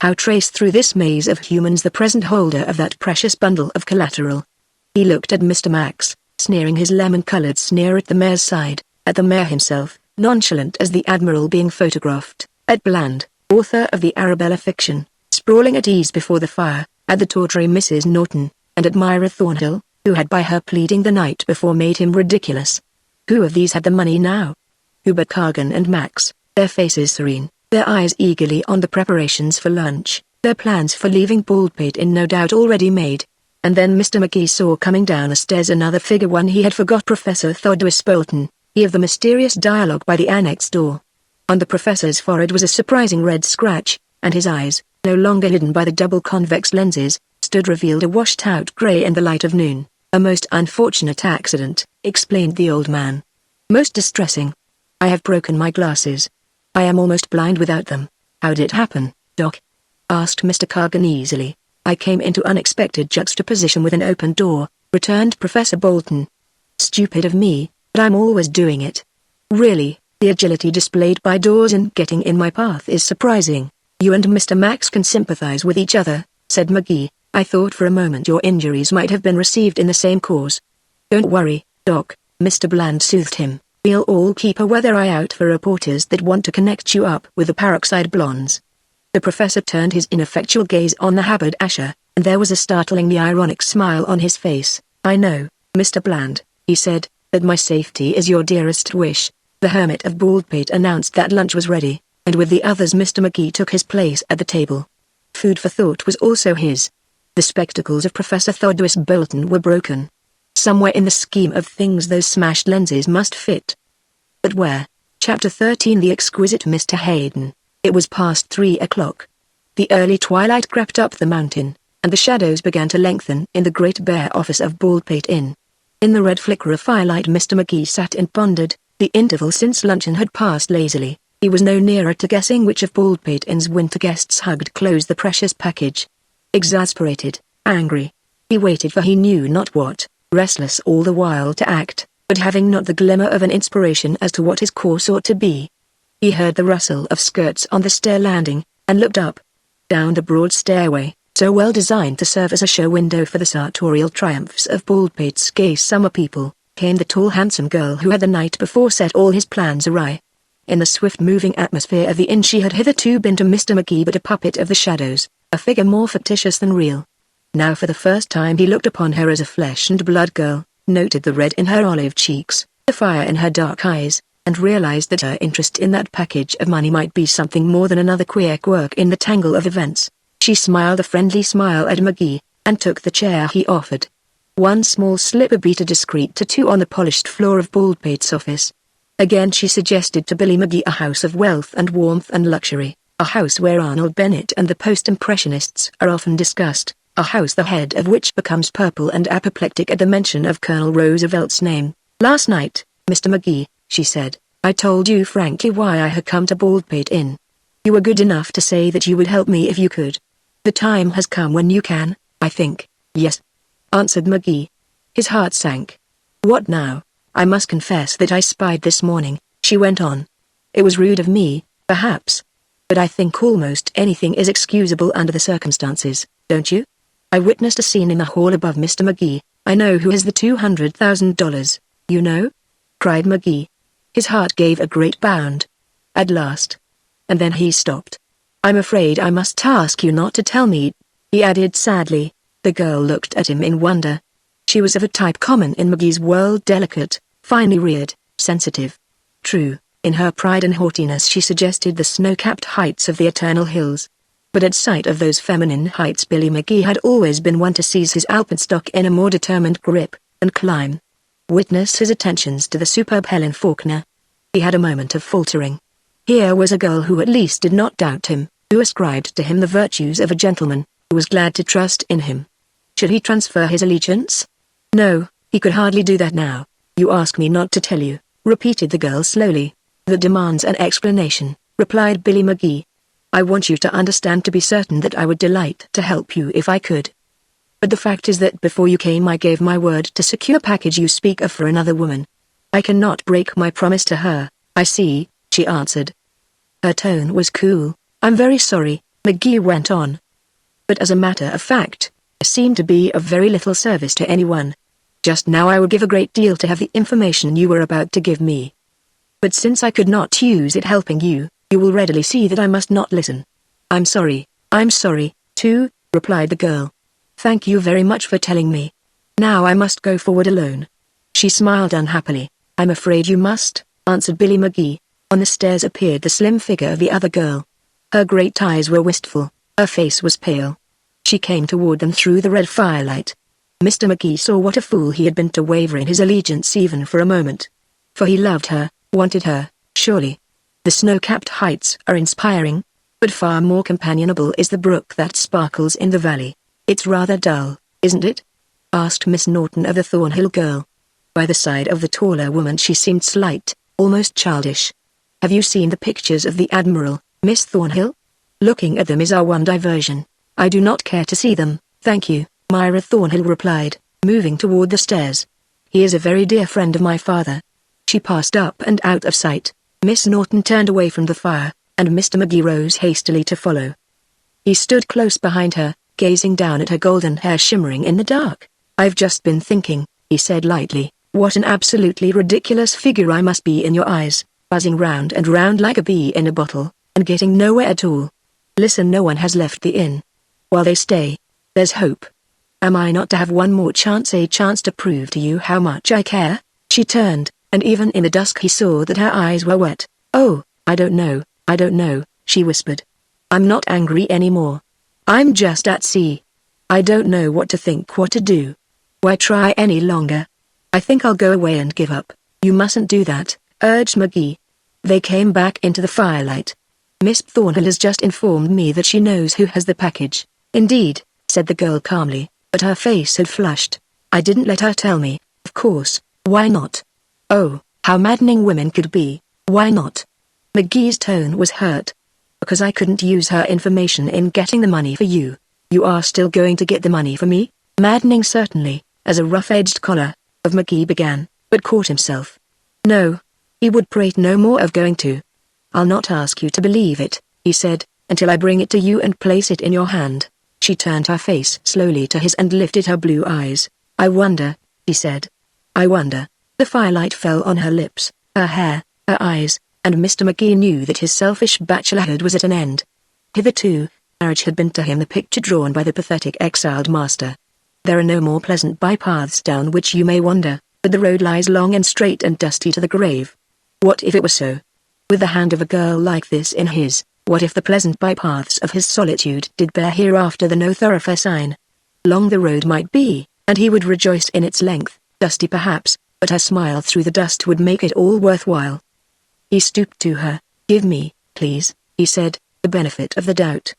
How trace through this maze of humans the present holder of that precious bundle of collateral? He looked at Mr. Max, sneering his lemon-colored sneer at the mayor's side, at the mayor himself, nonchalant as the Admiral being photographed, at Bland, author of the Arabella fiction, sprawling at ease before the fire, at the tawdry Mrs. Norton, and at Myra Thornhill, who had by her pleading the night before made him ridiculous. Who of these had the money now? Who but Cargan and Max, their faces serene, their eyes eagerly on the preparations for lunch, their plans for leaving Baldpate in no doubt already made. And then Mr. McGee saw coming down the stairs another figure, one he had forgot, Professor Thodwis Bolton, he of the mysterious dialogue by the annex door. On the professor's forehead was a surprising red scratch, and his eyes, no longer hidden by the double convex lenses, stood revealed a washed-out grey in the light of noon. A most unfortunate accident, explained the old man. Most distressing. I have broken my glasses. I am almost blind without them. How did it happen, Doc? Asked Mr. Cargan easily. I came into unexpected juxtaposition with an open door, returned Professor Bolton. Stupid of me, but I'm always doing it. Really, the agility displayed by doors in getting in my path is surprising. You and Mr. Max can sympathize with each other, said McGee. I thought for a moment your injuries might have been received in the same cause. Don't worry, Doc, Mr. Bland soothed him. We'll all keep a weather eye out for reporters that want to connect you up with the peroxide blondes. The professor turned his ineffectual gaze on the haberdasher, and there was a startlingly ironic smile on his face. I know, Mr. Bland, he said, that my safety is your dearest wish. The hermit of Baldpate announced that lunch was ready, and with the others Mr. McGee took his place at the table. Food for thought was also his. The spectacles of Professor Thaddeus Bolton were broken. Somewhere in the scheme of things those smashed lenses must fit. But where? Chapter 13 The Exquisite Mr. Hayden. It was past 3 o'clock. The early twilight crept up the mountain, and the shadows began to lengthen in the great bare office of Baldpate Inn. In the red flicker of firelight Mr. McGee sat and pondered. The interval since luncheon had passed lazily. He was no nearer to guessing which of Baldpate Inn's winter guests hugged close the precious package. Exasperated, angry, he waited for he knew not what, restless all the while to act, but having not the glimmer of an inspiration as to what his course ought to be. He heard the rustle of skirts on the stair landing, and looked up. Down the broad stairway, so well designed to serve as a show window for the sartorial triumphs of Baldpate's gay summer people, came the tall handsome girl who had the night before set all his plans awry. In the swift-moving atmosphere of the inn she had hitherto been to Mr. McGee but a puppet of the shadows, a figure more fictitious than real. Now for the first time he looked upon her as a flesh-and-blood girl, noted the red in her olive cheeks, the fire in her dark eyes, and realized that her interest in that package of money might be something more than another queer quirk in the tangle of events. She smiled a friendly smile at McGee, and took the chair he offered. One small slipper beat a discreet tattoo on the polished floor of Baldpate's office. Again she suggested to Billy McGee a house of wealth and warmth and luxury, a house where Arnold Bennett and the post-impressionists are often discussed, a house the head of which becomes purple and apoplectic at the mention of Colonel Roosevelt's name. "Last night, Mr. McGee," she said, "I told you frankly why I had come to Baldpate Inn. You were good enough to say that you would help me if you could. The time has come when you can, I think." "Yes," answered McGee. His heart sank. "What now?" "I must confess that I spied this morning," she went on. "It was rude of me, perhaps. But I think almost anything is excusable under the circumstances, don't you? I witnessed a scene in the hall above Mr. McGee. I know who has the $200,000, you know?" cried McGee. His heart gave a great bound. At last. And then he stopped. "I'm afraid I must ask you not to tell me," he added sadly. The girl looked at him in wonder. She was of a type common in McGee's world, delicate, finely reared, sensitive. True, in her pride and haughtiness she suggested the snow-capped heights of the eternal hills. But at sight of those feminine heights Billy McGee had always been one to seize his alpenstock in a more determined grip, and climb. Witness his attentions to the superb Helen Faulkner. He had a moment of faltering. Here was a girl who at least did not doubt him, who ascribed to him the virtues of a gentleman, who was glad to trust in him. Should he transfer his allegiance? No, he could hardly do that now. "You ask me not to tell you," repeated the girl slowly. "That demands an explanation," replied Billy McGee. "I want you to understand, to be certain, that I would delight to help you if I could. But the fact is that before you came I gave my word to secure package you speak of for another woman. I cannot break my promise to her." "I see," she answered. Her tone was cool. "I'm very sorry," McGee went on. "But as a matter of fact, I seem to be of very little service to anyone. Just now I would give a great deal to have the information you were about to give me. But since I could not use it helping you, you will readily see that I must not listen." I'm sorry, too," replied the girl. "Thank you very much for telling me. Now I must go forward alone." She smiled unhappily. "I'm afraid you must," answered Billy McGee. On the stairs appeared the slim figure of the other girl. Her great eyes were wistful, her face was pale. She came toward them through the red firelight. Mr. McGee saw what a fool he had been to waver in his allegiance even for a moment. For he loved her, wanted her, surely. The snow-capped heights are inspiring, but far more companionable is the brook that sparkles in the valley. "It's rather dull, isn't it?" asked Miss Norton of the Thornhill girl. By the side of the taller woman she seemed slight, almost childish. "Have you seen the pictures of the Admiral, Miss Thornhill?" "Looking at them is our one diversion. I do not care to see them, thank you," Myra Thornhill replied, moving toward the stairs. "He is a very dear friend of my father." She passed up and out of sight. Miss Norton turned away from the fire, and Mr. McGee rose hastily to follow. He stood close behind her, gazing down at her golden hair shimmering in the dark. "I've just been thinking," he said lightly, "what an absolutely ridiculous figure I must be in your eyes, buzzing round and round like a bee in a bottle, and getting nowhere at all. Listen, no one has left the inn. While they stay, there's hope. Am I not to have one more chance, a chance to prove to you how much I care? She turned, and even in the dusk he saw that her eyes were wet. Oh, I don't know, she whispered. I'm not angry anymore. I'm just at sea. I don't know what to think, what to do. Why try any longer? I think I'll go away and give up. You mustn't do that, urged Maggie. They came back into the firelight. Miss Thornhill has just informed me that she knows who has the package. Indeed, said the girl calmly, but her face had flushed. I didn't let her tell me, of course. Why not? Oh, how maddening women could be. Why not? Maggie's tone was hurt. Because I couldn't use her information in getting the money for you. You are still going to get the money for me? Maddening certainly, as a rough-edged collar, of Maggie began, but caught himself. No. He would prate no more of going to. I'll not ask you to believe it, he said, until I bring it to you and place it in your hand. She turned her face slowly to his and lifted her blue eyes. I wonder, he said. I wonder. The firelight fell on her lips, her hair, her eyes, and Mr. Magee knew that his selfish bachelorhood was at an end. Hitherto, marriage had been to him the picture drawn by the pathetic exiled master. There are no more pleasant bypaths down which you may wander, but the road lies long and straight and dusty to the grave. What if it were so? With the hand of a girl like this in his, what if the pleasant bypaths of his solitude did bear hereafter the no thoroughfare sign? Long the road might be, and he would rejoice in its length, dusty perhaps, but her smile through the dust would make it all worthwhile. He stooped to her. Give me, please, he said, the benefit of the doubt.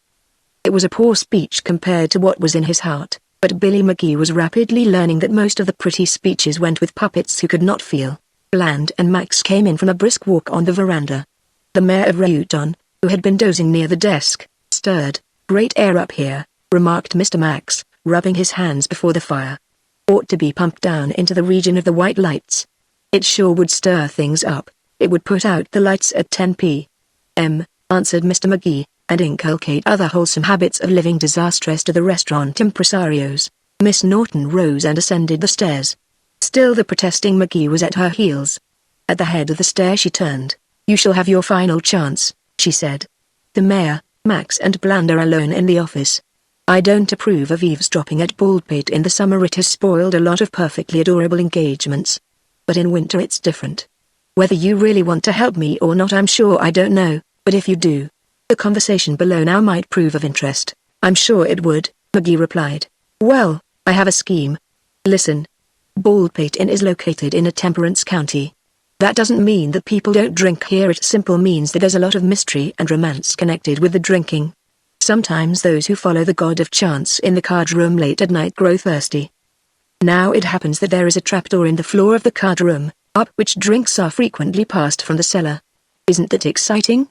It was a poor speech compared to what was in his heart, but Billy Magee was rapidly learning that most of the pretty speeches went with puppets who could not feel. Bland and Max came in from a brisk walk on the veranda. The mayor of Reuton, who had been dozing near the desk, stirred. Great air up here, remarked Mr. Max, rubbing his hands before the fire. Ought to be pumped down into the region of the white lights. It sure would stir things up. It would put out the lights at 10 p.m., answered Mr. Magee, and inculcate other wholesome habits of living disastrous to the restaurant impresarios. Miss Norton rose and ascended the stairs. Still the protesting Magee was at her heels. At the head of the stair she turned. You shall have your final chance, she said. The mayor, Max and Bland are alone in the office. I don't approve of eavesdropping at Baldpate in the summer. It has spoiled a lot of perfectly adorable engagements. But in winter it's different. Whether you really want to help me or not I'm sure I don't know, but if you do, the conversation below now might prove of interest. I'm sure it would, Magee replied. Well, I have a scheme. Listen. Baldpate Inn is located in a temperance county. That doesn't mean that people don't drink here. It simply means that there's a lot of mystery and romance connected with the drinking. Sometimes those who follow the god of chance in the card room late at night grow thirsty. Now it happens that there is a trapdoor in the floor of the card room, up which drinks are frequently passed from the cellar. Isn't that exciting?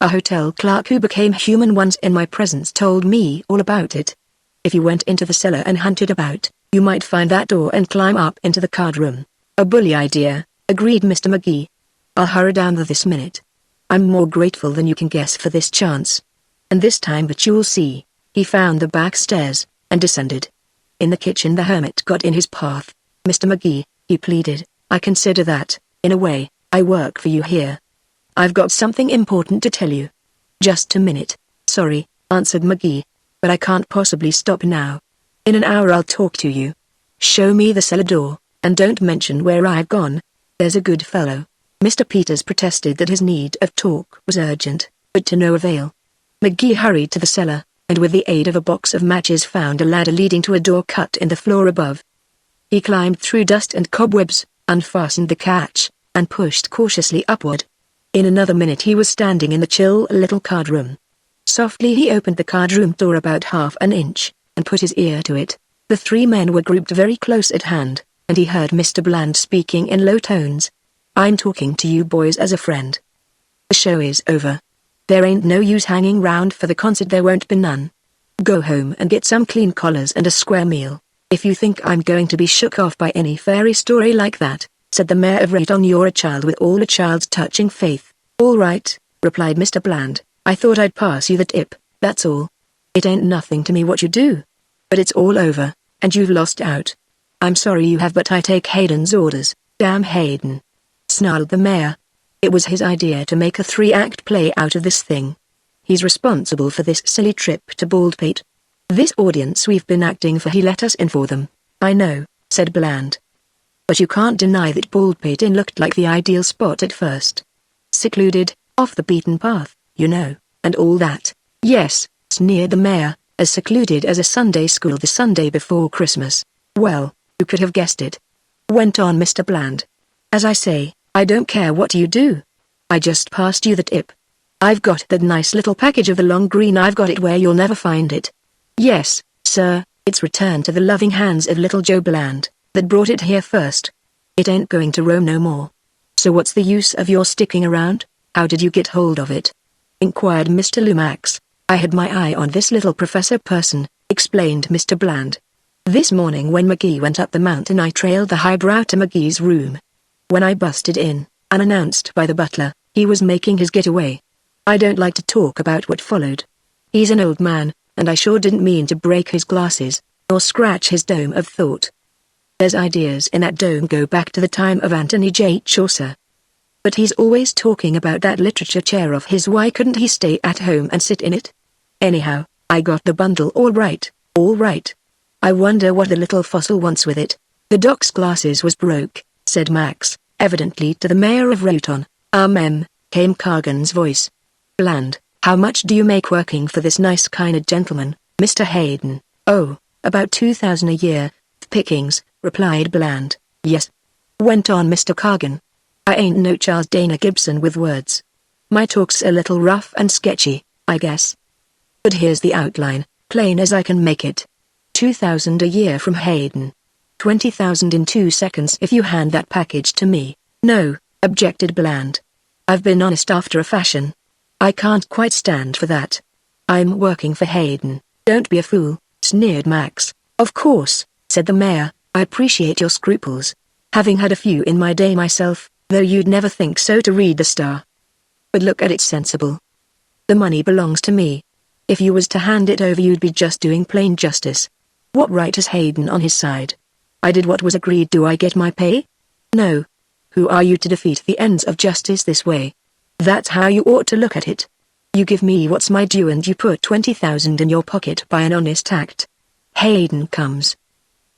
A hotel clerk who became human once in my presence told me all about it. If you went into the cellar and hunted about, you might find that door and climb up into the card room. A bully idea, agreed Mr. Magee. I'll hurry down there this minute. I'm more grateful than you can guess for this chance. And this time, but you'll see. He found the back stairs, and descended. In the kitchen the hermit got in his path. Mr. Magee, he pleaded, I consider that, in a way, I work for you here. I've got something important to tell you. Just a minute. Sorry, answered Magee. But I can't possibly stop now. In an hour I'll talk to you. Show me the cellar door, and don't mention where I've gone. There's a good fellow. Mr. Peters protested that his need of talk was urgent, but to no avail. Magee hurried to the cellar, and with the aid of a box of matches found a ladder leading to a door cut in the floor above. He climbed through dust and cobwebs, unfastened the catch, and pushed cautiously upward. In another minute he was standing in the chill little card room. Softly he opened the card room door about half an inch, and put his ear to it. The three men were grouped very close at hand, and he heard Mr. Bland speaking in low tones. I'm talking to you boys as a friend. The show is over. There ain't no use hanging round for the concert. There won't be none. Go home and get some clean collars and a square meal. If you think I'm going to be shook off by any fairy story like that, said the mayor of Rayton, you're a child with all a child's touching faith. All right, replied Mr. Bland. I thought I'd pass you the tip, that's all. It ain't nothing to me what you do. But it's all over, and you've lost out. I'm sorry you have, but I take Hayden's orders. Damn Hayden, snarled the mayor. It was his idea to make a 3-act play out of this thing. He's responsible for this silly trip to Baldpate. This audience we've been acting for, he let us in for them. I know, said Bland. But you can't deny that Baldpate Inn looked like the ideal spot at first. Secluded, off the beaten path, you know, and all that. Yes, sneered the mayor, as secluded as a Sunday school the Sunday before Christmas. Well, you could have guessed it. Went on Mr. Bland. As I say, I don't care what you do. I just passed you the tip. I've got that nice little package of the long green. I've got it where you'll never find it. Yes, sir, it's returned to the loving hands of little Joe Bland, that brought it here first. It ain't going to roam no more. So what's the use of your sticking around? How did you get hold of it? Inquired Mr. Lomax. I had my eye on this little professor person, explained Mr. Bland. This morning when McGee went up the mountain I trailed the highbrow to McGee's room. When I busted in, unannounced by the butler, he was making his getaway. I don't like to talk about what followed. He's an old man, and I sure didn't mean to break his glasses, or scratch his dome of thought. There's ideas in that dome go back to the time of Anthony J. Chaucer. But he's always talking about that literature chair of his. Why couldn't he stay at home and sit in it? Anyhow, I got the bundle all right, all right. I wonder what the little fossil wants with it. The doc's glasses was broke, said Max, evidently to the mayor of Rowton. Came Cargan's voice. Bland, how much do you make working for this nice kind gentleman, Mr. Hayden? Oh, about 2,000 a year, pickings, replied Bland. Yes. Went on Mr. Cargan. I ain't no Charles Dana Gibson with words. My talk's a little rough and sketchy, I guess. But here's the outline, plain as I can make it. 2,000 a year from Hayden. 20,000 in 2 seconds if you hand that package to me. No, objected Bland. I've been honest after a fashion. I can't quite stand for that. I'm working for Hayden. Don't be a fool, sneered Max. Of course, said the mayor, I appreciate your scruples. Having had a few in my day myself, though you'd never think so to read the Star. But look at it sensible. The money belongs to me. If you was to hand it over you'd be just doing plain justice. What right has Hayden on his side? I did what was agreed. Do I get my pay? No. Who are you to defeat the ends of justice this way? That's how you ought to look at it. You give me what's my due and you put 20,000 in your pocket by an honest act. Hayden comes.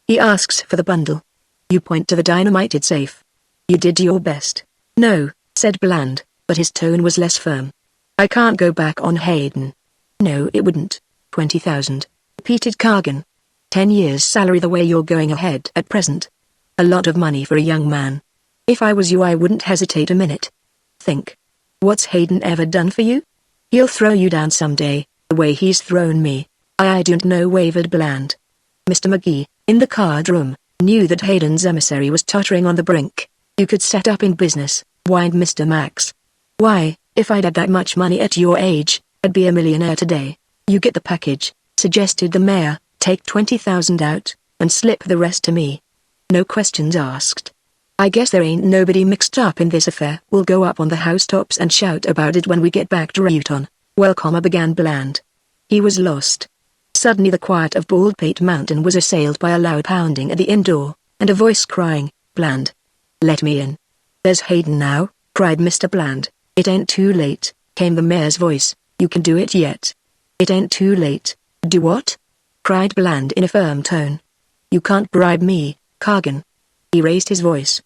He asks for the bundle. You point to the dynamited safe. You did your best. No, said Bland, but his tone was less firm. I can't go back on Hayden. No, it wouldn't. 20,000, repeated Cargan. 10 years' salary the way you're going ahead at present. A lot of money for a young man. If I was you I wouldn't hesitate a minute. Think. What's Hayden ever done for you? He'll throw you down someday, the way he's thrown me. I don't know, wavered Bland. Mr. McGee, in the card room, knew that Hayden's emissary was tottering on the brink. You could set up in business, whined Mr. Max. Why, if I'd had that much money at your age, I'd be a millionaire today. You get the package, suggested the mayor, take 20,000 out, and slip the rest to me. No questions asked. I guess there ain't nobody mixed up in this affair. We'll go up on the housetops and shout about it when we get back to Rowton. Well, began Bland. He was lost. Suddenly the quiet of Baldpate Mountain was assailed by a loud pounding at the inn door, and a voice crying, Bland. Let me in. There's Hayden now, cried Mr. Bland. It ain't too late, came the mayor's voice. You can do it yet. It ain't too late. Do what? Cried Bland in a firm tone. You can't bribe me, Cargan. He raised his voice.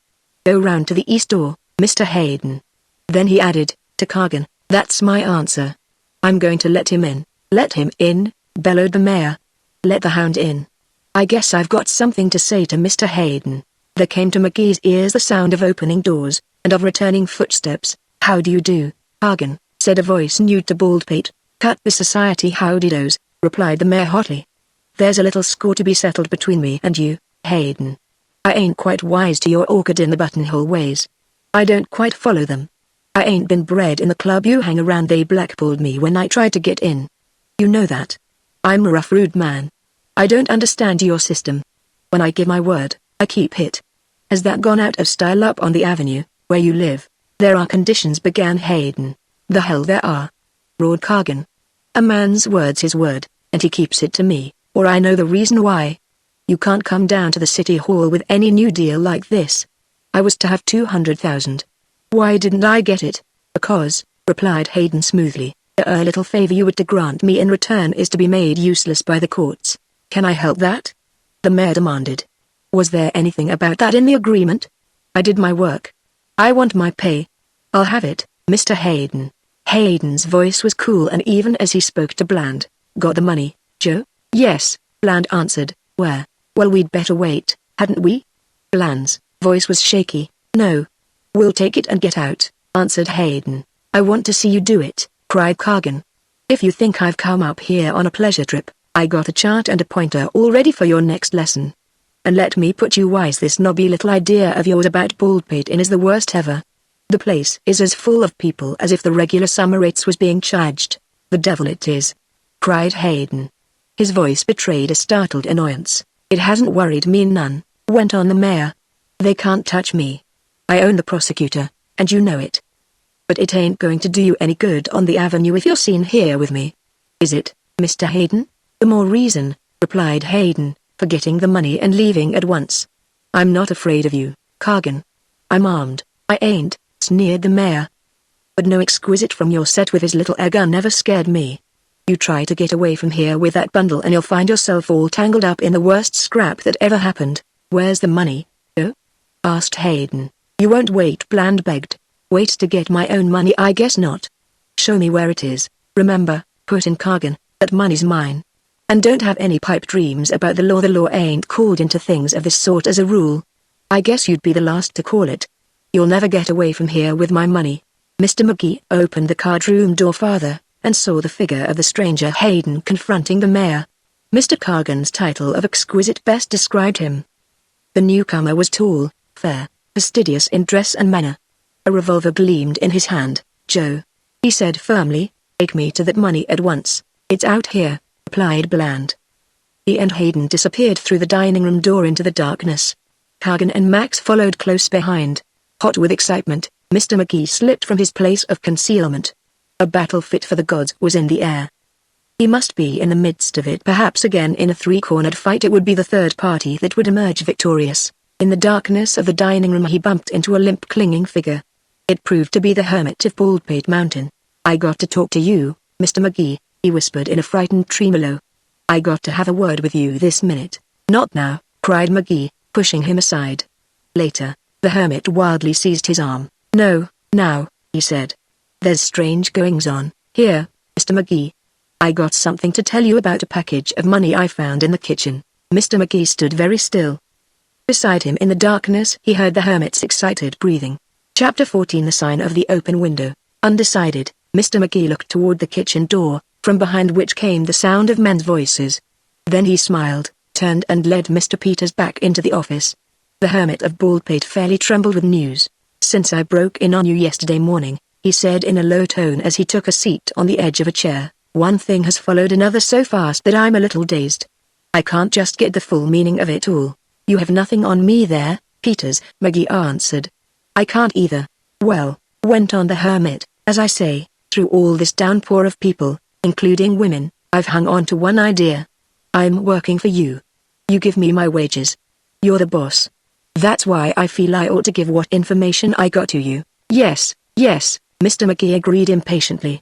Go round to the east door, Mr. Hayden. Then he added, to Cargan, that's my answer. I'm going to let him in. Let him in, bellowed the mayor. Let the hound in. I guess I've got something to say to Mr. Hayden. There came to McGee's ears the sound of opening doors, and of returning footsteps. How do you do, Cargan, said a voice new to Baldpate. Cut the society howdy-dos, replied the mayor hotly. There's a little score to be settled between me and you, Hayden. I ain't quite wise to your orchid-in-the-buttonhole ways. I don't quite follow them. I ain't been bred in the club you hang around. They blackballed me when I tried to get in. You know that. I'm a rough, rude man. I don't understand your system. When I give my word, I keep it. Has that gone out of style up on the avenue, where you live? There are conditions, began Hayden. The hell there are, roared Cargan. A man's word's his word, and he keeps it to me, or I know the reason why. You can't come down to the city hall with any new deal like this. I was to have 200,000. Why didn't I get it? Because, replied Hayden smoothly, A little favor you would to grant me in return is to be made useless by the courts. Can I help that? The mayor demanded. Was there anything about that in the agreement? I did my work. I want my pay. I'll have it, Mr. Hayden. Hayden's voice was cool and even as he spoke to Bland. Got the money, Joe? Yes, Bland answered. Where? Well, we'd better wait, hadn't we? Bland's voice was shaky. No. We'll take it and get out, answered Hayden. I want to see you do it, cried Cargan. If you think I've come up here on a pleasure trip, I got a chart and a pointer all ready for your next lesson. And let me put you wise, this knobby little idea of yours about Baldpate Inn is the worst ever. The place is as full of people as if the regular summer rates was being charged. The devil it is, cried Hayden. His voice betrayed a startled annoyance. It hasn't worried me none, went on the mayor. They can't touch me. I own the prosecutor, and you know it. But it ain't going to do you any good on the avenue if you're seen here with me. Is it, Mr. Hayden? The more reason, replied Hayden, for getting the money and leaving at once. I'm not afraid of you, Cargan. I'm armed, I ain't, sneered the mayor. But no exquisite from your set with his little air gun never scared me. You try to get away from here with that bundle and you'll find yourself all tangled up in the worst scrap that ever happened. Where's the money, Joe? Asked Hayden. You won't wait, Bland begged. Wait to get my own money? I guess not. Show me where it is. Remember, put in Cargan, that money's mine. And don't have any pipe dreams about the law. The law ain't called into things of this sort as a rule. I guess you'd be the last to call it. You'll never get away from here with my money. Mr. McGee opened the card room door farther, and saw the figure of the stranger Hayden confronting the mayor. Mr. Cargan's title of exquisite best described him. The newcomer was tall, fair, fastidious in dress and manner. A revolver gleamed in his hand. Joe, he said firmly, take me to that money at once. It's out here, replied Bland. He and Hayden disappeared through the dining room door into the darkness. Cargan and Max followed close behind. Hot with excitement, Mr. McGee slipped from his place of concealment. A battle fit for the gods was in the air. He must be in the midst of it, perhaps again in a three-cornered fight. It would be the third party that would emerge victorious. In the darkness of the dining room he bumped into a limp clinging figure. It proved to be the hermit of Baldpate Mountain. I got to talk to you, Mr. McGee, he whispered in a frightened tremolo. I got to have a word with you this minute. Not now, cried McGee, pushing him aside. Later. The hermit wildly seized his arm. No, now, he said. There's strange goings-on, here, Mr. McGee. I got something to tell you about a package of money I found in the kitchen. Mr. McGee stood very still. Beside him in the darkness he heard the hermit's excited breathing. Chapter 14. The sign of the open window. Undecided, Mr. McGee looked toward the kitchen door, from behind which came the sound of men's voices. Then he smiled, turned and led Mr. Peters back into the office. The hermit of Baldpate fairly trembled with news. Since I broke in on you yesterday morning, he said in a low tone as he took a seat on the edge of a chair, one thing has followed another so fast that I'm a little dazed. I can't just get the full meaning of it all. You have nothing on me there, Peters, McGee answered. I can't either. Well, went on the hermit, as I say, through all this downpour of people, including women, I've hung on to one idea. I'm working for you. You give me my wages. You're the boss. That's why I feel I ought to give what information I got to you. Yes, Mr. McGee agreed impatiently.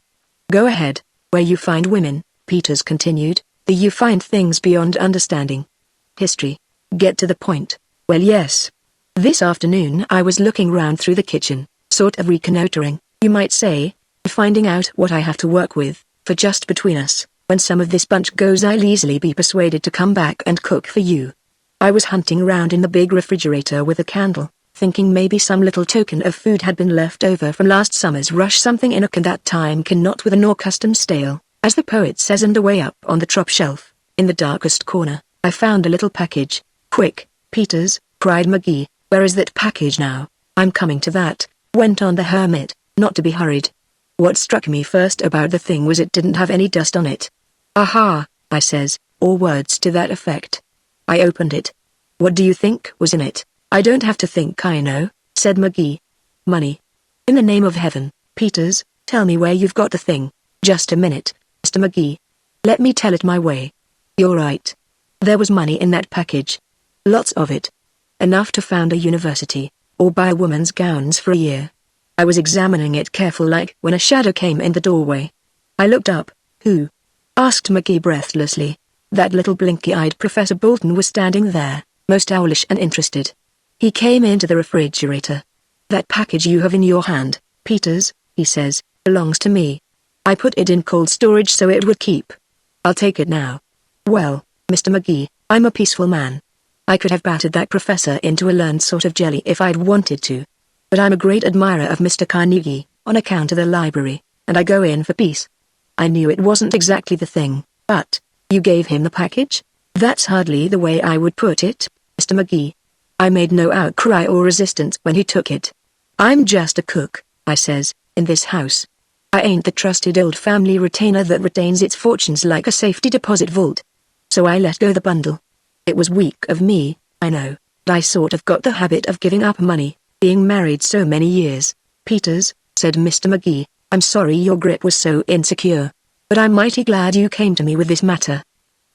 Go ahead. Where you find women, Peters continued, the you find things beyond understanding. History. Get to the point. Well, yes. This afternoon I was looking round through the kitchen, sort of reconnoitering, you might say, finding out what I have to work with, for just between us, when some of this bunch goes I'll easily be persuaded to come back and cook for you. I was hunting around in the big refrigerator with a candle, thinking maybe some little token of food had been left over from last summer's rush, something in a can that time cannot with a nor custom stale, as the poet says, and away up on the top shelf, in the darkest corner, I found a little package. Quick, Peters, cried McGee, where is that package now? I'm coming to that, went on the hermit, not to be hurried. What struck me first about the thing was it didn't have any dust on it. Aha, I says, or words to that effect. I opened it. What do you think was in it? I don't have to think, I know, said McGee. Money. In the name of heaven, Peters, tell me where you've got the thing. Just a minute, Mr. McGee. Let me tell it my way. You're right. There was money in that package. Lots of it. Enough to found a university, or buy a woman's gowns for a year. I was examining it careful like when a shadow came in the doorway. I looked up. Who? Asked McGee breathlessly. That little blinky-eyed Professor Bolton was standing there, most owlish and interested. He came into the refrigerator. That package you have in your hand, Peters, he says, belongs to me. I put it in cold storage so it would keep. I'll take it now. Well, Mr. McGee, I'm a peaceful man. I could have battered that professor into a learned sort of jelly if I'd wanted to. But I'm a great admirer of Mr. Carnegie, on account of the library, and I go in for peace. I knew it wasn't exactly the thing, but, you gave him the package? That's hardly the way I would put it, Mr. McGee. I made no outcry or resistance when he took it. I'm just a cook, I says, in this house. I ain't the trusted old family retainer that retains its fortunes like a safety deposit vault. So I let go the bundle. It was weak of me, I know, but I sort of got the habit of giving up money, being married so many years. Peters, said Mr. McGee, I'm sorry your grip was so insecure, but I'm mighty glad you came to me with this matter.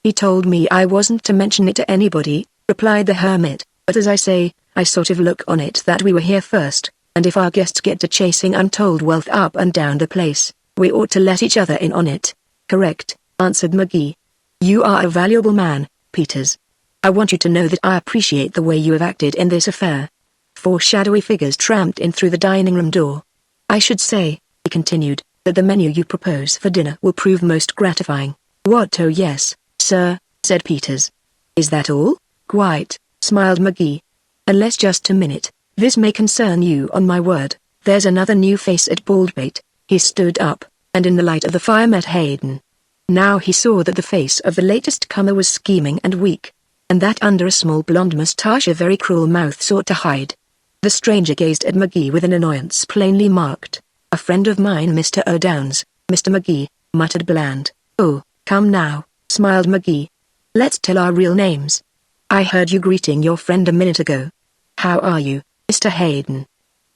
He told me I wasn't to mention it to anybody, replied the hermit, but as I say, I sort of look on it that we were here first, and if our guests get to chasing untold wealth up and down the place, we ought to let each other in on it. Correct, answered McGee. You are a valuable man, Peters. I want you to know that I appreciate the way you have acted in this affair. 4 shadowy figures tramped in through the dining room door. I should say, he continued, that the menu you propose for dinner will prove most gratifying. What? Oh yes, sir, said Peters. Is that all? Quite, smiled McGee. Unless just a minute, this may concern you on my word, there's another new face at Baldpate. He stood up, and in the light of the fire met Hayden. Now he saw that the face of the latest comer was scheming and weak, and that under a small blonde moustache a very cruel mouth sought to hide. The stranger gazed at McGee with an annoyance plainly marked. A friend of mine, Mr. O'Downs, Mr. McGee, muttered Bland. Oh, come now, smiled McGee. Let's tell our real names. I heard you greeting your friend a minute ago. How are you, Mr. Hayden?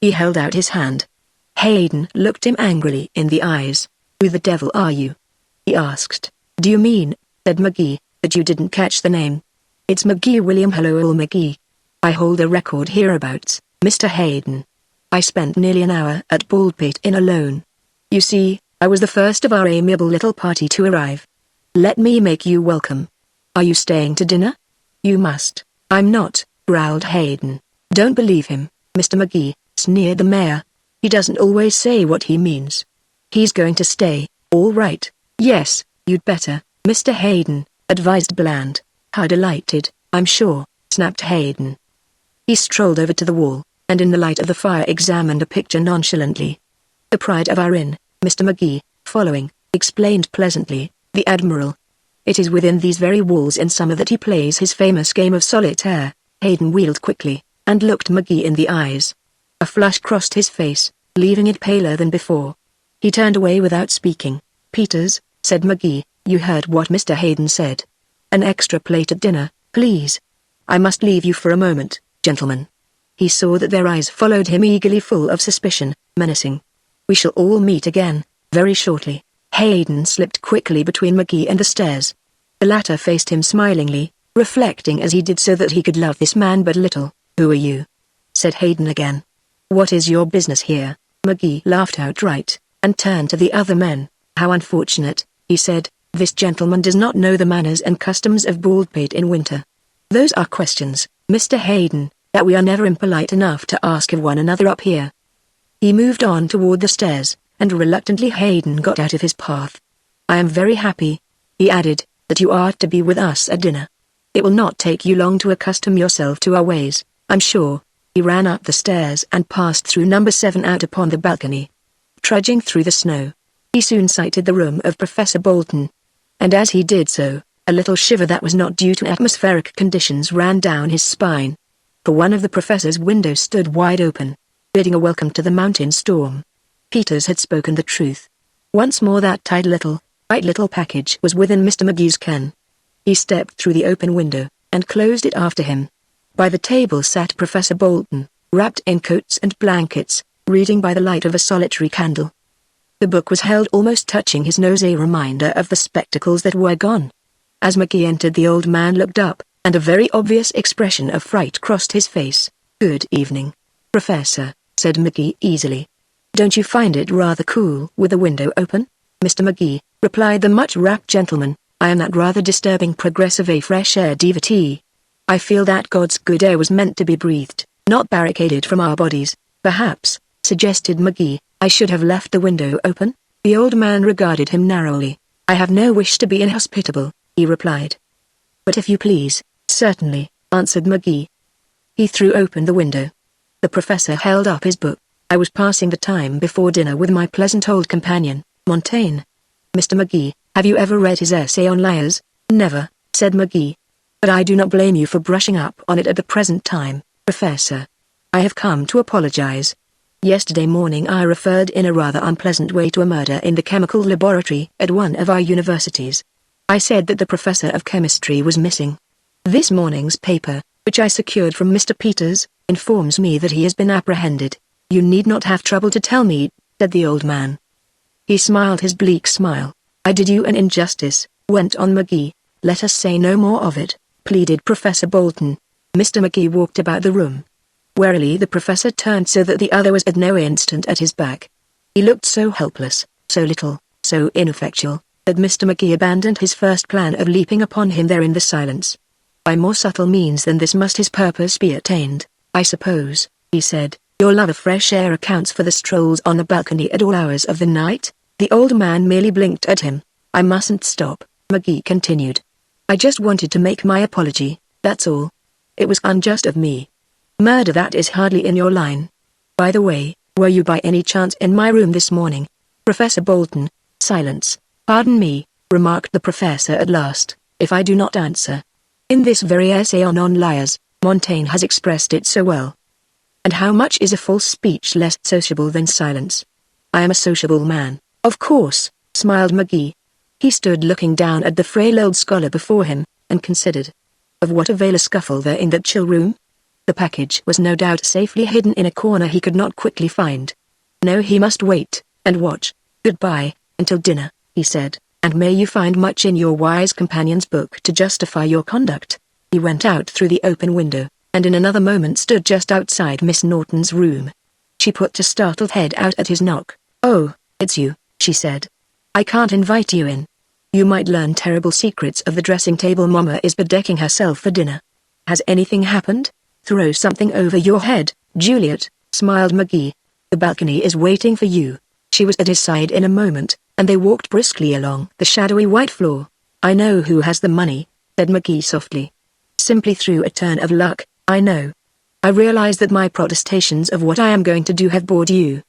He held out his hand. Hayden looked him angrily in the eyes. Who the devil are you? He asked. Do you mean, said McGee, that you didn't catch the name? It's McGee William Hello Earl McGee. I hold a record hereabouts, Mr. Hayden. I spent nearly an hour at Baldpate Inn alone. You see, I was the first of our amiable little party to arrive. Let me make you welcome. Are you staying to dinner? You must. I'm not, growled Hayden. Don't believe him, Mr. McGee, sneered the mayor. He doesn't always say what he means. He's going to stay, all right. Yes, you'd better, Mr. Hayden, advised Bland. How delighted, I'm sure, snapped Hayden. He strolled over to the wall, and in the light of the fire examined a picture nonchalantly. The pride of our inn, Mr. McGee, following, explained pleasantly, the Admiral. It is within these very walls in summer that he plays his famous game of solitaire. Hayden wheeled quickly, and looked McGee in the eyes. A flush crossed his face, leaving it paler than before. He turned away without speaking. Peters, said McGee, you heard what Mr. Hayden said. An extra plate at dinner, please. I must leave you for a moment, gentlemen. He saw that their eyes followed him eagerly, full of suspicion, menacing. We shall all meet again, very shortly. Hayden slipped quickly between McGee and the stairs. The latter faced him smilingly, reflecting as he did so that he could love this man but little. Who are you? Said Hayden again. What is your business here? McGee laughed outright, and turned to the other men. How unfortunate, he said, this gentleman does not know the manners and customs of Baldpate in winter. Those are questions, Mr. Hayden, that we are never impolite enough to ask of one another up here. He moved on toward the stairs, and reluctantly Hayden got out of his path. I am very happy, he added, that you are to be with us at dinner. It will not take you long to accustom yourself to our ways, I'm sure. He ran up the stairs and passed through number 7 out upon the balcony. Trudging through the snow, he soon sighted the room of Professor Bolton. And as he did so, a little shiver that was not due to atmospheric conditions ran down his spine. For one of the professor's windows stood wide open, bidding a welcome to the mountain storm. Peters had spoken the truth. Once more that tight little, bright little package was within Mr. McGee's ken. He stepped through the open window, and closed it after him. By the table sat Professor Bolton, wrapped in coats and blankets, reading by the light of a solitary candle. The book was held almost touching his nose, a reminder of the spectacles that were gone. As McGee entered, the old man looked up, and a very obvious expression of fright crossed his face. Good evening, Professor, said McGee easily. Don't you find it rather cool with the window open? Mr. McGee, replied the much-wrapped gentleman. I am that rather disturbing progressive a fresh air devotee. I feel that God's good air was meant to be breathed, not barricaded from our bodies. Perhaps, suggested McGee, I should have left the window open. The old man regarded him narrowly. I have no wish to be inhospitable, he replied. But if you please, certainly, answered McGee. He threw open the window. The professor held up his book. I was passing the time before dinner with my pleasant old companion, Montaigne. Mr. McGee, have you ever read his essay on liars? Never, said McGee. But I do not blame you for brushing up on it at the present time, Professor. I have come to apologize. Yesterday morning I referred in a rather unpleasant way to a murder in the chemical laboratory at one of our universities. I said that the professor of chemistry was missing. This morning's paper, which I secured from Mr. Peters, informs me that he has been apprehended. You need not have trouble to tell me, said the old man. He smiled his bleak smile. I did you an injustice, went on McGee. Let us say no more of it, pleaded Professor Bolton. Mr. McGee walked about the room. Warily the professor turned so that the other was at no instant at his back. He looked so helpless, so little, so ineffectual, that Mr. McGee abandoned his first plan of leaping upon him there in the silence. By more subtle means than this must his purpose be attained, I suppose, he said. Your love of fresh air accounts for the strolls on the balcony at all hours of the night? The old man merely blinked at him. I mustn't stop, McGee continued. I just wanted to make my apology, that's all. It was unjust of me. Murder, that is hardly in your line. By the way, were you by any chance in my room this morning? Professor Bolton. Silence. Pardon me, remarked the professor at last, if I do not answer. In this very essay on liars, Montaigne has expressed it so well. And how much is a false speech less sociable than silence? I am a sociable man, of course, smiled McGee. He stood looking down at the frail old scholar before him, and considered. Of what avail a scuffle there in that chill room? The package was no doubt safely hidden in a corner he could not quickly find. No, he must wait, and watch. Goodbye, until dinner, he said, and may you find much in your wise companion's book to justify your conduct. He went out through the open window, and in another moment stood just outside Miss Norton's room. She put a startled head out at his knock. Oh, it's you, she said. I can't invite you in. You might learn terrible secrets of the dressing table. Mama is bedecking herself for dinner. Has anything happened? Throw something over your head, Juliet, smiled McGee. The balcony is waiting for you. She was at his side in a moment, and they walked briskly along the shadowy white floor. I know who has the money, said McGee softly. Simply through a turn of luck, I know. I realize that my protestations of what I am going to do have bored you.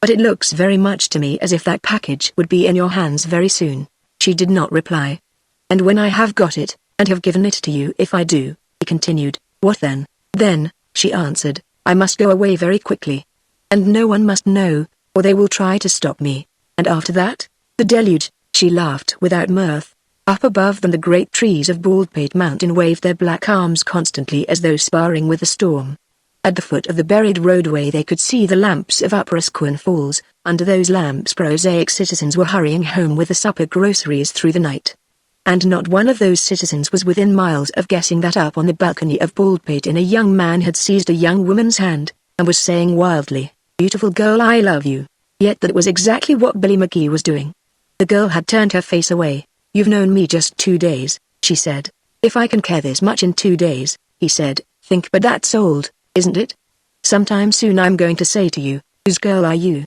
But it looks very much to me as if that package would be in your hands very soon. She did not reply. And when I have got it, and have given it to you if I do, he continued, what then? Then, she answered, I must go away very quickly. And no one must know, or they will try to stop me. And after that, the deluge, she laughed without mirth. Up above them the great trees of Baldpate Mountain waved their black arms constantly as though sparring with the storm. At the foot of the buried roadway they could see the lamps of Upper Asquith Falls. Under those lamps prosaic citizens were hurrying home with the supper groceries through the night. And not one of those citizens was within miles of guessing that up on the balcony of Baldpate Inn a young man had seized a young woman's hand, and was saying wildly, "Beautiful girl, I love you." Yet that was exactly what Billy McGee was doing. The girl had turned her face away. You've known me just 2 days, she said. If I can care this much in 2 days, he said, think, but that's old, isn't it? Sometime soon I'm going to say to you, whose girl are you?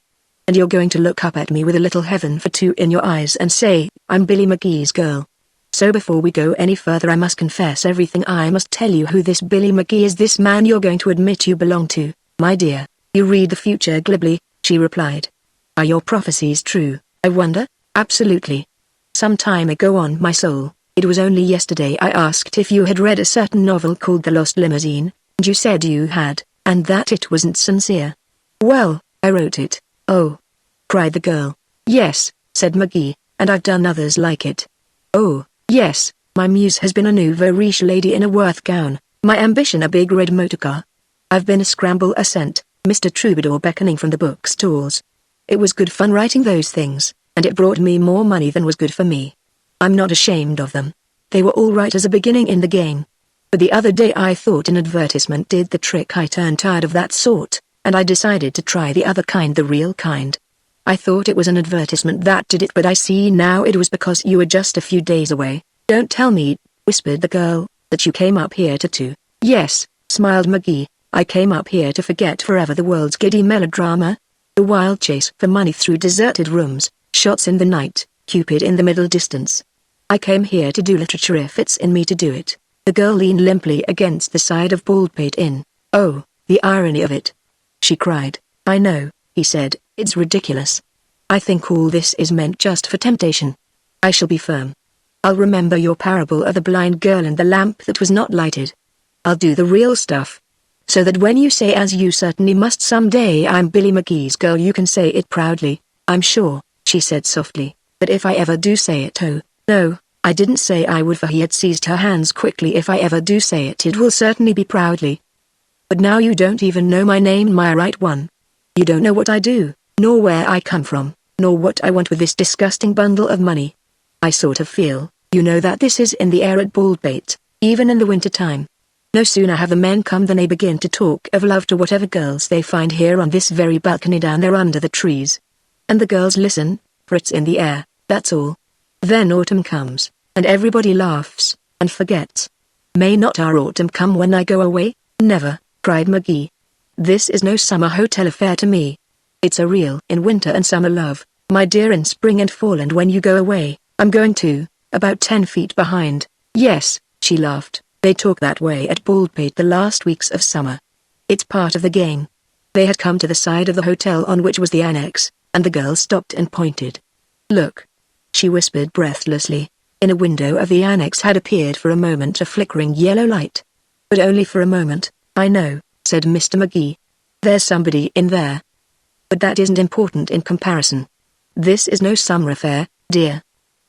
And you're going to look up at me with a little heaven for two in your eyes and say, I'm Billy McGee's girl. So before we go any further I must confess everything. I must tell you who this Billy McGee is, this man you're going to admit you belong to. My dear, you read the future glibly, she replied. Are your prophecies true, I wonder? Absolutely. Some time ago, on my soul, it was only yesterday, I asked if you had read a certain novel called The Lost Limousine, and you said you had, and that it wasn't sincere. Well, I wrote it. Oh, cried the girl. Yes, said McGee, and I've done others like it. Oh, yes, my muse has been a nouveau riche lady in a Worth gown, my ambition a big red motorcar. I've been a scramble ascent, Mr. Troubadour beckoning from the bookstores. It was good fun writing those things, and it brought me more money than was good for me. I'm not ashamed of them. They were all right as a beginning in the game. But the other day I thought an advertisement did the trick. I turned tired of that sort, and I decided to try the other kind, the real kind. I thought it was an advertisement that did it, but I see now it was because you were just a few days away. Don't tell me, whispered the girl, that you came up here to. Yes, smiled McGee, I came up here to forget forever the world's giddy melodrama. The wild chase for money through deserted rooms, shots in the night, Cupid in the middle distance. I came here to do literature if it's in me to do it. The girl leaned limply against the side of Baldpate Inn. Oh, the irony of it. She cried. I know, he said, it's ridiculous. I think all this is meant just for temptation. I shall be firm. I'll remember your parable of the blind girl and the lamp that was not lighted. I'll do the real stuff. So that when you say, as you certainly must someday, I'm Billy McGee's girl, you can say it proudly. I'm sure, she said softly, but if I ever do say it, oh, no, I didn't say I would, for he had seized her hands quickly. If I ever do say it, it will certainly be proudly. But now you don't even know my name, my right one. You don't know what I do, nor where I come from, nor what I want with this disgusting bundle of money. I sort of feel, you know, that this is in the air at Baldpate, even in the winter time. No sooner have the men come than they begin to talk of love to whatever girls they find here on this very balcony down there under the trees. And the girls listen, for it's in the air, that's all. Then autumn comes, and everybody laughs, and forgets. May not our autumn come when I go away? Never, cried McGee. This is no summer hotel affair to me. It's a real in winter and summer love, my dear, in spring and fall, and when you go away, I'm going to, about 10 feet behind. Yes, she laughed. They talk that way at Baldpate the last weeks of summer. It's part of the game. They had come to the side of the hotel on which was the annex, and the girl stopped and pointed. Look, she whispered breathlessly. In a window of the annex had appeared for a moment a flickering yellow light. But only for a moment. I know, said Mr. McGee. There's somebody in there. But that isn't important in comparison. This is no summer affair, dear.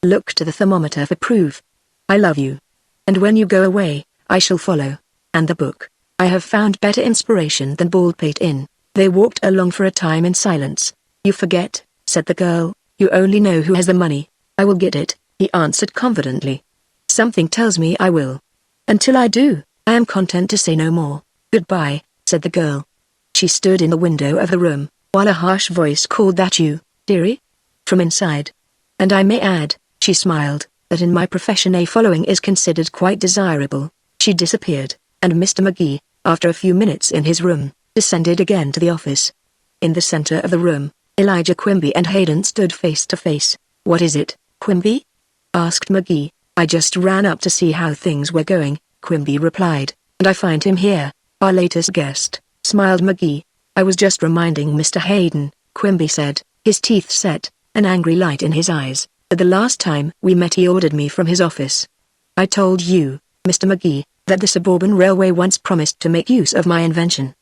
Look to the thermometer for proof. I love you. And when you go away, I shall follow. And the book. I have found better inspiration than Baldpate Inn. They walked along for a time in silence. You forget, said the girl, you only know who has the money. I will get it, he answered confidently. Something tells me I will. Until I do, I am content to say no more. Goodbye, said the girl. She stood in the window of the room, while a harsh voice called, that you, dearie? From inside. And I may add, she smiled, that in my profession a following is considered quite desirable. She disappeared, and Mr. McGee, after a few minutes in his room, descended again to the office. In the center of the room, Elijah Quimby and Hayden stood face to face. What is it, Quimby? Asked McGee. I just ran up to see how things were going, Quimby replied, and I find him here, our latest guest, smiled McGee. I was just reminding Mr. Hayden, Quimby said, his teeth set, an angry light in his eyes, that the last time we met he ordered me from his office. I told you, Mr. McGee, that the suburban railway once promised to make use of my invention.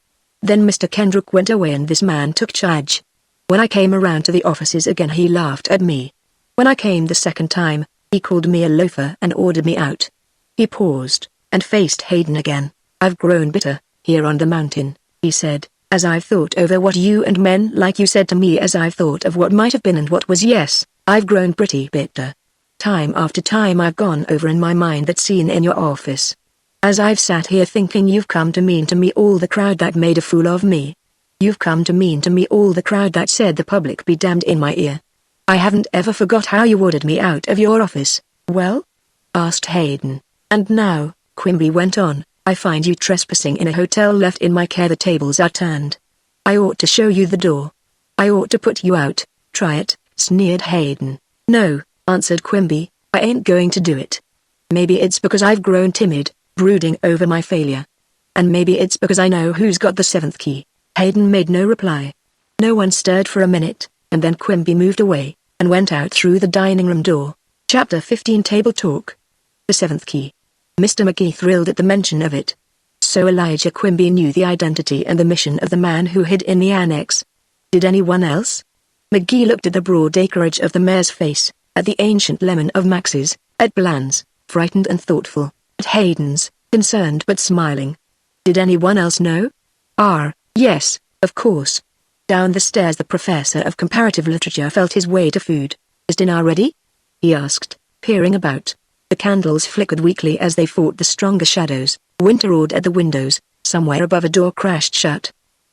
Then Mr. Kendrick went away and this man took charge. When I came around to the offices again he laughed at me. When I came the second time, he called me a loafer and ordered me out. He paused, and faced Hayden again. I've grown bitter, here on the mountain, he said, as I've thought over what you and men like you said to me, as I've thought of what might have been and what was. Yes, I've grown pretty bitter. Time after time I've gone over in my mind that scene in your office. As I've sat here thinking, you've come to mean to me all the crowd that made a fool of me. You've come to mean to me all the crowd that said the public be damned in my ear. I haven't ever forgot how you ordered me out of your office. Well? Asked Hayden. And now, Quimby went on, I find you trespassing in a hotel left in my care. The tables are turned. I ought to show you the door. I ought to put you out. Try it, sneered Hayden. No, answered Quimby, I ain't going to do it. Maybe it's because I've grown timid, brooding over my failure. And maybe it's because I know who's got the seventh key. Hayden made no reply. No one stirred for a minute, and then Quimby moved away, and went out through the dining room door. Chapter 15 Table Talk. The seventh key. Mr. McGee thrilled at the mention of it. So Elijah Quimby knew the identity and the mission of the man who hid in the annex. Did anyone else? McGee looked at the broad acreage of the mayor's face, at the ancient lemon of Max's, at Bland's, frightened and thoughtful, at Hayden's, concerned but smiling. Did anyone else know? Yes, of course. Down the stairs the professor of comparative literature felt his way to food. Is dinner ready? He asked, peering about. The candles flickered weakly as they fought the stronger shadows. Winter roared at the windows. Somewhere above a door crashed shut.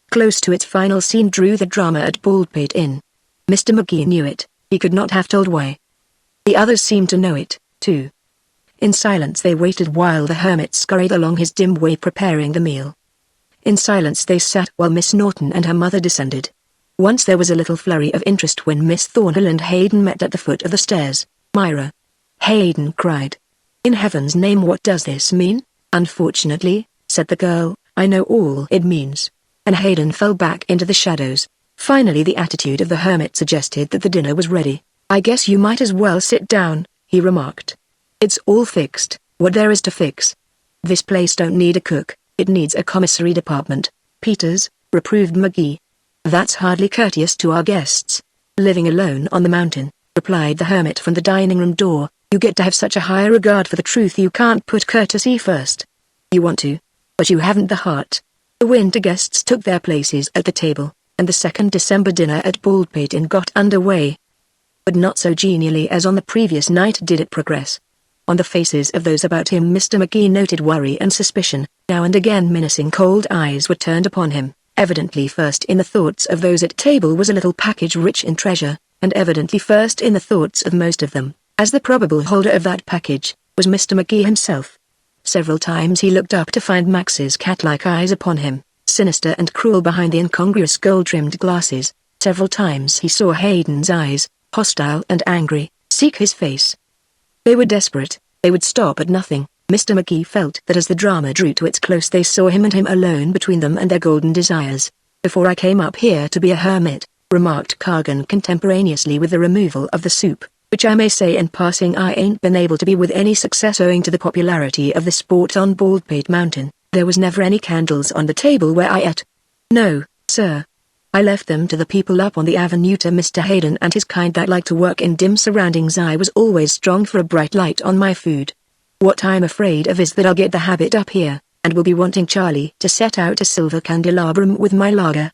Close to its final scene drew the drama at Baldpate Inn. Mr. McGee knew it, he could not have told why. The others seemed to know it, too. In silence they waited while the hermit scurried along his dim way preparing the meal. In silence they sat while Miss Norton and her mother descended. Once there was a little flurry of interest when Miss Thornhill and Hayden met at the foot of the stairs. "Myra!" Hayden cried. "In heaven's name, what does this mean?" "Unfortunately," said the girl, "I know all it means." And Hayden fell back into the shadows. Finally the attitude of the hermit suggested that the dinner was ready. "I guess you might as well sit down," he remarked. "It's all fixed, what there is to fix. This place don't need a cook, it needs a commissary department." "Peters," reproved McGee. "That's hardly courteous to our guests." "Living alone on the mountain," replied the hermit from the dining room door, "you get to have such a high regard for the truth you can't put courtesy first. You want to, but you haven't the heart." The winter guests took their places at the table, and the second December dinner at Baldpate Inn got underway. But not so genially as on the previous night did it progress. On the faces of those about him Mr. McGee noted worry and suspicion. Now and again menacing cold eyes were turned upon him. Evidently first in the thoughts of those at table was a little package rich in treasure, and evidently first in the thoughts of most of them, as the probable holder of that package, was Mr. McGee himself. Several times he looked up to find Max's cat-like eyes upon him, sinister and cruel behind the incongruous gold-rimmed glasses. Several times he saw Hayden's eyes, hostile and angry, seek his face. They were desperate, they would stop at nothing. Mr. McGee felt that as the drama drew to its close they saw him alone between them and their golden desires. "Before I came up here to be a hermit," remarked Cargan contemporaneously with the removal of the soup, "which I may say in passing I ain't been able to be with any success owing to the popularity of the sport on Baldpate Mountain, there was never any candles on the table where I ate." "No, sir. I left them to the people up on the avenue, to Mr. Hayden and his kind that like to work in dim surroundings. I was always strong for a bright light on my food. What I'm afraid of is that I'll get the habit up here, and will be wanting Charlie to set out a silver candelabrum with my lager.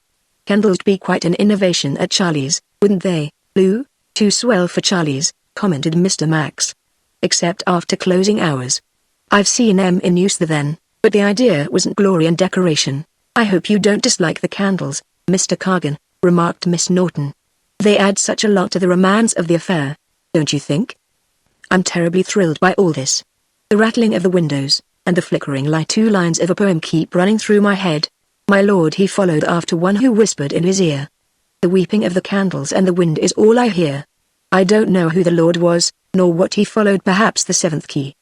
Candles'd be quite an innovation at Charlie's, wouldn't they, Lou?" "Too swell for Charlie's," commented Mr. Max. "Except after closing hours. I've seen 'em in use then, but the idea wasn't glory and decoration." "I hope you don't dislike the candles, Mr. Cargan," remarked Miss Norton. "They add such a lot to the romance of the affair, don't you think?" "I'm terribly thrilled by all this. The rattling of the windows, and the flickering light. 2 lines of a poem keep running through my head. My lord," he followed after one who whispered in his ear. "The weeping of the candles and the wind is all I hear." I don't know who the lord was, nor what he followed, perhaps the 7th key.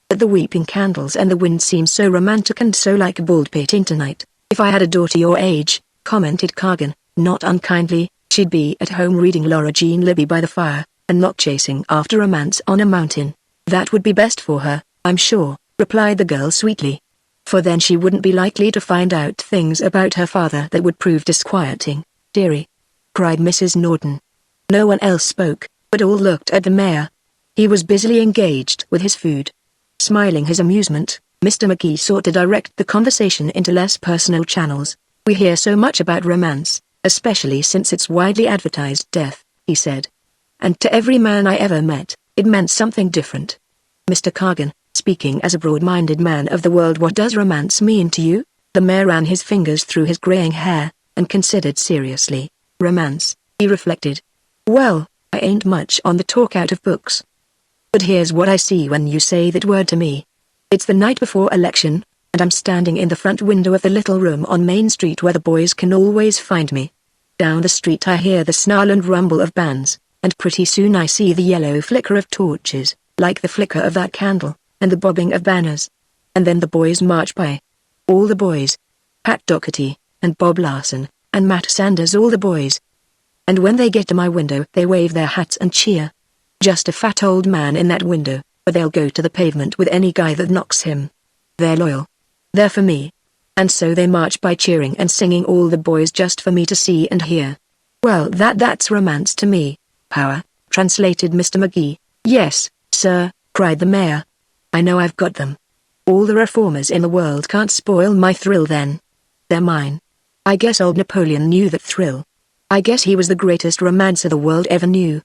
But the weeping candles and the wind seem so romantic and so like Baldpate Inn tonight. "If I had a daughter your age," commented Cargan, not unkindly, "she'd be at home reading Laura Jean Libby by the fire, and not chasing after romance on a mountain. That would be best for her, I'm sure," replied the girl sweetly. "For then she wouldn't be likely to find out things about her father that would prove disquieting." "Dearie!" cried Mrs. Norton. No one else spoke, but all looked at the mayor. He was busily engaged with his food. Smiling his amusement, Mr. McGee sought to direct the conversation into less personal channels. "We hear so much about romance, especially since its widely advertised death," he said. "And to every man I ever met, it meant something different. Mr. Cargan, speaking as a broad-minded man of the world, what does romance mean to you?" The mayor ran his fingers through his graying hair, and considered seriously. "Romance," he reflected. "Well, I ain't much on the talk out of books. But here's what I see when you say that word to me. It's the night before election, and I'm standing in the front window of the little room on Main Street where the boys can always find me. Down the street I hear the snarl and rumble of bands, and pretty soon I see the yellow flicker of torches, like the flicker of that candle, and the bobbing of banners. And then the boys march by. All the boys. Pat Doherty, and Bob Larson, and Matt Sanders, all the boys. And when they get to my window they wave their hats and cheer. Just a fat old man in that window, but they'll go to the pavement with any guy that knocks him. They're loyal. They're for me. And so they march by cheering and singing, all the boys, just for me to see and hear. Well, that's romance to me, power," translated Mr. McGee. "Yes, sir," cried the mayor. "I know I've got them. All the reformers in the world can't spoil my thrill then. They're mine. I guess old Napoleon knew that thrill. I guess he was the greatest romancer the world ever knew.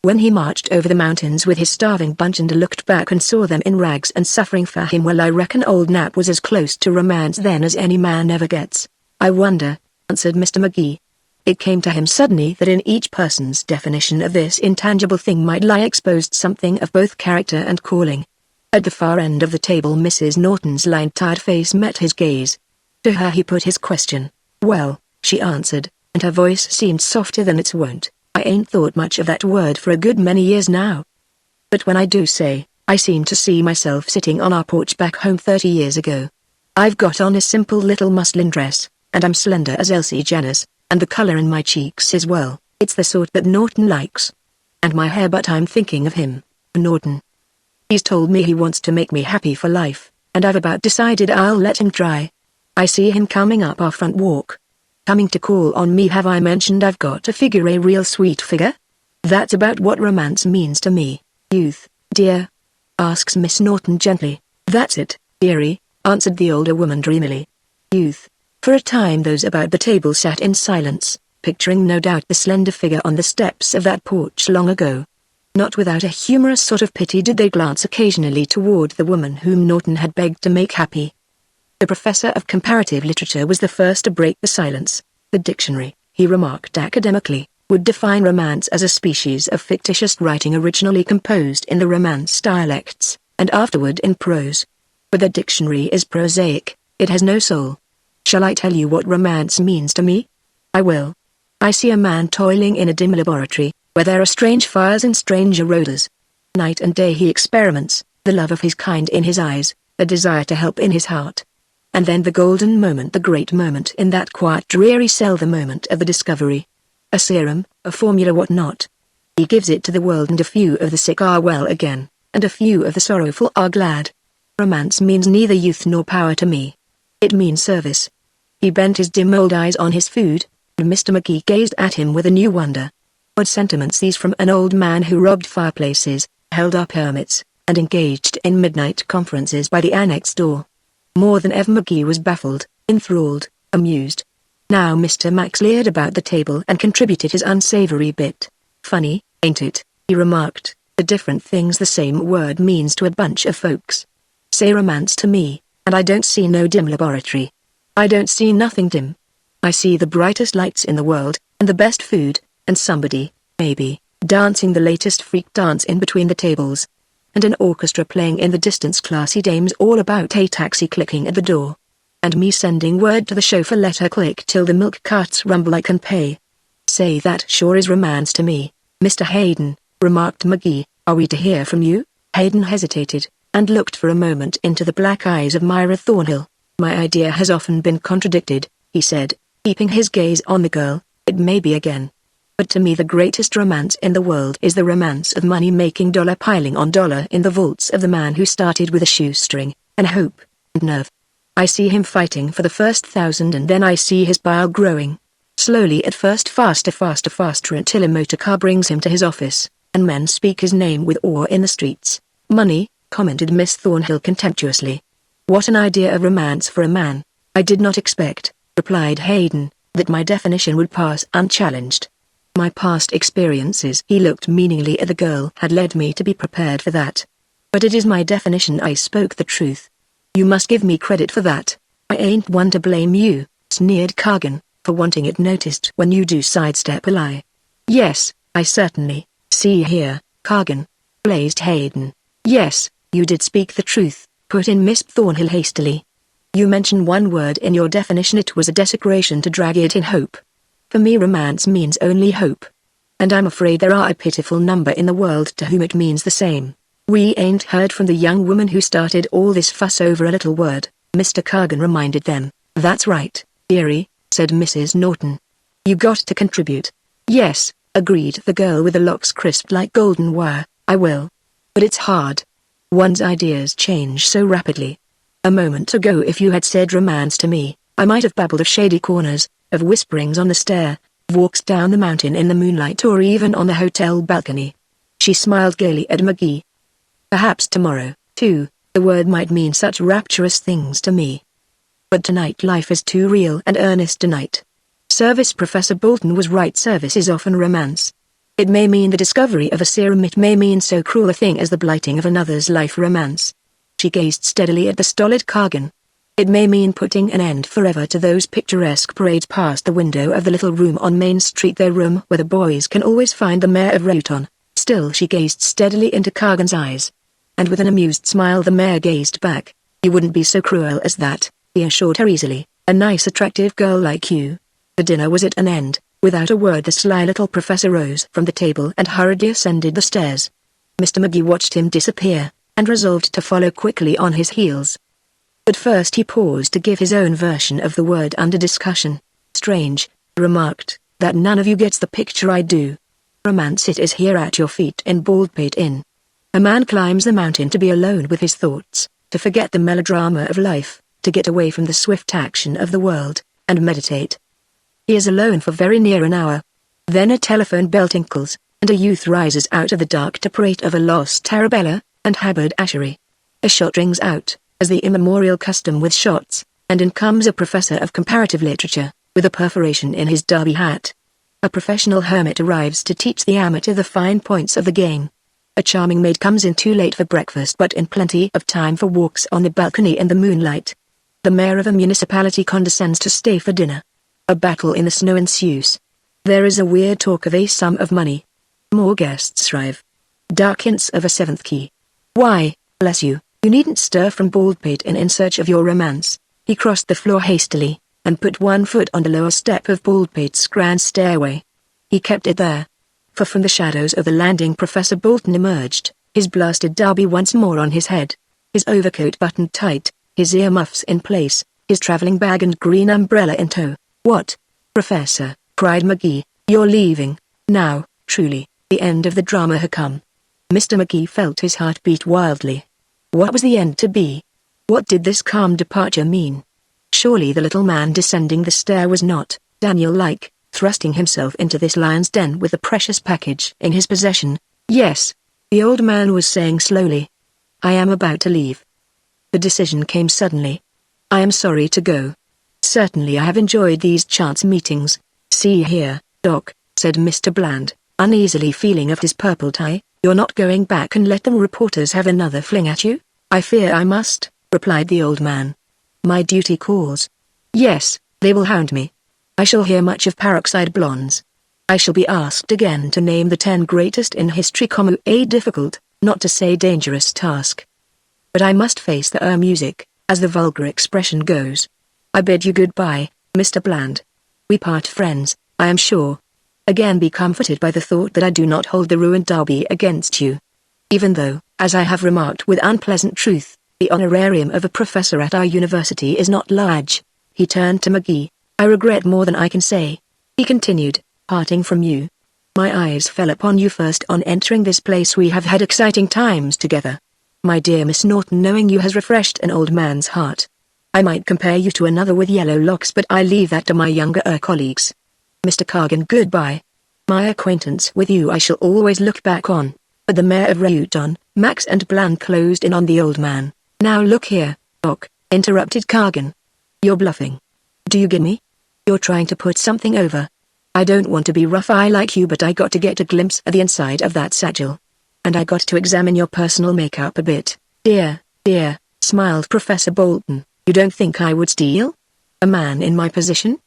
When he marched over the mountains with his starving bunch and looked back and saw them in rags and suffering for him, well, I reckon old Nap was as close to romance then as any man ever gets." "I wonder," answered Mr. McGee. It came to him suddenly that in each person's definition of this intangible thing might lie exposed something of both character and calling. At the far end of the table Mrs. Norton's lined tired face met his gaze. To her he put his question. "Well," she answered, and her voice seemed softer than its wont, "I ain't thought much of that word for a good many years now. But when I do say, I seem to see myself sitting on our porch back home 30 years ago. I've got on a simple little muslin dress, and I'm slender as Elsie Janis, and the color in my cheeks is well, it's the sort that Norton likes. And my hair, but I'm thinking of him, Norton. He's told me he wants to make me happy for life, and I've about decided I'll let him try. I see him coming up our front walk. Coming to call on me. Have I mentioned I've got a figure, a real sweet figure? That's about what romance means to me." "Youth, dear?" asks Miss Norton gently. "That's it, dearie," answered the older woman dreamily. "Youth." For a time those about the table sat in silence, picturing no doubt the slender figure on the steps of that porch long ago. Not without a humorous sort of pity did they glance occasionally toward the woman whom Norton had begged to make happy. The professor of comparative literature was the first to break the silence. "The dictionary," he remarked academically, "would define romance as a species of fictitious writing originally composed in the Romance dialects, and afterward in prose. But the dictionary is prosaic, it has no soul. Shall I tell you what romance means to me? I will. I see a man toiling in a dim laboratory, where there are strange fires and stranger odors. Night and day he experiments, the love of his kind in his eyes, a desire to help in his heart. And then the golden moment, the great moment in that quiet dreary cell, the moment of the discovery. A serum, a formula, what not. He gives it to the world, and a few of the sick are well again, and a few of the sorrowful are glad. Romance means neither youth nor power to me. It means service." He bent his dim old eyes on his food, and Mr. Magee gazed at him with a new wonder. Odd sentiments these from an old man who robbed fireplaces, held up hermits, and engaged in midnight conferences by the annex door. More than ever Magee was baffled, enthralled, amused. Now Mr. Max leered about the table and contributed his unsavory bit. "Funny, ain't it," he remarked, "the different things the same word means to a bunch of folks. Say romance to me, and I don't see no dim laboratory. I don't see nothing dim. I see the brightest lights in the world, and the best food, and somebody, maybe, dancing the latest freak dance in between the tables. And an orchestra playing in the distance, classy dames all about, a taxi clicking at the door. And me sending word to the chauffeur, let her click till the milk carts rumble, I can pay. Say, that sure is romance to me, Mr. Hayden," remarked Magee. "Are we to hear from you?" Hayden hesitated, and looked for a moment into the black eyes of Myra Thornhill. "My idea has often been contradicted," he said, keeping his gaze on the girl. "It may be again. But to me the greatest romance in the world is the romance of money making, dollar piling on dollar in the vaults of the man who started with a shoestring, and hope, and nerve. I see him fighting for the first 1,000, and then I see his pile growing. Slowly at first, faster until a motor car brings him to his office, and men speak his name with awe in the streets." "Money," commented Miss Thornhill contemptuously. "What an idea of romance for a man. I did not expect," replied Hayden, "that my definition would pass unchallenged. My past experiences," he looked meaningly at the girl, "had led me to be prepared for that. But it is my definition. I spoke the truth. You must give me credit for that. I ain't one to blame you," sneered Cargan, "for wanting it noticed when you do sidestep a lie." "Yes, I certainly, see here, Cargan," blazed Hayden. "Yes, you did speak the truth," put in Miss Thornhill hastily. "You mentioned one word in your definition. It was a desecration to drag it in hope. For me romance means only hope. And I'm afraid there are a pitiful number in the world to whom it means the same. We ain't heard from the young woman who started all this fuss over a little word," Mr. Cargan reminded them. "That's right, dearie," said Mrs. Norton. "You got to contribute." "Yes," agreed the girl with the locks crisped like golden wire, "I will. But it's hard. One's ideas change so rapidly. A moment ago if you had said romance to me, I might have babbled of shady corners, of whisperings on the stair, of walks down the mountain in the moonlight, or even on the hotel balcony." She smiled gaily at Magee. "Perhaps tomorrow, too, the word might mean such rapturous things to me. But tonight life is too real and earnest tonight. Service. Professor Bolton was right. Service is often romance. It may mean the discovery of a serum. It may mean so cruel a thing as the blighting of another's life. Romance." She gazed steadily at the stolid Cargan. It may mean putting an end forever to those picturesque parades past the window of the little room on Main Street, their room where the boys can always find the mayor of Reuton. Still she gazed steadily into Kagan's eyes. And with an amused smile the mayor gazed back. "You wouldn't be so cruel as that," he assured her easily. "A nice attractive girl like you." The dinner was at an end. Without a word the sly little professor rose from the table and hurriedly ascended the stairs. Mr. McGee watched him disappear, and resolved to follow quickly on his heels. But first he paused to give his own version of the word under discussion. "Strange," he remarked, "that none of you gets the picture I do. Romance it is here at your feet in Baldpate Inn. A man climbs the mountain to be alone with his thoughts, to forget the melodrama of life, to get away from the swift action of the world, and meditate. He is alone for very near an hour. Then a telephone bell tinkles, and a youth rises out of the dark to prate of a lost Arabella, and haberdashery. A shot rings out, as the immemorial custom with shots, and in comes a professor of comparative literature, with a perforation in his derby hat. A professional hermit arrives to teach the amateur the fine points of the game. A charming maid comes in too late for breakfast but in plenty of time for walks on the balcony in the moonlight. The mayor of a municipality condescends to stay for dinner. A battle in the snow ensues. There is a weird talk of a sum of money. More guests arrive. Dark hints of a seventh key. "Why, bless you, you needn't stir from Baldpate Inn in search of your romance." He crossed the floor hastily, and put one foot on the lower step of Baldpate's grand stairway. He kept it there. For from the shadows of the landing Professor Bolton emerged, his blasted derby once more on his head, his overcoat buttoned tight, his earmuffs in place, his traveling bag and green umbrella in tow. "What, Professor," cried McGee, "you're leaving, now, truly, the end of the drama had come." Mr. McGee felt his heart beat wildly. What was the end to be? What did this calm departure mean? Surely the little man descending the stair was not, Daniel-like, thrusting himself into this lion's den with the precious package in his possession. "Yes," the old man was saying slowly. "I am about to leave." The decision came suddenly. "I am sorry to go. Certainly I have enjoyed these chance meetings." "See here, Doc," said Mr. Bland, uneasily feeling of his purple tie, "you're not going back and let them reporters have another fling at you?" "I fear I must," replied the old man. "My duty calls." "Yes, they will hound me. I shall hear much of peroxide blondes. I shall be asked again to name the 10 greatest in history, a difficult, not to say dangerous task. But I must face the music, as the vulgar expression goes. I bid you goodbye, Mr. Bland. We part friends, I am sure. Again be comforted by the thought that I do not hold the ruined derby against you. Even though, as I have remarked with unpleasant truth, the honorarium of a professor at our university is not large." He turned to McGee. "I regret more than I can say," he continued, "parting from you. My eyes fell upon you first on entering this place. We have had exciting times together. My dear Miss Norton, knowing you has refreshed an old man's heart. I might compare you to another with yellow locks, but I leave that to my younger colleagues. Mr. Kagan, goodbye. My acquaintance with you I shall always look back on." But the mayor of Reuton, Max and Bland closed in on the old man. "Now look here, Doc," interrupted Kagan. "You're bluffing. Do you get me? You're trying to put something over. I don't want to be rough, I like you, but I got to get a glimpse of the inside of that satchel. And I got to examine your personal makeup a bit." Dear, smiled Professor Bolton. "You don't think I would steal? A man in my position?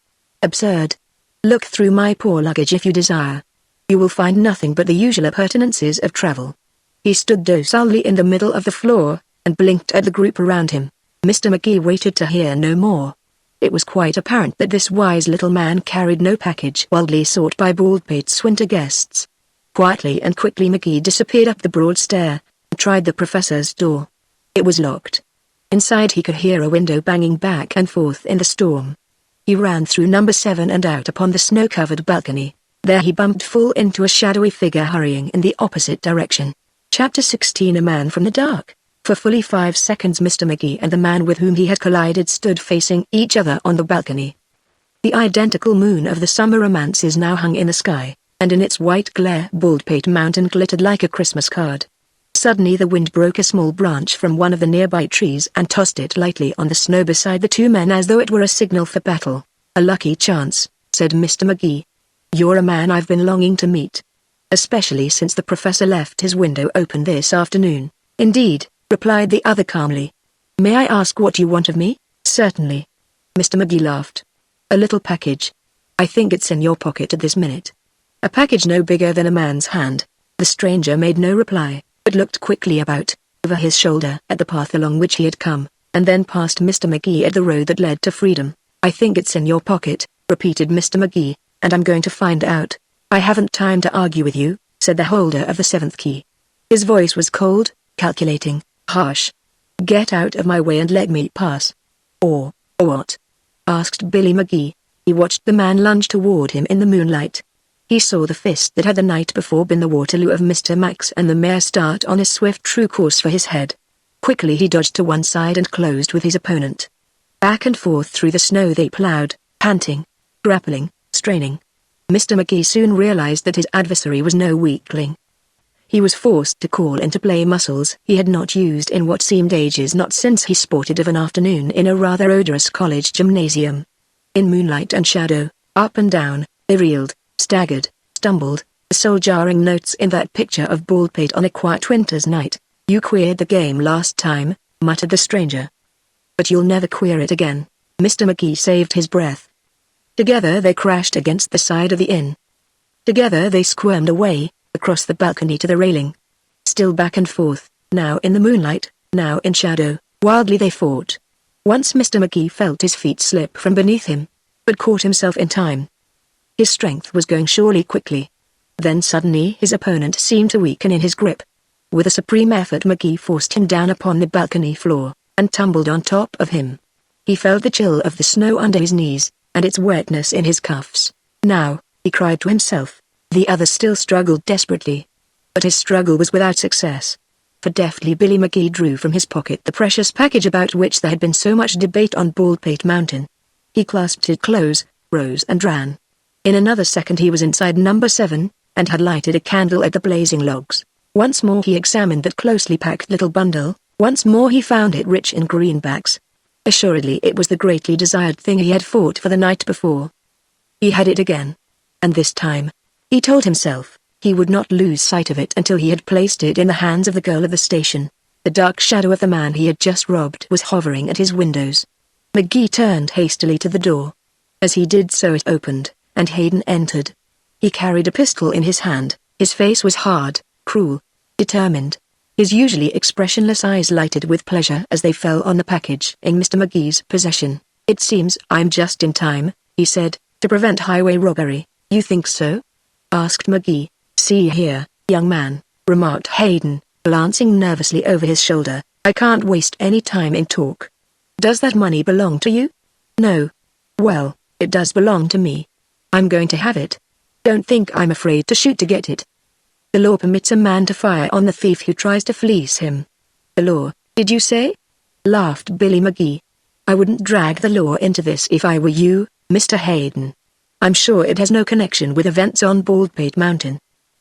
Absurd. Look through my poor luggage if you desire. You will find nothing but the usual appurtenances of travel." He stood docilely in the middle of the floor, and blinked at the group around him. Mr. McGee waited to hear no more. It was quite apparent that this wise little man carried no package wildly sought by Baldpate's winter guests. Quietly and quickly McGee disappeared up the broad stair, and tried the professor's door. It was locked. Inside he could hear a window banging back and forth in the storm. He ran through number 7 and out upon the snow-covered balcony. There he bumped full into a shadowy figure hurrying in the opposite direction. Chapter 16. A Man from the Dark. For fully 5 seconds Mr. McGee and the man with whom he had collided stood facing each other on the balcony. The identical moon of the summer romances now hung in the sky, and in its white glare Baldpate Mountain glittered like a Christmas card. Suddenly the wind broke a small branch from one of the nearby trees and tossed it lightly on the snow beside the two men as though it were a signal for battle. "A lucky chance," said Mr. McGee. "You're a man I've been longing to meet. Especially since the professor left his window open this afternoon." "Indeed," replied the other calmly. "May I ask what you want of me, sir?" Certainly. Mr. McGee laughed. A little package. I think it's in your pocket at this minute. A package no bigger than a man's hand. The stranger made no reply, but looked quickly about, over his shoulder at the path along which he had come, and then past Mr. McGee at the road that led to freedom. I think it's in your pocket, repeated Mr. McGee, and I'm going to find out. I haven't time to argue with you, said the holder of the seventh key. His voice was cold, calculating, harsh. Get out of my way and let me pass. Or what? Asked Billy McGee. He watched the man lunge toward him in the moonlight. He saw the fist that had the night before been the Waterloo of Mr. Max and the mare start on a swift true course for his head. Quickly he dodged to one side and closed with his opponent. Back and forth through the snow they plowed, panting, grappling, straining. Mr. McGee soon realized that his adversary was no weakling. He was forced to call into play muscles he had not used in what seemed ages, not since he sported of an afternoon in a rather odorous college gymnasium. In moonlight and shadow, up and down, they reeled, staggered, stumbled, the soul-jarring notes in that picture of Baldpate on a quiet winter's night. You queered the game last time, muttered the stranger. But you'll never queer it again. Mr. McGee saved his breath. Together they crashed against the side of the inn. Together they squirmed away, across the balcony to the railing. Still back and forth, now in the moonlight, now in shadow, wildly they fought. Once Mr. McGee felt his feet slip from beneath him, but caught himself in time. His strength was going surely quickly. Then suddenly his opponent seemed to weaken in his grip. With a supreme effort McGee forced him down upon the balcony floor, and tumbled on top of him. He felt the chill of the snow under his knees, and its wetness in his cuffs. Now, he cried to himself. The other still struggled desperately. But his struggle was without success. For deftly Billy McGee drew from his pocket the precious package about which there had been so much debate on Baldpate Mountain. He clasped it close, rose and ran. In another second he was inside number 7, and had lighted a candle at the blazing logs. Once more he examined that closely packed little bundle, once more he found it rich in greenbacks. Assuredly it was the greatly desired thing he had fought for the night before. He had it again. And this time, he told himself, he would not lose sight of it until he had placed it in the hands of the girl of the station. The dark shadow of the man he had just robbed was hovering at his windows. McGee turned hastily to the door. As he did so it opened, and Hayden entered. He carried a pistol in his hand, his face was hard, cruel, determined. His usually expressionless eyes lighted with pleasure as they fell on the package in Mr. McGee's possession. It seems I'm just in time, he said, to prevent highway robbery. You think so? Asked McGee. See here, young man, remarked Hayden, glancing nervously over his shoulder. I can't waste any time in talk. Does that money belong to you? No. Well, it does belong to me. I'm going to have it. Don't think I'm afraid to shoot to get it. The law permits a man to fire on the thief who tries to fleece him. The law, did you say? Laughed Billy McGee. I wouldn't drag the law into this if I were you, Mr. Hayden. I'm sure it has no connection with events on Baldpate Mountain.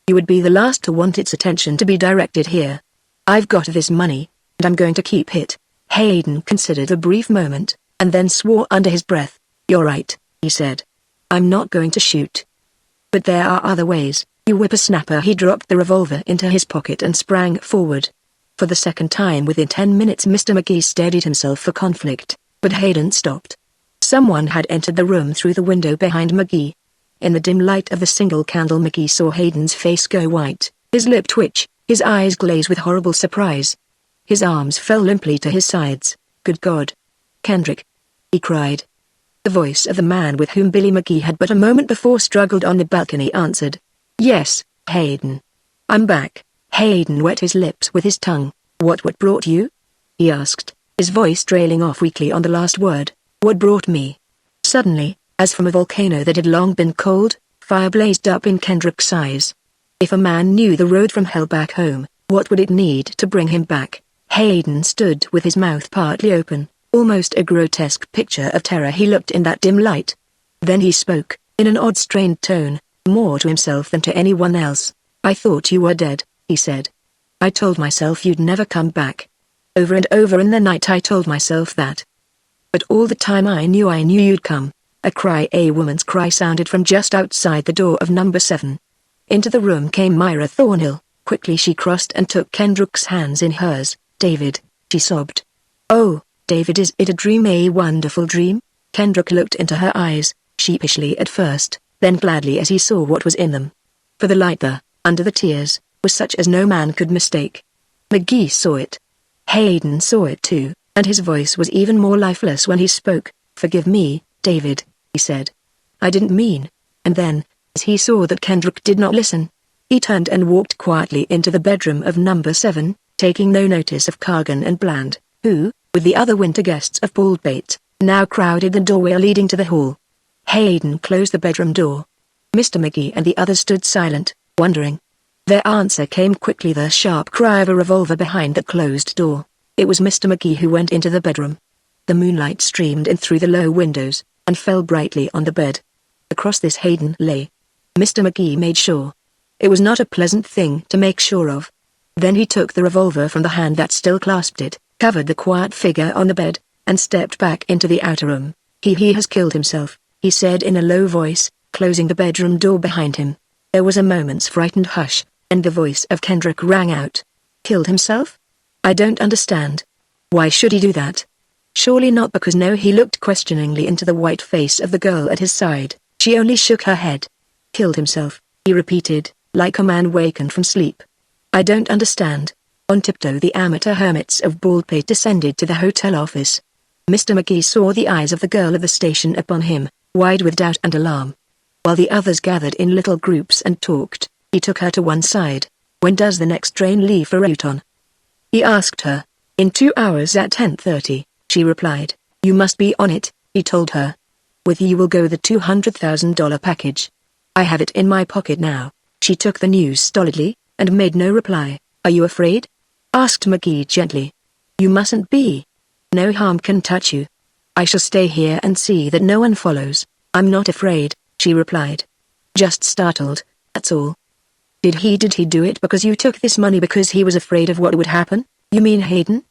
You would be the last to want its attention to be directed here. I've got this money, and I'm going to keep it. Hayden considered a brief moment, and then swore under his breath. You're right, he said. I'm not going to shoot. But there are other ways, you whippersnapper. He dropped the revolver into his pocket and sprang forward. For the second time within 10 minutes Mr. McGee steadied himself for conflict, but Hayden stopped. Someone had entered the room through the window behind McGee. In the dim light of the single candle McGee saw Hayden's face go white, his lip twitch, his eyes glaze with horrible surprise. His arms fell limply to his sides. Good God! Kendrick! He cried. The voice of the man with whom Billy McGee had but a moment before struggled on the balcony answered. Yes, Hayden. I'm back. Hayden wet his lips with his tongue. What brought you? He asked, his voice trailing off weakly on the last word. What brought me? Suddenly, as from a volcano that had long been cold, fire blazed up in Kendrick's eyes. If a man knew the road from hell back home, what would it need to bring him back? Hayden stood with his mouth partly open, almost a grotesque picture of terror. He looked in that dim light. Then he spoke, in an odd strained tone, more to himself than to anyone else. I thought you were dead, he said. I told myself you'd never come back. Over and over in the night I told myself that. But all the time I knew you'd come. A woman's cry sounded from just outside the door of number 7. Into the room came Myra Thornhill. Quickly she crossed and took Kendrick's hands in hers. David, she sobbed. Oh, David, is it a dream, a wonderful dream? Kendrick looked into her eyes, sheepishly at first, then gladly as he saw what was in them. For the light there, under the tears, was such as no man could mistake. McGee saw it. Hayden saw it too, and his voice was even more lifeless when he spoke. "Forgive me, David," he said. "I didn't mean." And then, as he saw that Kendrick did not listen, he turned and walked quietly into the bedroom of number 7, taking no notice of Cargan and Bland, who, with the other winter guests of Baldpate, now crowded the doorway leading to the hall. Hayden closed the bedroom door. Mr. McGee and the others stood silent, wondering. Their answer came quickly, the sharp cry of a revolver behind the closed door. It was Mr. McGee who went into the bedroom. The moonlight streamed in through the low windows, and fell brightly on the bed. Across this Hayden lay. Mr. McGee made sure. It was not a pleasant thing to make sure of. Then he took the revolver from the hand that still clasped it, covered the quiet figure on the bed, and stepped back into the outer room. He has killed himself," he said in a low voice, closing the bedroom door behind him. There was a moment's frightened hush, and the voice of Kendrick rang out. "Killed himself? I don't understand. Why should he do that? Surely not because no." He looked questioningly into the white face of the girl at his side. She only shook her head. "Killed himself," he repeated, like a man wakened from sleep. "I don't understand." On tiptoe the amateur hermits of Baldpate descended to the hotel office. Mr. McGee saw the eyes of the girl of the station upon him, wide with doubt and alarm. While the others gathered in little groups and talked, he took her to one side. "When does the next train leave for Reuton?" he asked her. "In 2 hours at 10:30, she replied. "You must be on it," he told her. "With you will go the $200,000 package. I have it in my pocket now." She took the news stolidly, and made no reply. "Are you afraid?" asked McGee gently. "You mustn't be. No harm can touch you. I shall stay here and see that no one follows." "I'm not afraid," she replied. "Just startled, that's all." Did he do it because you took this money because he was afraid of what would happen? You mean Hayden?"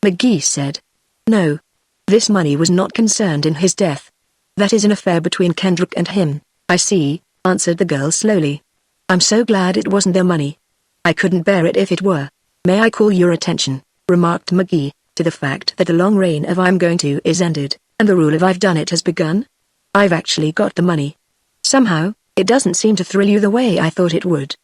McGee said. "No. This money was not concerned in his death. That is an affair between Kendrick and him." "I see," answered the girl slowly. "I'm so glad it wasn't their money. I couldn't bear it if it were." "May I call your attention," remarked McGee, "to the fact that the long reign of I'm going to is ended, and the rule of I've done it has begun? I've actually got the money. Somehow, it doesn't seem to thrill you the way I thought it would."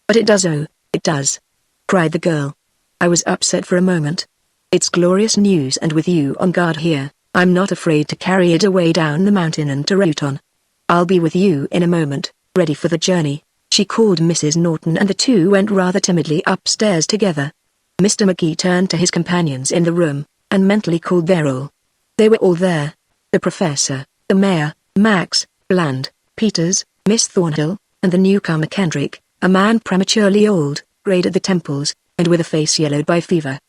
"But it does, oh, it does," cried the girl. "I was upset for a moment. It's glorious news, and with you on guard here, I'm not afraid to carry it away down the mountain and to Reuton. I'll be with you in a moment, ready for the journey." She called Mrs. Norton and the two went rather timidly upstairs together. Mr. McGee turned to his companions in the room, and mentally called their roll. They were all there. The professor, the mayor, Max, Bland, Peters, Miss Thornhill, and the newcomer Kendrick, a man prematurely old, grayed at the temples, and with a face yellowed by fever.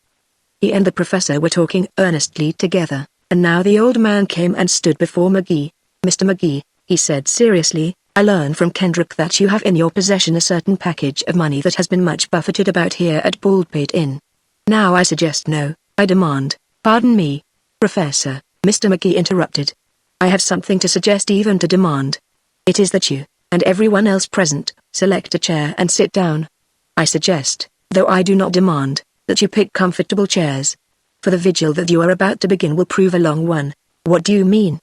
He and the professor were talking earnestly together, and now the old man came and stood before McGee. "Mr. McGee," he said seriously, "I learned from Kendrick that you have in your possession a certain package of money that has been much buffeted about here at Baldpate Inn. Now I suggest no, I demand." "Pardon me, Professor," Mr. McGee interrupted. "I have something to suggest, even to demand. It is that you, and everyone else present, select a chair and sit down. I suggest, though I do not demand, that you pick comfortable chairs. For the vigil that you are about to begin will prove a long one." "What do you mean?"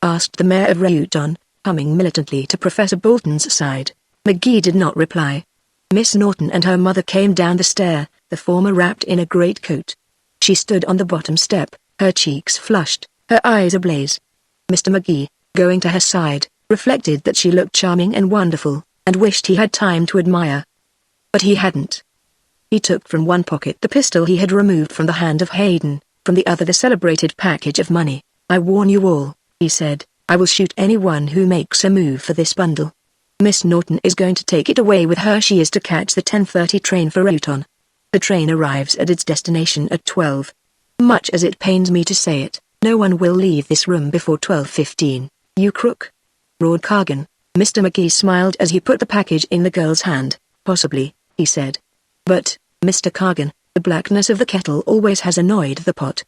asked the mayor of Reuton, coming militantly to Professor Bolton's side. McGee did not reply. Miss Norton and her mother came down the stair, the former wrapped in a greatcoat. She stood on the bottom step, her cheeks flushed, her eyes ablaze. Mr. McGee, going to her side, reflected that she looked charming and wonderful, and wished he had time to admire. But he hadn't. He took from one pocket the pistol he had removed from the hand of Hayden, from the other the celebrated package of money. "I warn you all," he said, "I will shoot anyone who makes a move for this bundle. Miss Norton is going to take it away with her. She is to catch the 10:30 train for Reuton. The train arrives at its destination at 12. Much as it pains me to say it, no one will leave this room before 12:15. "You crook!" roared Cargan. Mr. McGee smiled as he put the package in the girl's hand. "Possibly," he said. "But, Mr. Cargan, the blackness of the kettle always has annoyed the pot.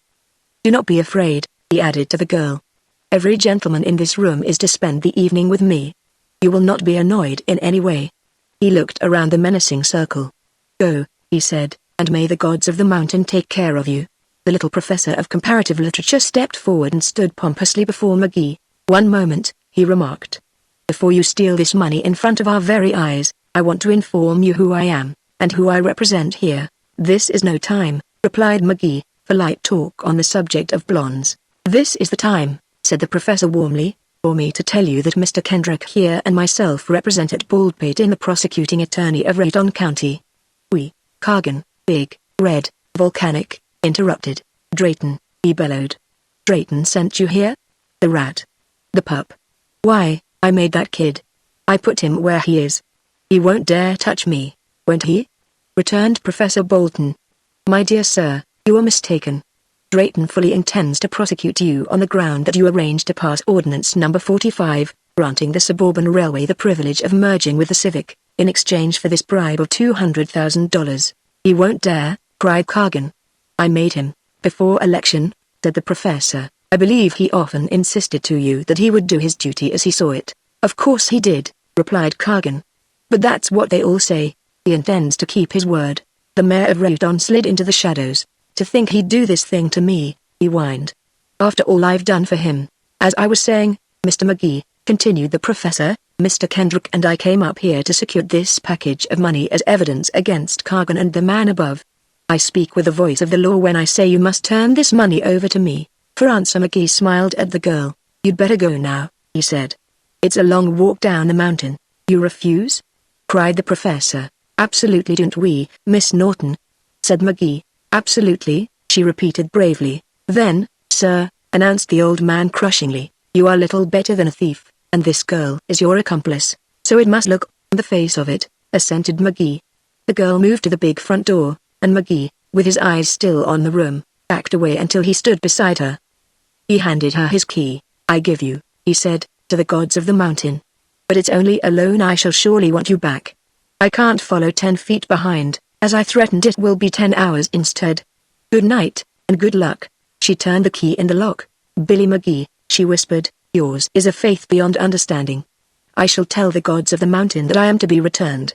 Do not be afraid," he added to the girl. "Every gentleman in this room is to spend the evening with me. You will not be annoyed in any way." He looked around the menacing circle. "Go," he said, "and may the gods of the mountain take care of you." The little professor of comparative literature stepped forward and stood pompously before McGee. "One moment," he remarked. "Before you steal this money in front of our very eyes, I want to inform you who I am, and who I represent here." "This is no time," replied McGee, "for light talk on the subject of blondes." "This is the time," said the professor warmly, "for me to tell you that Mr. Kendrick here and myself represent at Baldpate in the prosecuting attorney of Raton County." "We, Cargan, big, red, volcanic," interrupted Drayton, he bellowed. "Drayton sent you here? The rat. The pup. Why, I made that kid. I put him where he is. He won't dare touch me, won't he?" returned Professor Bolton. "My dear sir, you are mistaken. Drayton fully intends to prosecute you on the ground that you arranged to pass Ordinance Number 45, granting the suburban railway the privilege of merging with the Civic, in exchange for this bribe of $200,000. "He won't dare," cried Cargan. "I made him, before election," said the professor. "I believe he often insisted to you that he would do his duty as he saw it." "Of course he did," replied Cargan. "But that's what they all say. He intends to keep his word." The mayor of Raton slid into the shadows. "To think he'd do this thing to me," he whined. "After all I've done for him. As I was saying, Mr. McGee," continued the professor, "Mr. Kendrick and I came up here to secure this package of money as evidence against Cargan and the man above. I speak with the voice of the law when I say you must turn this money over to me." For answer McGee smiled at the girl. "You'd better go now," he said. "It's a long walk down the mountain." "You refuse?" cried the professor. "Absolutely don't we, Miss Norton," said McGee. "Absolutely," she repeated bravely. "Then, sir," announced the old man crushingly, "you are little better than a thief, and this girl is your accomplice. So it must look, on the face of it," assented McGee. The girl moved to the big front door, and McGee, with his eyes still on the room, backed away until he stood beside her. He handed her his key. "I give you," he said, "to the gods of the mountain. But it's only a loan. I shall surely want you back. I can't follow 10 feet behind, as I threatened it will be 10 hours instead. Good night, and good luck." She turned the key in the lock. "Billy McGee," she whispered, "yours is a faith beyond understanding. I shall tell the gods of the mountain that I am to be returned.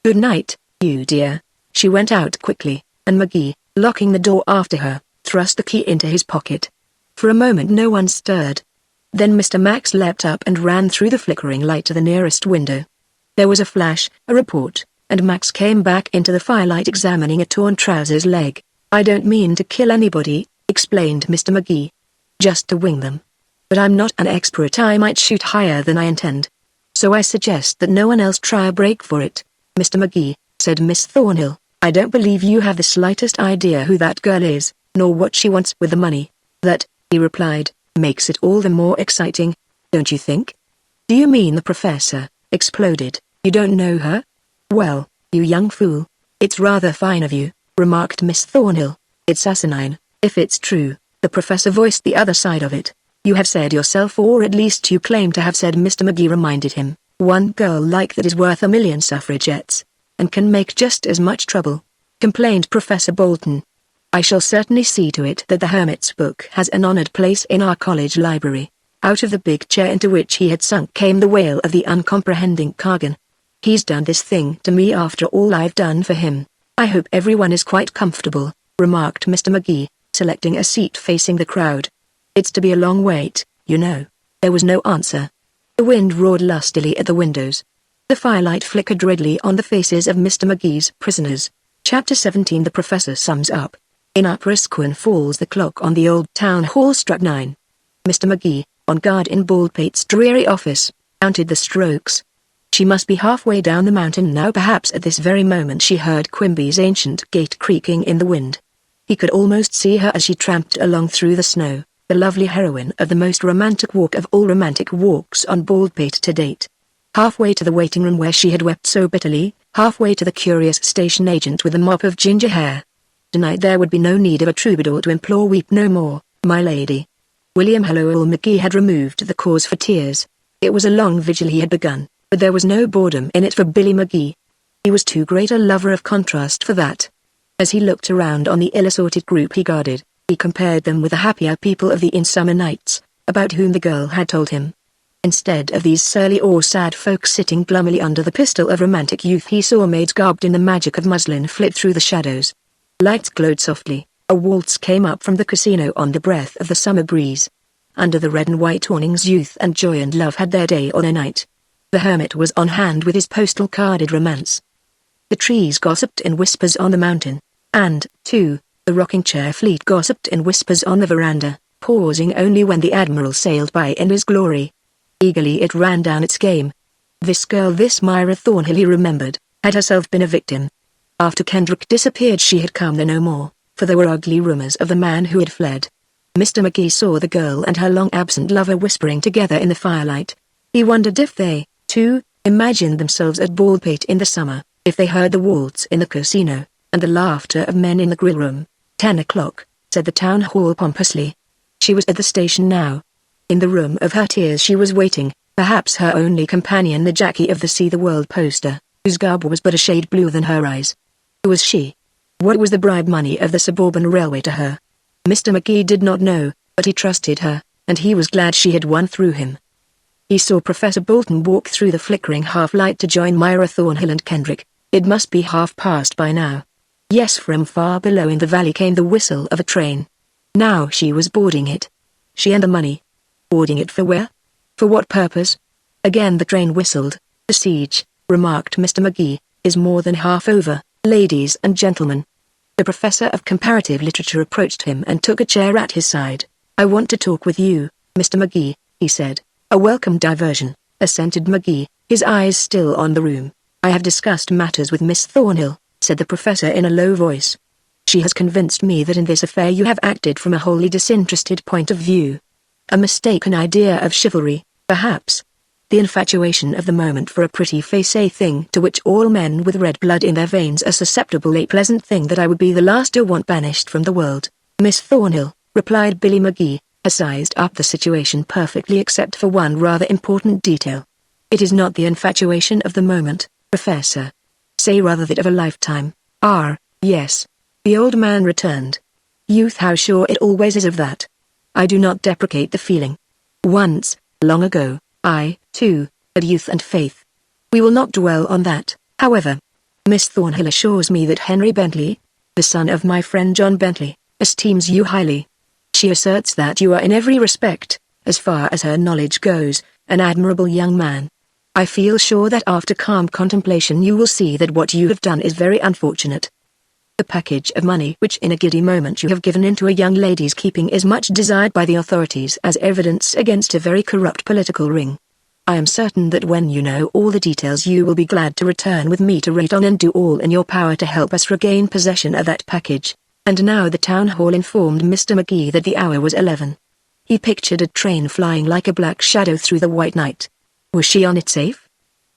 Good night, you dear." She went out quickly, and McGee, locking the door after her, thrust the key into his pocket. For a moment no one stirred. Then Mr. Max leapt up and ran through the flickering light to the nearest window. There was a flash, a report, and Max came back into the firelight examining a torn trouser's leg. "I don't mean to kill anybody," explained Mr. McGee. "Just to wing them. But I'm not an expert. I might shoot higher than I intend. So I suggest that no one else try a break for it." "Mr. McGee," said Miss Thornhill, "I don't believe you have the slightest idea who that girl is, nor what she wants with the money." "That," he replied, "makes it all the more exciting, don't you think?" "Do you mean the professor?" exploded. "You don't know her? Well, you young fool, it's rather fine of you," remarked Miss Thornhill. "It's asinine, if it's true." The professor voiced the other side of it. "You have said yourself, or at least you claim to have said," Mr. McGee reminded him, "one girl like that is worth 1,000,000 suffragettes, and can make just as much trouble," complained Professor Bolton. "I shall certainly see to it that the Hermit's book has an honored place in our college library." Out of the big chair into which he had sunk came the wail of the uncomprehending Cargan. "He's done this thing to me after all I've done for him." "I hope everyone is quite comfortable," remarked Mr. McGee, selecting a seat facing the crowd. "It's to be a long wait, you know." There was no answer. The wind roared lustily at the windows. The firelight flickered redly on the faces of Mr. McGee's prisoners. Chapter 17. The professor sums up. In Upper Falls the clock on the old town hall struck 9. Mr. McGee, on guard in Baldpate's dreary office, counted the strokes. She must be halfway down the mountain now. Perhaps at this very moment she heard Quimby's ancient gate creaking in the wind. He could almost see her as she tramped along through the snow, the lovely heroine of the most romantic walk of all romantic walks on Baldpate to date. Halfway to the waiting room where she had wept so bitterly, halfway to the curious station agent with a mop of ginger hair. Tonight there would be no need of a troubadour to implore "Weep no more, my lady." William Earl McGee had removed the cause for tears. It was a long vigil he had begun, but there was no boredom in it for Billy McGee. He was too great a lover of contrast for that. As he looked around on the ill-assorted group he guarded, he compared them with the happier people of the In Summer Nights, about whom the girl had told him. Instead of these surly or sad folk sitting glumly under the pistol of romantic youth, he saw maids garbed in the magic of muslin flit through the shadows. Lights glowed softly, A waltz came up from the casino on the breath of the summer breeze. Under the red and white awnings, youth and joy and love had their day on a night. The hermit was on hand with his postal carded romance. The trees gossiped in whispers on the mountain, and, too, the rocking chair fleet gossiped in whispers on the veranda, pausing only when the admiral sailed by in his glory. Eagerly it ran down its game. This girl, this Myra Thornhill, he remembered, had herself been a victim. After Kendrick disappeared she had come there no more, for there were ugly rumors of the man who had fled. Mr. McGee saw the girl and her long-absent lover whispering together in the firelight. He wondered if they, too, imagined themselves at Baldpate in the summer, if they heard the waltz in the casino, and the laughter of men in the grill room. 10 o'clock, said the town hall pompously. She was at the station now. In the room of her tears she was waiting, perhaps her only companion the Jackie of the See the World poster, whose garb was but a shade bluer than her eyes. Who was she? What was the bribe money of the suburban railway to her? Mr. McGee did not know, but he trusted her, and he was glad she had won through him. He saw Professor Bolton walk through the flickering half-light to join Myra Thornhill and Kendrick. It must be past by now. Yes, from far below in the valley came the whistle of a train. Now she was boarding it. She and the money. Boarding it for where? For what purpose? Again the train whistled. The siege, remarked Mr. McGee, is more than half over, ladies and gentlemen. The professor of comparative literature approached him and took a chair at his side. I want to talk with you, Mr. McGee, he said. A welcome diversion, assented McGee, his eyes still on the room. I have discussed matters with Miss Thornhill, said the professor in a low voice. She has convinced me that in this affair you have acted from a wholly disinterested point of view. A mistaken idea of chivalry, perhaps. The infatuation of the moment for a pretty face, a thing to which all men with red blood in their veins are susceptible, a pleasant thing that I would be the last to want banished from the world. Miss Thornhill, replied Billy McGee, has sized up the situation perfectly except for one rather important detail. It is not the infatuation of the moment, Professor. Say rather that of a lifetime. Yes. The old man returned. Youth, how sure it always is of that. I do not deprecate the feeling. Once, long ago, I, too, had youth and faith. We will not dwell on that, however. Miss Thornhill assures me that Henry Bentley, the son of my friend John Bentley, esteems you highly. She asserts that you are in every respect, as far as her knowledge goes, an admirable young man. I feel sure that after calm contemplation you will see that what you have done is very unfortunate. The package of money which in a giddy moment you have given into a young lady's keeping is much desired by the authorities as evidence against a very corrupt political ring. I am certain that when you know all the details you will be glad to return with me to Rayton and do all in your power to help us regain possession of that package. And now the town hall informed Mr. McGee that the hour was 11. He pictured a train flying like a black shadow through the white night. Was she on it safe?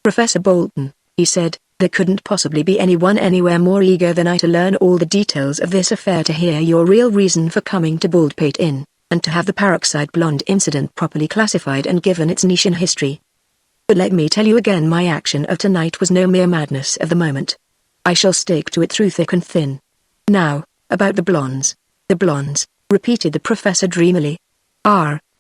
Professor Bolton, he said, there couldn't possibly be anyone anywhere more eager than I to learn all the details of this affair, to hear your real reason for coming to Baldpate Inn, and to have the peroxide blonde incident properly classified and given its niche in history. But let me tell you again, my action of tonight was no mere madness of the moment. I shall stick to it through thick and thin. Now, about the blondes. The blondes, repeated the professor dreamily.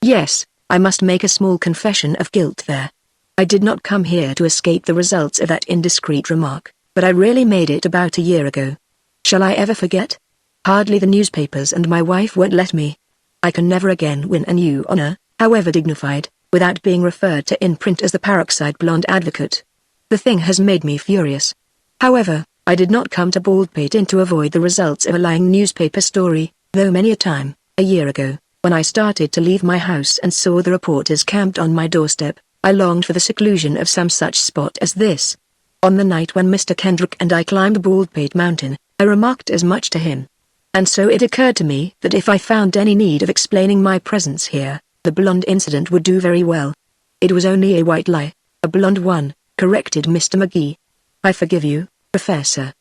Yes, I must make a small confession of guilt there. I did not come here to escape the results of that indiscreet remark, but I really made it about a year ago. Shall I ever forget? Hardly. The newspapers and my wife won't let me. I can never again win a new honor, however dignified, without being referred to in print as the peroxide blonde advocate. The thing has made me furious. However, I did not come to Baldpate Inn to avoid the results of a lying newspaper story, though many a time, a year ago, when I started to leave my house and saw the reporters camped on my doorstep, I longed for the seclusion of some such spot as this. On the night when Mr. Kendrick and I climbed Baldpate Mountain, I remarked as much to him. And so it occurred to me that if I found any need of explaining my presence here, the blonde incident would do very well. It was only a white lie, a blonde one, corrected Mr. McGee. I forgive you, Professor.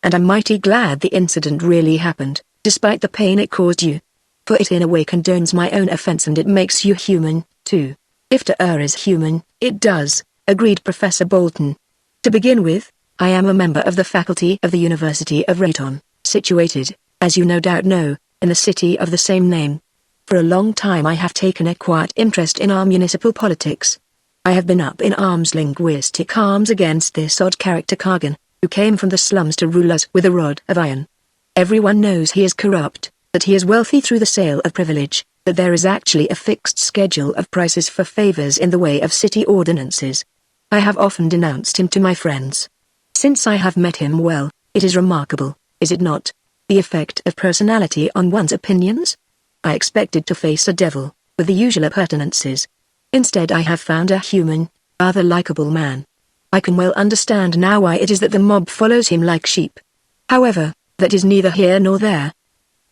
And I'm mighty glad the incident really happened, despite the pain it caused you. For it in a way condones my own offense and it makes you human, too. If to err is human, it does, agreed Professor Bolton. To begin with, I am a member of the faculty of the University of Rayton, situated, as you no doubt know, in the city of the same name. For a long time I have taken a quiet interest in our municipal politics. I have been up in linguistic arms against this odd character Cargan, who came from the slums to rule us with a rod of iron. Everyone knows he is corrupt, that he is wealthy through the sale of privilege, that there is actually a fixed schedule of prices for favors in the way of city ordinances. I have often denounced him to my friends. Since I have met him well, it is remarkable, is it not? The effect of personality on one's opinions? I expected to face a devil, with the usual appurtenances. Instead I have found a human, rather likable man. I can well understand now why it is that the mob follows him like sheep. However, that is neither here nor there.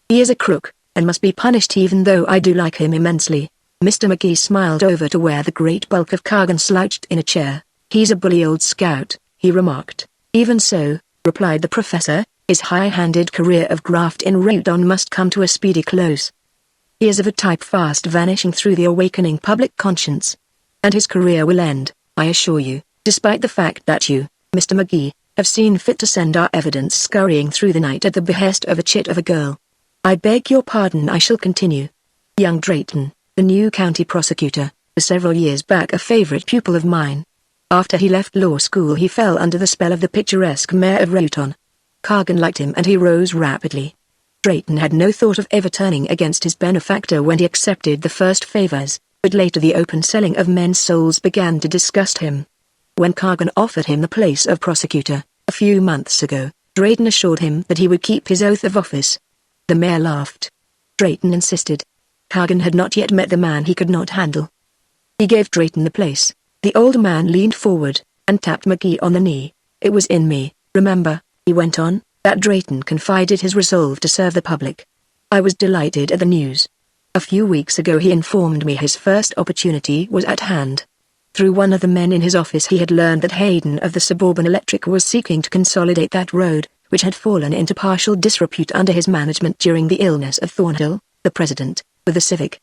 He is a crook, and must be punished even though I do like him immensely. Mr. McGee smiled over to where the great bulk of Cargan slouched in a chair. He's a bully old scout, he remarked. Even so, replied the professor, his high-handed career of graft in Reuton must come to a speedy close. He is of a type fast vanishing through the awakening public conscience. And his career will end, I assure you, despite the fact that you, Mr. McGee, have seen fit to send our evidence scurrying through the night at the behest of a chit of a girl. I beg your pardon, I shall continue. Young Drayton, the new county prosecutor, was several years back a favorite pupil of mine. After he left law school he fell under the spell of the picturesque mayor of Reuton. Cargan liked him and he rose rapidly. Drayton had no thought of ever turning against his benefactor when he accepted the first favors, but later the open selling of men's souls began to disgust him. When Cargan offered him the place of prosecutor, a few months ago, Drayton assured him that he would keep his oath of office. The mayor laughed. Drayton insisted. Cargan had not yet met the man he could not handle. He gave Drayton the place. The old man leaned forward, and tapped McGee on the knee. It was in me, remember, he went on, that Drayton confided his resolve to serve the public. I was delighted at the news. A few weeks ago he informed me his first opportunity was at hand. Through one of the men in his office he had learned that Hayden of the Suburban Electric was seeking to consolidate that road, which had fallen into partial disrepute under his management during the illness of Thornhill, the president, with the Civic.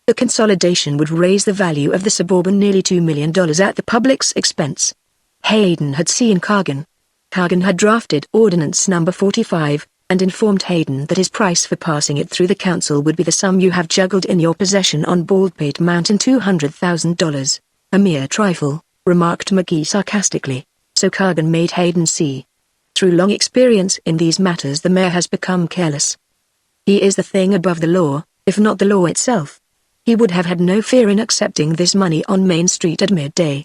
The consolidation would raise the value of the Suburban nearly $2 million at the public's expense. Hayden had seen Cargan. Cargan had drafted Ordinance No. 45, and informed Hayden that his price for passing it through the council would be the sum you have juggled in your possession on Baldpate Mountain, $200,000. A mere trifle, remarked McGee sarcastically. So Cargan made Hayden see. Through long experience in these matters the mayor has become careless. He is the thing above the law, if not the law itself. He would have had no fear in accepting this money on Main Street at midday.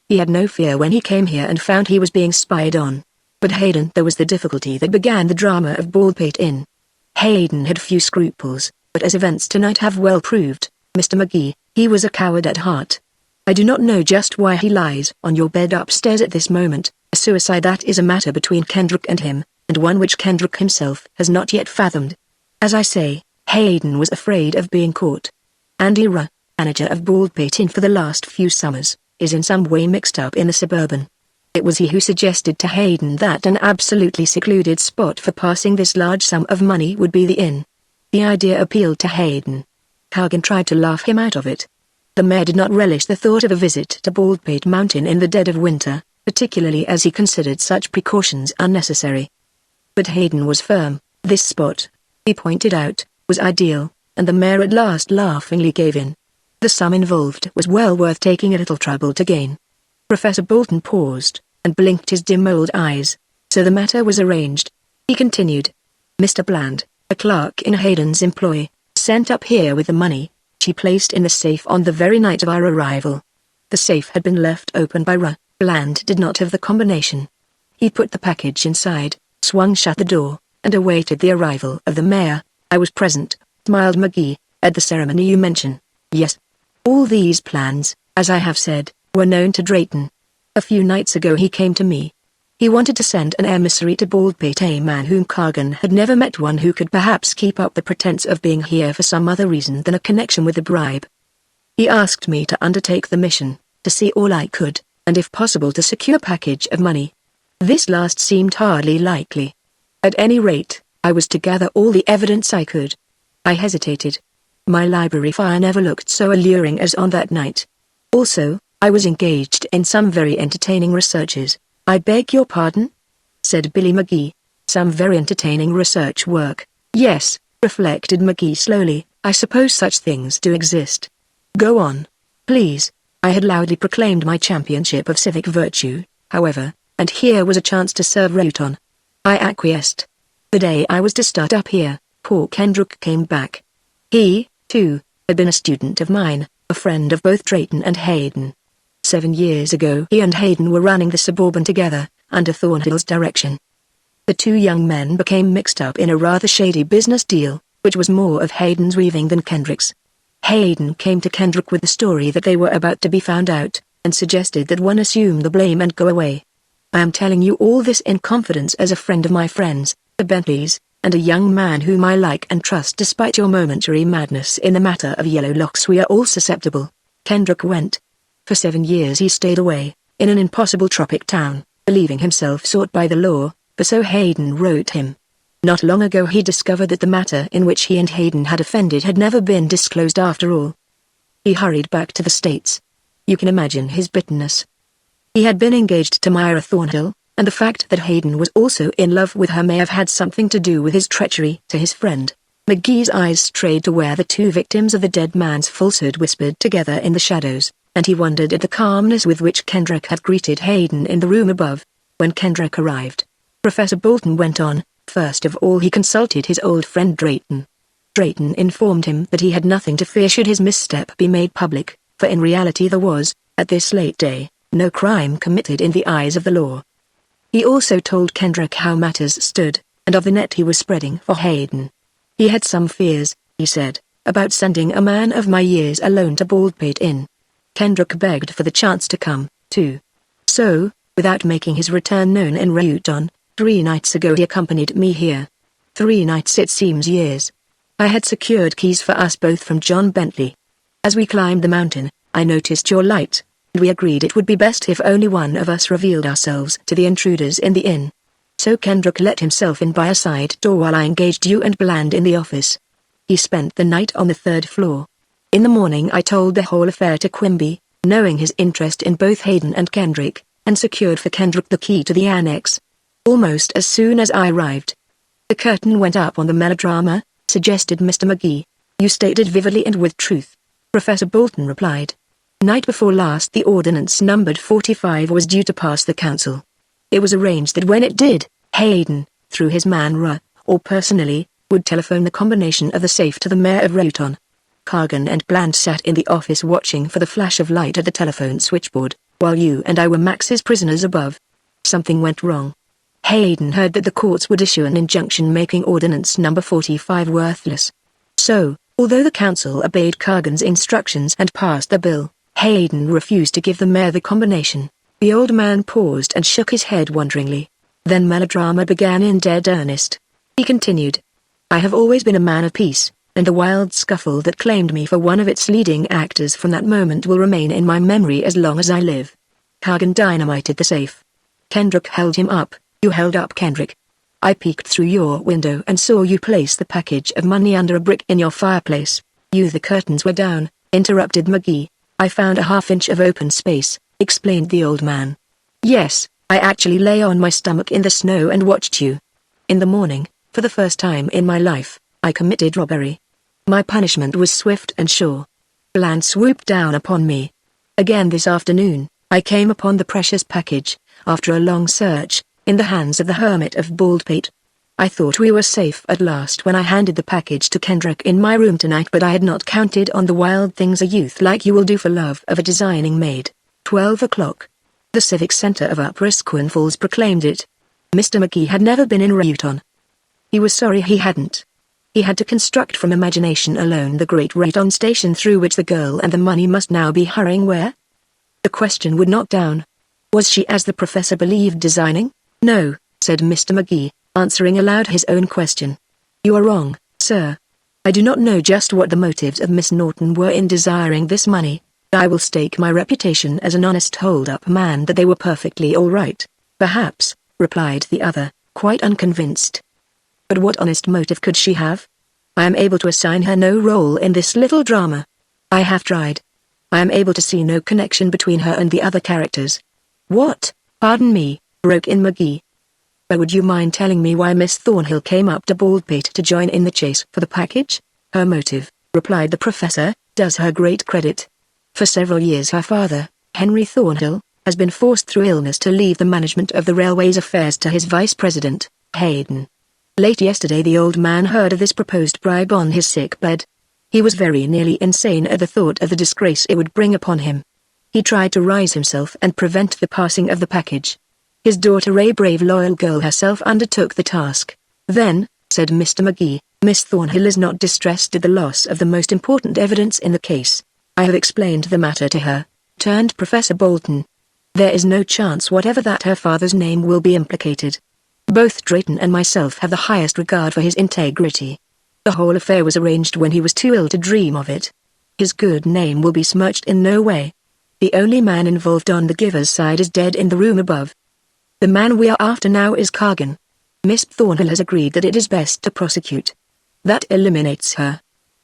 He had no fear when he came here and found he was being spied on. But Hayden, there was the difficulty that began the drama of Baldpate Inn. Hayden had few scruples, but as events tonight have well proved, Mr. McGee, he was a coward at heart. I do not know just why he lies on your bed upstairs at this moment. A suicide, that is a matter between Kendrick and him, and one which Kendrick himself has not yet fathomed. As I say, Hayden was afraid of being caught. Andy Ruh, manager of Baldpate Inn for the last few summers, is in some way mixed up in the Suburban. It was he who suggested to Hayden that an absolutely secluded spot for passing this large sum of money would be the inn. The idea appealed to Hayden. Cargan tried to laugh him out of it. The mayor did not relish the thought of a visit to Baldpate Mountain in the dead of winter, particularly as he considered such precautions unnecessary. But Hayden was firm. This spot, he pointed out, was ideal, and the mayor at last laughingly gave in. The sum involved was well worth taking a little trouble to gain. Professor Bolton paused, and blinked his dim old eyes. So the matter was arranged. He continued. Mr. Bland, a clerk in Hayden's employ, sent up here with the money, which he placed in the safe on the very night of our arrival. The safe had been left open by Ruh. Bland did not have the combination. He put the package inside, swung shut the door, and awaited the arrival of the mayor. I was present, smiled McGee, at the ceremony you mention. Yes. All these plans, as I have said, were known to Drayton. A few nights ago he came to me. He wanted to send an emissary to Baldpate, a man whom Cargan had never met, one who could perhaps keep up the pretense of being here for some other reason than a connection with the bribe. He asked me to undertake the mission, to see all I could, and if possible to secure a package of money. This last seemed hardly likely. At any rate, I was to gather all the evidence I could. I hesitated. My library fire never looked so alluring as on that night. Also, I was engaged in some very entertaining researches. I beg your pardon? Said Billy McGee. Some very entertaining research work. Yes, reflected McGee slowly, I suppose such things do exist. Go on. Please. I had loudly proclaimed my championship of civic virtue, however, and here was a chance to serve Reuton. I acquiesced. The day I was to start up here, poor Kendrick came back. He, too, had been a student of mine, a friend of both Drayton and Hayden. 7 years ago he and Hayden were running the Suburban together, under Thornhill's direction. The two young men became mixed up in a rather shady business deal, which was more of Hayden's weaving than Kendrick's. Hayden came to Kendrick with the story that they were about to be found out, and suggested that one assume the blame and go away. I am telling you all this in confidence as a friend of my friends, the Bentleys, and a young man whom I like and trust despite your momentary madness in the matter of yellow locks. We are all susceptible. Kendrick went. For 7 years he stayed away, in an impossible tropic town, believing himself sought by the law, for so Hayden wrote him. Not long ago he discovered that the matter in which he and Hayden had offended had never been disclosed after all. He hurried back to the States. You can imagine his bitterness. He had been engaged to Myra Thornhill, and the fact that Hayden was also in love with her may have had something to do with his treachery to his friend. McGee's eyes strayed to where the two victims of the dead man's falsehood whispered together in the shadows, and he wondered at the calmness with which Kendrick had greeted Hayden in the room above. When Kendrick arrived, Professor Bolton went on. First of all he consulted his old friend Drayton. Drayton informed him that he had nothing to fear should his misstep be made public, for in reality there was, at this late day, no crime committed in the eyes of the law. He also told Kendrick how matters stood, and of the net he was spreading for Hayden. He had some fears, he said, about sending a man of my years alone to Baldpate Inn. Kendrick begged for the chance to come, too. So, without making his return known in Reuton, 3 nights ago he accompanied me here. 3 nights, it seems years. I had secured keys for us both from John Bentley. As we climbed the mountain, I noticed your light, and we agreed it would be best if only one of us revealed ourselves to the intruders in the inn. So Kendrick let himself in by a side door while I engaged you and Bland in the office. He spent the night on the 3rd floor. In the morning I told the whole affair to Quimby, knowing his interest in both Hayden and Kendrick, and secured for Kendrick the key to the annex. Almost as soon as I arrived, the curtain went up on the melodrama, suggested Mr. McGee. You stated vividly and with truth, Professor Bolton replied. Night before last the ordinance numbered 45 was due to pass the council. It was arranged that when it did, Hayden, through his man Ruh, or personally, would telephone the combination of the safe to the mayor of Reuton. Cargan and Bland sat in the office watching for the flash of light at the telephone switchboard, while you and I were Max's prisoners above. Something went wrong. Hayden heard that the courts would issue an injunction making Ordinance Number 45 worthless. So, although the council obeyed Cargan's instructions and passed the bill, Hayden refused to give the mayor the combination. The old man paused and shook his head wonderingly. Then melodrama began in dead earnest. He continued. I have always been a man of peace, and the wild scuffle that claimed me for one of its leading actors from that moment will remain in my memory as long as I live. Cargan dynamited the safe. Kendrick held him up. You held up Kendrick. I peeked through your window and saw you place the package of money under a brick in your fireplace. The curtains were down, interrupted McGee. I found a half-inch of open space, explained the old man. Yes, I actually lay on my stomach in the snow and watched you. In the morning, for the first time in my life, I committed robbery. My punishment was swift and sure. Bland swooped down upon me. Again this afternoon, I came upon the precious package, after a long search, in the hands of the hermit of Baldpate. I thought we were safe at last when I handed the package to Kendrick in my room tonight, but I had not counted on the wild things a youth like you will do for love of a designing maid. 12 o'clock. The Civic Center of Upper Squin Falls proclaimed it. Mr. McGee had never been in Reuton. He was sorry he hadn't. He had to construct from imagination alone the great Reuton station through which the girl and the money must now be hurrying. Where? The question would knock down. Was she, as the professor believed, designing? No, said Mr. McGee, answering aloud his own question. You are wrong, sir. I do not know just what the motives of Miss Norton were in desiring this money. I will stake my reputation as an honest hold-up man that they were perfectly all right. Perhaps, replied the other, quite unconvinced. But what honest motive could she have? I am able to assign her no role in this little drama. I have tried. I am able to see no connection between her and the other characters. What? Pardon me, broke in McGee. But would you mind telling me why Miss Thornhill came up to Baldpate to join in the chase for the package? Her motive, replied the professor, does her great credit. For several years her father, Henry Thornhill, has been forced through illness to leave the management of the railway's affairs to his vice president, Hayden. Late yesterday the old man heard of this proposed bribe on his sick bed. He was very nearly insane at the thought of the disgrace it would bring upon him. He tried to rise himself and prevent the passing of the package. His daughter, a brave loyal girl herself, undertook the task. Then, said Mr. Magee, Miss Thornhill is not distressed at the loss of the most important evidence in the case. I have explained the matter to her, turned Professor Bolton. There is no chance whatever that her father's name will be implicated. Both Drayton and myself have the highest regard for his integrity. The whole affair was arranged when he was too ill to dream of it. His good name will be smirched in no way. The only man involved on the giver's side is dead in the room above. The man we are after now is Cargan. Miss Thornhill has agreed that it is best to prosecute. That eliminates her.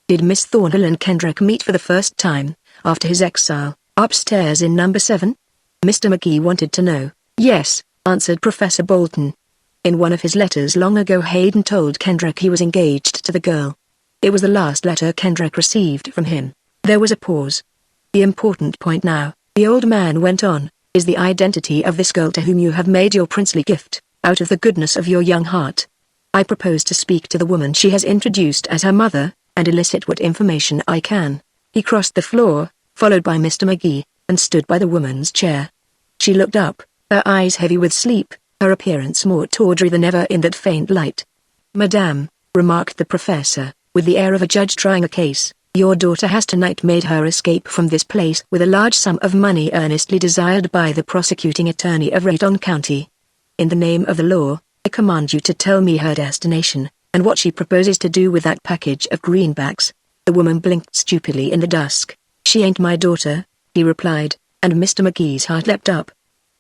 Did Miss Thornhill and Kendrick meet for the first time, after his exile, upstairs in number 7? Mr. Magee wanted to know. Yes, answered Professor Bolton. In one of his letters long ago Hayden told Kendrick he was engaged to the girl. It was the last letter Kendrick received from him. There was a pause. The important point now, the old man went on, is the identity of this girl to whom you have made your princely gift, out of the goodness of your young heart. I propose to speak to the woman she has introduced as her mother, and elicit what information I can. He crossed the floor, followed by Mr. Magee, and stood by the woman's chair. She looked up, her eyes heavy with sleep, her appearance more tawdry than ever in that faint light. Madame, remarked the professor, with the air of a judge trying a case, your daughter has tonight made her escape from this place with a large sum of money earnestly desired by the prosecuting attorney of Rayton County. In the name of the law, I command you to tell me her destination, and what she proposes to do with that package of greenbacks. The woman blinked stupidly in the dusk. She ain't my daughter, he replied, and Mr. Magee's heart leapt up.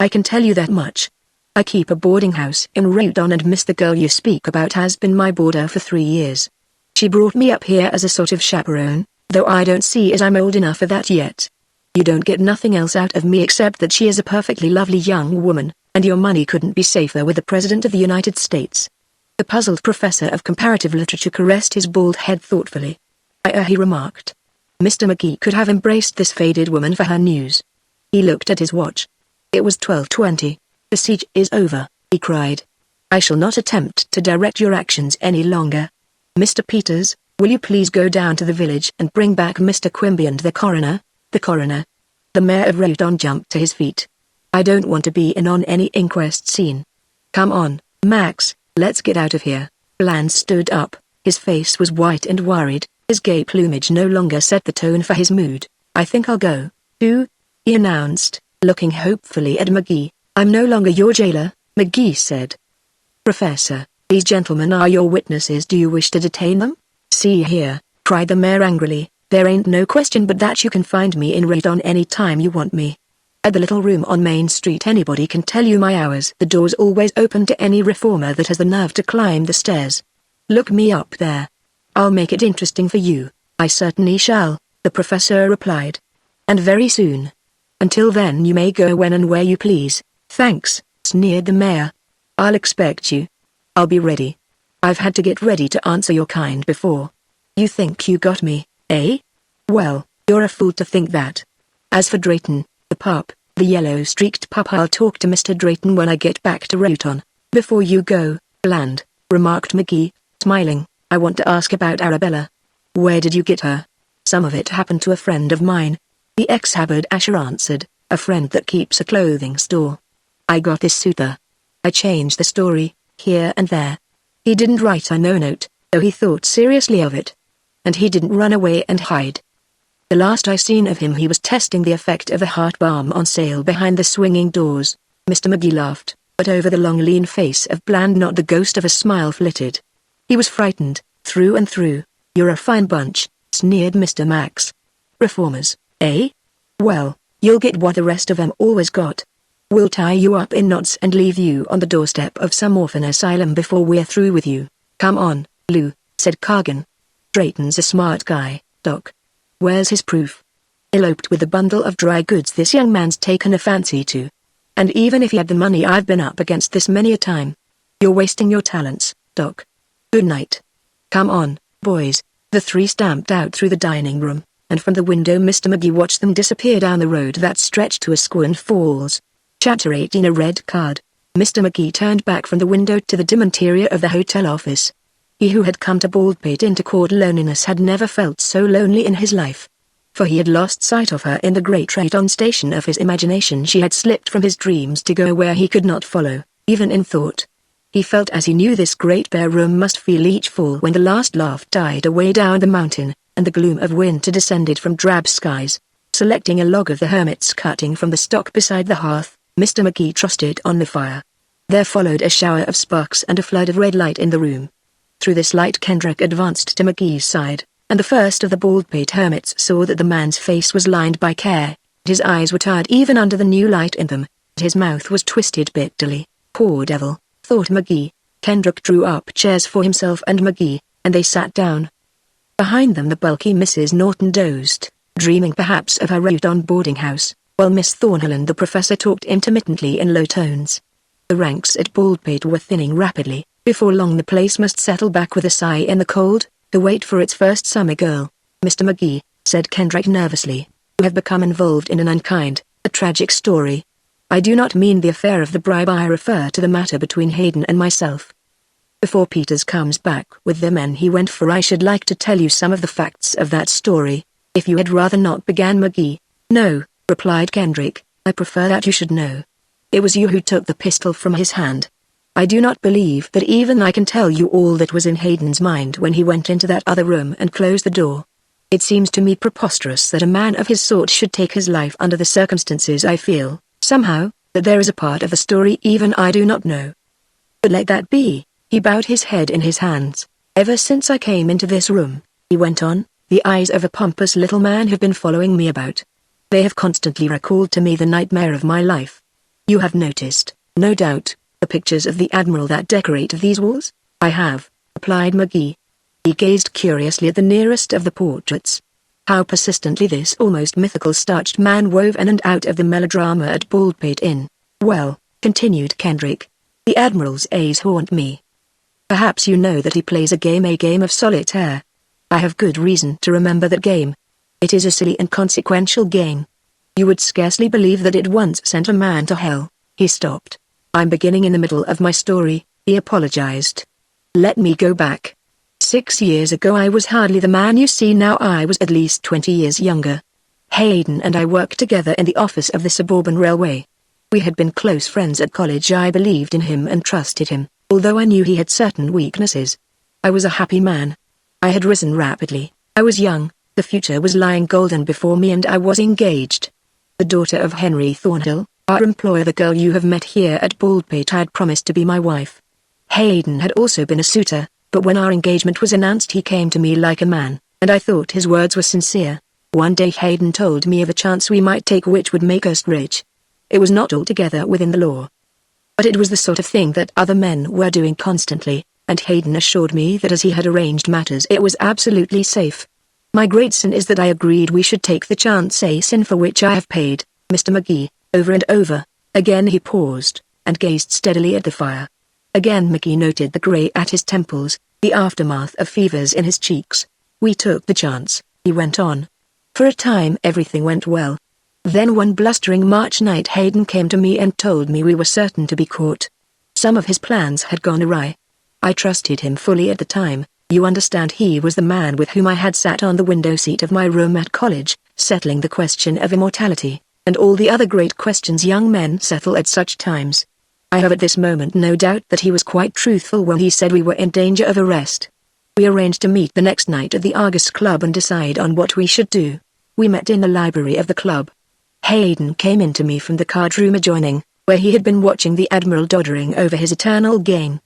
I can tell you that much. I keep a boarding house in Rayton, and Miss the girl you speak about has been my boarder for 3 years. She brought me up here as a sort of chaperone, though I don't see as I'm old enough for that yet. You don't get nothing else out of me except that she is a perfectly lovely young woman, and your money couldn't be safer with the President of the United States. The puzzled professor of comparative literature caressed his bald head thoughtfully. He remarked. Mr. Magee could have embraced this faded woman for her news. He looked at his watch. It was 12:20. The siege is over, he cried. I shall not attempt to direct your actions any longer. Mr. Peters, will you please go down to the village and bring back Mr. Quimby and the coroner? The coroner. The mayor of Rayton jumped to his feet. I don't want to be in on any inquest scene. Come on, Max, let's get out of here. Bland stood up, his face was white and worried, his gay plumage no longer set the tone for his mood. I think I'll go, too, he announced, looking hopefully at Magee. I'm no longer your jailer, Magee said. Professor, these gentlemen are your witnesses. Do you wish to detain them? See here, cried the mayor angrily, there ain't no question but that you can find me in Rayton any time you want me. At the little room on Main Street anybody can tell you my hours. The door's always open to any reformer that has the nerve to climb the stairs. Look me up there. I'll make it interesting for you. I certainly shall, the professor replied. And very soon. Until then you may go when and where you please. Thanks, sneered the mayor. I'll expect you. I'll be ready. I've had to get ready to answer your kind before. You think you got me, eh? Well, you're a fool to think that. As for Drayton, the pup, the yellow-streaked pup, I'll talk to Mr. Drayton when I get back to Rayton. Before you go, Bland, remarked Magee, smiling, I want to ask about Arabella. Where did you get her? Some of it happened to a friend of mine. The ex-haberdasher answered, a friend that keeps a clothing store. I got this suit there. I changed the story, here and there. He didn't write a no note, though he thought seriously of it. And he didn't run away and hide. The last I seen of him he was testing the effect of the heart balm on sale behind the swinging doors. Mr. Magee laughed, but over the long lean face of Bland not the ghost of a smile flitted. He was frightened, through and through. You're a fine bunch, sneered Mr. Max. Reformers, eh? Well, you'll get what the rest of them always got. We'll tie you up in knots and leave you on the doorstep of some orphan asylum before we're through with you. Come on, Lou, said Cargan. Drayton's a smart guy, Doc. Where's his proof? Eloped with a bundle of dry goods this young man's taken a fancy to. And even if he had the money, I've been up against this many a time. You're wasting your talents, Doc. Good night. Come on, boys. The three stamped out through the dining room, and from the window Mr. Magee watched them disappear down the road that stretched to Asquith Falls. Chapter 18. A red card. Mr. Magee turned back from the window to the dim interior of the hotel office. He who had come to Baldpate into court loneliness had never felt so lonely in his life. For he had lost sight of her in the great Raton station of his imagination. She had slipped from his dreams to go where he could not follow, even in thought. He felt as he knew this great bare room must feel each fall when the last laugh died away down the mountain, and the gloom of winter descended from drab skies. Selecting a log of the hermit's cutting from the stock beside the hearth, Mr. Magee tossed it on the fire. There followed a shower of sparks and a flood of red light in the room. Through this light Kendrick advanced to Magee's side, and the first of the Baldpate hermits saw that the man's face was lined by care. His eyes were tired even under the new light in them. His mouth was twisted bitterly. Poor devil, thought Magee. Kendrick drew up chairs for himself and Magee, and they sat down. Behind them the bulky Mrs. Norton dozed, dreaming perhaps of her Raton boarding house, while Miss Thornhill and the professor talked intermittently in low tones. The ranks at Baldpate were thinning rapidly. Before long the place must settle back with a sigh in the cold, to wait for its first summer girl. Mr. Magee, said Kendrick nervously, you have become involved in an unkind, a tragic story. I do not mean the affair of the bribe. I refer to the matter between Hayden and myself. Before Peters comes back with the men he went for, I should like to tell you some of the facts of that story. If you had rather not, began Magee. No, replied Kendrick, I prefer that you should know. It was you who took the pistol from his hand. I do not believe that even I can tell you all that was in Hayden's mind when he went into that other room and closed the door. It seems to me preposterous that a man of his sort should take his life under the circumstances. I feel, somehow, that there is a part of the story even I do not know. But let that be. He bowed his head in his hands. Ever since I came into this room, he went on, the eyes of a pompous little man have been following me about. They have constantly recalled to me the nightmare of my life. You have noticed, no doubt, the pictures of the Admiral that decorate these walls? I have, replied Magee. He gazed curiously at the nearest of the portraits. How persistently this almost mythical starched man wove in and out of the melodrama at Baldpate Inn. Well, continued Kendrick, the Admiral's eyes haunt me. Perhaps you know that he plays a game of solitaire. I have good reason to remember that game. It is a silly and consequential game. You would scarcely believe that it once sent a man to hell. He stopped. I'm beginning in the middle of my story, he apologized. Let me go back. 6 years ago I was hardly the man you see now. I was at least 20 years younger. Hayden and I worked together in the office of the suburban railway. We had been close friends at college. I believed in him and trusted him, although I knew he had certain weaknesses. I was a happy man. I had risen rapidly. I was young, the future was lying golden before me, and I was engaged. The daughter of Henry Thornhill, our employer, the girl you have met here at Baldpate, had promised to be my wife. Hayden had also been a suitor, but when our engagement was announced he came to me like a man, and I thought his words were sincere. One day Hayden told me of a chance we might take which would make us rich. It was not altogether within the law, but it was the sort of thing that other men were doing constantly, and Hayden assured me that as he had arranged matters it was absolutely safe. My great sin is that I agreed we should take the chance, a sin for which I have paid, Mr. Magee, over and over. Again he paused, and gazed steadily at the fire. Again Magee noted the grey at his temples, the aftermath of fevers in his cheeks. We took the chance, he went on. For a time everything went well. Then one blustering March night Hayden came to me and told me we were certain to be caught. Some of his plans had gone awry. I trusted him fully at the time. You understand, he was the man with whom I had sat on the window seat of my room at college, settling the question of immortality, and all the other great questions young men settle at such times. I have at this moment no doubt that he was quite truthful when he said we were in danger of arrest. We arranged to meet the next night at the Argus Club and decide on what we should do. We met in the library of the club. Hayden came in to me from the card room adjoining, where he had been watching the Admiral doddering over his eternal game.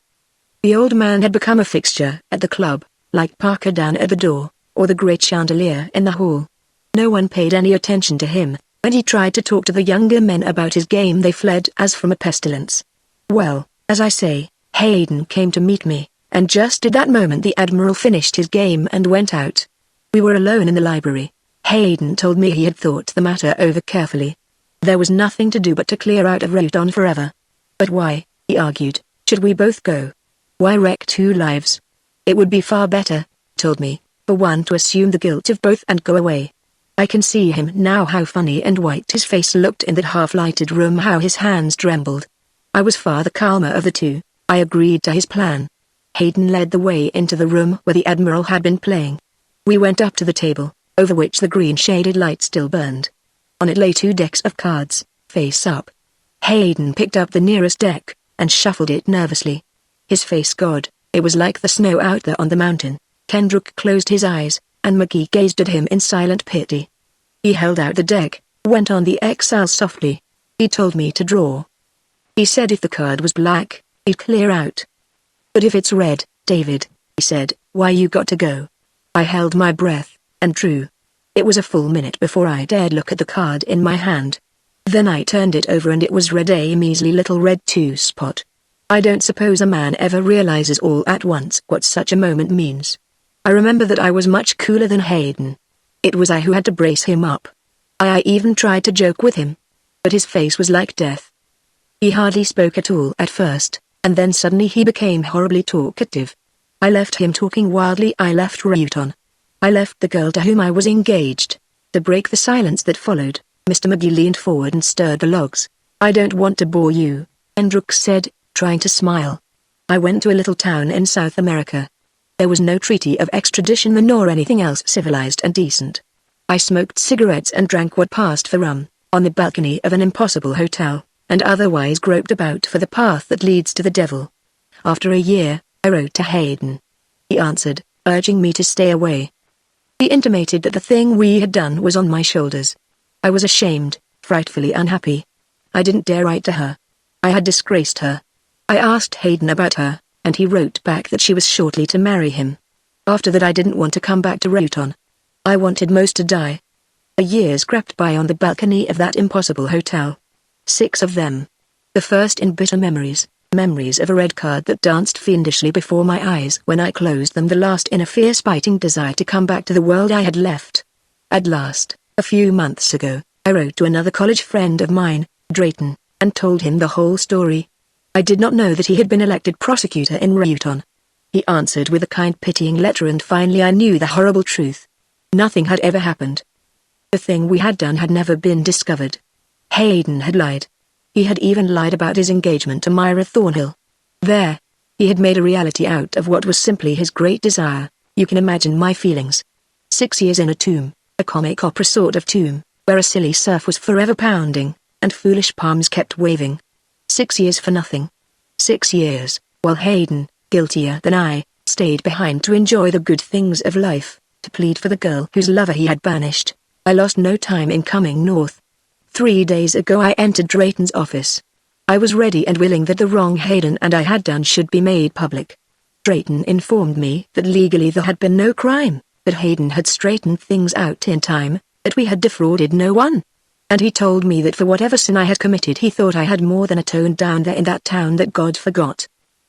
The old man had become a fixture at the club, like Parker down at the door, or the great chandelier in the hall. No one paid any attention to him. When he tried to talk to the younger men about his game they fled as from a pestilence. Well, as I say, Hayden came to meet me, and just at that moment the Admiral finished his game and went out. We were alone in the library. Hayden told me he had thought the matter over carefully. There was nothing to do but to clear out of Raton forever. But why, he argued, should we both go? Why wreck 2 lives? It would be far better, told me, for one to assume the guilt of both and go away. I can see him now, how funny and white his face looked in that half-lighted room, how his hands trembled. I was far the calmer of the two. I agreed to his plan. Hayden led the way into the room where the Admiral had been playing. We went up to the table, over which the green shaded light still burned. On it lay 2 decks of cards, face up. Hayden picked up the nearest deck, and shuffled it nervously. His face God, it was like the snow out there on the mountain. Kendrick closed his eyes, and McGee gazed at him in silent pity. He held out the deck, went on the Excel softly. He told me to draw. He said if the card was black, he'd clear out. But if it's red, David, he said, why you got to go? I held my breath, and drew. It was a full minute before I dared look at the card in my hand. Then I turned it over and it was red, a measly little red 2 spot. I don't suppose a man ever realizes all at once what such a moment means. I remember that I was much cooler than Hayden. It was I who had to brace him up. I even tried to joke with him. But his face was like death. He hardly spoke at all at first, and then suddenly he became horribly talkative. I left him talking wildly. I left Reuton. I left the girl to whom I was engaged. To break the silence that followed, Mr. McGee leaned forward and stirred the logs. I don't want to bore you, Kendrick said, trying to smile. I went to a little town in South America. There was no treaty of extradition nor anything else civilized and decent. I smoked cigarettes and drank what passed for rum, on the balcony of an impossible hotel, and otherwise groped about for the path that leads to the devil. After a year, I wrote to Hayden. He answered, urging me to stay away. He intimated that the thing we had done was on my shoulders. I was ashamed, frightfully unhappy. I didn't dare write to her. I had disgraced her. I asked Hayden about her, and he wrote back that she was shortly to marry him. After that I didn't want to come back to Reuton. I wanted most to die. A year crept by on the balcony of that impossible hotel. 6 of them. The first in bitter memories, memories of a red card that danced fiendishly before my eyes when I closed them. The last in a fierce biting desire to come back to the world I had left. At last, a few months ago, I wrote to another college friend of mine, Drayton, and told him the whole story. I did not know that he had been elected prosecutor in Reuton. He answered with a kind pitying letter, and finally I knew the horrible truth. Nothing had ever happened. The thing we had done had never been discovered. Hayden had lied. He had even lied about his engagement to Myra Thornhill. There, he had made a reality out of what was simply his great desire. You can imagine my feelings. 6 years in a tomb, a comic opera sort of tomb, where a silly surf was forever pounding, and foolish palms kept waving. 6 years for nothing. 6 years, while Hayden, guiltier than I, stayed behind to enjoy the good things of life, to plead for the girl whose lover he had banished. I lost no time in coming north. 3 days ago I entered Drayton's office. I was ready and willing that the wrong Hayden and I had done should be made public. Drayton informed me that legally there had been no crime, that Hayden had straightened things out in time, that we had defrauded no one. And he told me that for whatever sin I had committed he thought I had more than atoned down there in that town that God forgot.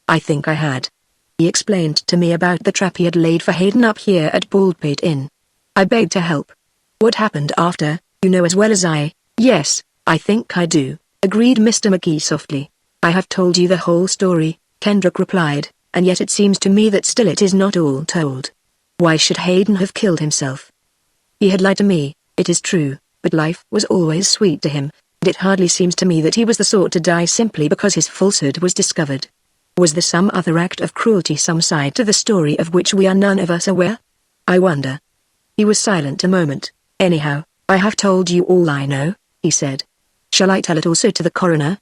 I think I had. He explained to me about the trap he had laid for Hayden up here at Baldpate Inn. I begged to help. What happened after, you know as well as I. Yes, I think I do, agreed Mr. McGee softly. I have told you the whole story, Kendrick replied, and yet it seems to me that still it is not all told. Why should Hayden have killed himself? He had lied to me, it is true, but life was always sweet to him, and it hardly seems to me that he was the sort to die simply because his falsehood was discovered. Was there some other act of cruelty, some side to the story of which we are none of us aware? I wonder. He was silent a moment. Anyhow, I have told you all I know, he said. Shall I tell it also to the coroner?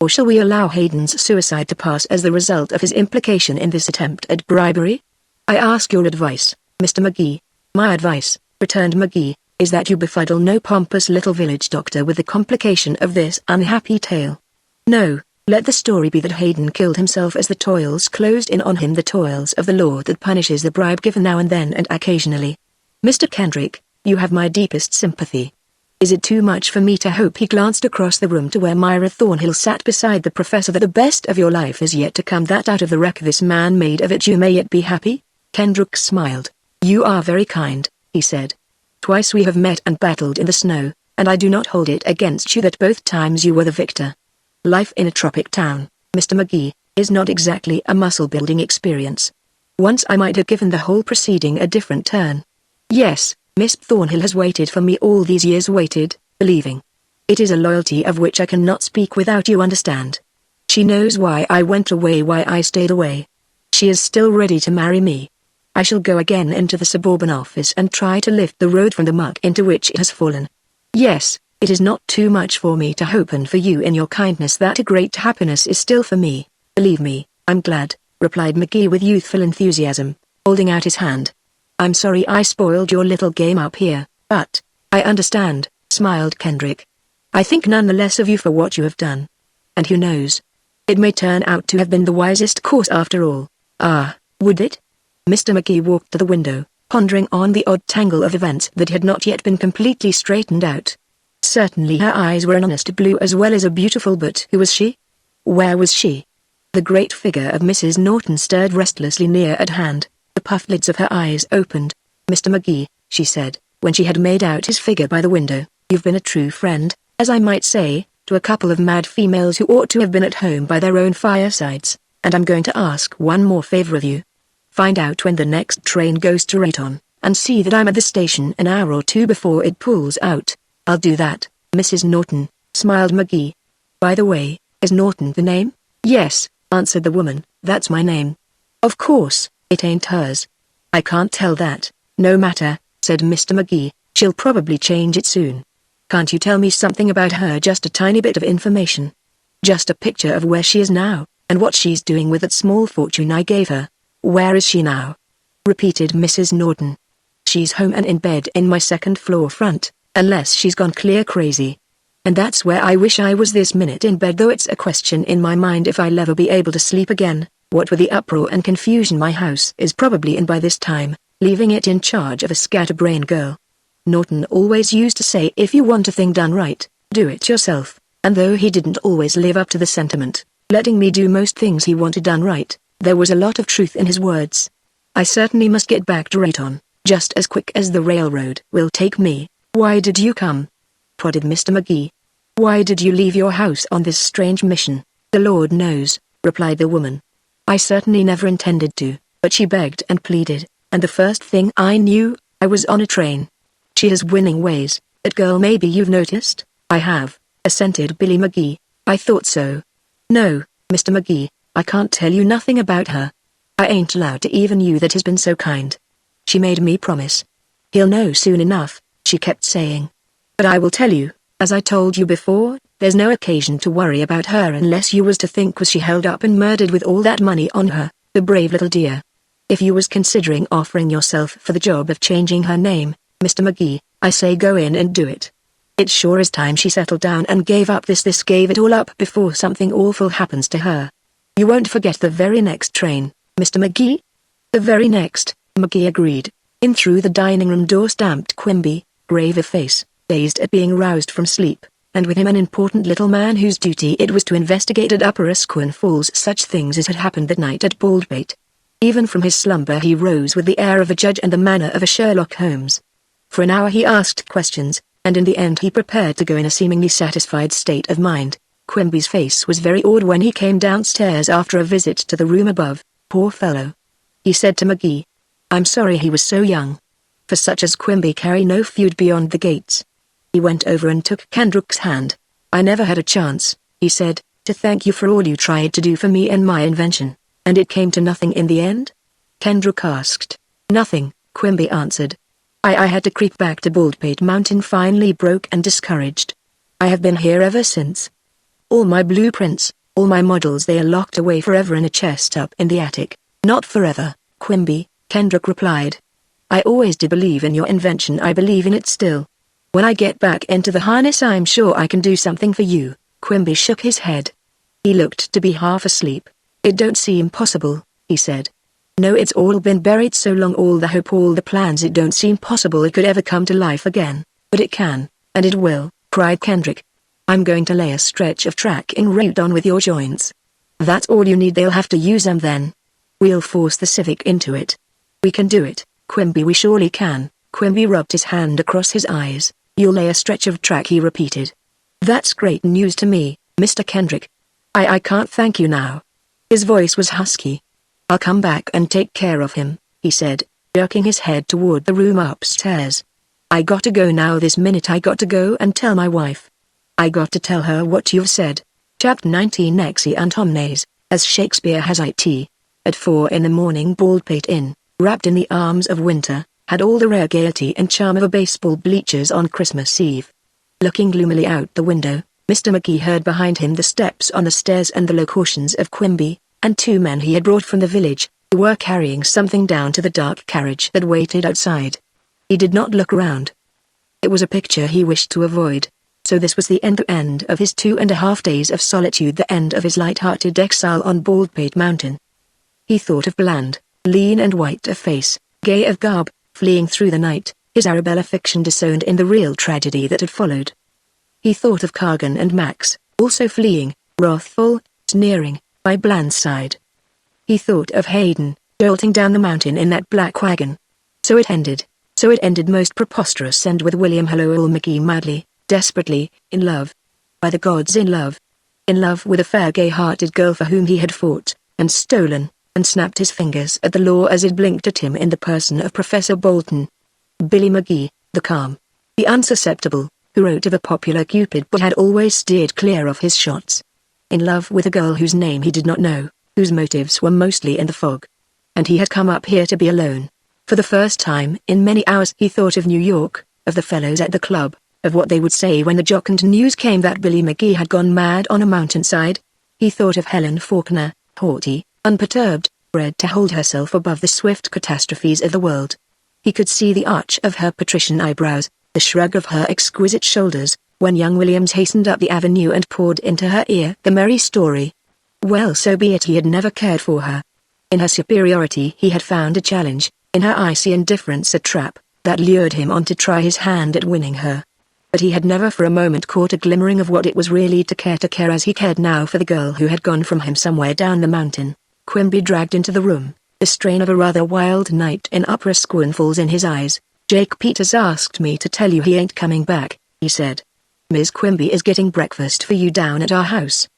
Or shall we allow Hayden's suicide to pass as the result of his implication in this attempt at bribery? I ask your advice, Mr. McGee. My advice, returned McGee, is that you befuddle no pompous little village doctor with the complication of this unhappy tale. No, let the story be that Hayden killed himself as the toils closed in on him, the toils of the law that punishes the bribe given now and then and occasionally. Mr. Kendrick, you have my deepest sympathy. Is it too much for me to hope? He glanced across the room to where Myra Thornhill sat beside the professor, that the best of your life is yet to come, that out of the wreck this man made of it you may yet be happy? Kendrick smiled. You are very kind, he said. Twice we have met and battled in the snow, and I do not hold it against you that both times you were the victor. Life in a tropic town, Mr. McGee, is not exactly a muscle-building experience. Once I might have given the whole proceeding a different turn. Yes, Miss Thornhill has waited for me all these years, waited, believing. It is a loyalty of which I cannot speak without you understand. She knows why I went away, why I stayed away. She is still ready to marry me. I shall go again into the suburban office and try to lift the road from the muck into which it has fallen. Yes, it is not too much for me to hope and for you in your kindness that a great happiness is still for me. Believe me, I'm glad, replied McGee with youthful enthusiasm, holding out his hand. I'm sorry I spoiled your little game up here, but I understand, smiled Kendrick. I think none the less of you for what you have done. And who knows? It may turn out to have been the wisest course after all. Ah, would it? Mr. McGee walked to the window, pondering on the odd tangle of events that had not yet been completely straightened out. Certainly her eyes were an honest blue as well as a beautiful, but who was she? Where was she? The great figure of Mrs. Norton stirred restlessly near at hand. The puffed lids of her eyes opened. Mr. McGee, she said, when she had made out his figure by the window, you've been a true friend, as I might say, to a couple of mad females who ought to have been at home by their own firesides, and I'm going to ask one more favor of you. Find out when the next train goes to Rayton, and see that I'm at the station an hour or two before it pulls out. I'll do that, Mrs. Norton, smiled McGee. By the way, is Norton the name? Yes, answered the woman, that's my name. Of course, it ain't hers. I can't tell that. No matter, said Mr. McGee, she'll probably change it soon. Can't you tell me something about her, just a tiny bit of information? Just a picture of where she is now, and what she's doing with that small fortune I gave her. Where is she now? Repeated Mrs. Norton. She's home and in bed in my second floor front, unless she's gone clear crazy. And that's where I wish I was this minute, in bed, though it's a question in my mind if I'll ever be able to sleep again. What with the uproar and confusion, my house is probably in by this time, leaving it in charge of a scatterbrain girl. Norton always used to say, if you want a thing done right, do it yourself, and though he didn't always live up to the sentiment, letting me do most things he wanted done right, there was a lot of truth in his words. I certainly must get back to Rayton, just as quick as the railroad will take me. Why did you come? Prodded Mr. McGee. Why did you leave your house on this strange mission? The Lord knows, replied the woman. I certainly never intended to, but she begged and pleaded, and the first thing I knew, I was on a train. She has winning ways, that girl. Maybe you've noticed? I have, assented Billy McGee. I thought so. No, Mr. McGee, I can't tell you nothing about her. I ain't allowed to, even you that has been so kind. She made me promise. He'll know soon enough, she kept saying. But I will tell you, as I told you before, there's no occasion to worry about her unless you was to think was she held up and murdered with all that money on her, the brave little dear. If you was considering offering yourself for the job of changing her name, Mr. McGee, I say go in and do it. It sure is time she settled down and gave up this gave it all up before something awful happens to her. You won't forget the very next train, Mr. McGee? The very next, McGee agreed. In through the dining room door stamped Quimby, grave of face, dazed at being roused from sleep, and with him an important little man whose duty it was to investigate at Upper Asquith Falls such things as had happened that night at Baldpate. Even from his slumber he rose with the air of a judge and the manner of a Sherlock Holmes. For an hour he asked questions, and in the end he prepared to go in a seemingly satisfied state of mind. Quimby's face was very odd when he came downstairs after a visit to the room above. Poor fellow, he said to McGee. I'm sorry he was so young. For such as Quimby carry no feud beyond the gates. He went over and took Kendrick's hand. I never had a chance, he said, to thank you for all you tried to do for me and my invention. And it came to nothing in the end? Kendrick asked. Nothing, Quimby answered. I had to creep back to Baldpate Mountain, finally broke and discouraged. I have been here ever since. All my blueprints, all my models, they are locked away forever in a chest up in the attic. Not forever, Quimby, Kendrick replied. I always did believe in your invention. I believe in it still. When I get back into the harness I'm sure I can do something for you. Quimby shook his head. He looked to be half asleep. It don't seem possible, he said. No, it's all been buried so long, all the hope, all the plans, it don't seem possible it could ever come to life again. But it can, and it will, cried Kendrick. I'm going to lay a stretch of track in Rayton with your joints. That's all you need, they'll have to use them then. We'll force the Civic into it. We can do it, Quimby, we surely can. Quimby rubbed his hand across his eyes. You'll lay a stretch of track, he repeated. That's great news to me, Mr. Kendrick. I can't thank you now. His voice was husky. I'll come back and take care of him, he said, jerking his head toward the room upstairs. I got to go now this minute. I got to go and tell my wife. I got to tell her what you've said. Chapter 19 Nexie and Omnes, as Shakespeare has it. At 4 in the morning Baldpate Inn, wrapped in the arms of winter, had all the rare gaiety and charm of a baseball bleachers on Christmas Eve. Looking gloomily out the window, Mr. Magee heard behind him the steps on the stairs and the low cautions of Quimby, and 2 men he had brought from the village, who were carrying something down to the dark carriage that waited outside. He did not look around. It was a picture he wished to avoid. So this was the end of his 2.5 days of solitude, the end of his light-hearted exile on Baldpate Mountain. He thought of bland, lean and white of face, gay of garb, fleeing through the night, his Arabella fiction disowned in the real tragedy that had followed. He thought of Cargan and Max, also fleeing, wrathful, sneering, by Bland's side. He thought of Hayden, jolting down the mountain in that black wagon. So it ended most preposterous, and with William Earl Magee madly, desperately, in love. By the gods, in love. In love with a fair gay-hearted girl for whom he had fought, and stolen, and snapped his fingers at the law as it blinked at him in the person of Professor Bolton. Billy Magee, the calm, the unsusceptible, who wrote of a popular Cupid but had always steered clear of his shots. In love with a girl whose name he did not know, whose motives were mostly in the fog. And he had come up here to be alone. For the first time in many hours he thought of New York, of the fellows at the club, of what they would say when the jocund news came that Billy Magee had gone mad on a mountainside. He thought of Helen Faulkner, haughty, unperturbed, bred to hold herself above the swift catastrophes of the world. He could see the arch of her patrician eyebrows, the shrug of her exquisite shoulders, when young Williams hastened up the avenue and poured into her ear the merry story. Well, so be it. He had never cared for her. In her superiority he had found a challenge, in her icy indifference a trap, that lured him on to try his hand at winning her. But he had never for a moment caught a glimmering of what it was really to care as he cared now for the girl who had gone from him somewhere down the mountain. Quimby dragged into the room, the strain of a rather wild night in Upper Squin Falls in his eyes. "Jake Peters asked me to tell you he ain't coming back," he said. "Miss Quimby is getting breakfast for you down at our house.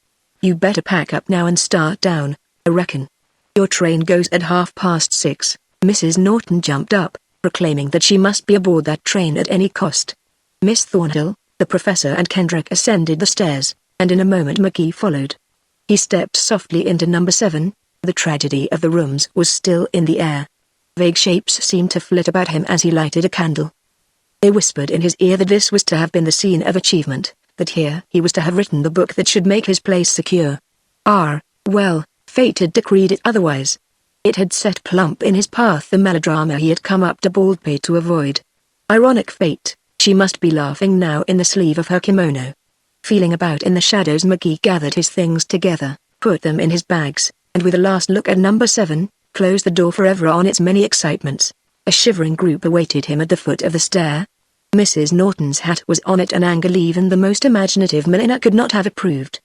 You better pack up now and start down, I reckon. Your train goes at 6:30. Mrs. Norton jumped up, proclaiming that she must be aboard that train at any cost. Miss Thornhill, the professor and Kendrick ascended the stairs, and in a moment Magee followed. He stepped softly into number 7, the tragedy of the rooms was still in the air. Vague shapes seemed to flit about him as he lighted a candle. They whispered in his ear that this was to have been the scene of achievement, that here he was to have written the book that should make his place secure. Well, fate had decreed it otherwise. It had set plump in his path the melodrama he had come up to Baldpate to avoid. Ironic fate, she must be laughing now in the sleeve of her kimono. Feeling about in the shadows, Magee gathered his things together, put them in his bags, and with a last look at number 7, closed the door forever on its many excitements. A shivering group awaited him at the foot of the stair. Mrs. Norton's hat was on at an angle even the most imaginative milliner could not have approved.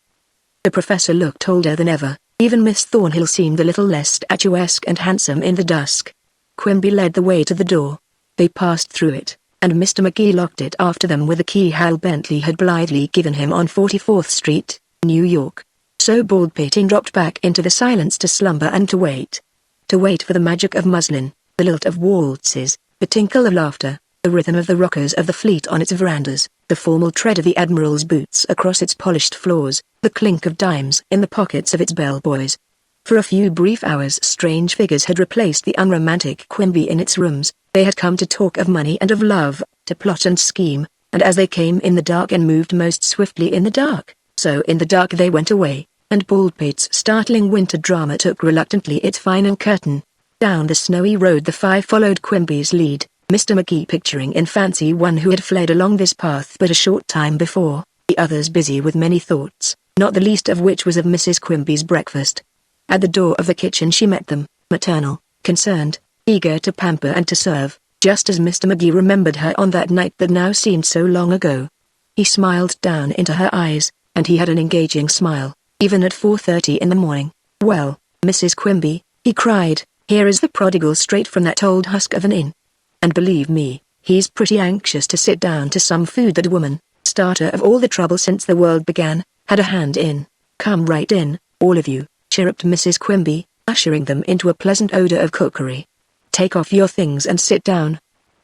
The professor looked older than ever. Even Miss Thornhill seemed a little less statuesque and handsome in the dusk. Quimby led the way to the door. They passed through it, and Mr. Magee locked it after them with the key Hal Bentley had blithely given him on 44th Street, New York. So Baldpate dropped back into the silence to slumber and to wait. To wait for the magic of muslin, the lilt of waltzes, the tinkle of laughter, the rhythm of the rockers of the fleet on its verandas, the formal tread of the admiral's boots across its polished floors, the clink of dimes in the pockets of its bellboys. For a few brief hours strange figures had replaced the unromantic Quimby in its rooms. They had come to talk of money and of love, to plot and scheme, and as they came in the dark and moved most swiftly in the dark, so in the dark they went away, and Baldpate's startling winter drama took reluctantly its final curtain. Down the snowy road the 5 followed Quimby's lead, Mr. Magee picturing in fancy one who had fled along this path but a short time before, the others busy with many thoughts, not the least of which was of Mrs. Quimby's breakfast. At the door of the kitchen she met them, maternal, concerned, eager to pamper and to serve, just as Mr. Magee remembered her on that night that now seemed so long ago. He smiled down into her eyes, and he had an engaging smile, even at 4:30 in the morning. "Well, Mrs. Quimby," he cried, "here is the prodigal straight from that old husk of an inn. And believe me, he's pretty anxious to sit down to some food that woman, starter of all the trouble since the world began, had a hand in. Come right in, all of you," chirruped Mrs. Quimby, ushering them into a pleasant odor of cookery. "Take off your things and sit down.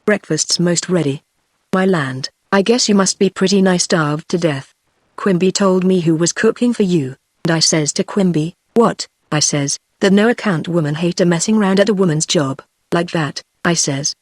Breakfast's most ready. My land, I guess you must be pretty nigh starved to death." Quimby told me who was cooking for you, and I says to Quimby, what, I says, that no account woman hate a messing round at a woman's job, like that, I says.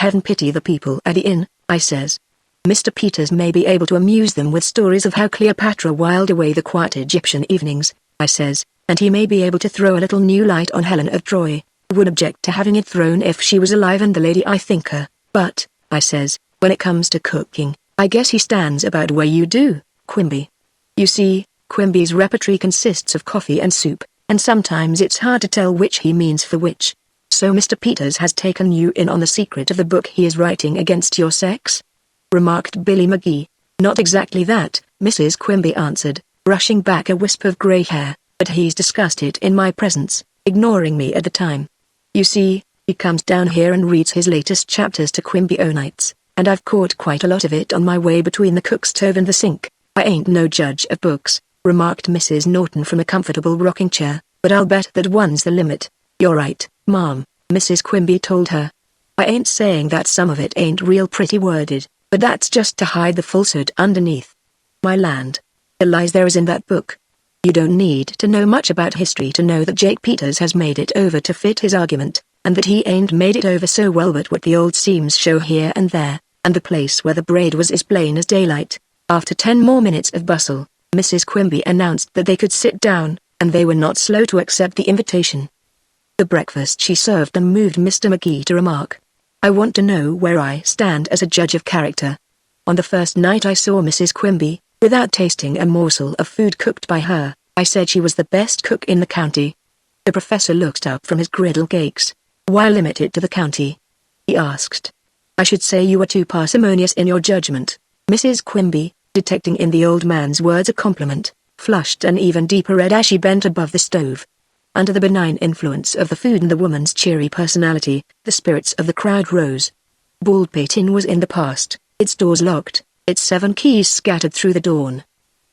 Heaven pity the people at the inn, I says. Mr. Peters may be able to amuse them with stories of how Cleopatra whiled away the quiet Egyptian evenings, I says, and he may be able to throw a little new light on Helen of Troy, who would object to having it thrown if she was alive and the lady I think her, but, I says, when it comes to cooking, I guess he stands about where you do, Quimby. You see, Quimby's repertory consists of coffee and soup, and sometimes it's hard to tell which he means for which. So Mr. Peters has taken you in on the secret of the book he is writing against your sex? Remarked Billy McGee. Not exactly that, Mrs. Quimby answered, brushing back a wisp of grey hair, but he's discussed it in my presence, ignoring me at the time. You see, he comes down here and reads his latest chapters to Quimby o' nights, and I've caught quite a lot of it on my way between the cook stove and the sink. I ain't no judge of books, remarked Mrs. Norton from a comfortable rocking chair, but I'll bet that one's the limit. You're right, Mom, Mrs. Quimby told her. I ain't saying that some of it ain't real pretty worded, but that's just to hide the falsehood underneath. My land. The lies there is in that book. You don't need to know much about history to know that Jake Peters has made it over to fit his argument, and that he ain't made it over so well but what the old seams show here and there, and the place where the braid was as plain as daylight. After 10 more minutes of bustle, Mrs. Quimby announced that they could sit down, and they were not slow to accept the invitation. The breakfast she served them moved Mr. McGee to remark, I want to know where I stand as a judge of character. On the first night I saw Mrs. Quimby, without tasting a morsel of food cooked by her, I said she was the best cook in the county. The professor looked up from his griddle cakes. Why limit it to the county? He asked. I should say you were too parsimonious in your judgment. Mrs. Quimby, detecting in the old man's words a compliment, flushed an even deeper red as she bent above the stove. Under the benign influence of the food and the woman's cheery personality, the spirits of the crowd rose. Baldpate Inn was in the past, its doors locked, its 7 keys scattered through the dawn.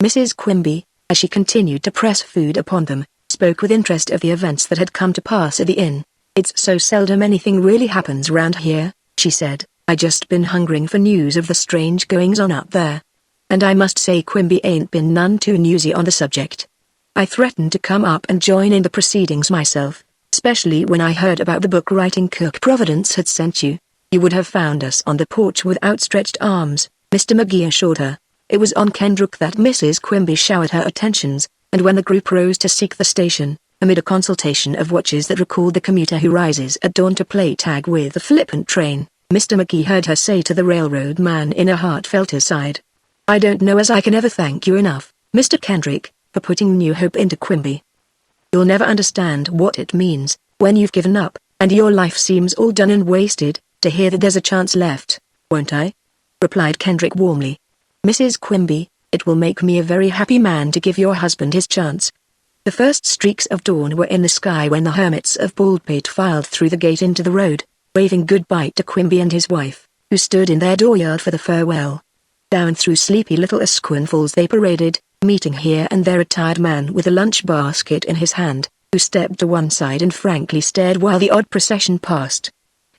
Mrs. Quimby, as she continued to press food upon them, spoke with interest of the events that had come to pass at the inn. It's so seldom anything really happens round here, she said. I just been hungering for news of the strange goings-on up there. And I must say Quimby ain't been none too newsy on the subject. I threatened to come up and join in the proceedings myself, especially when I heard about the book writing cook Providence had sent you. You would have found us on the porch with outstretched arms, Mr. McGee assured her. It was on Kendrick that Mrs. Quimby showered her attentions, and when the group rose to seek the station, amid a consultation of watches that recalled the commuter who rises at dawn to play tag with the flippant train, Mr. McGee heard her say to the railroad man in a heartfelt aside, I don't know as I can ever thank you enough, Mr. Kendrick, for putting new hope into Quimby. You'll never understand what it means, when you've given up, and your life seems all done and wasted, to hear that there's a chance left, won't I? Replied Kendrick warmly. Mrs. Quimby, it will make me a very happy man to give your husband his chance. The first streaks of dawn were in the sky when the hermits of Baldpate filed through the gate into the road, waving goodbye to Quimby and his wife, who stood in their dooryard for the farewell. Down through sleepy little Asquith Falls they paraded, meeting here and there a tired man with a lunch basket in his hand, who stepped to one side and frankly stared while the odd procession passed.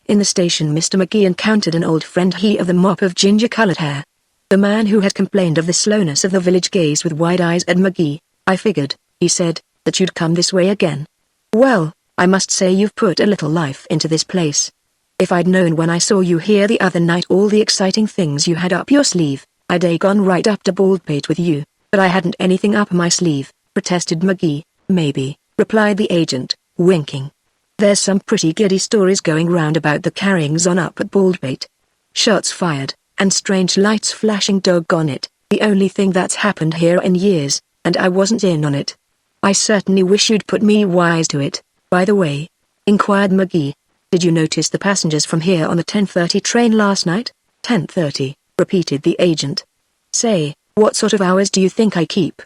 In the station Mr. McGee encountered an old friend, he of the mop of ginger-colored hair. The man who had complained of the slowness of the village gazed with wide eyes at McGee. I figured, he said, that you'd come this way again. Well, I must say you've put a little life into this place. If I'd known when I saw you here the other night all the exciting things you had up your sleeve, I'd gone right up to Baldpate with you, but I hadn't anything up my sleeve, protested McGee. Maybe, replied the agent, winking. There's some pretty giddy stories going round about the carryings-on up at Baldpate. Shots fired, and strange lights flashing, doggone it, the only thing that's happened here in years, and I wasn't in on it. I certainly wish you'd put me wise to it. By the way, inquired McGee, did you notice the passengers from here on the 10:30 train last night? 10:30, repeated the agent. Say, what sort of hours do you think I keep?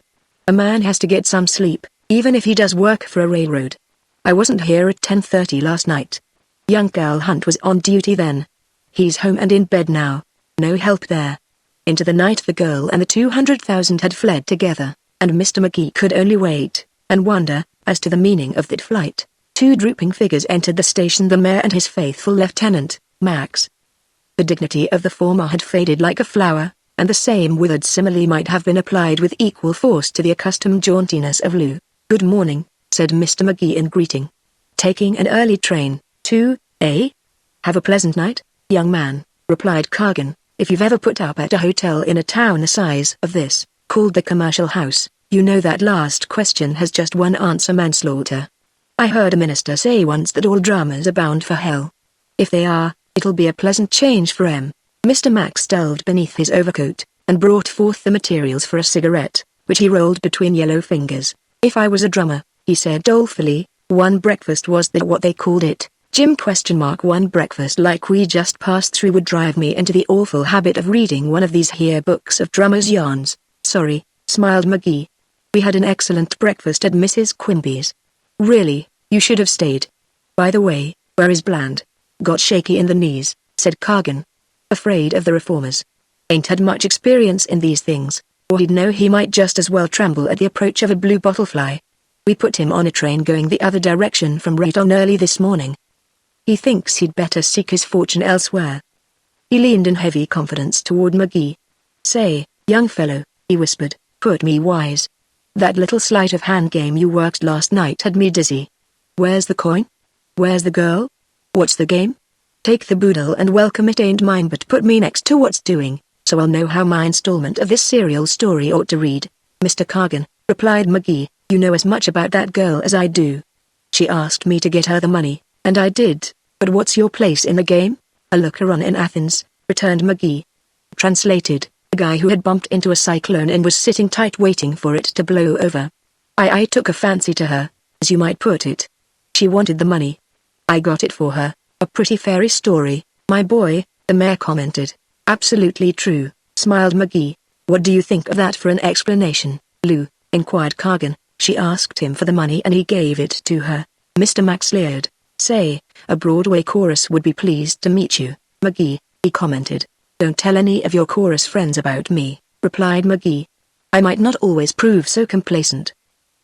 A man has to get some sleep, even if he does work for a railroad. I wasn't here at 10:30 last night. Young Gal Hunt was on duty then. He's home and in bed now. No help there. Into the night the girl and the 200,000 had fled together, and Mr. McGee could only wait and wonder as to the meaning of that flight. 2 drooping figures entered the station, the mayor and his faithful lieutenant, Max. The dignity of the former had faded like a flower, and the same withered simile might have been applied with equal force to the accustomed jauntiness of Lou. "Good morning," said Mr. Magee in greeting. "Taking an early train, too, eh?" "Have a pleasant night, young man," replied Cargan. "If you've ever put up at a hotel in a town the size of this, called the Commercial House, you know that last question has just one answer: manslaughter. I heard a minister say once that all drummers are bound for hell. If they are, it'll be a pleasant change for M." Mr. Max delved beneath his overcoat, and brought forth the materials for a cigarette, which he rolled between yellow fingers. "If I was a drummer," he said dolefully, "one breakfast was the what they called it, Jim ? One breakfast like we just passed through would drive me into the awful habit of reading one of these here books of drummers' yarns." "Sorry," smiled Magee. "We had an excellent breakfast at Mrs. Quimby's." "Really, you should have stayed. By the way, where is Bland?" "Got shaky in the knees," said Cargan. "Afraid of the reformers. Ain't had much experience in these things, or he'd know he might just as well tremble at the approach of a blue bottle fly. We put him on a train going the other direction from Rayton early this morning. He thinks he'd better seek his fortune elsewhere." He leaned in heavy confidence toward Magee. "Say, young fellow," he whispered, "put me wise. That little sleight of hand game you worked last night had me dizzy. Where's the coin? Where's the girl? What's the game? Take the boodle and welcome. It ain't mine, but put me next to what's doing, so I'll know how my installment of this serial story ought to read." "Mr. Cargan," replied Magee, "you know as much about that girl as I do. She asked me to get her the money, and I did, but what's your place in the game?" "A looker-on in Athens," returned Magee. Translated, a guy who had bumped into a cyclone and was sitting tight waiting for it to blow over. I took a fancy to her, as you might put it. She wanted the money. I got it for her. A pretty fairy story, my boy," the mayor commented. "Absolutely true," smiled Magee. "What do you think of that for an explanation, Lou?" inquired Cargan. "She asked him for the money and he gave it to her." Mr. Max leered. "Say, a Broadway chorus would be pleased to meet you, Magee," he commented. "Don't tell any of your chorus friends about me," replied Magee. "I might not always prove so complacent.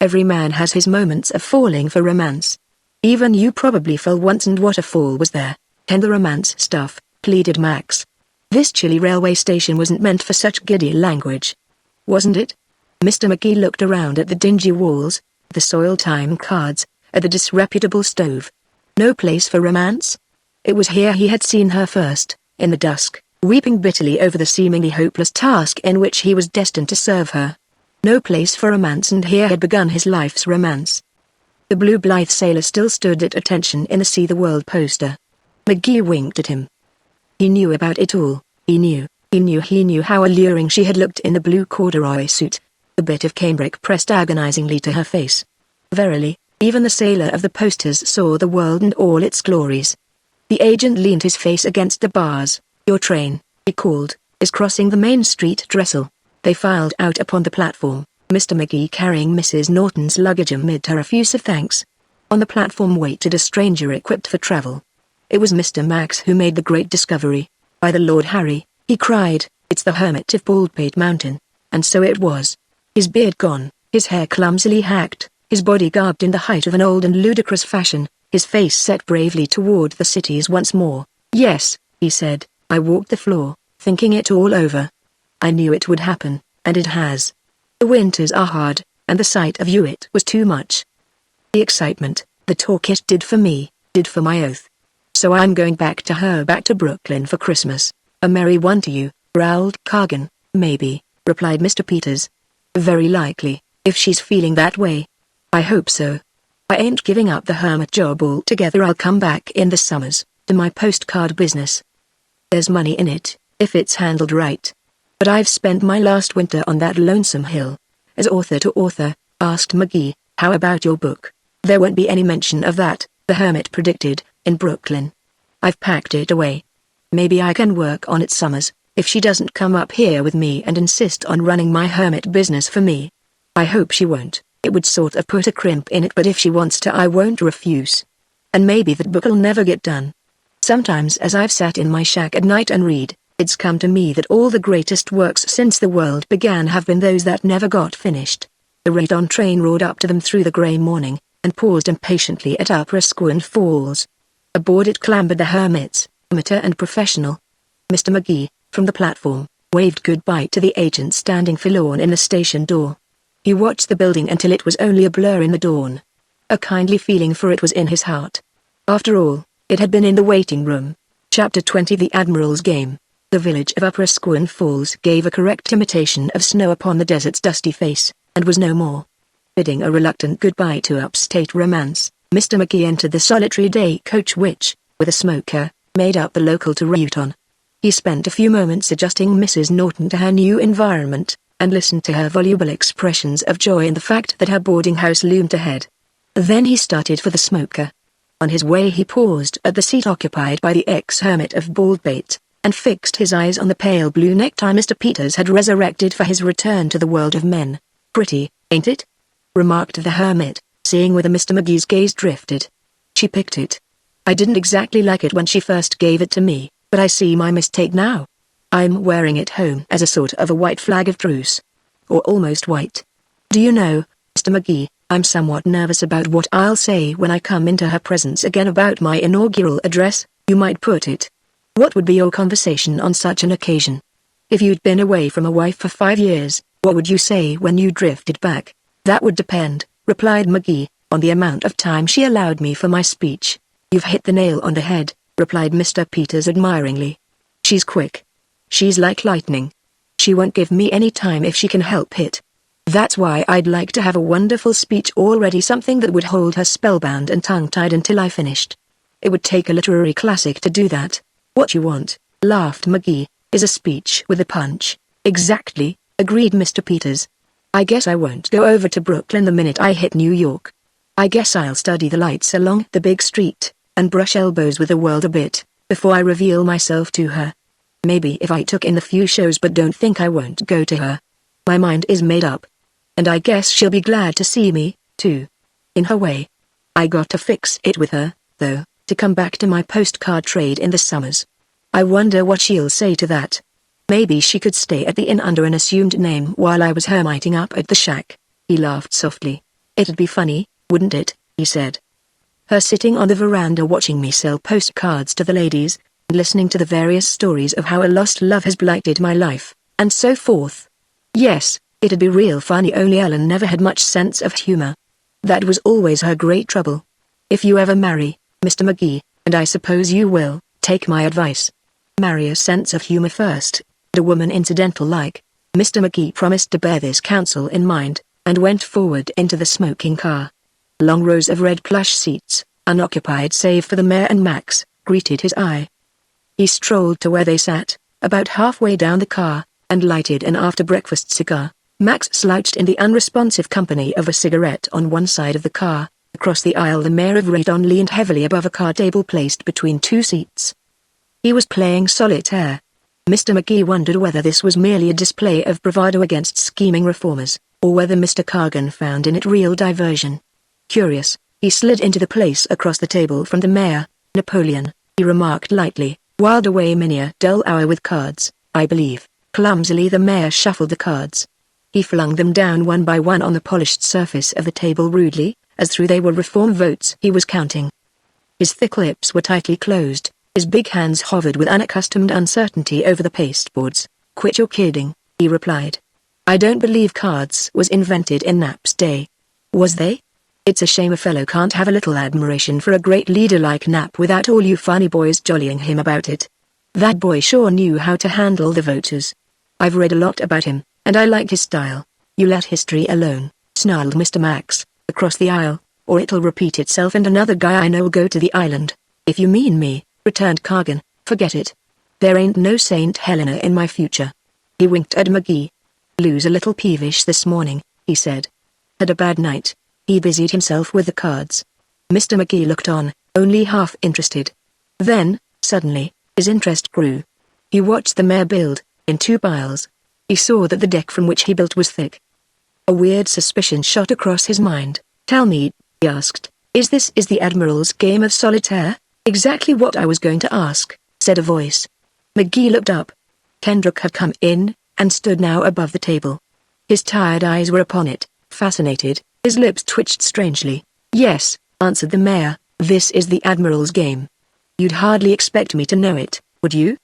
Every man has his moments of falling for romance. Even you probably fell once, and what a fall was there. And the romance stuff," pleaded Max. "This chilly railway station wasn't meant for such giddy language. Wasn't it?" Mr. Magee looked around at the dingy walls, the soiled time cards, at the disreputable stove. No place for romance? It was here he had seen her first, in the dusk, weeping bitterly over the seemingly hopeless task in which he was destined to serve her. No place for romance, and here had begun his life's romance. The blue blithe sailor still stood at attention in the See the World poster. Magee winked at him. He knew about it all. He knew how alluring she had looked in the blue corduroy suit, the bit of cambric pressed agonizingly to her face. Verily, even the sailor of the posters saw the world and all its glories. The agent leaned his face against the bars. "Your train," he called, "is crossing the Main Street trestle." They filed out upon the platform, Mr. Magee carrying Mrs. Norton's luggage amid her effusive thanks. On the platform waited a stranger equipped for travel. It was Mr. Max who made the great discovery. "By the Lord Harry," he cried, "it's the hermit of Baldpate Mountain." And so it was. His beard gone, his hair clumsily hacked, his body garbed in the height of an old and ludicrous fashion, his face set bravely toward the cities once more. "Yes," he said, "I walked the floor, thinking it all over. I knew it would happen, and it has. The winters are hard, and the sight of you it was too much. The excitement, the talk it did for me, did for my oath. So I'm going back to Brooklyn for Christmas. A merry one to you," growled Cargan. "Maybe," replied Mr. Peters. "Very likely, if she's feeling that way. I hope so. I ain't giving up the hermit job altogether. I'll come back in the summers, to my postcard business. There's money in it, if it's handled right. But I've spent my last winter on that lonesome hill." As author to author, asked Magee, "How about your book?" "There won't be any mention of that," the hermit predicted, "in Brooklyn. I've packed it away. Maybe I can work on it summers, if she doesn't come up here with me and insist on running my hermit business for me. I hope she won't. It would sort of put a crimp in it, but if she wants to I won't refuse. And maybe that book'll never get done. Sometimes as I've sat in my shack at night and read, it's come to me that all the greatest works since the world began have been those that never got finished." The Rayton train roared up to them through the grey morning, and paused impatiently at Upper Squin Falls. Aboard it clambered the hermits, amateur and professional. Mr. Magee, from the platform, waved goodbye to the agent standing forlorn in the station door. He watched the building until it was only a blur in the dawn. A kindly feeling for it was in his heart. After all, it had been in the waiting room. Chapter 20 The Admiral's Game. The village of Upper Squin Falls gave a correct imitation of snow upon the desert's dusty face, and was no more. Bidding a reluctant goodbye to upstate romance, Mr. McGee entered the solitary day coach which, with a smoker, made up the local to Reuton. He spent a few moments adjusting Mrs. Norton to her new environment, and listened to her voluble expressions of joy in the fact that her boarding house loomed ahead. Then he started for the smoker. On his way he paused at the seat occupied by the ex-hermit of Baldpate, and fixed his eyes on the pale blue necktie Mr. Peters had resurrected for his return to the world of men. "Pretty, ain't it?" remarked the hermit, seeing whither Mr. McGee's gaze drifted. "She picked it. I didn't exactly like it when she first gave it to me, but I see my mistake now. I'm wearing it home as a sort of a white flag of truce. Or almost white. Do you know, Mr. McGee, I'm somewhat nervous about what I'll say when I come into her presence again about my inaugural address, you might put it. What would be your conversation on such an occasion? If you'd been away from a wife for 5 years, what would you say when you drifted back?" "That would depend," replied McGee, "on the amount of time she allowed me for my speech." "You've hit the nail on the head," replied Mr. Peters admiringly. "She's quick. She's like lightning. She won't give me any time if she can help it. That's why I'd like to have a wonderful speech already, something that would hold her spellbound and tongue-tied until I finished. It would take a literary classic to do that." "What you want," laughed McGee, "is a speech with a punch." "Exactly," agreed Mr. Peters. "I guess I won't go over to Brooklyn the minute I hit New York. I guess I'll study the lights along the big street, and brush elbows with the world a bit, before I reveal myself to her. Maybe if I took in the few shows, but don't think I won't go to her. My mind is made up. And I guess she'll be glad to see me, too. In her way. I got to fix it with her, though, to come back to my postcard trade in the summers. I wonder what she'll say to that. Maybe she could stay at the inn under an assumed name while I was hermiting up at the shack." He laughed softly. "It'd be funny, wouldn't it?" he said. "Her sitting on the veranda watching me sell postcards to the ladies, and listening to the various stories of how a lost love has blighted my life, and so forth. Yes, it'd be real funny, only Ellen never had much sense of humor. That was always her great trouble. If you ever marry, Mr. McGee, and I suppose you will, take my advice. Marry a sense of humor first, and a woman incidental like." Mr. McGee promised to bear this counsel in mind, and went forward into the smoking car. Long rows of red plush seats, unoccupied save for the mayor and Max, greeted his eye. He strolled to where they sat, about halfway down the car, and lighted an after-breakfast cigar. Max slouched in the unresponsive company of a cigarette on one side of the car. Across the aisle the mayor of Reuton leaned heavily above a card table placed between two seats. He was playing solitaire. Mr. McGee wondered whether this was merely a display of bravado against scheming reformers, or whether Mr. Cargan found in it real diversion. Curious, he slid into the place across the table from the mayor. "Napoleon," he remarked lightly, "whiled away many a dull hour with cards, I believe." Clumsily the mayor shuffled the cards. He flung them down one by one on the polished surface of the table rudely, as though they were reform votes he was counting. His thick lips were tightly closed, his big hands hovered with unaccustomed uncertainty over the pasteboards. "Quit your kidding," he replied. "I don't believe cards was invented in Nap's day. Was they? It's a shame a fellow can't have a little admiration for a great leader like Nap without all you funny boys jollying him about it. That boy sure knew how to handle the voters. I've read a lot about him, and I liked his style." "You let history alone," snarled Mr. Max, across the aisle, "or it'll repeat itself and another guy I know'll go to the island." "If you mean me," returned Cargan, "forget it. There ain't no Saint Helena in my future." He winked at McGee. "Lou's a little peevish this morning," he said. "Had a bad night." He busied himself with the cards. Mr. McGee looked on, only half interested. Then, suddenly, his interest grew. He watched the mayor build, in 2 piles. He saw that the deck from which he built was thick. A weird suspicion shot across his mind. "Tell me," he asked, is the Admiral's game of solitaire?" "Exactly what I was going to ask," said a voice. McGee looked up. Kendrick had come in, and stood now above the table. His tired eyes were upon it, fascinated, his lips twitched strangely. "Yes," answered the mayor, "this is the Admiral's game. You'd hardly expect me to know it, would you?"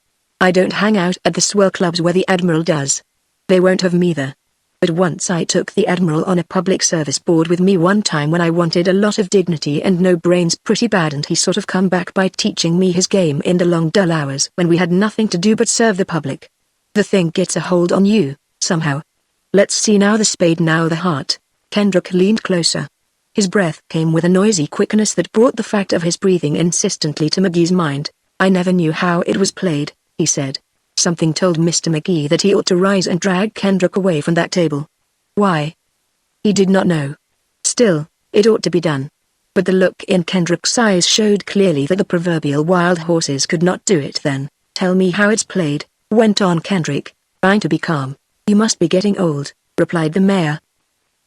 I don't hang out at the swell clubs where the Admiral does. They won't have me there. But once I took the Admiral on a public service board with me one time when I wanted a lot of dignity and no brains pretty bad, and he sort of come back by teaching me his game in the long dull hours when we had nothing to do but serve the public. The thing gets a hold on you, somehow. Let's see now the spade now the heart. Kendrick leaned closer. His breath came with a noisy quickness that brought the fact of his breathing insistently to McGee's mind. I never knew how it was played, he said. Something told Mr. McGee that he ought to rise and drag Kendrick away from that table. Why? He did not know. Still, it ought to be done. But the look in Kendrick's eyes showed clearly that the proverbial wild horses could not do it then. Tell me how it's played, went on Kendrick, trying to be calm. You must be getting old, replied the mayor.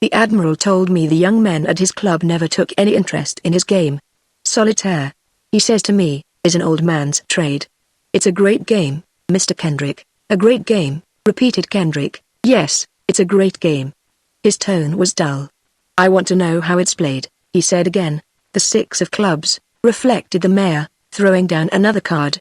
The Admiral told me the young men at his club never took any interest in his game. Solitaire, he says to me, is an old man's trade. It's a great game, Mr. Kendrick. A great game, repeated Kendrick. Yes, it's a great game. His tone was dull. I want to know how it's played, he said again. The six of clubs, reflected the mayor, throwing down another card.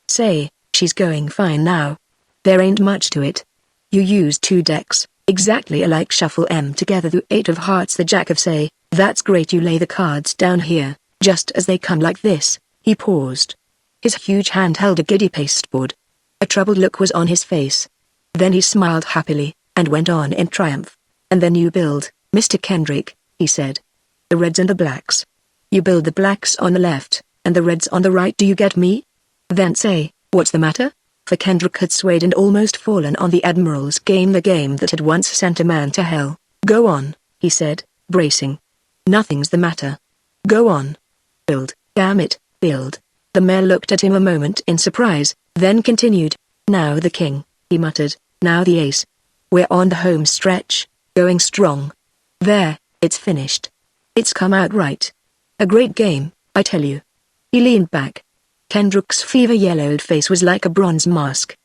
Say, she's going fine now. There ain't much to it. You use two decks, exactly alike. Shuffle 'em together. The 8 of hearts, the jack of say. That's great. You lay the cards down here, just as they come like this. He paused. His huge hand held a giddy pasteboard. A troubled look was on his face. Then he smiled happily, and went on in triumph. And then you build, Mr. Kendrick, he said. The reds and the blacks. You build the blacks on the left, and the reds on the right. Do you get me? Then say, what's the matter? For Kendrick had swayed and almost fallen on the Admiral's game, the game that had once sent a man to hell. Go on, he said, bracing. Nothing's the matter. Go on. Build, damn it, build. The mayor looked at him a moment in surprise, then continued. Now the king, he muttered, now the ace. We're on the home stretch, going strong. There, it's finished. It's come out right. A great game, I tell you. He leaned back. Kendrick's fever-yellowed face was like a bronze mask.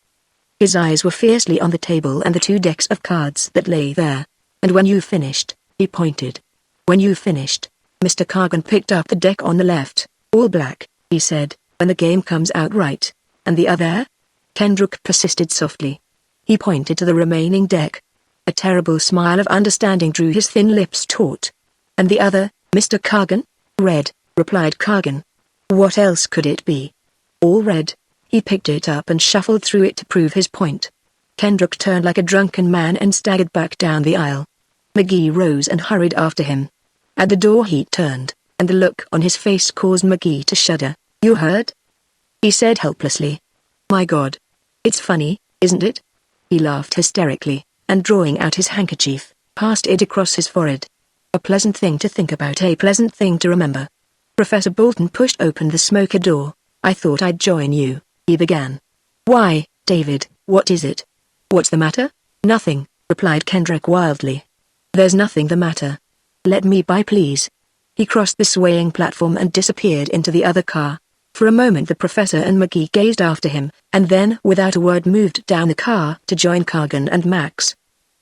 His eyes were fiercely on the table and the two decks of cards that lay there. And when you finished, he pointed. When you finished, Mr. Cargan picked up the deck on the left. All black, he said, when the game comes out right. And the other? Kendrick persisted softly. He pointed to the remaining deck. A terrible smile of understanding drew his thin lips taut. And the other, Mr. Cargan? Red, replied Cargan. What else could it be? All red. He picked it up and shuffled through it to prove his point. Kendrick turned like a drunken man and staggered back down the aisle. McGee rose and hurried after him. At the door he turned, and the look on his face caused McGee to shudder. You heard? He said helplessly. My God. It's funny, isn't it? He laughed hysterically, and drawing out his handkerchief, passed it across his forehead. A pleasant thing to think about, a pleasant thing to remember. Professor Bolton pushed open the smoker door. I thought I'd join you, he began. Why, David, what is it? What's the matter? Nothing, replied Kendrick wildly. There's nothing the matter. Let me by, please. He crossed the swaying platform and disappeared into the other car. For a moment the professor and McGee gazed after him, and then without a word moved down the car to join Cargan and Max.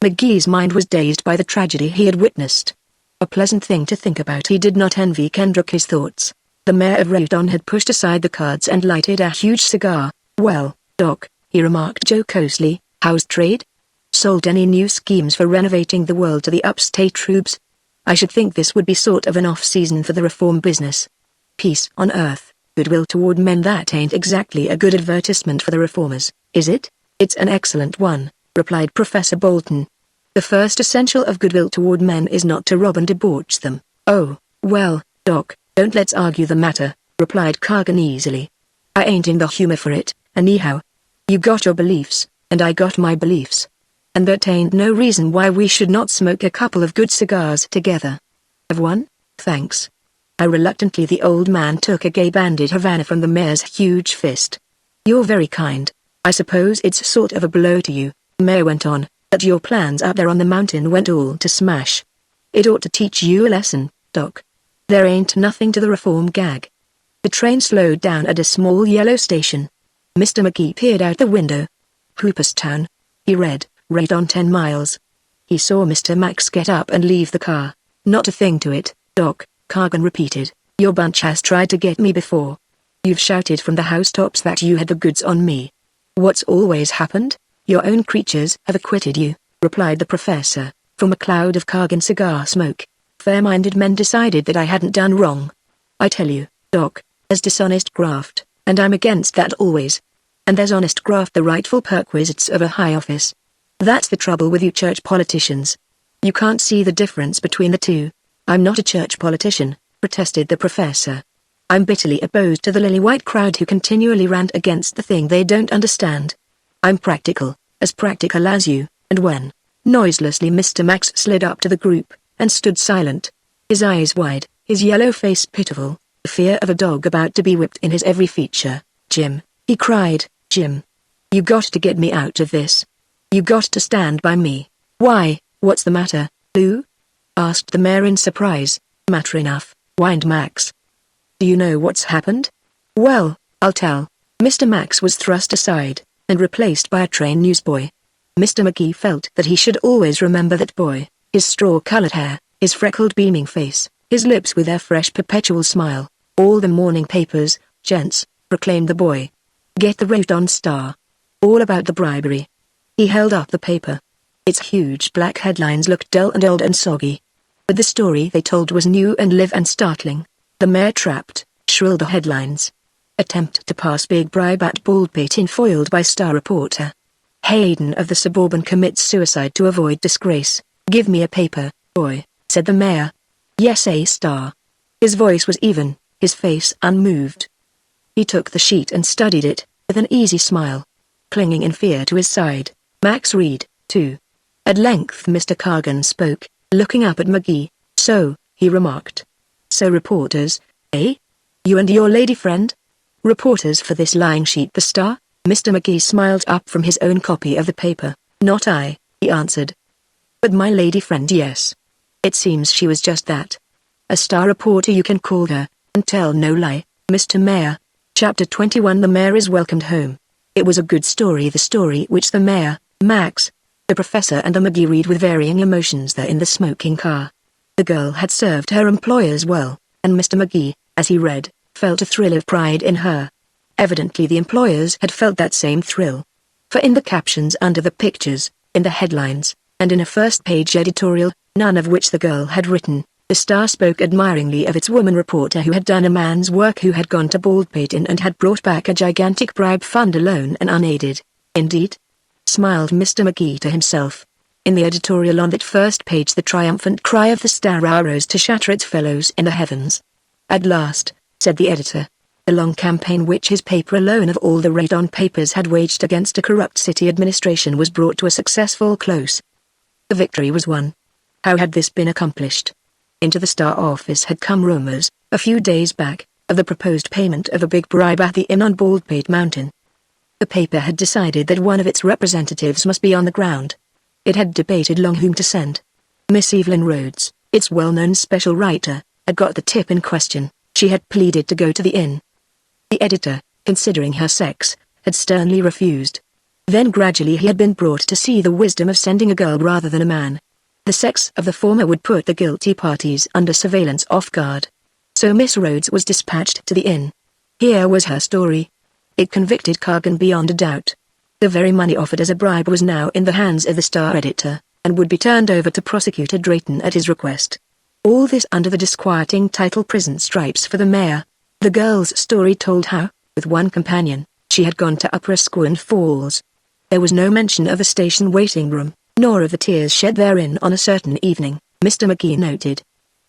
McGee's mind was dazed by the tragedy he had witnessed. A pleasant thing to think about. He did not envy Kendrick his thoughts. The mayor of Redon had pushed aside the cards and lighted a huge cigar. Well, Doc, he remarked jocosely, how's trade? Sold any new schemes for renovating the world to the upstate troops? I should think this would be sort of an off-season for the reform business. Peace on earth, goodwill toward men. That ain't exactly a good advertisement for the reformers, is it? It's an excellent one, replied Professor Bolton. The first essential of goodwill toward men is not to rob and debauch them. Oh, well, Doc, don't let's argue the matter, replied Cargan easily. I ain't in the humor for it, anyhow. You got your beliefs, and I got my beliefs. And that ain't no reason why we should not smoke a couple of good cigars together. Have one? Thanks. Reluctantly the old man took a gay-banded Havana from the mayor's huge fist. You're very kind. I suppose it's sort of a blow to you, the mayor went on, that your plans up there on the mountain went all to smash. It ought to teach you a lesson, Doc. There ain't nothing to the reform gag. The train slowed down at a small yellow station. Mr. McGee peered out the window. Hooperstown, he read, right on 10 miles. He saw Mr. Max get up and leave the car. Not a thing to it, Doc, Cargan repeated. Your bunch has tried to get me before. You've shouted from the housetops that you had the goods on me. What's always happened? Your own creatures have acquitted you, replied the professor, from a cloud of Kargan cigar smoke. Fair-minded men decided that I hadn't done wrong. I tell you, Doc, there's dishonest graft, and I'm against that always. And there's honest graft, the rightful perquisites of a high office. That's the trouble with you church politicians. You can't see the difference between the two. I'm not a church politician, protested the professor. I'm bitterly opposed to the lily-white crowd who continually rant against the thing they don't understand. I'm practical as you, and when, noiselessly Mr. Max slid up to the group, and stood silent. His eyes wide, his yellow face pitiful, the fear of a dog about to be whipped in his every feature. Jim, he cried, Jim. You got to get me out of this. You got to stand by me. Why, what's the matter, Lou? Asked the mayor in surprise. Matter enough, whined Max. Do you know what's happened? Well, I'll tell. Mr. Max was thrust aside, and replaced by a trained newsboy. Mr. McGee felt that he should always remember that boy, his straw-colored hair, his freckled beaming face, his lips with their fresh perpetual smile. All the morning papers, gents, proclaimed the boy. Get the Roton Star. All about the bribery. He held up the paper. Its huge black headlines looked dull and old and soggy. But the story they told was new and live and startling. The mayor trapped, shrilled the headlines. Attempt to pass big bribe at Baldpate foiled by star reporter. Hayden of the Suburban commits suicide to avoid disgrace. Give me a paper, boy, said the mayor. Yes, a star. His voice was even, his face unmoved. He took the sheet and studied it, with an easy smile. Clinging in fear to his side, Max read, too. At length Mr. Kargan spoke, looking up at McGee. So, he remarked. So reporters, eh? You and your lady friend? Reporters for this lying sheet the Star? Mr. McGee smiled up from his own copy of the paper. Not I, he answered. But my lady friend, yes. It seems she was just that. A Star reporter you can call her, and tell no lie, Mr. Mayor. Chapter 21 The Mayor is welcomed home. It was a good story, the story which the mayor, Max, the professor and the McGee read with varying emotions there in the smoking car. The girl had served her employers well, and Mr. McGee, as he read, felt a thrill of pride in her. Evidently the employers had felt that same thrill. For in the captions under the pictures, in the headlines, and in a first-page editorial, none of which the girl had written, the Star spoke admiringly of its woman reporter who had done a man's work, who had gone to Baldpate and had brought back a gigantic bribe fund alone and unaided. Indeed? Smiled Mr. McGee to himself. In the editorial on that first page the triumphant cry of the Star arose to shatter its fellows in the heavens. At last, said the editor, the long campaign which his paper alone of all the Radon papers had waged against a corrupt city administration was brought to a successful close. The victory was won. How had this been accomplished? Into the Star office had come rumors, a few days back, of the proposed payment of a big bribe at the inn on Baldpate Mountain. The paper had decided that one of its representatives must be on the ground. It had debated long whom to send. Miss Evelyn Rhodes, its well-known special writer, had got the tip in question. She had pleaded to go to the inn. The editor, considering her sex, had sternly refused. Then gradually he had been brought to see the wisdom of sending a girl rather than a man. The sex of the former would put the guilty parties under surveillance off guard. So Miss Rhodes was dispatched to the inn. Here was her story. It convicted Kargan beyond a doubt. The very money offered as a bribe was now in the hands of the Star editor, and would be turned over to Prosecutor Drayton at his request. All this under the disquieting title Prison Stripes for the Mayor. The girl's story told how, with one companion, she had gone to Upper Squin Falls. There was no mention of a station waiting room, nor of the tears shed therein on a certain evening, Mr. McGee noted.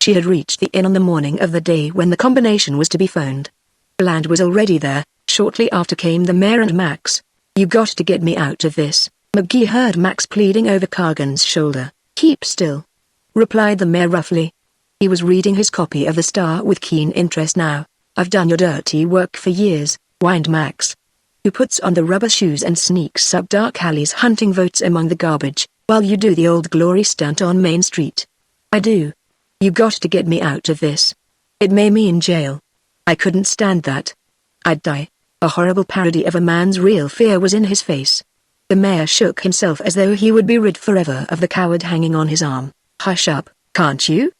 She had reached the inn on the morning of the day when the combination was to be phoned. Bland was already there. Shortly after came the mayor and Max. You got to get me out of this, McGee heard Max pleading over Kargan's shoulder. Keep still, replied the mayor roughly. He was reading his copy of the Star with keen interest now. I've done your dirty work for years, whined Max. Who puts on the rubber shoes and sneaks up dark alleys hunting votes among the garbage, while you do the Old Glory stunt on Main Street. I do. You got to get me out of this. It may mean jail. I couldn't stand that. I'd die. A horrible parody of a man's real fear was in his face. The mayor shook himself as though he would be rid forever of the coward hanging on his arm. Hush up, can't you?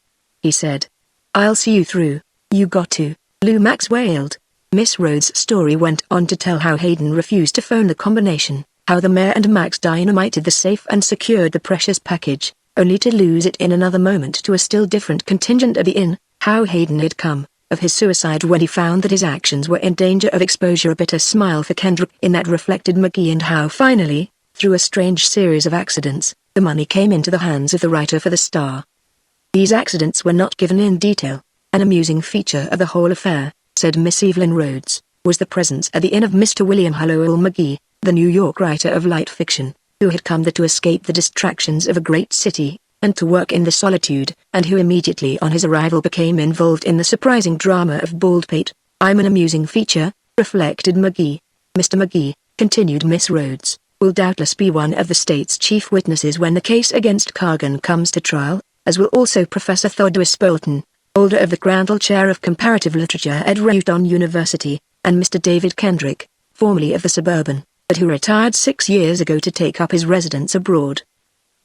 He said. I'll see you through. You got to, Lou, Max wailed. Miss Rhodes' story went on to tell how Hayden refused to phone the combination, how the mayor and Max dynamited the safe and secured the precious package, only to lose it in another moment to a still different contingent at the inn, how Hayden had come, of his suicide when he found that his actions were in danger of exposure, a bitter smile for Kendrick in that reflected McGee, and how finally, through a strange series of accidents, the money came into the hands of the writer for the Star. These accidents were not given in detail. An amusing feature of the whole affair, said Miss Evelyn Rhodes, was the presence at the inn of Mr. William Hallowell McGee, the New York writer of light fiction, who had come there to escape the distractions of a great city, and to work in the solitude, and who immediately on his arrival became involved in the surprising drama of Baldpate. I'm an amusing feature, reflected McGee. Mr. McGee, continued Miss Rhodes, will doubtless be one of the state's chief witnesses when the case against Cargan comes to trial, as will also Professor Thaddeus Bolton, holder of the Crandall Chair of Comparative Literature at Reuton University, and Mr. David Kendrick, formerly of the Suburban, but who retired 6 years ago to take up his residence abroad.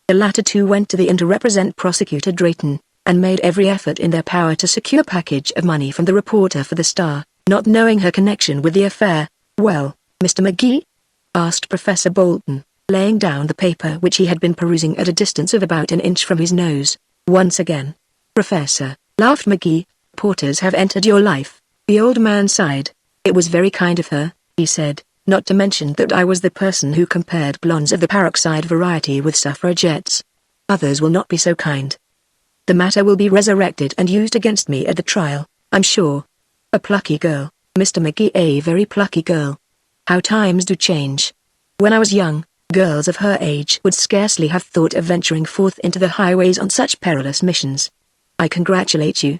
The latter two went to the inn to represent Prosecutor Drayton, and made every effort in their power to secure a package of money from the reporter for the Star, not knowing her connection with the affair. Well, Mr. McGee? Asked Professor Bolton, laying down the paper which he had been perusing at a distance of about an inch from his nose. Once again, Professor, laughed McGee, porters have entered your life. The old man sighed. It was very kind of her, he said, not to mention that I was the person who compared blondes of the peroxide variety with suffragettes. Others will not be so kind. The matter will be resurrected and used against me at the trial, I'm sure. A plucky girl, Mr. McGee, a very plucky girl. How times do change. When I was young, girls of her age would scarcely have thought of venturing forth into the highways on such perilous missions. I congratulate you.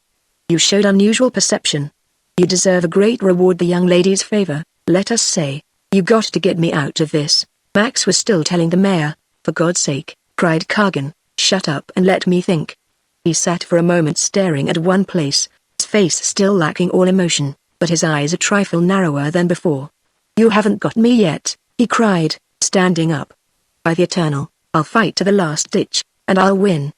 You showed unusual perception. You deserve a great reward. The young lady's favor, let us say. You got to get me out of this. Max was still telling the mayor. For God's sake, cried Cargan, shut up and let me think. He sat for a moment staring at one place, his face still lacking all emotion, but his eyes a trifle narrower than before. You haven't got me yet, he cried, standing up. By the Eternal, I'll fight to the last ditch, and I'll win.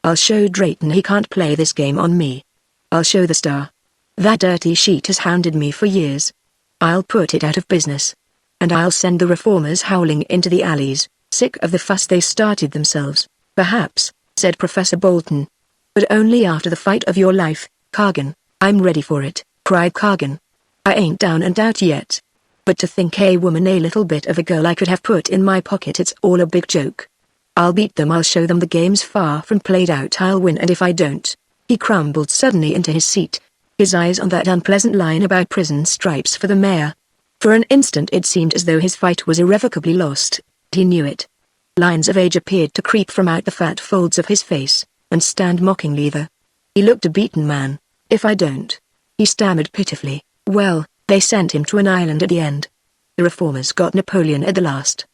I'll show Drayton he can't play this game on me. I'll show the Star. That dirty sheet has hounded me for years. I'll put it out of business. And I'll send the reformers howling into the alleys, sick of the fuss they started themselves. Perhaps, said Professor Bolton. But only after the fight of your life, Cargan. I'm ready for it, cried Cargan. I ain't down and out yet. But to think a woman, a little bit of a girl I could have put in my pocket, it's all a big joke. I'll beat them, I'll show them the game's far from played out, I'll win, and if I don't... He crumbled suddenly into his seat, his eyes on that unpleasant line about prison stripes for the mayor. For an instant it seemed as though his fight was irrevocably lost. He knew it. Lines of age appeared to creep from out the fat folds of his face, and stand mockingly there. He looked a beaten man. If I don't... He stammered pitifully. Well, they sent him to an island at the end. The reformers got Napoleon at the last.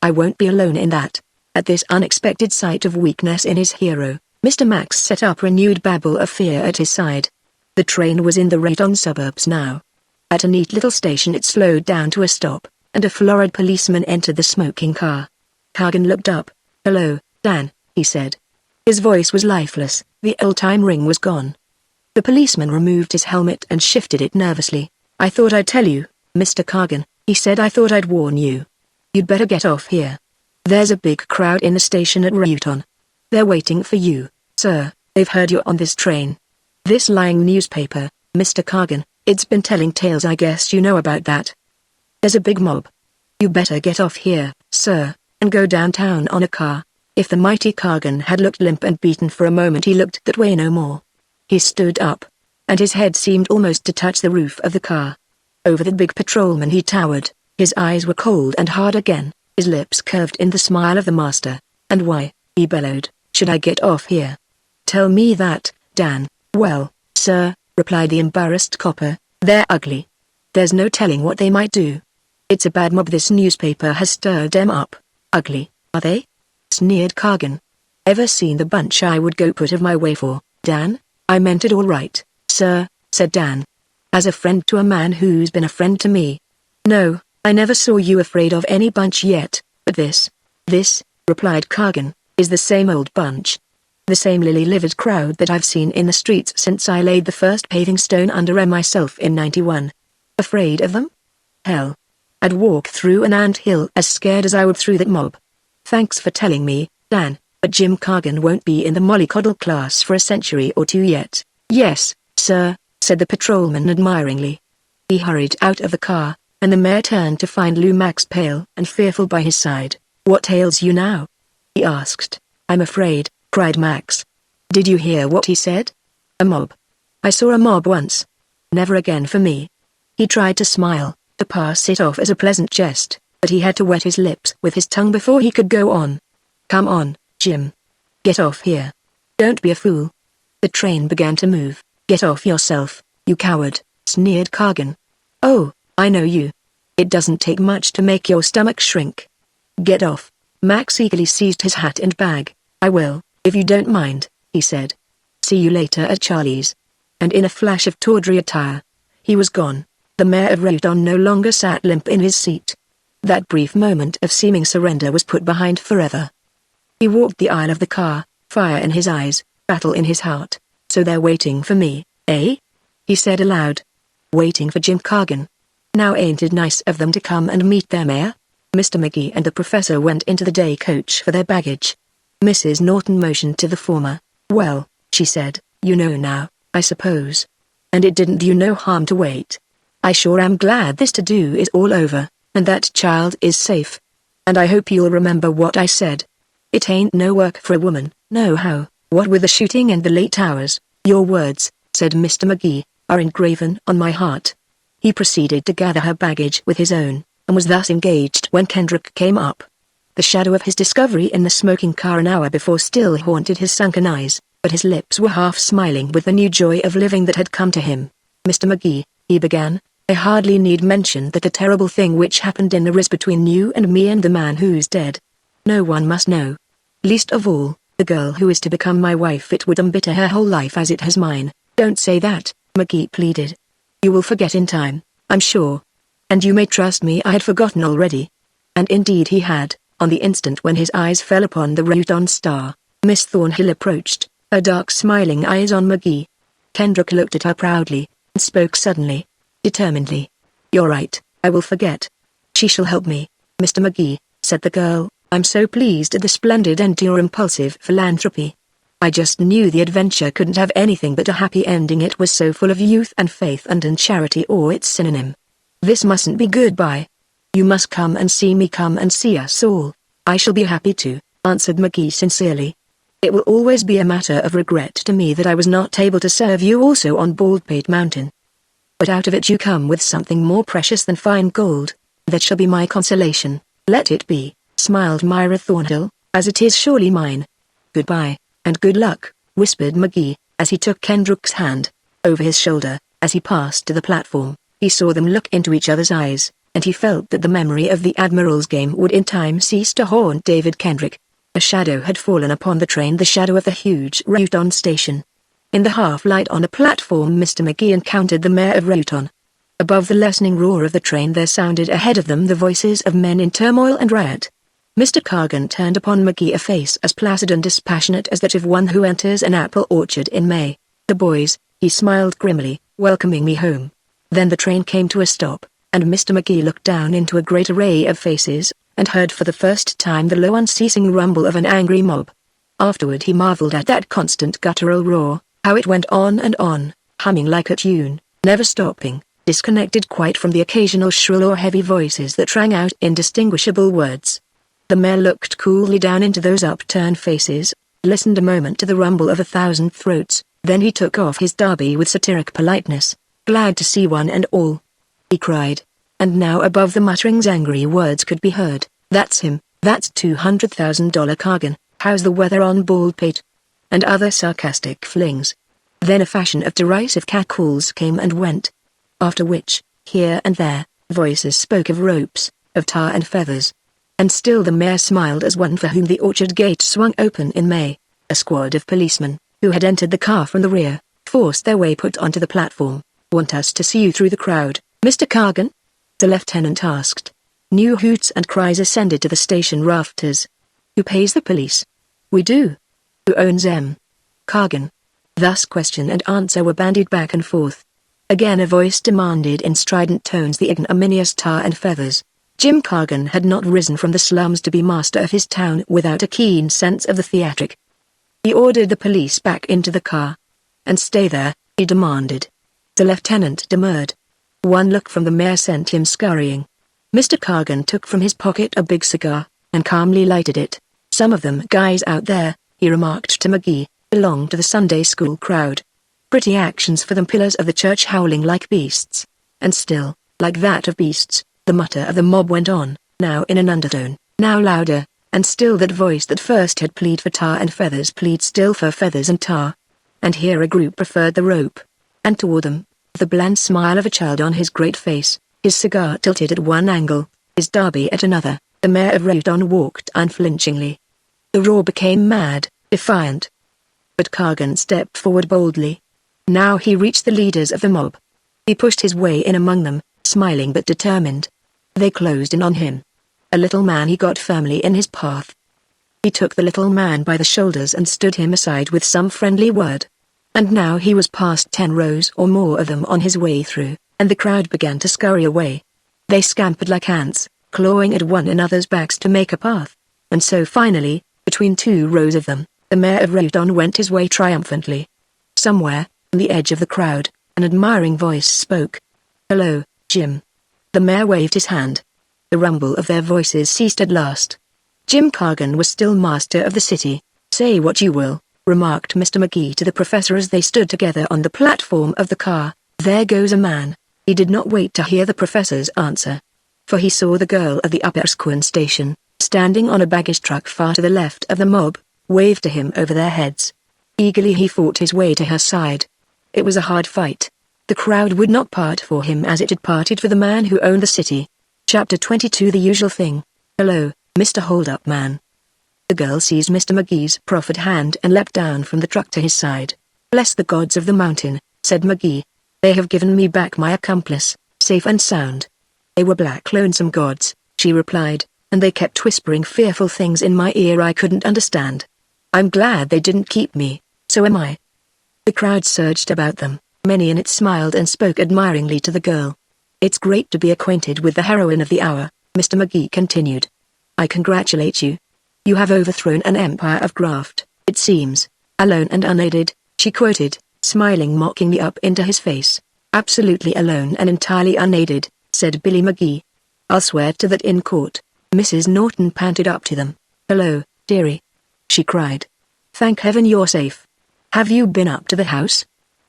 I won't be alone in that. At this unexpected sight of weakness in his hero, Mr. Max set up renewed babble of fear at his side. The train was in the Reuton suburbs now. At a neat little station it slowed down to a stop, and a florid policeman entered the smoking car. Cargan looked up. Hello, Dan, he said. His voice was lifeless, the old-time ring was gone. The policeman removed his helmet and shifted it nervously. I thought I'd tell you, Mr. Cargan, he said. I thought I'd warn you. You'd better get off here. There's a big crowd in the station at Reuton. They're waiting for you, sir. They've heard you're on this train. This lying newspaper, Mr. Cargan, it's been telling tales. I guess you know about that. There's a big mob. You better get off here, sir, and go downtown on a car. If the mighty Cargan had looked limp and beaten for a moment, he looked that way no more. He stood up, and his head seemed almost to touch the roof of the car. Over the big patrolman he towered. His eyes were cold and hard again, his lips curved in the smile of the master. And why, he bellowed, should I get off here? Tell me that, Dan. Well, sir, replied the embarrassed copper, they're ugly. There's no telling what they might do. It's a bad mob. This newspaper has stirred them up. Ugly, are they? Sneered Cargan. Ever seen the bunch I would go put of my way for, Dan? I meant it all right, sir, said Dan. As a friend to a man who's been a friend to me. No, I never saw you afraid of any bunch yet, but this, replied Cargan, is the same old bunch. The same lily-livered crowd that I've seen in the streets since I laid the first paving stone under myself in '91. Afraid of them? Hell. I'd walk through an anthill as scared as I would through that mob. Thanks for telling me, Dan, but Jim Cargan won't be in the mollycoddle class for a century or two yet. Yes, sir, said the patrolman admiringly. He hurried out of the car, and the mayor turned to find Lou Max pale and fearful by his side. What ails you now? He asked. I'm afraid, cried Max. Did you hear what he said? A mob. I saw a mob once. Never again for me. He tried to smile, to pass it off as a pleasant jest, but he had to wet his lips with his tongue before he could go on. Come on, Jim. Get off here. Don't be a fool. The train began to move. Get off yourself, you coward, sneered Cargan. Oh, I know you. It doesn't take much to make your stomach shrink. Get off. Max eagerly seized his hat and bag. I will, if you don't mind, he said. See you later at Charlie's. And in a flash of tawdry attire, he was gone. The mayor of Rayton no longer sat limp in his seat. That brief moment of seeming surrender was put behind forever. He walked the aisle of the car, fire in his eyes, battle in his heart. So they're waiting for me, eh? He said aloud. Waiting for Jim Cargan. Now ain't it nice of them to come and meet their mayor? Mr. McGee and the professor went into the day coach for their baggage. Mrs. Norton motioned to the former. Well, she said, you know now, I suppose. And it didn't do no harm to wait. I sure am glad this to-do is all over, and that child is safe. And I hope you'll remember what I said. It ain't no work for a woman, no how, what with the shooting and the late hours. Your words, said Mr. McGee, are engraven on my heart. He proceeded to gather her baggage with his own, and was thus engaged when Kendrick came up. The shadow of his discovery in the smoking car an hour before still haunted his sunken eyes, but his lips were half smiling with the new joy of living that had come to him. Mr. McGee, he began, I hardly need mention that the terrible thing which happened in the riz between you and me and the man who's dead. No one must know. Least of all, the girl who is to become my wife. It would embitter her whole life as it has mine. Don't say that, McGee pleaded. You will forget in time, I'm sure. And you may trust me, I had forgotten already. And indeed he had, on the instant when his eyes fell upon the Rayton star. Miss Thornhill approached, her dark smiling eyes on McGee. Kendrick looked at her proudly, and spoke suddenly, determinedly. You're right, I will forget. She shall help me, Mr. McGee, said the girl. I'm so pleased at the splendid and your impulsive philanthropy. I just knew the adventure couldn't have anything but a happy ending. It was so full of youth and faith and charity, or its synonym. This mustn't be goodbye. You must come and see me, come and see us all. I shall be happy to, answered McGee sincerely. It will always be a matter of regret to me that I was not able to serve you also on Baldpate Mountain. But out of it you come with something more precious than fine gold. That shall be my consolation. Let it be, smiled Myra Thornhill, as it is surely mine. Goodbye, and good luck, whispered McGee, as he took Kendrick's hand. Over his shoulder, as he passed to the platform, he saw them look into each other's eyes, and he felt that the memory of the Admiral's game would in time cease to haunt David Kendrick. A shadow had fallen upon the train, the shadow of the huge Rayton station. In the half-light on the platform Mr. McGee encountered the mayor of Rayton. Above the lessening roar of the train there sounded ahead of them the voices of men in turmoil and riot. Mr. Cargan turned upon McGee a face as placid and dispassionate as that of one who enters an apple orchard in May. The boys, he smiled grimly, welcoming me home. Then the train came to a stop, and Mr. McGee looked down into a great array of faces, and heard for the first time the low unceasing rumble of an angry mob. Afterward he marveled at that constant guttural roar, how it went on, humming like a tune, never stopping, disconnected quite from the occasional shrill or heavy voices that rang out indistinguishable words. The mayor looked coolly down into those upturned faces, listened a moment to the rumble of 1,000 throats, then he took off his derby with satiric politeness. Glad to see one and all, he cried. And now above the mutterings angry words could be heard. That's him, that's $200,000 Cargan, how's the weather on Baldpate? And other sarcastic flings. Then a fashion of derisive cackles came and went. After which, here and there, voices spoke of ropes, of tar and feathers. And still the mayor smiled as one for whom the orchard gate swung open in May. A squad of policemen, who had entered the car from the rear, forced their way put onto the platform. Want us to see you through the crowd, Mr. Cargan? The lieutenant asked. New hoots and cries ascended to the station rafters. Who pays the police? We do. Who owns them? Cargan. Thus question and answer were bandied back and forth. Again a voice demanded in strident tones the ignominious tar and feathers. Jim Cargan had not risen from the slums to be master of his town without a keen sense of the theatric. He ordered the police back into the car. "And stay there," he demanded. The lieutenant demurred. One look from the mayor sent him scurrying. Mr. Cargan took from his pocket a big cigar, and calmly lighted it. "Some of them guys out there," he remarked to McGee, "belong to the Sunday school crowd. Pretty actions for them pillars of the church howling like beasts." And still, like that of beasts, the mutter of the mob went on, now in an undertone, now louder, and still that voice that first had plead for tar and feathers plead still for feathers and tar. And here a group preferred the rope. And toward them, the bland smile of a child on his great face, his cigar tilted at one angle, his derby at another, the mayor of Reuton walked unflinchingly. The roar became mad, defiant. But Cargan stepped forward boldly. Now he reached the leaders of the mob. He pushed his way in among them, smiling but determined. They closed in on him. A little man he got firmly in his path. He took the little man by the shoulders and stood him aside with some friendly word. And now he was past 10 rows or more of them on his way through, and the crowd began to scurry away. They scampered like ants, clawing at one another's backs to make a path. And so finally, between 2 rows of them, the mayor of Reuton went his way triumphantly. Somewhere, on the edge of the crowd, an admiring voice spoke. "Hello, Jim." The mayor waved his hand. The rumble of their voices ceased at last. Jim Cargan was still master of the city. "Say what you will," remarked Mr. McGee to the professor as they stood together on the platform of the car. "There goes a man." He did not wait to hear the professor's answer. For he saw the girl of the Upper Squin station, standing on a baggage truck far to the left of the mob, wave to him over their heads. Eagerly he fought his way to her side. It was a hard fight. The crowd would not part for him as it had parted for the man who owned the city. Chapter 22 The usual thing. "Hello, Mr. Hold-Up Man." The girl seized Mr. McGee's proffered hand and leapt down from the truck to his side. "Bless the gods of the mountain," said McGee. "They have given me back my accomplice, safe and sound." "They were black lonesome gods," she replied, "and they kept whispering fearful things in my ear I couldn't understand. I'm glad they didn't keep me, so am I." The crowd surged about them, many in it smiled and spoke admiringly to the girl. "It's great to be acquainted with the heroine of the hour," Mr. McGee continued. "I congratulate you. You have overthrown an empire of graft, it seems, alone and unaided," she quoted, smiling mockingly up into his face. "Absolutely alone and entirely unaided," said Billy McGee. "I'll swear to that in court." Mrs. Norton panted up to them. "Hello, dearie," she cried. "Thank heaven you're safe. Have you been up to the house?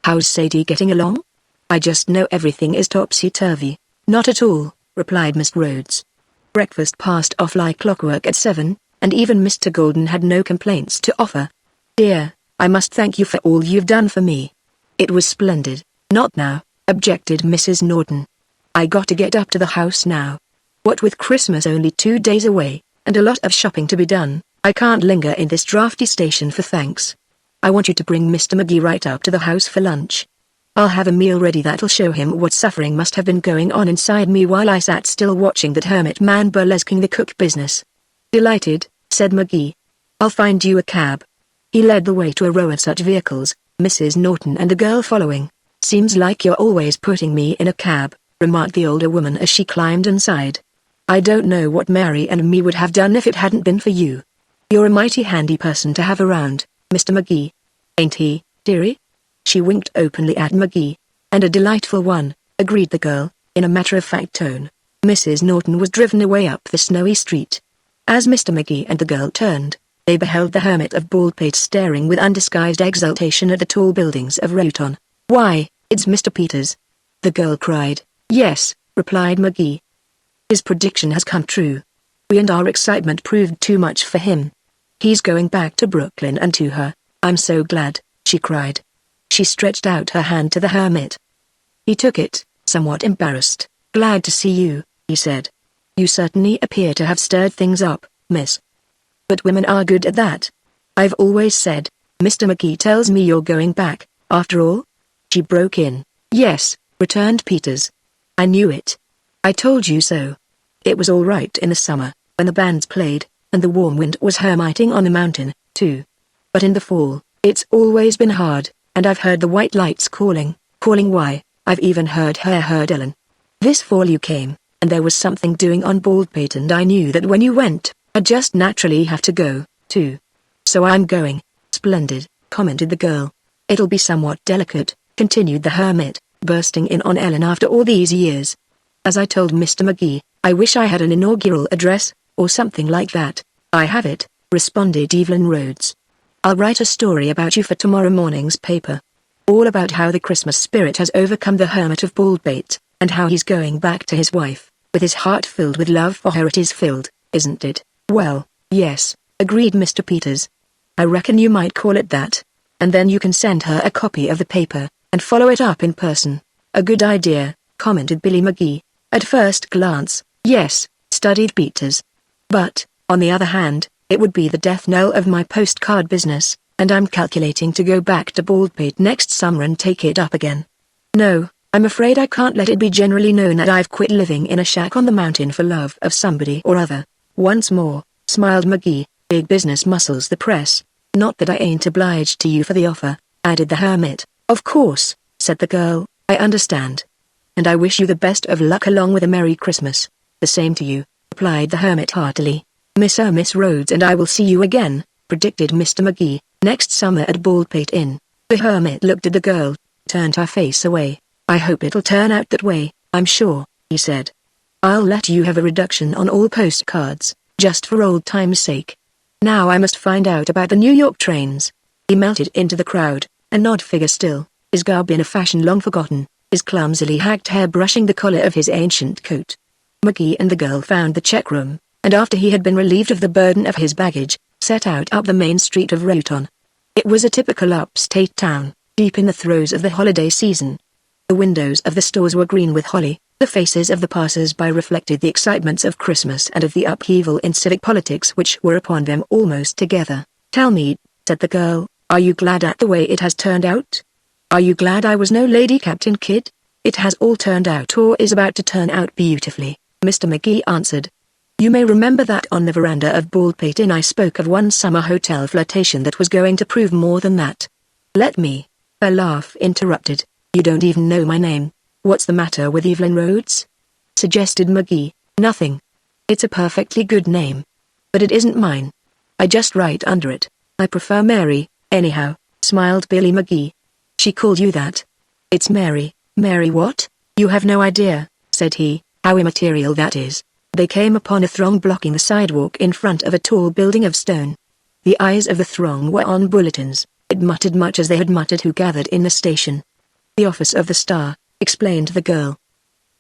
How's Sadie getting along?" "I just know everything is topsy-turvy." "Not at all," replied Miss Rhodes. Breakfast passed off like clockwork at 7, and even Mr. Golden had no complaints to offer. "Dear, I must thank you for all you've done for me." "It was splendid." "Not now," objected Mrs. Norton. "I got to get up to the house now. What with Christmas only 2 days away, and a lot of shopping to be done, I can't linger in this drafty station for thanks. I want you to bring Mr. McGee right up to the house for lunch. I'll have a meal ready that'll show him what suffering must have been going on inside me while I sat still watching that hermit man burlesquing the cook business." "Delighted," said McGee. "I'll find you a cab." He led the way to a row of such vehicles, Mrs. Norton and the girl following. "Seems like you're always putting me in a cab," remarked the older woman as she climbed inside. "I don't know what Mary and me would have done if it hadn't been for you. You're a mighty handy person to have around, Mr. McGee. Ain't he, dearie?" She winked openly at McGee. "And a delightful one," agreed the girl, in a matter-of-fact tone. Mrs. Norton was driven away up the snowy street. As Mr. McGee and the girl turned, they beheld the hermit of Baldpate staring with undisguised exultation at the tall buildings of Reuton. "Why, it's Mr. Peters!" the girl cried. "Yes," replied McGee. "His prediction has come true. We and our excitement proved too much for him. He's going back to Brooklyn and to her. I'm so glad," she cried. She stretched out her hand to the hermit. He took it, somewhat embarrassed. "Glad to see you," he said. "You certainly appear to have stirred things up, miss. But women are good at that. I've always said, Mr. McGee tells me you're going back, after all?" She broke in. "Yes," returned Peters. "I knew it. I told you so. It was all right in the summer, when the bands played, and the warm wind was hermiting on the mountain, too. But in the fall, it's always been hard, and I've heard the white lights calling. Calling why? I've even heard Ellen. This fall you came, and there was something doing on Baldpate, and I knew that when you went, I'd just naturally have to go, too. So I'm going." "Splendid," commented the girl. "It'll be somewhat delicate," continued the hermit, bursting in on Ellen after all these years. "As I told Mr. McGee, I wish I had an inaugural address, or something like that." "I have it," responded Evelyn Rhodes. "I'll write a story about you for tomorrow morning's paper. All about how the Christmas spirit has overcome the hermit of Baldpate, and how he's going back to his wife, with his heart filled with love for her. It is filled, isn't it?" "Well, yes," agreed Mr. Peters. "I reckon you might call it that. And then you can send her a copy of the paper, and follow it up in person." "A good idea," commented Billy McGee. "At first glance, yes," studied Peters. "But, on the other hand, it would be the death knell of my postcard business, and I'm calculating to go back to Baldpate next summer and take it up again. No, I'm afraid I can't let it be generally known that I've quit living in a shack on the mountain for love of somebody or other." "Once more," smiled McGee, big business muscles the press. "Not that I ain't obliged to you for the offer," added the hermit. "Of course," said the girl, "I understand. And I wish you the best of luck along with a Merry Christmas." "The same to you," replied the hermit heartily. Miss Rhodes and I will see you again," predicted Mr. McGee, "next summer at Baldpate Inn." The hermit looked at the girl, turned her face away. "I hope it'll turn out that way, I'm sure," he said. "I'll let you have a reduction on all postcards, just for old time's sake. Now I must find out about the New York trains." He melted into the crowd, an odd figure still, his garb in a fashion long forgotten, his clumsily hacked hair brushing the collar of his ancient coat. McGee and the girl found the check room, and after he had been relieved of the burden of his baggage, set out up the main street of Roton. It was a typical upstate town, deep in the throes of the holiday season. The windows of the stores were green with holly, the faces of the passers-by reflected the excitements of Christmas and of the upheaval in civic politics which were upon them almost together. "Tell me," said the girl, "are you glad at the way it has turned out? Are you glad I was no Lady Captain Kidd?" "It has all turned out or is about to turn out beautifully," Mr. McGee answered. "You may remember that on the veranda of Baldpate Inn I spoke of one summer hotel flirtation that was going to prove more than that." "Let me—" A laugh interrupted. "You don't even know my name." "What's the matter with Evelyn Rhodes?" suggested McGee. "Nothing. It's a perfectly good name. But it isn't mine. I just write under it. I prefer Mary, anyhow," smiled Billy McGee. "She called you that?" "It's Mary." "Mary what?" "You have no idea," said he, "how immaterial that is." They came upon a throng blocking the sidewalk in front of a tall building of stone. The eyes of the throng were on bulletins. It muttered much as they had muttered who gathered in the station. "The office of the Star," explained the girl.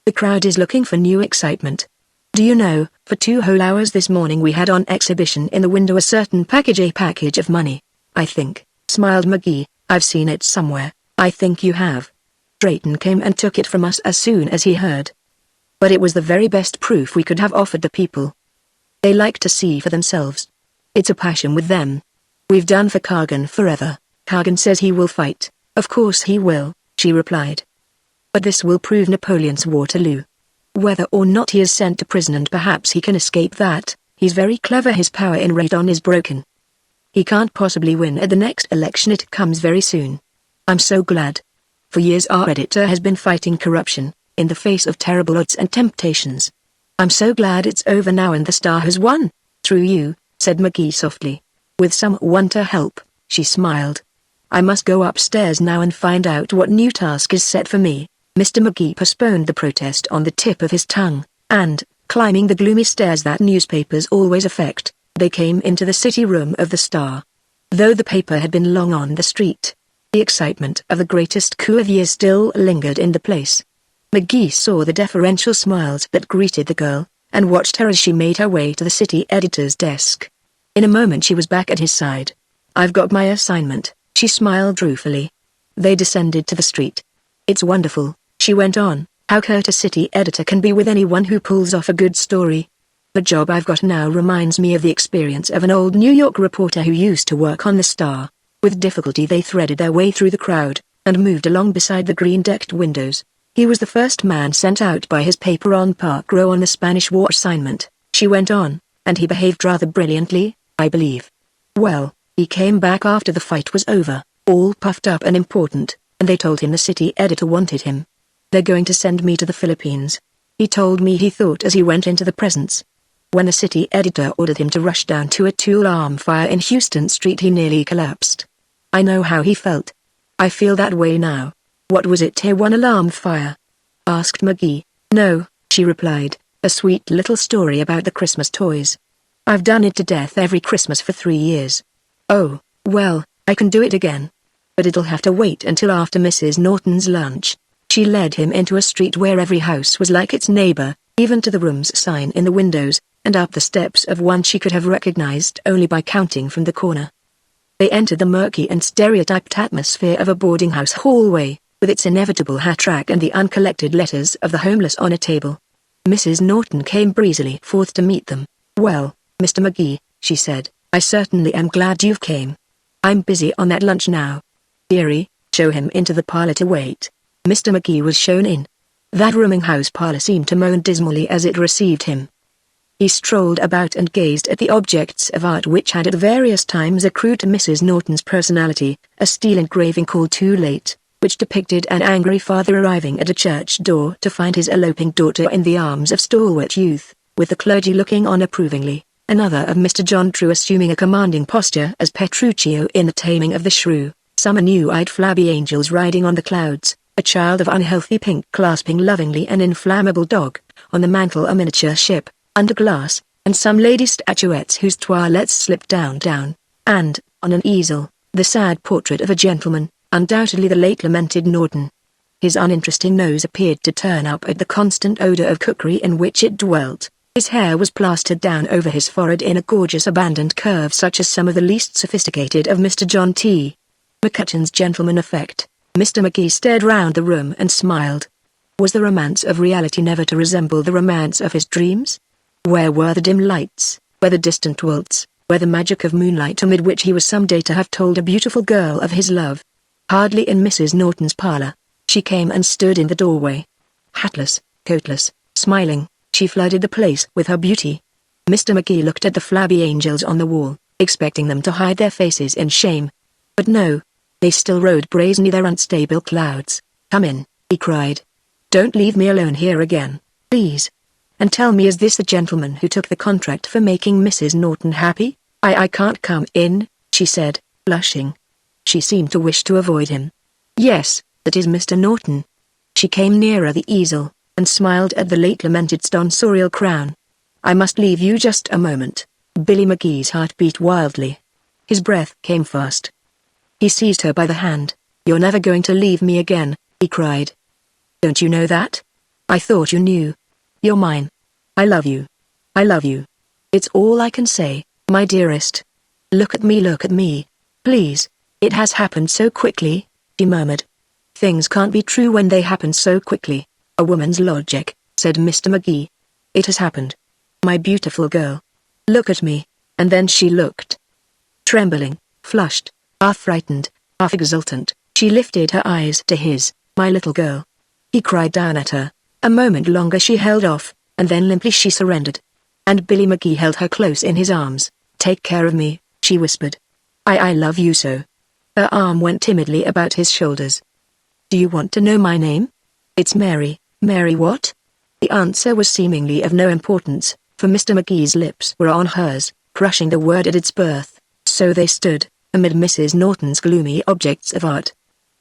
"The crowd is looking for new excitement. Do you know, for 2 whole hours this morning we had on exhibition in the window a certain package of money." "I think," smiled McGee, "I've seen it somewhere." "I think you have. Drayton came and took it from us as soon as he heard. But it was the very best proof we could have offered the people. They like to see for themselves. It's a passion with them. We've done for Kagan forever. Kagan says he will fight." "Of course he will," she replied. "But this will prove Napoleon's Waterloo. Whether or not he is sent to prison, and perhaps he can escape that, he's very clever. His power in Roton is broken. He can't possibly win at the next election. It comes very soon. I'm so glad. For years our editor has been fighting corruption, in the face of terrible odds and temptations. I'm so glad it's over now and the Star has won." "Through you," said McGee softly. "With someone to help," she smiled. "I must go upstairs now and find out what new task is set for me." Mr. McGee postponed the protest on the tip of his tongue, and, climbing the gloomy stairs that newspapers always affect, they came into the city room of the Star. Though the paper had been long on the street, the excitement of the greatest coup of years still lingered in the place. McGee saw the deferential smiles that greeted the girl, and watched her as she made her way to the city editor's desk. In a moment she was back at his side. "I've got my assignment," she smiled ruefully. They descended to the street. "It's wonderful," she went on, "how curt a city editor can be with anyone who pulls off a good story. The job I've got now reminds me of the experience of an old New York reporter who used to work on the Star." With difficulty they threaded their way through the crowd, and moved along beside the green-decked windows. "He was the first man sent out by his paper on Park Row on the Spanish War assignment," she went on, "and he behaved rather brilliantly, I believe. Well, he came back after the fight was over, all puffed up and important, and they told him the city editor wanted him. They're going to send me to the Philippines. He told me he thought as he went into the presence. When the city editor ordered him to rush down to a two-alarm fire in Houston Street, he nearly collapsed. I know how he felt. I feel that way now. What was it, Tier 1 alarm fire? Asked McGee. No, she replied, a sweet little story about the Christmas toys. I've done it to death every Christmas for 3 years. Oh, well, I can do it again. But it'll have to wait until after Mrs. Norton's lunch. She led him into a street where every house was like its neighbor, even to the room's sign in the windows, and up the steps of one she could have recognized only by counting from the corner. They entered the murky and stereotyped atmosphere of a boarding house hallway, with its inevitable hat rack and the uncollected letters of the homeless on a table. Mrs. Norton came breezily forth to meet them. Well, Mr. McGee, she said, I certainly am glad you've came. I'm busy on that lunch now. Dearie, show him into the parlor to wait. Mr. McGee was shown in. That rooming house parlor seemed to moan dismally as it received him. He strolled about and gazed at the objects of art which had at various times accrued to Mrs. Norton's personality, a steel engraving called Too Late, which depicted an angry father arriving at a church door to find his eloping daughter in the arms of stalwart youth, with the clergy looking on approvingly, another of Mr. John True assuming a commanding posture as Petruchio in The Taming of the Shrew, some new-eyed flabby angels riding on the clouds, a child of unhealthy pink clasping lovingly an inflammable dog, on the mantel a miniature ship, under glass, and some lady statuettes whose toilettes slipped down, and, on an easel, the sad portrait of a gentleman, undoubtedly the late lamented Norton. His uninteresting nose appeared to turn up at the constant odor of cookery in which it dwelt. His hair was plastered down over his forehead in a gorgeous abandoned curve such as some of the least sophisticated of Mr. John T. McCutcheon's gentleman effect. Mr. McGee stared round the room and smiled. Was the romance of reality never to resemble the romance of his dreams? Where were the dim lights, where the distant waltz, where the magic of moonlight amid which he was some day to have told a beautiful girl of his love? Hardly in Mrs. Norton's parlor. She came and stood in the doorway. Hatless, coatless, smiling, she flooded the place with her beauty. Mr. McGee looked at the flabby angels on the wall, expecting them to hide their faces in shame. But no. They still rode brazenly their unstable clouds. Come in, he cried. Don't leave me alone here again, please. And tell me, is this the gentleman who took the contract for making Mrs. Norton happy? I can't come in, she said, blushing. She seemed to wish to avoid him. Yes, that is Mr. Norton. She came nearer the easel, and smiled at the late lamented tonsorial crown. I must leave you just a moment. Billy McGee's heart beat wildly. His breath came fast. He seized her by the hand. You're never going to leave me again, he cried. Don't you know that? I thought you knew. You're mine. I love you. I love you. It's all I can say, my dearest. Look at me, please. It has happened so quickly, she murmured. Things can't be true when they happen so quickly. A woman's logic, said Mr. McGee. It has happened. My beautiful girl. Look at me. And then she looked. Trembling, flushed, half frightened, half exultant, she lifted her eyes to his. My little girl. He cried down at her. A moment longer she held off, and then limply she surrendered. And Billy McGee held her close in his arms. Take care of me, she whispered. I love you so. Her arm went timidly about his shoulders. Do you want to know my name? It's Mary. Mary what? The answer was seemingly of no importance, for Mr. McGee's lips were on hers, crushing the word at its birth. So they stood, amid Mrs. Norton's gloomy objects of art.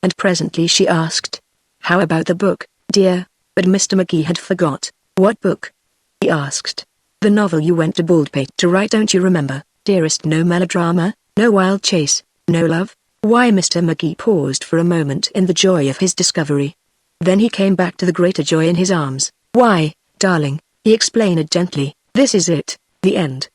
And presently she asked, how about the book, dear? But Mr. McGee had forgot. What book? He asked. The novel you went to Baldpate to write, don't you remember, dearest? No melodrama, no wild chase, no love? Why? Mr. McGee paused for a moment in the joy of his discovery. Then he came back to the greater joy in his arms. Why, darling, he explained gently, this is it, the end.